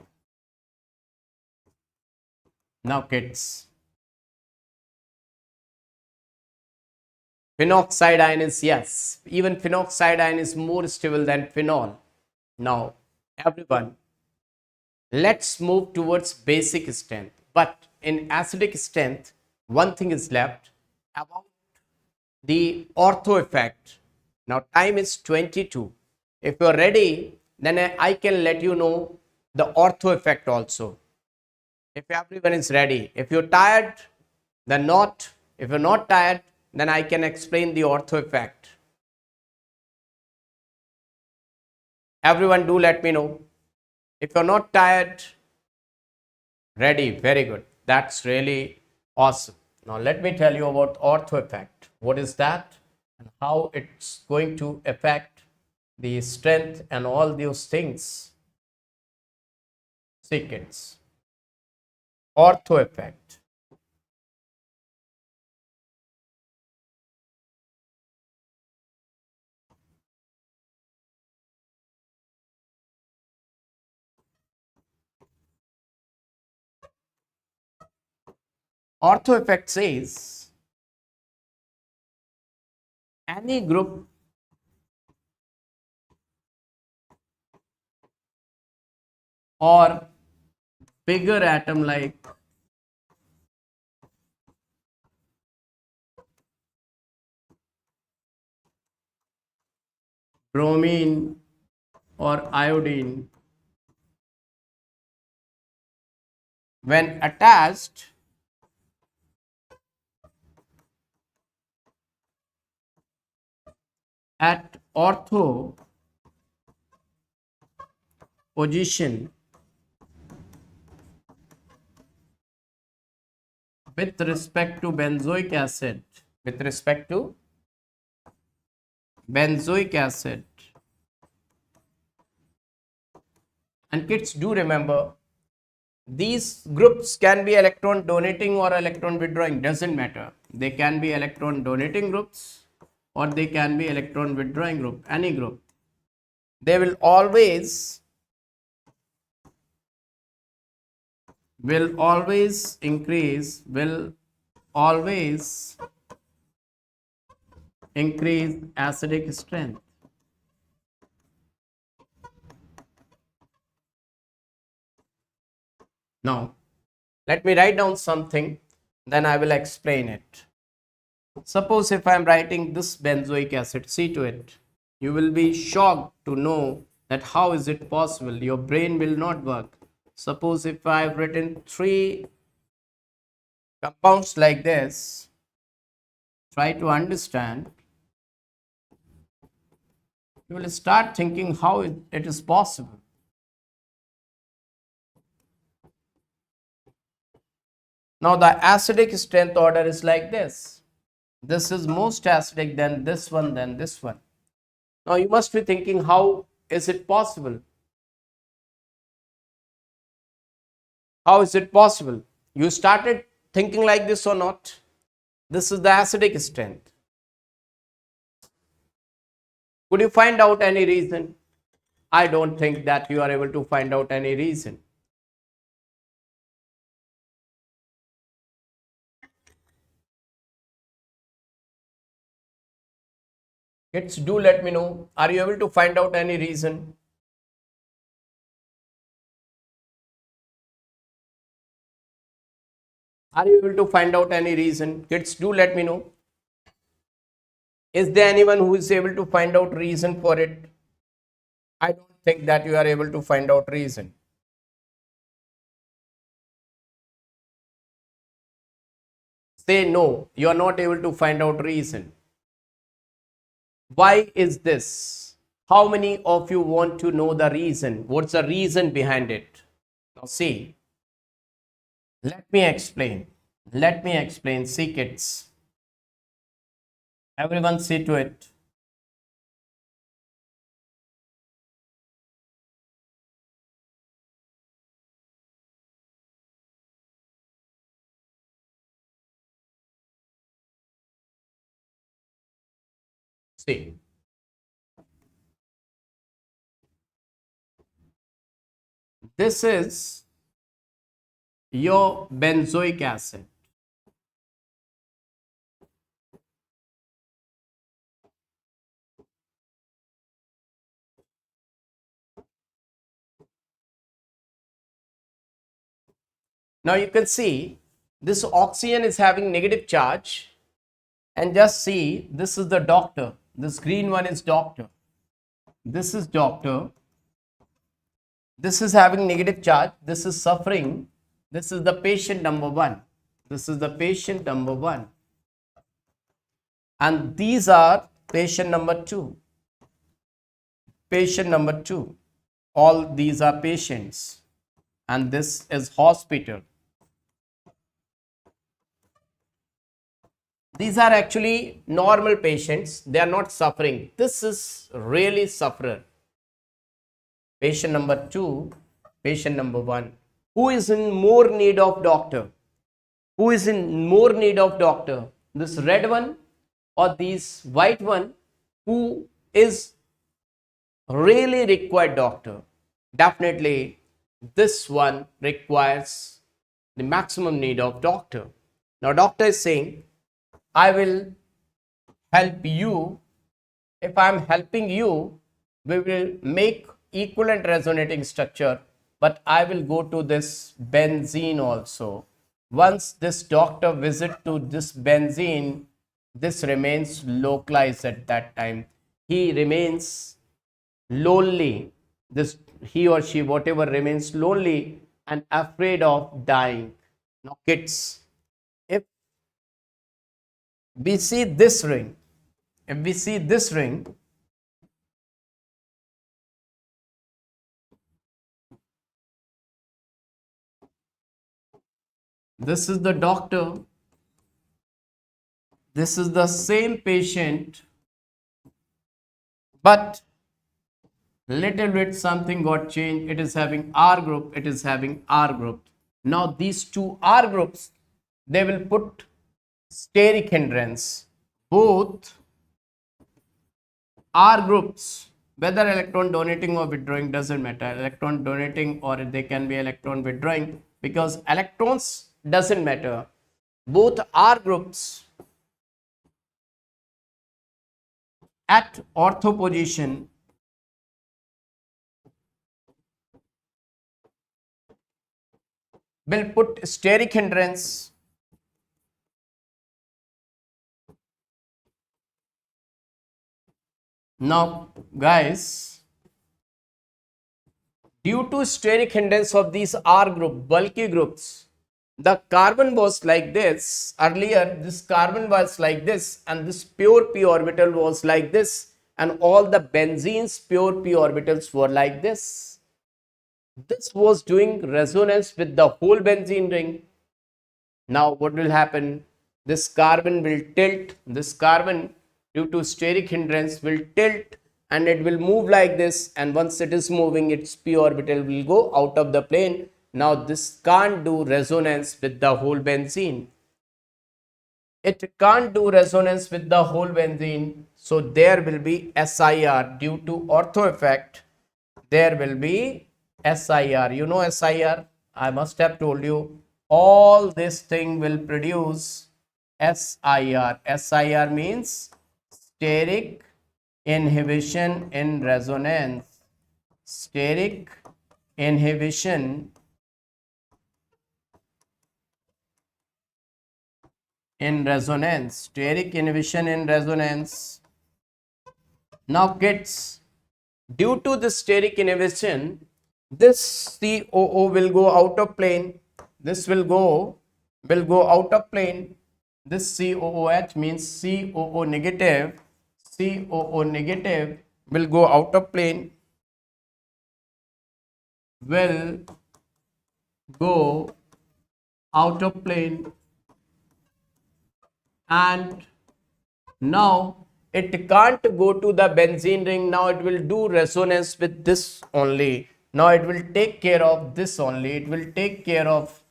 Speaker 1: Now kids, phenoxide ion is, yes, even phenoxide ion is more stable than phenol. Now everyone, let's move towards basic strength. But in acidic strength, one thing is left about the ortho effect. Now time is 22. If you're ready, then I can let you know the ortho effect also. If everyone is ready. If you're tired, then not. If you're not tired, then I can explain the ortho effect. Everyone do let me know. If you're not tired, ready, very good. That's really awesome. Now let me tell you about ortho effect. What is that and how it's going to affect the strength and all those things. See kids, ortho effect. Ortho effect says any group or bigger atom like bromine or iodine, when attached at ortho position with respect to benzoic acid, with respect to benzoic acid. And kids, do remember, these groups can be electron donating or electron withdrawing, doesn't matter. They can be electron donating groups or they can be electron withdrawing group, any group. They will always increase acidic strength. Now, let me write down something, then I will explain it. Suppose if I am writing this benzoic acid, see to it. You will be shocked to know that how is it possible? Your brain will not work. Suppose if I have written 3 compounds like this, try to understand. You will start thinking how it is possible. Now the acidic strength order is like this. This is most acidic, then this one, then this one. Now you must be thinking, how is it possible? How is it possible? You started thinking like this or not? This is the acidic strength. Could you find out any reason? I don't think that you are able to find out any reason. Kids, do let me know. Are you able to find out any reason? Are you able to find out any reason? Kids, do let me know. Is there anyone who is able to find out reason for it? I don't think that you are able to find out reason. Say no, you are not able to find out reason. Why is this? How many of you want to know the reason? What's the reason behind it? Now see, let me explain. Let me explain. See kids, everyone see to it. See, this is your benzoic acid. Now you can see this oxygen is having negative charge, and just see, this is the doctor. This green one is doctor. This is doctor. This is having negative charge. This is suffering. This is the patient number 1. This is the patient number 1. And these are patient number 2. Patient number 2. All these are patients. And this is hospital. These are actually normal patients. They are not suffering. This is really sufferer. Patient number 2, patient number 1. Who is in more need of doctor? Who is in more need of doctor? This red one or this white one? Who is really required doctor? Definitely this one requires the maximum need of doctor. Now doctor is saying, I will help you. If I am helping you, we will make equivalent resonating structure, but I will go to this benzene also. Once this doctor visit to this benzene, this remains localized at that time. He remains lonely. This he or she, whatever, remains lonely and afraid of dying. Now kids, if we see this ring, This is the doctor. This is the same patient, but little bit something got changed. It is having R group. It is having R group. Now these two R groups, they will put steric hindrance. Both R groups, whether electron donating or withdrawing, doesn't matter. Electron donating or they can be electron withdrawing, because electrons doesn't matter. Both R groups at ortho position will put steric hindrance. Now guys, due to steric hindrance of these R group, bulky groups, the carbon was like this. Earlier this carbon was like this, and this pure p orbital was like this, and all the benzenes pure p orbitals were like this. This was doing resonance with the whole benzene ring. Now what will happen? This carbon will tilt. This carbon, due to steric hindrance, will tilt and it will move like this, and once it is moving, its p orbital will go out of the plane. Now this can't do resonance with the whole benzene. It can't do resonance with the whole benzene, so there will be SIR. Due to ortho effect, there will be SIR. You know SIR? I must have told you. All this thing will produce SIR. SIR means steric inhibition in resonance. Steric inhibition in resonance. Steric inhibition in resonance. Now kids, due to the steric inhibition, this COO will go out of plane. This will go out of plane. This COOH means COO negative. COO negative will go out of plane. Will go out of plane. And now it can't go to the benzene ring. Now it will do resonance with this only. Now it will take care of this only. It will take care of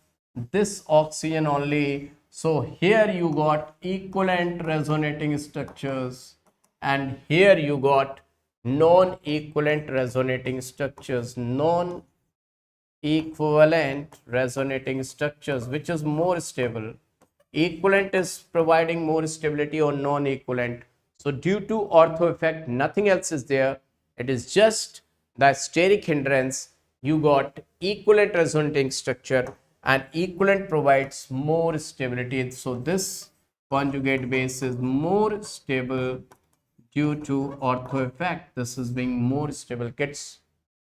Speaker 1: this oxygen only. So here you got equivalent resonating structures, and here you got non-equivalent resonating structures. Non-equivalent resonating structures, which is more stable. Equivalent is providing more stability, or non-equivalent. So due to ortho effect, nothing else is there. It is just the steric hindrance. You got equivalent resonating structure, and equivalent provides more stability. So this conjugate base is more stable due to ortho effect. This is being more stable. Kids,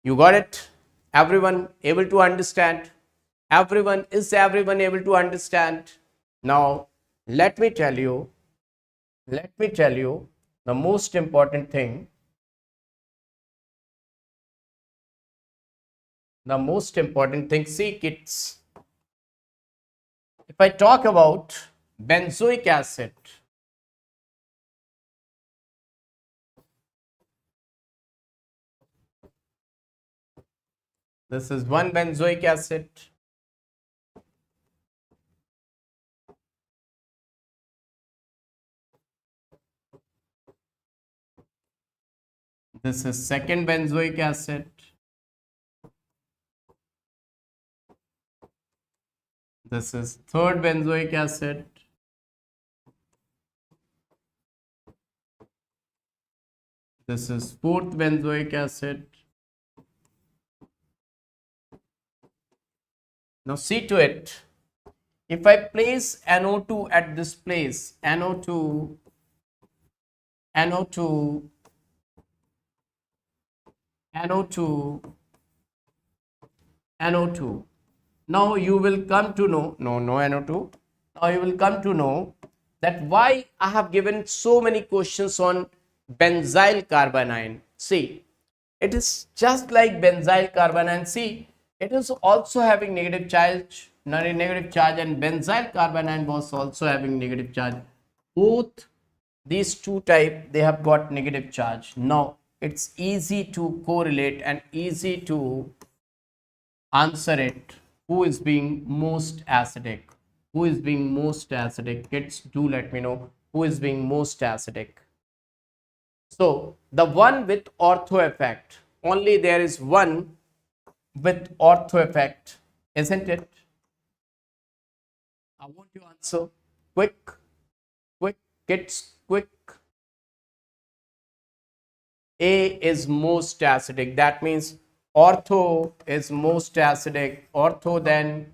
Speaker 1: you got it? Everyone able to understand? Everyone able to understand? Now let me tell you the most important thing. See kids, if I talk about benzoic acid, this is one benzoic acid. This is second benzoic acid. This is third benzoic acid. This is fourth benzoic acid. Now see to it. If I place NO2 at this place, NO2, NO2, NO2, NO2. Now you will come to know, no NO2. Now you will come to know that why I have given so many questions on benzyl carbanion. See, it is just like benzyl carbanion. See, it is also having negative charge. negative charge, and benzyl carbanion was also having negative charge. Both these two type, they have got negative charge. Now it's easy to correlate and easy to answer it. Who is being most acidic? Who is being most acidic? Kids, do let me know who is being most acidic. So the one with ortho effect, only there is one with ortho effect, isn't it? I want you to answer quick, kids, quick. A is most acidic. That means ortho is most acidic. Ortho, then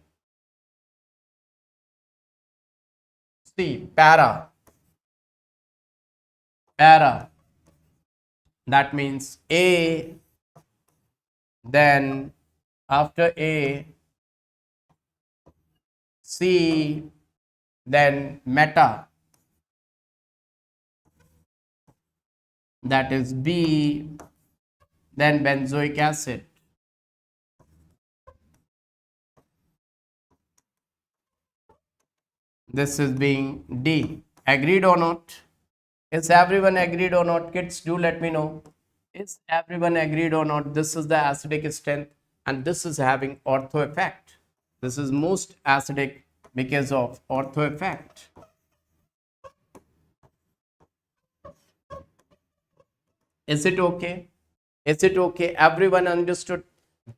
Speaker 1: C, para. That means A, then after A, C, then meta. That is B, then benzoic acid. This is being D. Agreed or not? Is everyone agreed or not? Kids, do let me know. Is everyone agreed or not? This is the acidic strength and this is having ortho effect. This is most acidic because of ortho effect. Is it okay? Is it okay? Everyone understood?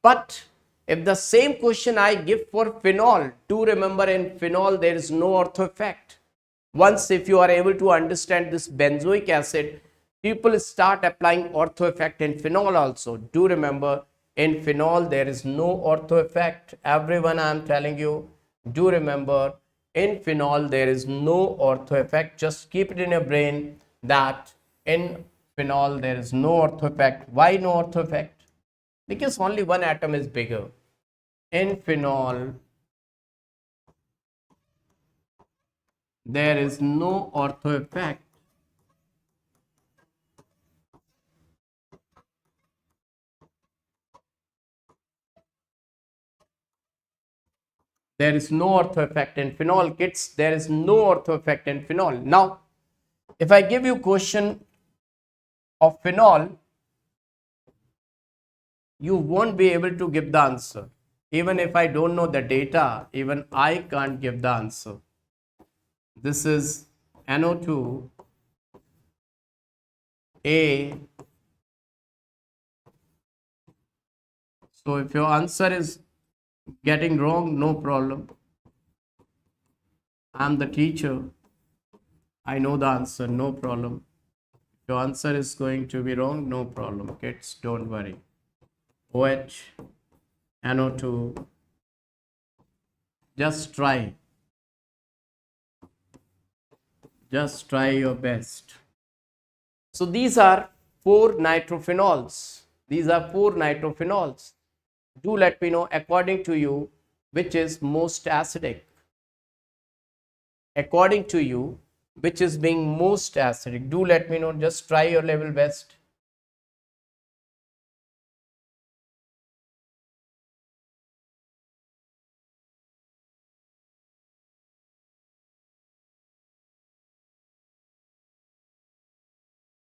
Speaker 1: But if the same question I give for phenol, do remember in phenol there is no ortho effect. Once if you are able to understand this benzoic acid, people start applying ortho effect in phenol also. Do remember in phenol there is no ortho effect. Everyone, I am telling you, do remember in phenol there is no ortho effect. Just keep it in your brain that in phenol there is no ortho effect. Why no ortho effect? Because only one atom is bigger. In phenol there is no ortho effect. There is no ortho effect in phenol, kids. There is no ortho effect in phenol. Now, if I give you question of phenol, you won't be able to give the answer. Even if I don't know the data, even I can't give the answer. This is NO2, A. So if your answer is getting wrong, no problem. I'm the teacher. I know the answer, no problem. If your answer is going to be wrong, no problem. Kids, don't worry. OH, NO2. Just try. Just try your best. So these are 4 nitrophenols. These are 4 nitrophenols. Do let me know according to you which is most acidic. According to you, which is being most acidic. Do let me know. Just try your level best.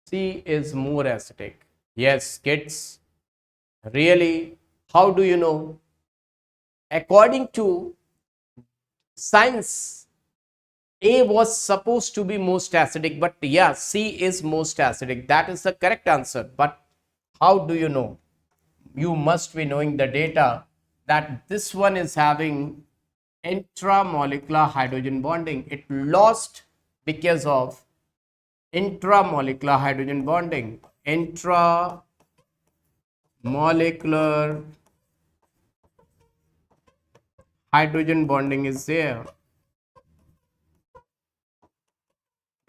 Speaker 1: C is more acidic. Yes, kids. Really, how do you know? According to science, A was supposed to be most acidic, but yeah, C is most acidic. That is the correct answer. But how do you know? You must be knowing the data that this one is having intramolecular hydrogen bonding. It lost because of intramolecular hydrogen bonding. Intramolecular hydrogen bonding is there.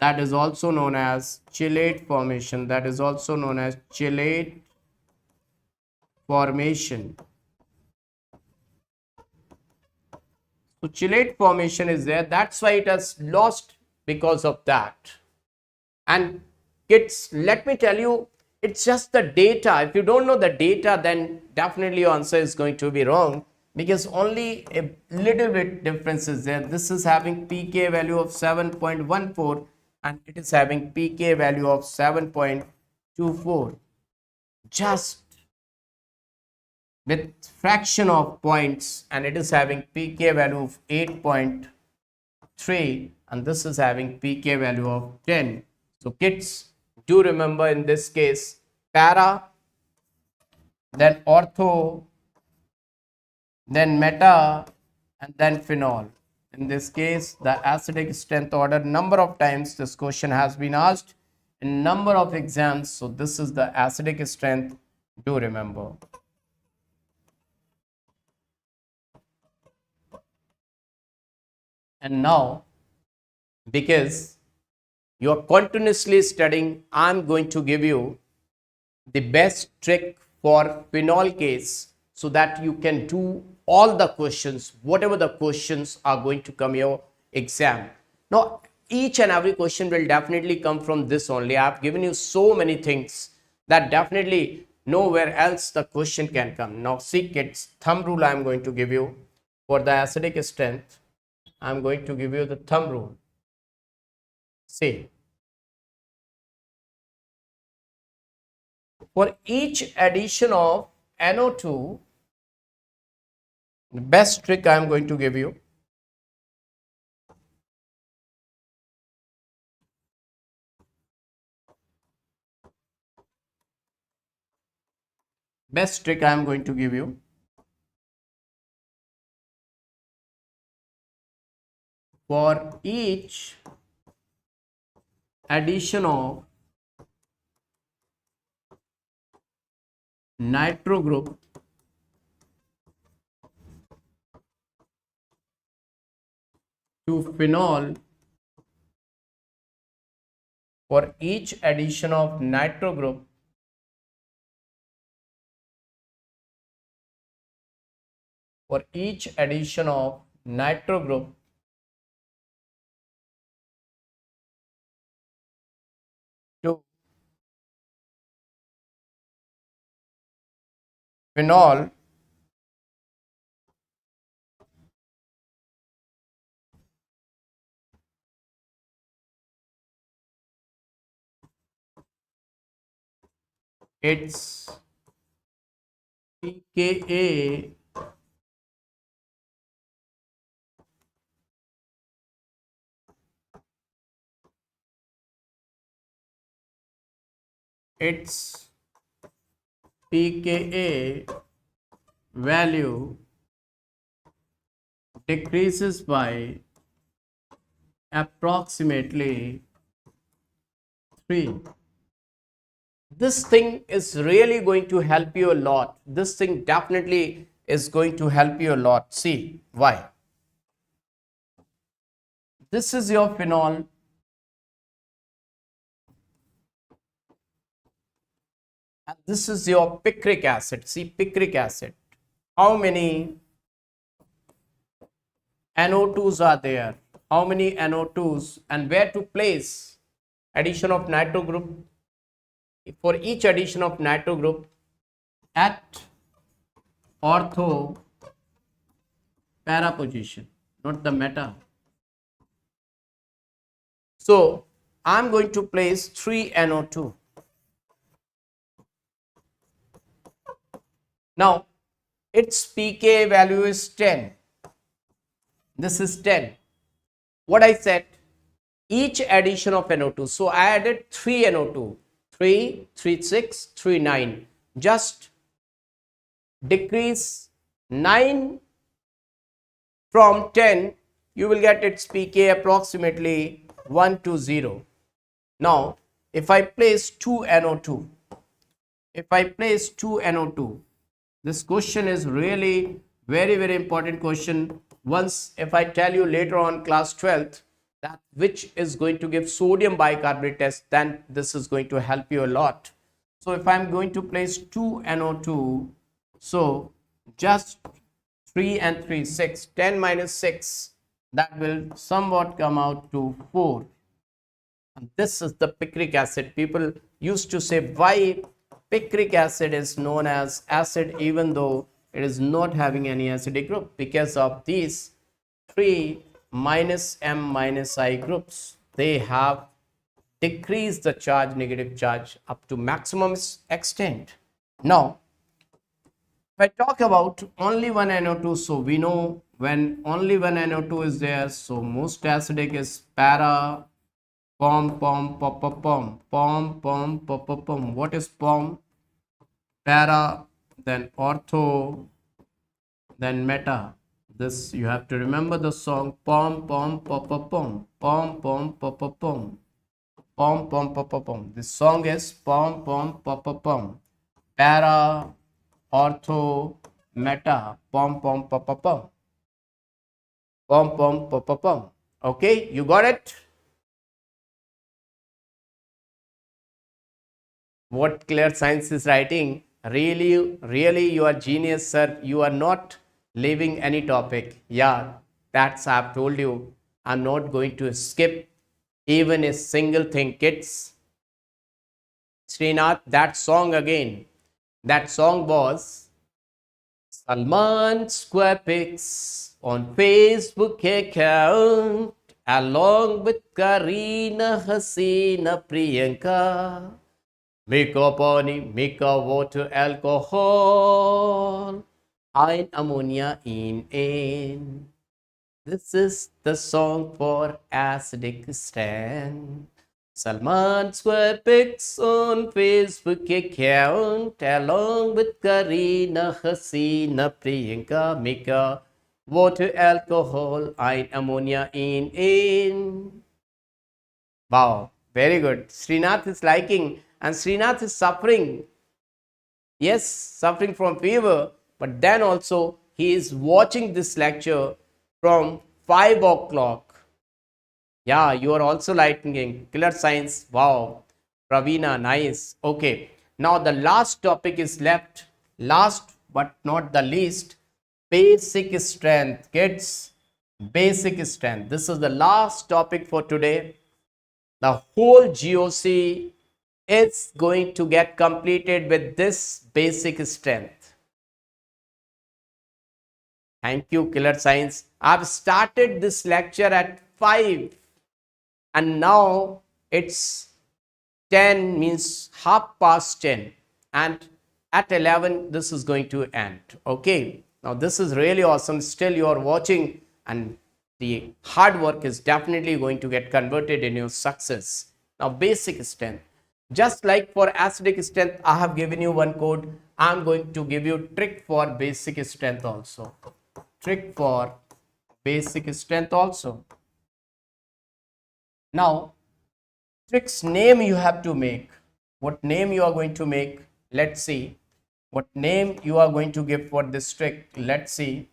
Speaker 1: That is also known as chelate formation. That is also known as chelate formation. So chelate formation is there. That's why it has lost because of that. And kids, let me tell you, it's just the data. If you don't know the data, then definitely your answer is going to be wrong. because only a little bit difference is there. This is having pK value of 7.14 and it is having pK value of 7.24, just with fraction of points, and it is having pK value of 8.3 and this is having pK value of 10. So kids, do remember in this case para, then ortho, then meta, and then phenol. In this case, the acidic strength order, number of times this question has been asked in number of exams. So this is the acidic strength, do remember. And now, because you are continuously studying, I'm going to give you the best trick for phenol case so that you can do all the questions, whatever the questions are going to come your exam. Now, each and every question will definitely come from this only. I have given you so many things that definitely nowhere else the question can come. Now, see kids, thumb rule I am going to give you for the acidic strength. I am going to give you the thumb rule. See, for each addition of NO2, the best trick I am going to give you. Best trick I am going to give you. For each addition of nitro group to phenol, for each addition of nitro group to phenol, its pKa value decreases by approximately 3. This thing is really going to help you a lot. This thing definitely is going to help you a lot. See why. This is your phenol. And this is your picric acid. See, picric acid. How many NO2s are there? How many NO2s and where to place addition of nitro group? For each addition of nitro group at ortho para position, not the meta. So I'm going to place 3 NO2. Now its pK value is 10. This is 10. What I said, each addition of NO2. So I added 3 NO2. 3, 3, 6, 3, 9. Just decrease 9 from 10. You will get its pK approximately 1 to 0. Now, if I place 2 NO2, this question is really very important question. Once if I tell you later on class 12th that which is going to give sodium bicarbonate test, then this is going to help you a lot. So if I'm going to place 2 NO2, so just 3 and 3, 6, 10 minus 6, that will somewhat come out to 4. And this is the picric acid. People used to say why picric acid is known as acid even though it is not having any acidic group because of these 3 minus M minus I groups. They have decreased the charge, negative charge, up to maximum extent. Now, if I talk about only one NO2, so we know when only one NO2 is there, so most acidic is para, pom, pom, pom, pom, pom, pom, pom, pom, pom, pom. What is pom? Para, then ortho, then meta. This you have to remember the song pom, pom, pom, pom, pom, pom, pom, pom, pom, pom, pom, pom, pom, pom, pom. This song is pom, pom, pom, pom, pom. Para, ortho, meta, pom, pom, pom, pom, pom, pom, pom, pom, pom, pom. Okay, you got it? What Clear Science is writing, really you are genius, sir. You are not leaving any topic. Yeah, that's I've told you. I'm not going to skip even a single thing, kids. Srinath, that song again. That song was Salman Square Pics on Facebook account along with Karina, Hasina, Priyanka. Make a pani, make a water, alcohol, iron, ammonia in N. This is the song for acidic strand. Salman Square Pics on Facebook account along with Karina, Hasina, Priyanka. Make a water, alcohol, iron, ammonia in N. Wow, very good. Srinath is liking, and Srinath is suffering. Yes, suffering from fever, but then also he is watching this lecture from 5 o'clock. Yeah, you are also liking. Killer Science. Wow. Pravina, nice. Okay. Now the last topic is left. Last but not the least, basic strength. Kids, basic strength. This is the last topic for today. The whole GOC is going to get completed with this basic strength. Thank you, Killer Science. I've started this lecture at 5 and now it's 10, means half past 10, and at 11 this is going to end. Okay, now this is really awesome. Still you are watching, and the hard work is definitely going to get converted in your success. Now basic strength, just like for acidic strength, I have given you one code. I'm going to give you trick for basic strength also. Trick for basic strength also. Now trick's name you have to make. What name you are going to make? Let's see. What name you are going to give for this trick? Let's see.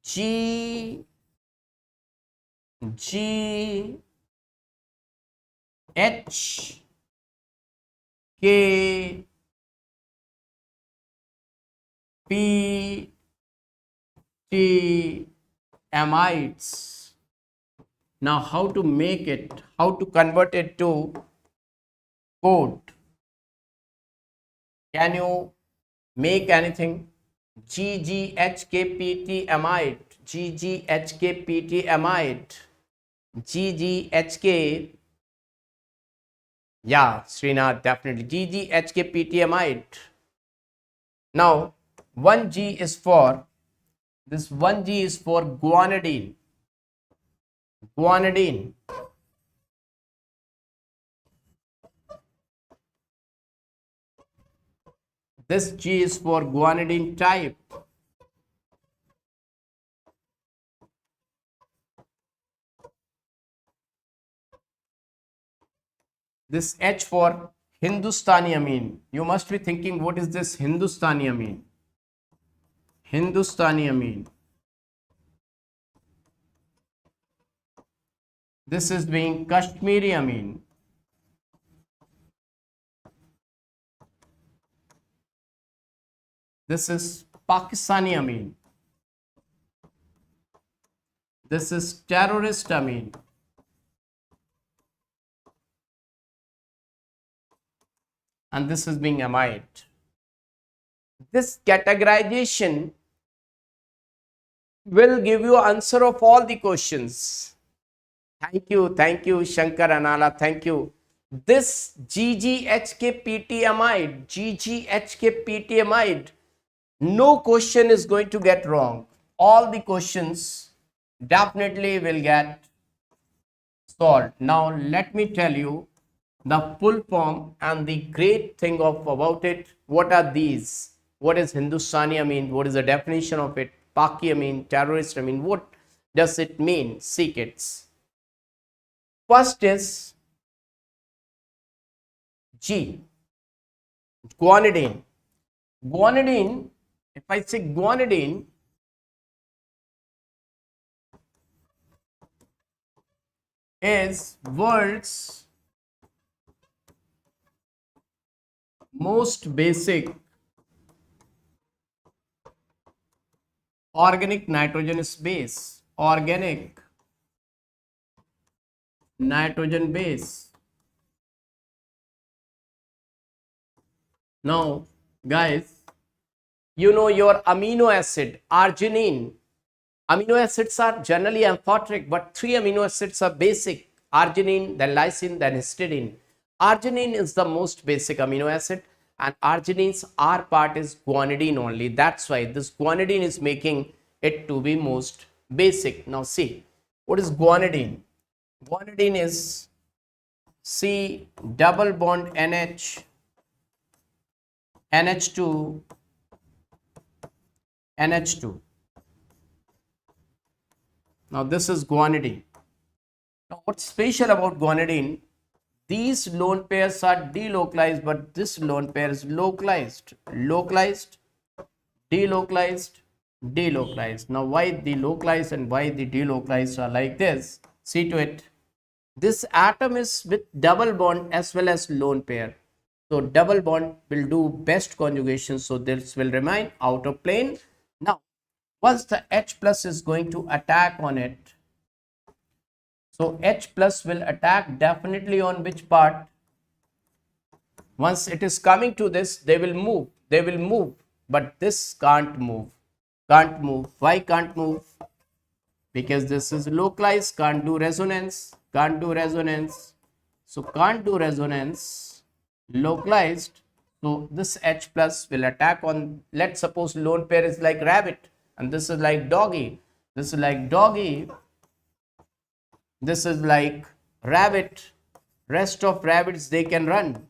Speaker 1: G H K P T amides. Now how to make it? How to convert it to code? Can you make anything? GGHKPT amide, GGHKPT amide, GGHK. Yeah, Srinath, definitely GGHKPT amide. Now 1G is for, this 1G is for guanidine. Guanidine. This G is for guanidine type. This H for Hindustani amine. You must be thinking, what is this Hindustani amine? Hindustani amine. This is being Kashmiri amine. This is Pakistani amine. This is terrorist amine. and this is being amide. This categorization will give you answer of all the questions. Thank you, Shankar Anala, thank you. This GGHK-PT-amide, no question is going to get wrong. All the questions definitely will get solved. Now let me tell you the full form and the great thing about it. What are these? What is Hindustani amine? What is the definition of it? Paki amine, terrorist amine. What does it mean? See kids. First is G, guanidine. Guanidine, if I say guanidine, is world's most basic organic nitrogenous base. Organic nitrogen base. Now, guys, you know your amino acid, arginine. Amino acids are generally amphoteric, but 3 amino acids are basic: arginine, then lysine, then histidine. Arginine is the most basic amino acid, and arginine's R part is guanidine only. That's why this guanidine is making it to be most basic. Now see, what is guanidine? Guanidine is C double bond NH, NH2, NH2. Now this is guanidine. Now what's special about guanidine? These lone pairs are delocalized, but this lone pair is localized. Localized, delocalized, delocalized. Now why the localized and why the delocalized are like this? See to it. This atom is with double bond as well as lone pair. So double bond will do best conjugation. So this will remain out of plane. Now once the H plus is going to attack on it, so H plus will attack definitely on which part? Once it is coming to this, they will move, but this can't move. Why can't move? Because this is localized, can't do resonance. So can't do resonance, localized. So this H plus will attack on, let's suppose lone pair is like rabbit, and this is like doggy. This is like doggy. This is like rabbit. Rest of rabbits, they can run.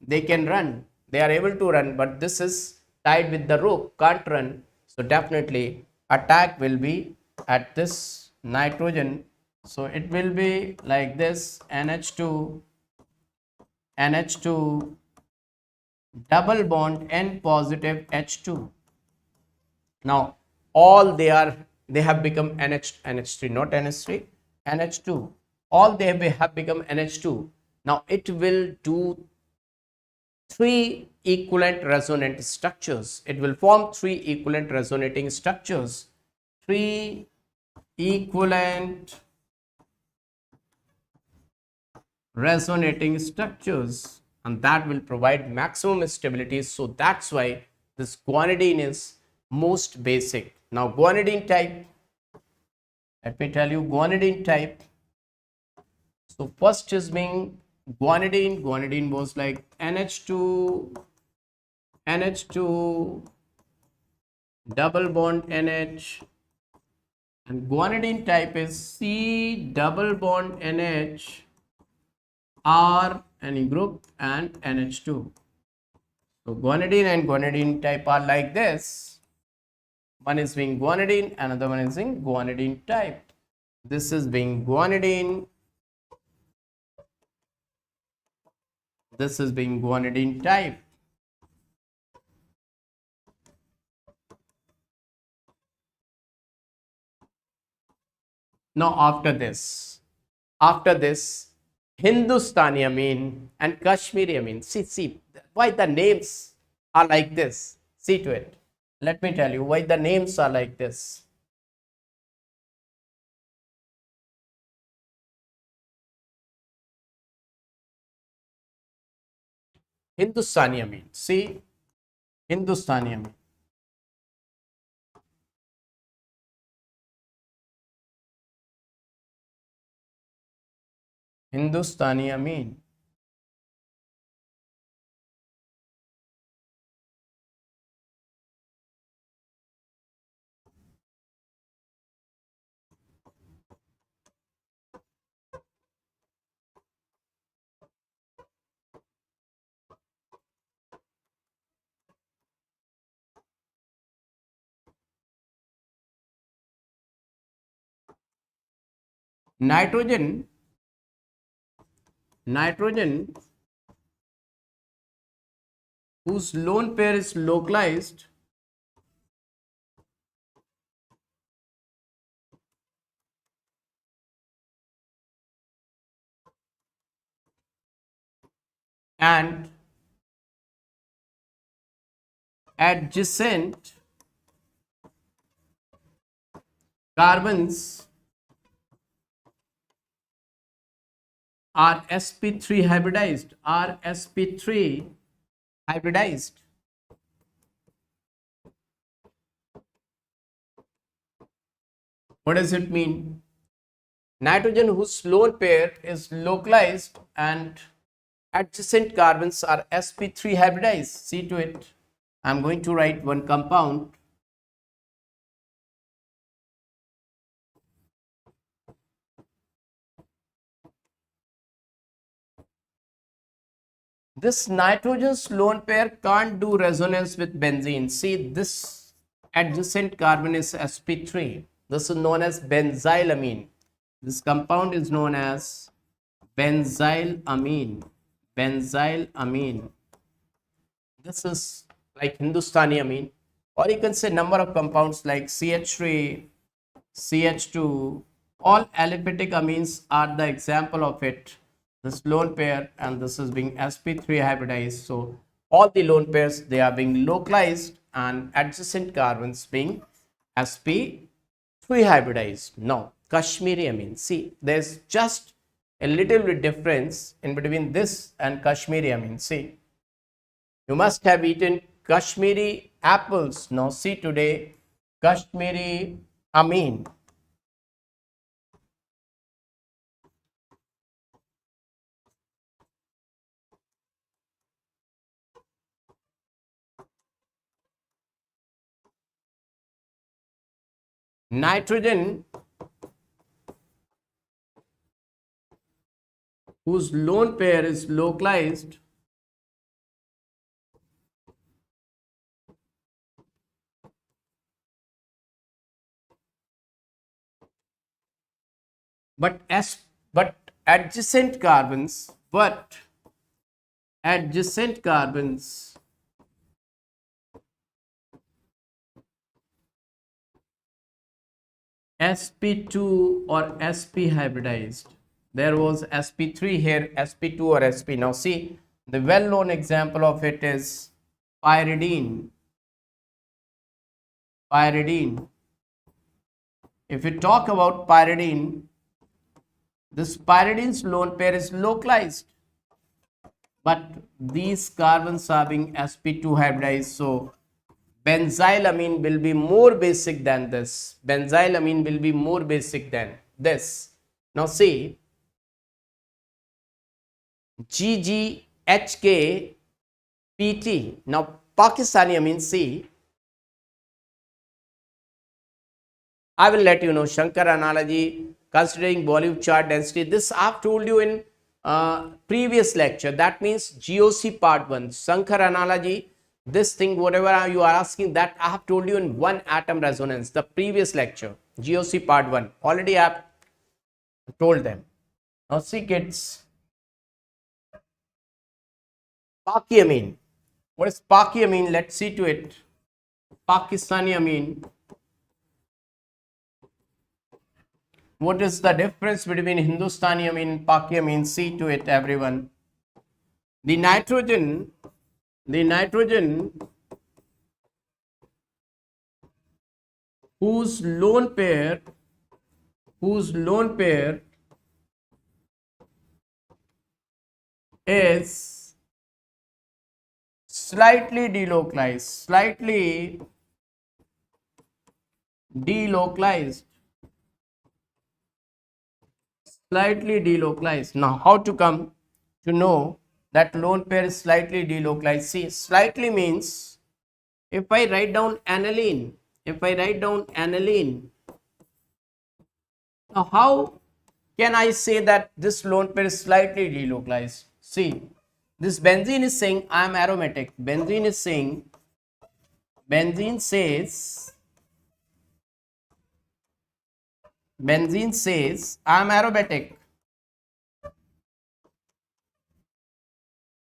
Speaker 1: They are able to run, but this is tied with the rope, can't run. So definitely attack will be at this nitrogen. So it will be like this: NH2, NH2, double bond N positive H2. Now all they have become NH3, not NH3, NH2. All they have become NH2. Now it will do 3 equivalent resonant structures. It will form 3 equivalent resonating structures. 3 equivalent resonating structures, and that will provide maximum stability. So that's why this guanidine is most basic. Now guanidine type, let me tell you guanidine type. So first is being guanidine was like NH2, double bond NH, and guanidine type is C double bond NH, R any group, and NH2. So guanidine and guanidine type are like this. One is being guanidine, another one is being guanidine type. This is being guanidine. This is being guanidine type. Now after this, Hindustani amine and Kashmiri amine. See why the names are like this. See to it. Let me tell you why the names are like this. Hindustani amine. See, Hindustani amine. Hindustani amine. Nitrogen whose lone pair is localized and adjacent carbons are sp3 hybridized, hybridized. What does it mean? Nitrogen whose lone pair is localized and adjacent carbons are sp3 hybridized. See to it. I'm going to write one compound. This nitrogen's lone pair can't do resonance with benzene. See, this adjacent carbon is sp3. This is known as benzylamine. This compound is known as benzylamine. Benzylamine. This is like Hindustani amine, or you can say number of compounds like CH3, CH2. All aliphatic amines are the example of it. This lone pair and this is being sp3 hybridized. So all the lone pairs, they are being localized and adjacent carbons being sp3 hybridized. Now Kashmiri amine, see, there's just a little bit difference in between this and Kashmiri amine. See, you must have eaten Kashmiri apples. Now see today, Kashmiri amine. Nitrogen whose lone pair is localized but adjacent carbons sp2 or sp hybridized. There was sp3 here, sp2 or sp. Now see, the well-known example of it is pyridine. If we talk about pyridine, this pyridine's lone pair is localized, but these carbons are being sp2 hybridized. So benzylamine will be more basic than this. Benzylamine will be more basic than this. Now see, GGHKPT. Now Pakistani amine, see, I will let you know Shankar analogy considering volume charge density. This I have told you in previous lecture. That means GOC part 1. Shankar analogy, this thing, whatever you are asking, that I have told you in one atom resonance, the previous lecture, GOC part 1. Already I have told them. Now see kids, Paki amine. What is Paki amine? Let's see to it. Pakistani amine. What is the difference between Hindustani amine and Paki amine? See to it, everyone. The nitrogen whose lone pair is slightly delocalized, slightly delocalized, slightly delocalized. Now, how to come to know that lone pair is slightly delocalized? See, slightly means if I write down aniline, if I write down aniline, now how can I say that this lone pair is slightly delocalized? See, this benzene is saying I am aromatic. Benzene is saying, benzene says I am aromatic.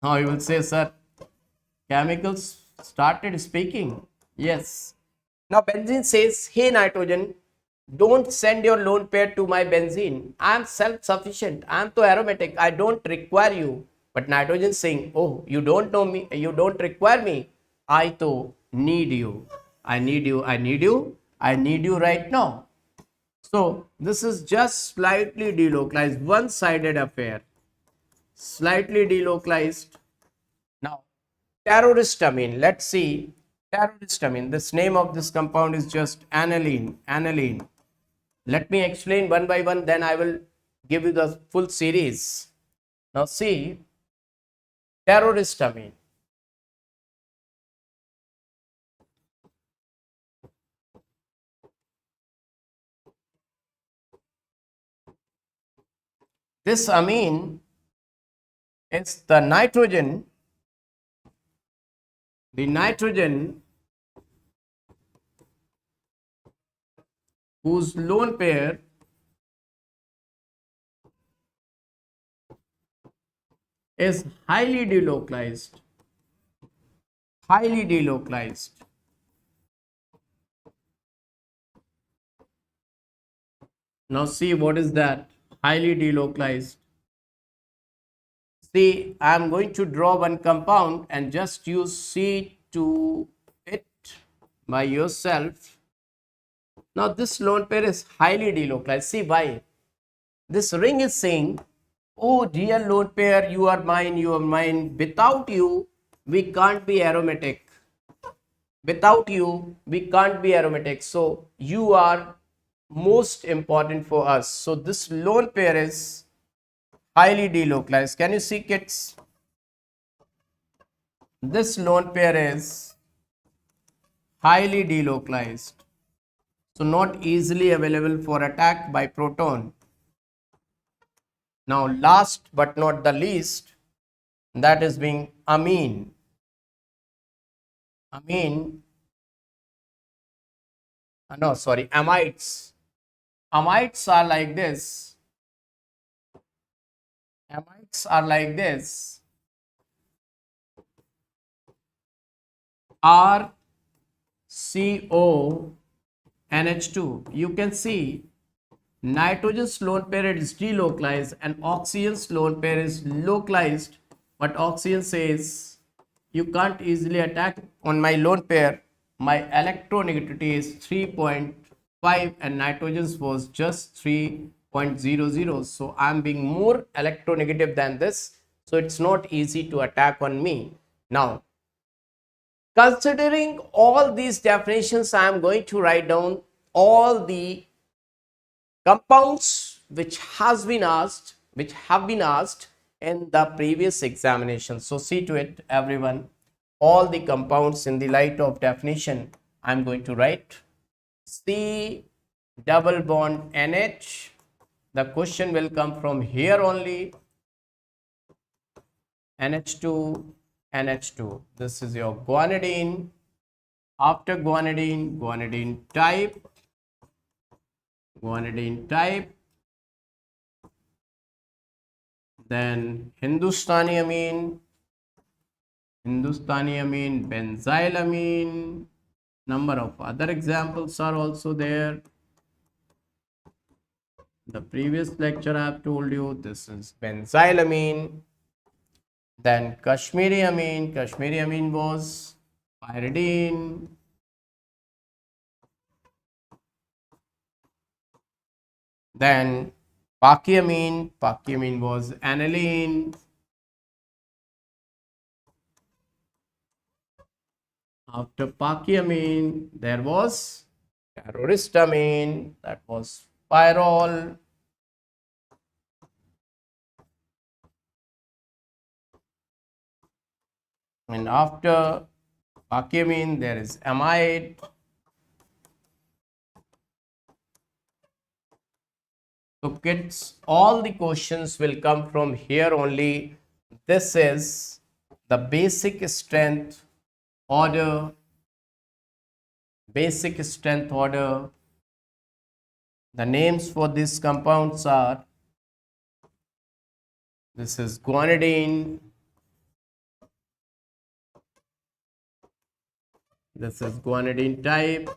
Speaker 1: Now you will say, sir, chemicals started speaking. Yes. Now benzene says, hey nitrogen, don't send your lone pair to my benzene. I am self-sufficient. I am too aromatic. I don't require you. But nitrogen saying, oh, you don't know me. You don't require me. I too need you. I need you. I need you. I need you right now. So this is just slightly delocalized, one-sided affair. Slightly delocalized. Now, terroristamine. Let's see. Terroristamine. This name of this compound is just aniline. Aniline. Let me explain one by one. Then I will give you the full series. Now see. Terroristamine. This amine is the nitrogen. The nitrogen whose lone pair is highly delocalized. Highly delocalized. Now see what is that? Highly delocalized. See, I am going to draw one compound and just use C to it by yourself. Now this lone pair is highly delocalized. See why? This ring is saying, oh dear lone pair, you are mine, you are mine. Without you, we can't be aromatic. Without you, we can't be aromatic. So you are most important for us. So this lone pair is highly delocalized. Can you see, kids? This lone pair is highly delocalized. So not easily available for attack by proton. Now last but not the least, that is being amine. Amine, no sorry, amides. Amides are like this. Amides are like this. RCO NH2. You can see nitrogen's lone pair is delocalized and oxygen's lone pair is localized, but oxygen says you can't easily attack on my lone pair. My electronegativity is 3.5 and nitrogen's was just 3.00. So I'm being more electronegative than this. So it's not easy to attack on me. Now, considering all these definitions, I am going to write down all the compounds which have been asked in the previous examination. So see to it, everyone. All the compounds in the light of definition, I am going to write. C double bond NH. The question will come from here only. NH2, NH2. This is your guanidine. After guanidine, guanidine type. Then Hindustani amine, benzylamine. Number of other examples are also there. The previous lecture I have told you this is benzylamine. Then Kashmiri amine was pyridine. Then pakiamine was aniline. After pakiamine, there was carohistamine, that was pyrrole. And after pakiamine, there is amide. So kids, all the questions will come from here only. This is the basic strength order. Basic strength order. The names for these compounds are, this is guanidine, this is guanidine type,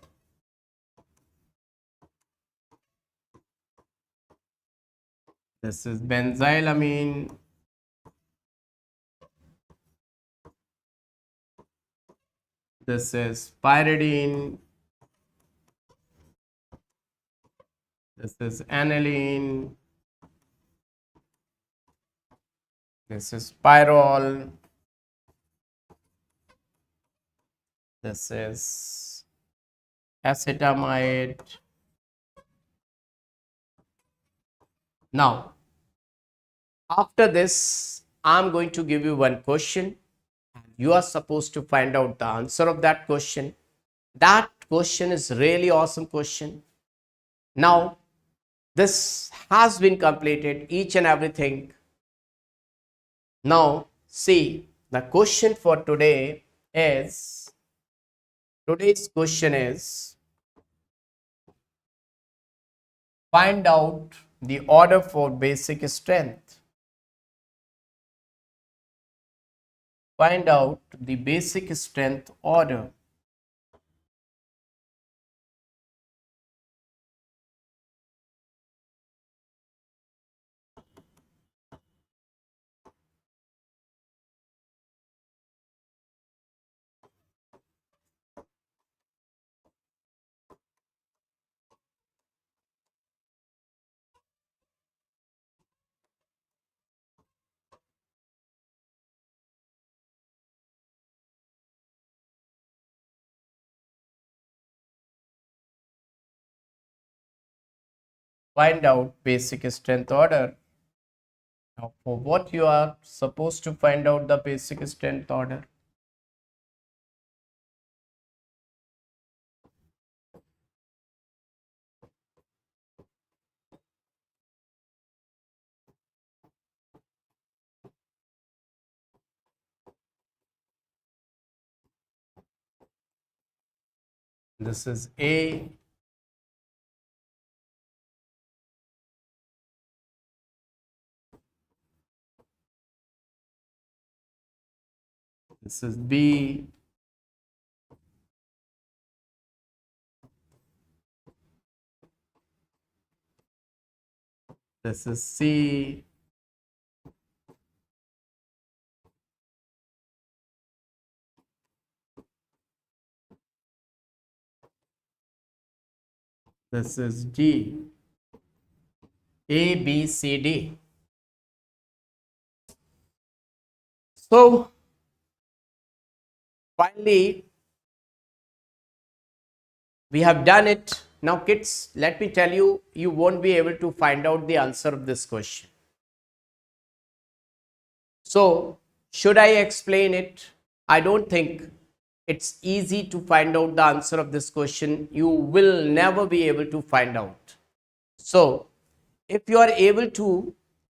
Speaker 1: this is benzylamine, this is pyridine, this is aniline, this is pyrrole, this is acetamide. Now, after this, I'm going to give you one question. You are supposed to find out the answer of that question. That question is really awesome question. Now, this has been completed, each and everything. Now, see, the question for today is, today's question is, find out the order for basic strength. Find out the basic strength order. Find out basic strength order. Now, for what you are supposed to find out the basic strength order? This is A. This is B. This is C. This is D. A, B, C, D. So, finally, we have done it. Now, kids, let me tell you, you won't be able to find out the answer of this question. So, should I explain it? I don't think it's easy to find out the answer of this question. You will never be able to find out. So, if you are able to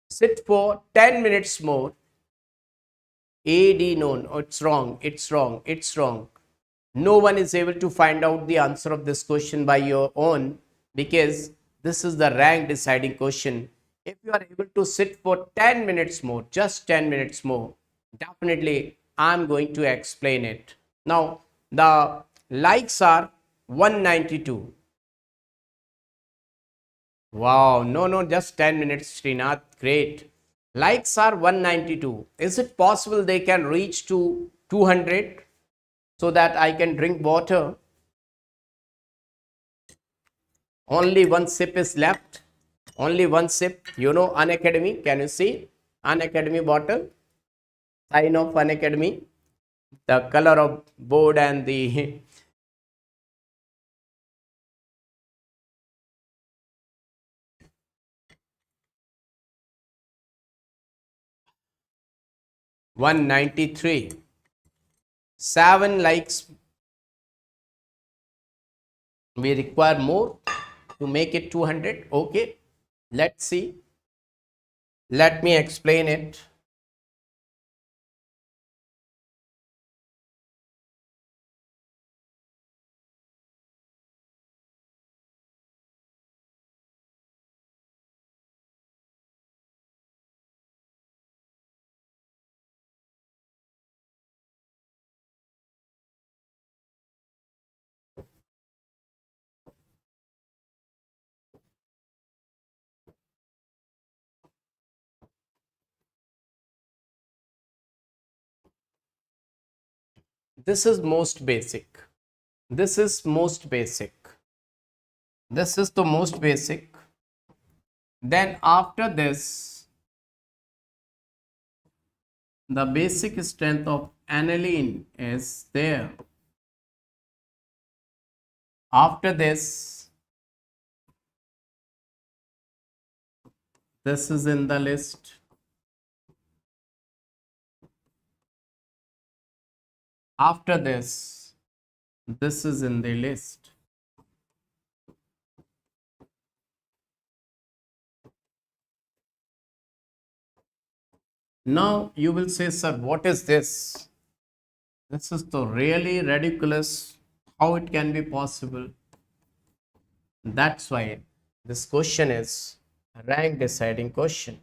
Speaker 1: sit for 10 minutes more, AD, no, it's wrong, it's wrong, it's wrong. No one is able to find out the answer of this question by your own, because this is the rank deciding question. If you are able to sit for 10 minutes more, just 10 minutes more, definitely I'm going to explain it. Now, the likes are 192. Wow, no, just 10 minutes, Srinath, great. Likes are 192. Is it possible they can reach to 200 so that I can drink water? Only one sip is left. Only one sip. You know Unacademy. Can you see? Unacademy bottle. Sign of Unacademy. the color of board and the 193. 7 likes. We require more to make it 200. Okay, let's see. Let me explain it. This is most basic. This is most basic. This is the most basic. Then after this, the basic strength of aniline is there. After this is in the list. After this is in the list. Now you will say, sir, what is this? This is the really ridiculous. How it can be possible? That's why this question is a rank deciding question.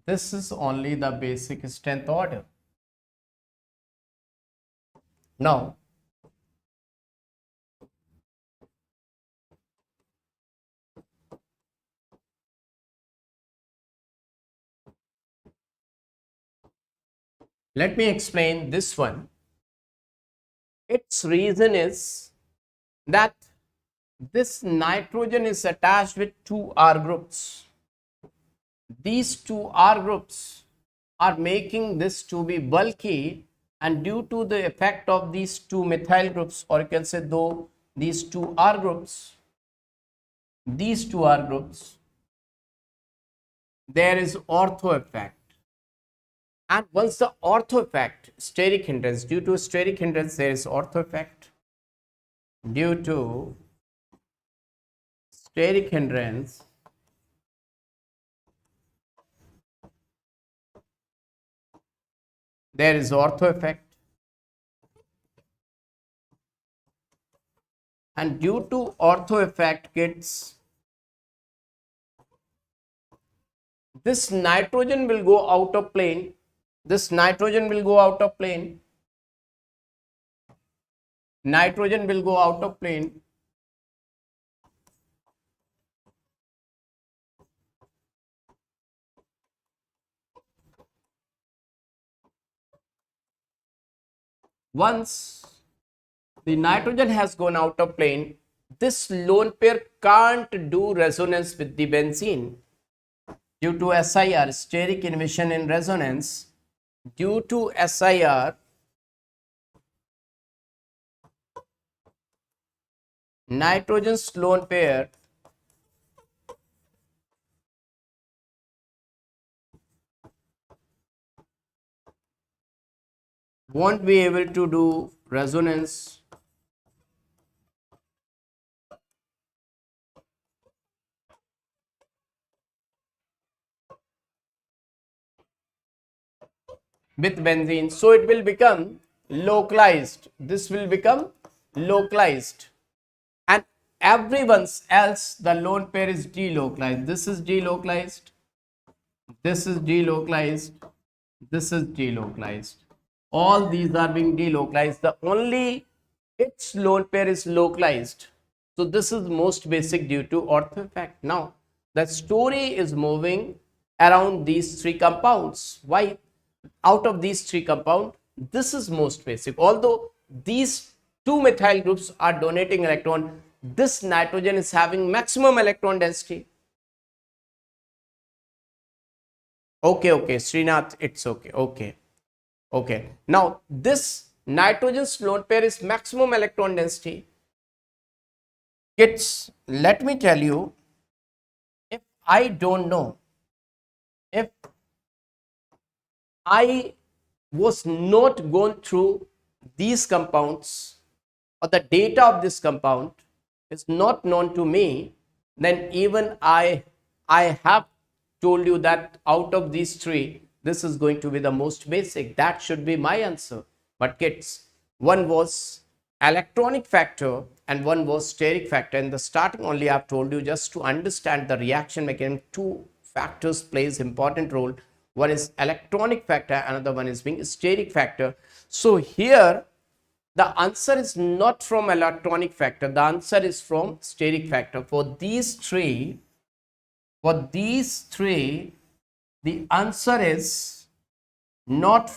Speaker 1: This is only the basic strength order. Now, let me explain this one. Its reason is that this nitrogen is attached with two R groups. These two R groups are making this to be bulky, and due to the effect of these two methyl groups, or you can say though these two R groups, there is ortho effect. And once the ortho effect, steric hindrance, due to steric hindrance, there is ortho effect. Due to steric hindrance, there is ortho effect. And due to ortho effect, kids, this nitrogen will go out of plane. This nitrogen will go out of plane. Nitrogen will go out of plane. Once the nitrogen has gone out of plane, this lone pair can't do resonance with the benzene due to SIR, steric inhibition in resonance. Due to SIR, nitrogen's lone pair won't be able to do resonance with benzene, so it will become localized. This will become localized, and everyone else, the lone pair is delocalized. This is delocalized, this is delocalized, this is delocalized. All these are being delocalized. The only its lone pair is localized. So this is most basic due to ortho effect. Now the story is moving around these three compounds. Why? Out of these three compounds, this is most basic. Although these two methyl groups are donating electron, this nitrogen is having maximum electron density. Okay, Srinath, it's okay. Okay. Now this nitrogen's lone pair is maximum electron density. Kids, let me tell you, if I don't know, if I was not gone through these compounds, or the data of this compound is not known to me, then even I have told you that out of these three, this is going to be the most basic. That should be my answer. But kids, one was electronic factor and one was steric factor. In the starting only, I have told you, just to understand the reaction mechanism, two factors plays important role. One is electronic factor, another one is being steric factor. So here the answer is not from electronic factor, the answer is from steric factor. For these three, the answer is not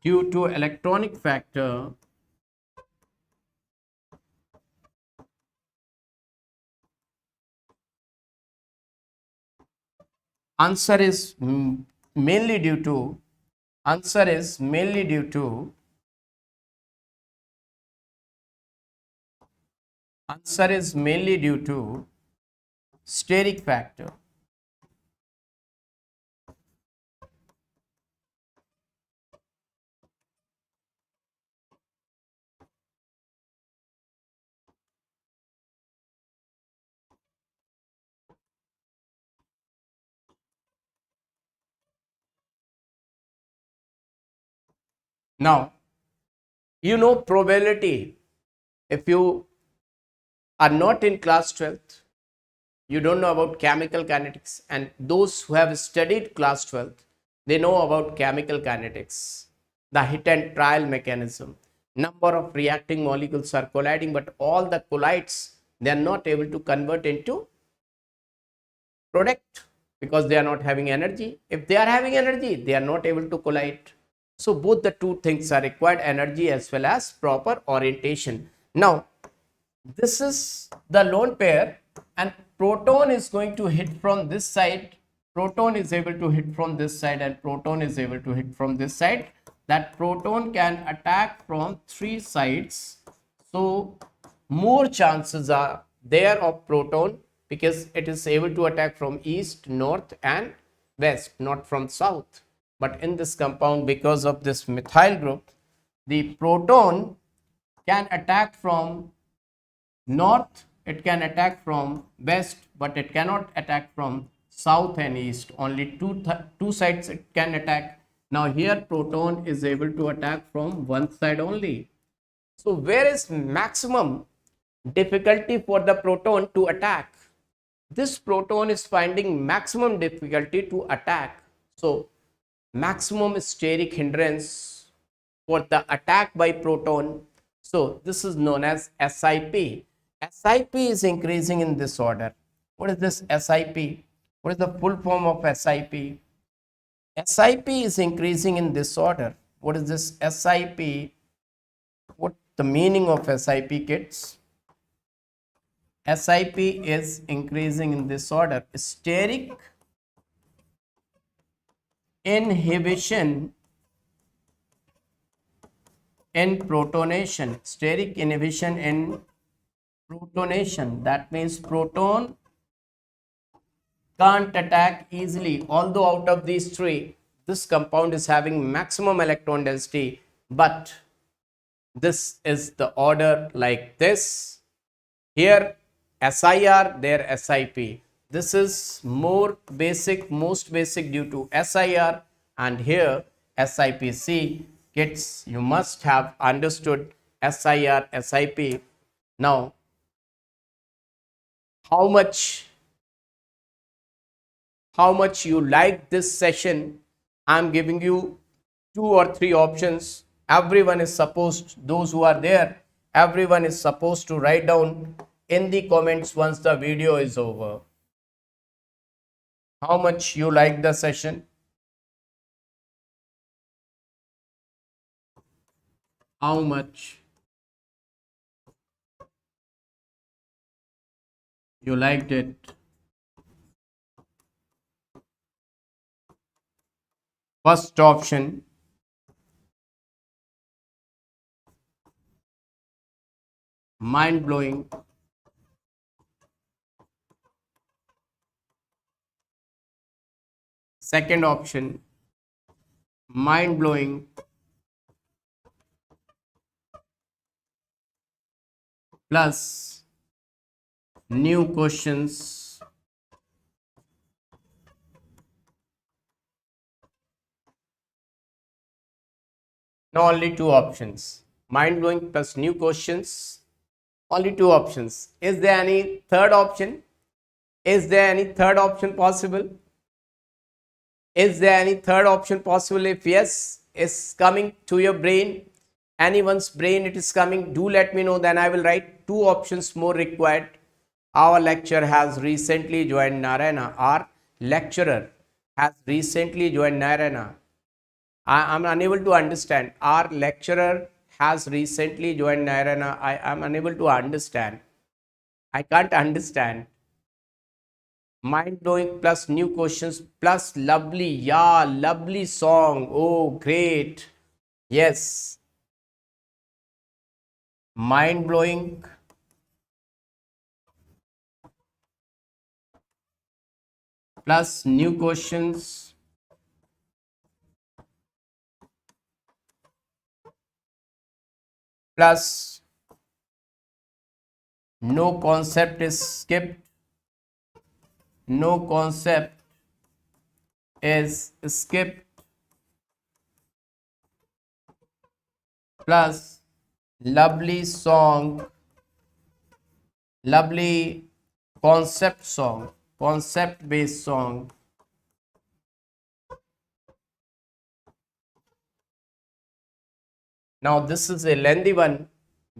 Speaker 1: due to electronic factor. Answer is mainly due to steric factor. Now, you know probability. If you are not in class 12th, you don't know about chemical kinetics, and those who have studied class 12th, they know about chemical kinetics, the hit and trial mechanism. Number of reacting molecules are colliding, but all the collides, they are not able to convert into product because they are not having energy. If they are having energy, they are not able to collide. So both the two things are required, energy as well as proper orientation. Now this is the lone pair, and proton is going to hit from this side, proton is able to hit from this side, and proton is able to hit from this side. That proton can attack from three sides, so more chances are there of proton because it is able to attack from east, north and west, not from south. But in this compound, because of this methyl group, the proton can attack from north, it can attack from west, but it cannot attack from south and east. Only two sides it can attack. Now here proton is able to attack from one side only. So where is maximum difficulty for the proton to attack? This proton is finding maximum difficulty to attack. So maximum steric hindrance for the attack by proton. So this is known as SIP. SIP is increasing in this order. What is this SIP? What is the full form of SIP? SIP is increasing in this order. What is this SIP? What the meaning of SIP, kids? SIP is increasing in this order. Steric inhibition in protonation. Steric inhibition in protonation. That means proton can't attack easily. Although out of these three, this compound is having maximum electron density, but this is the order like this. Here SIR, there SIP. This is more basic, most basic due to SIR, and here SIPC. Kids, you must have understood SIR, SIP. Now, how much you like this session? I'm giving you 2 or 3 options. Everyone is supposed, those who are there, everyone is supposed to write down in the comments once the video is over how much you like the session, how much you liked it. First option, mind blowing. Second option, mind blowing. Plus new questions. Now only two options. Mind blowing plus new questions. Only two options. Is there any third option? Is there any third option possible? Is there any third option possible? If yes, is coming to your brain, anyone's brain it is coming, do let me know. Then I will write two options more required. Our lecturer has recently joined Narayana. Our lecturer has recently joined Narayana. I am unable to understand. Our lecturer has recently joined Narayana. I am unable to understand. I can't understand. Mind blowing plus new questions plus lovely. Yeah, lovely song. Oh, great. Yes. Mind blowing plus new questions plus no concept is skipped. No concept is skipped plus lovely song, lovely concept song, concept based song. Now this is a lengthy one.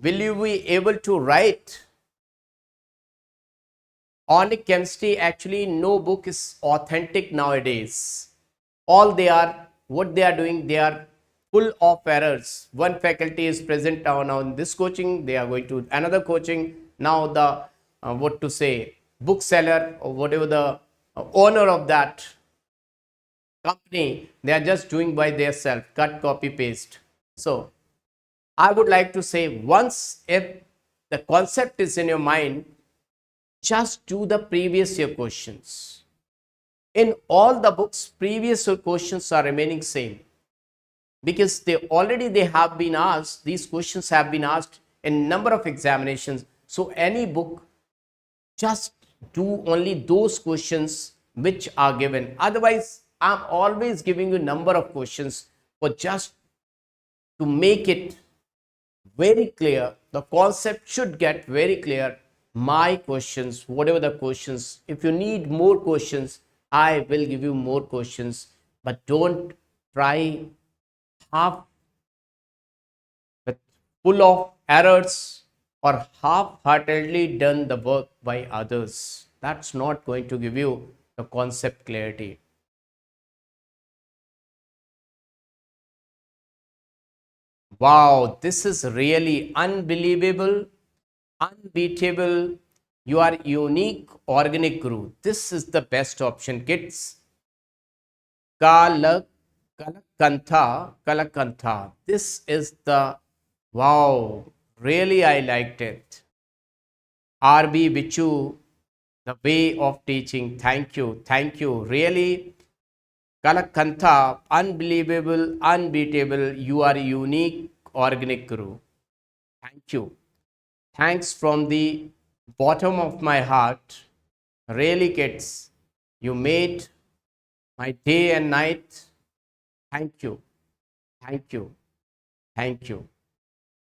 Speaker 1: Will you be able to write? Organic chemistry, actually no book is authentic nowadays. All they are, what they are doing, they are full of errors. One faculty is present now in this coaching, they are going to another coaching. Now the what to say, bookseller or whatever the owner of that company, they are just doing by themselves, cut, copy, paste. So I would like to say, once if the concept is in your mind, just do the previous year questions. In all the books, previous year questions are remaining same, because they have been asked, these questions have been asked in number of examinations. So any book, just do only those questions which are given. Otherwise, I'm always giving you number of questions for just to make it very clear. The concept should get very clear. My questions, whatever the questions, if you need more questions, I will give you more questions, but don't try half with full of errors or half-heartedly done the work by others. That's not going to give you the concept clarity. Wow, this is really unbelievable, unbeatable. You are unique organic group. This is the best option, kids. Kalakantha. This is the, wow, really I liked it. RB Bichu, the way of teaching. Thank you. Thank you. Really, Kalakantha, unbelievable, unbeatable. You are unique organic group. Thank you. Thanks from the bottom of my heart. Really, kids, you made my day and night. Thank you. Thank you. Thank you.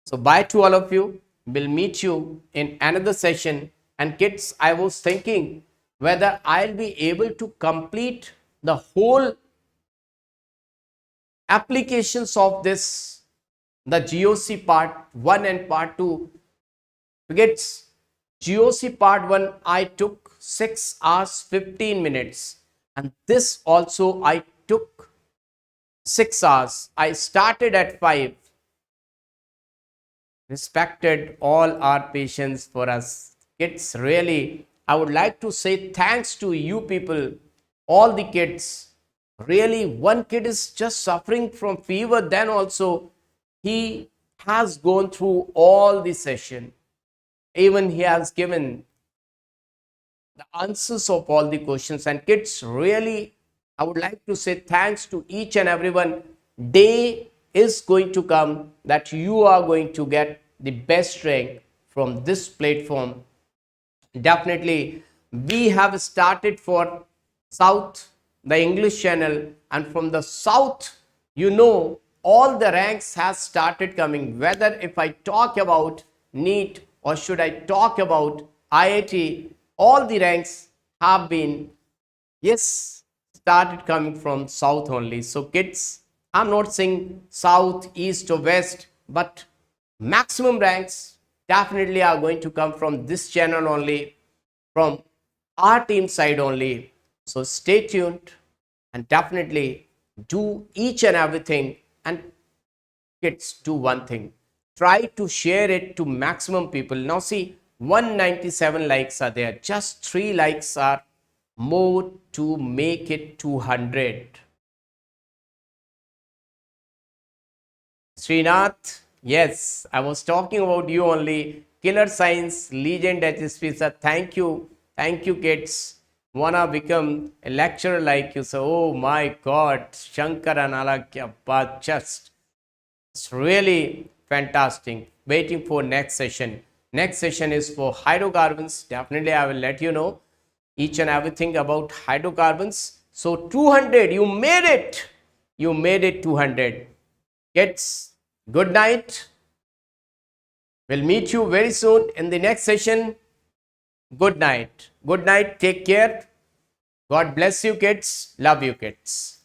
Speaker 1: So bye to all of you. We'll meet you in another session. And kids, I was thinking whether I'll be able to complete the whole applications of this, the GOC part 1 and part 2. Kids, GOC part 1 I took 6 hours 15 minutes, and this also I took 6 hours. I started at 5. Respected all our patience for us. Kids, really, I would like to say thanks to you people, all the kids Really, one kid is just suffering from fever, then also he has gone through all the session. Even he has given the answers of all the questions. And kids, really, I would like to say thanks to each and everyone. Day is going to come that you are going to get the best rank from this platform. Definitely, we have started for South, the English channel, and from the South, all the ranks has started coming. Whether if I talk about NEET or should I talk about IIT, all the ranks have been, yes, started coming from South only. So kids, I'm not saying South, East or West, but maximum ranks definitely are going to come from this channel only, from our team side only. So stay tuned and definitely do each and everything. And kids, do one thing, try to share it to maximum people. Now see, 197 likes are there, just 3 likes are more to make it 200. Srinath, yes, I was talking about you only. Killer Science, Legend HSP, sir, thank you. Thank you, kids. Wanna become a lecturer like you, so oh my god, Shankar and Alakya, but just it's really fantastic. Waiting for next session. Next session is for hydrocarbons. Definitely, I will let you know each and everything about hydrocarbons. So 200, you made it. You made it 200. Kids, good night. We'll meet you very soon in the next session. Good night. Good night. Take care. God bless you, kids. Love you, kids.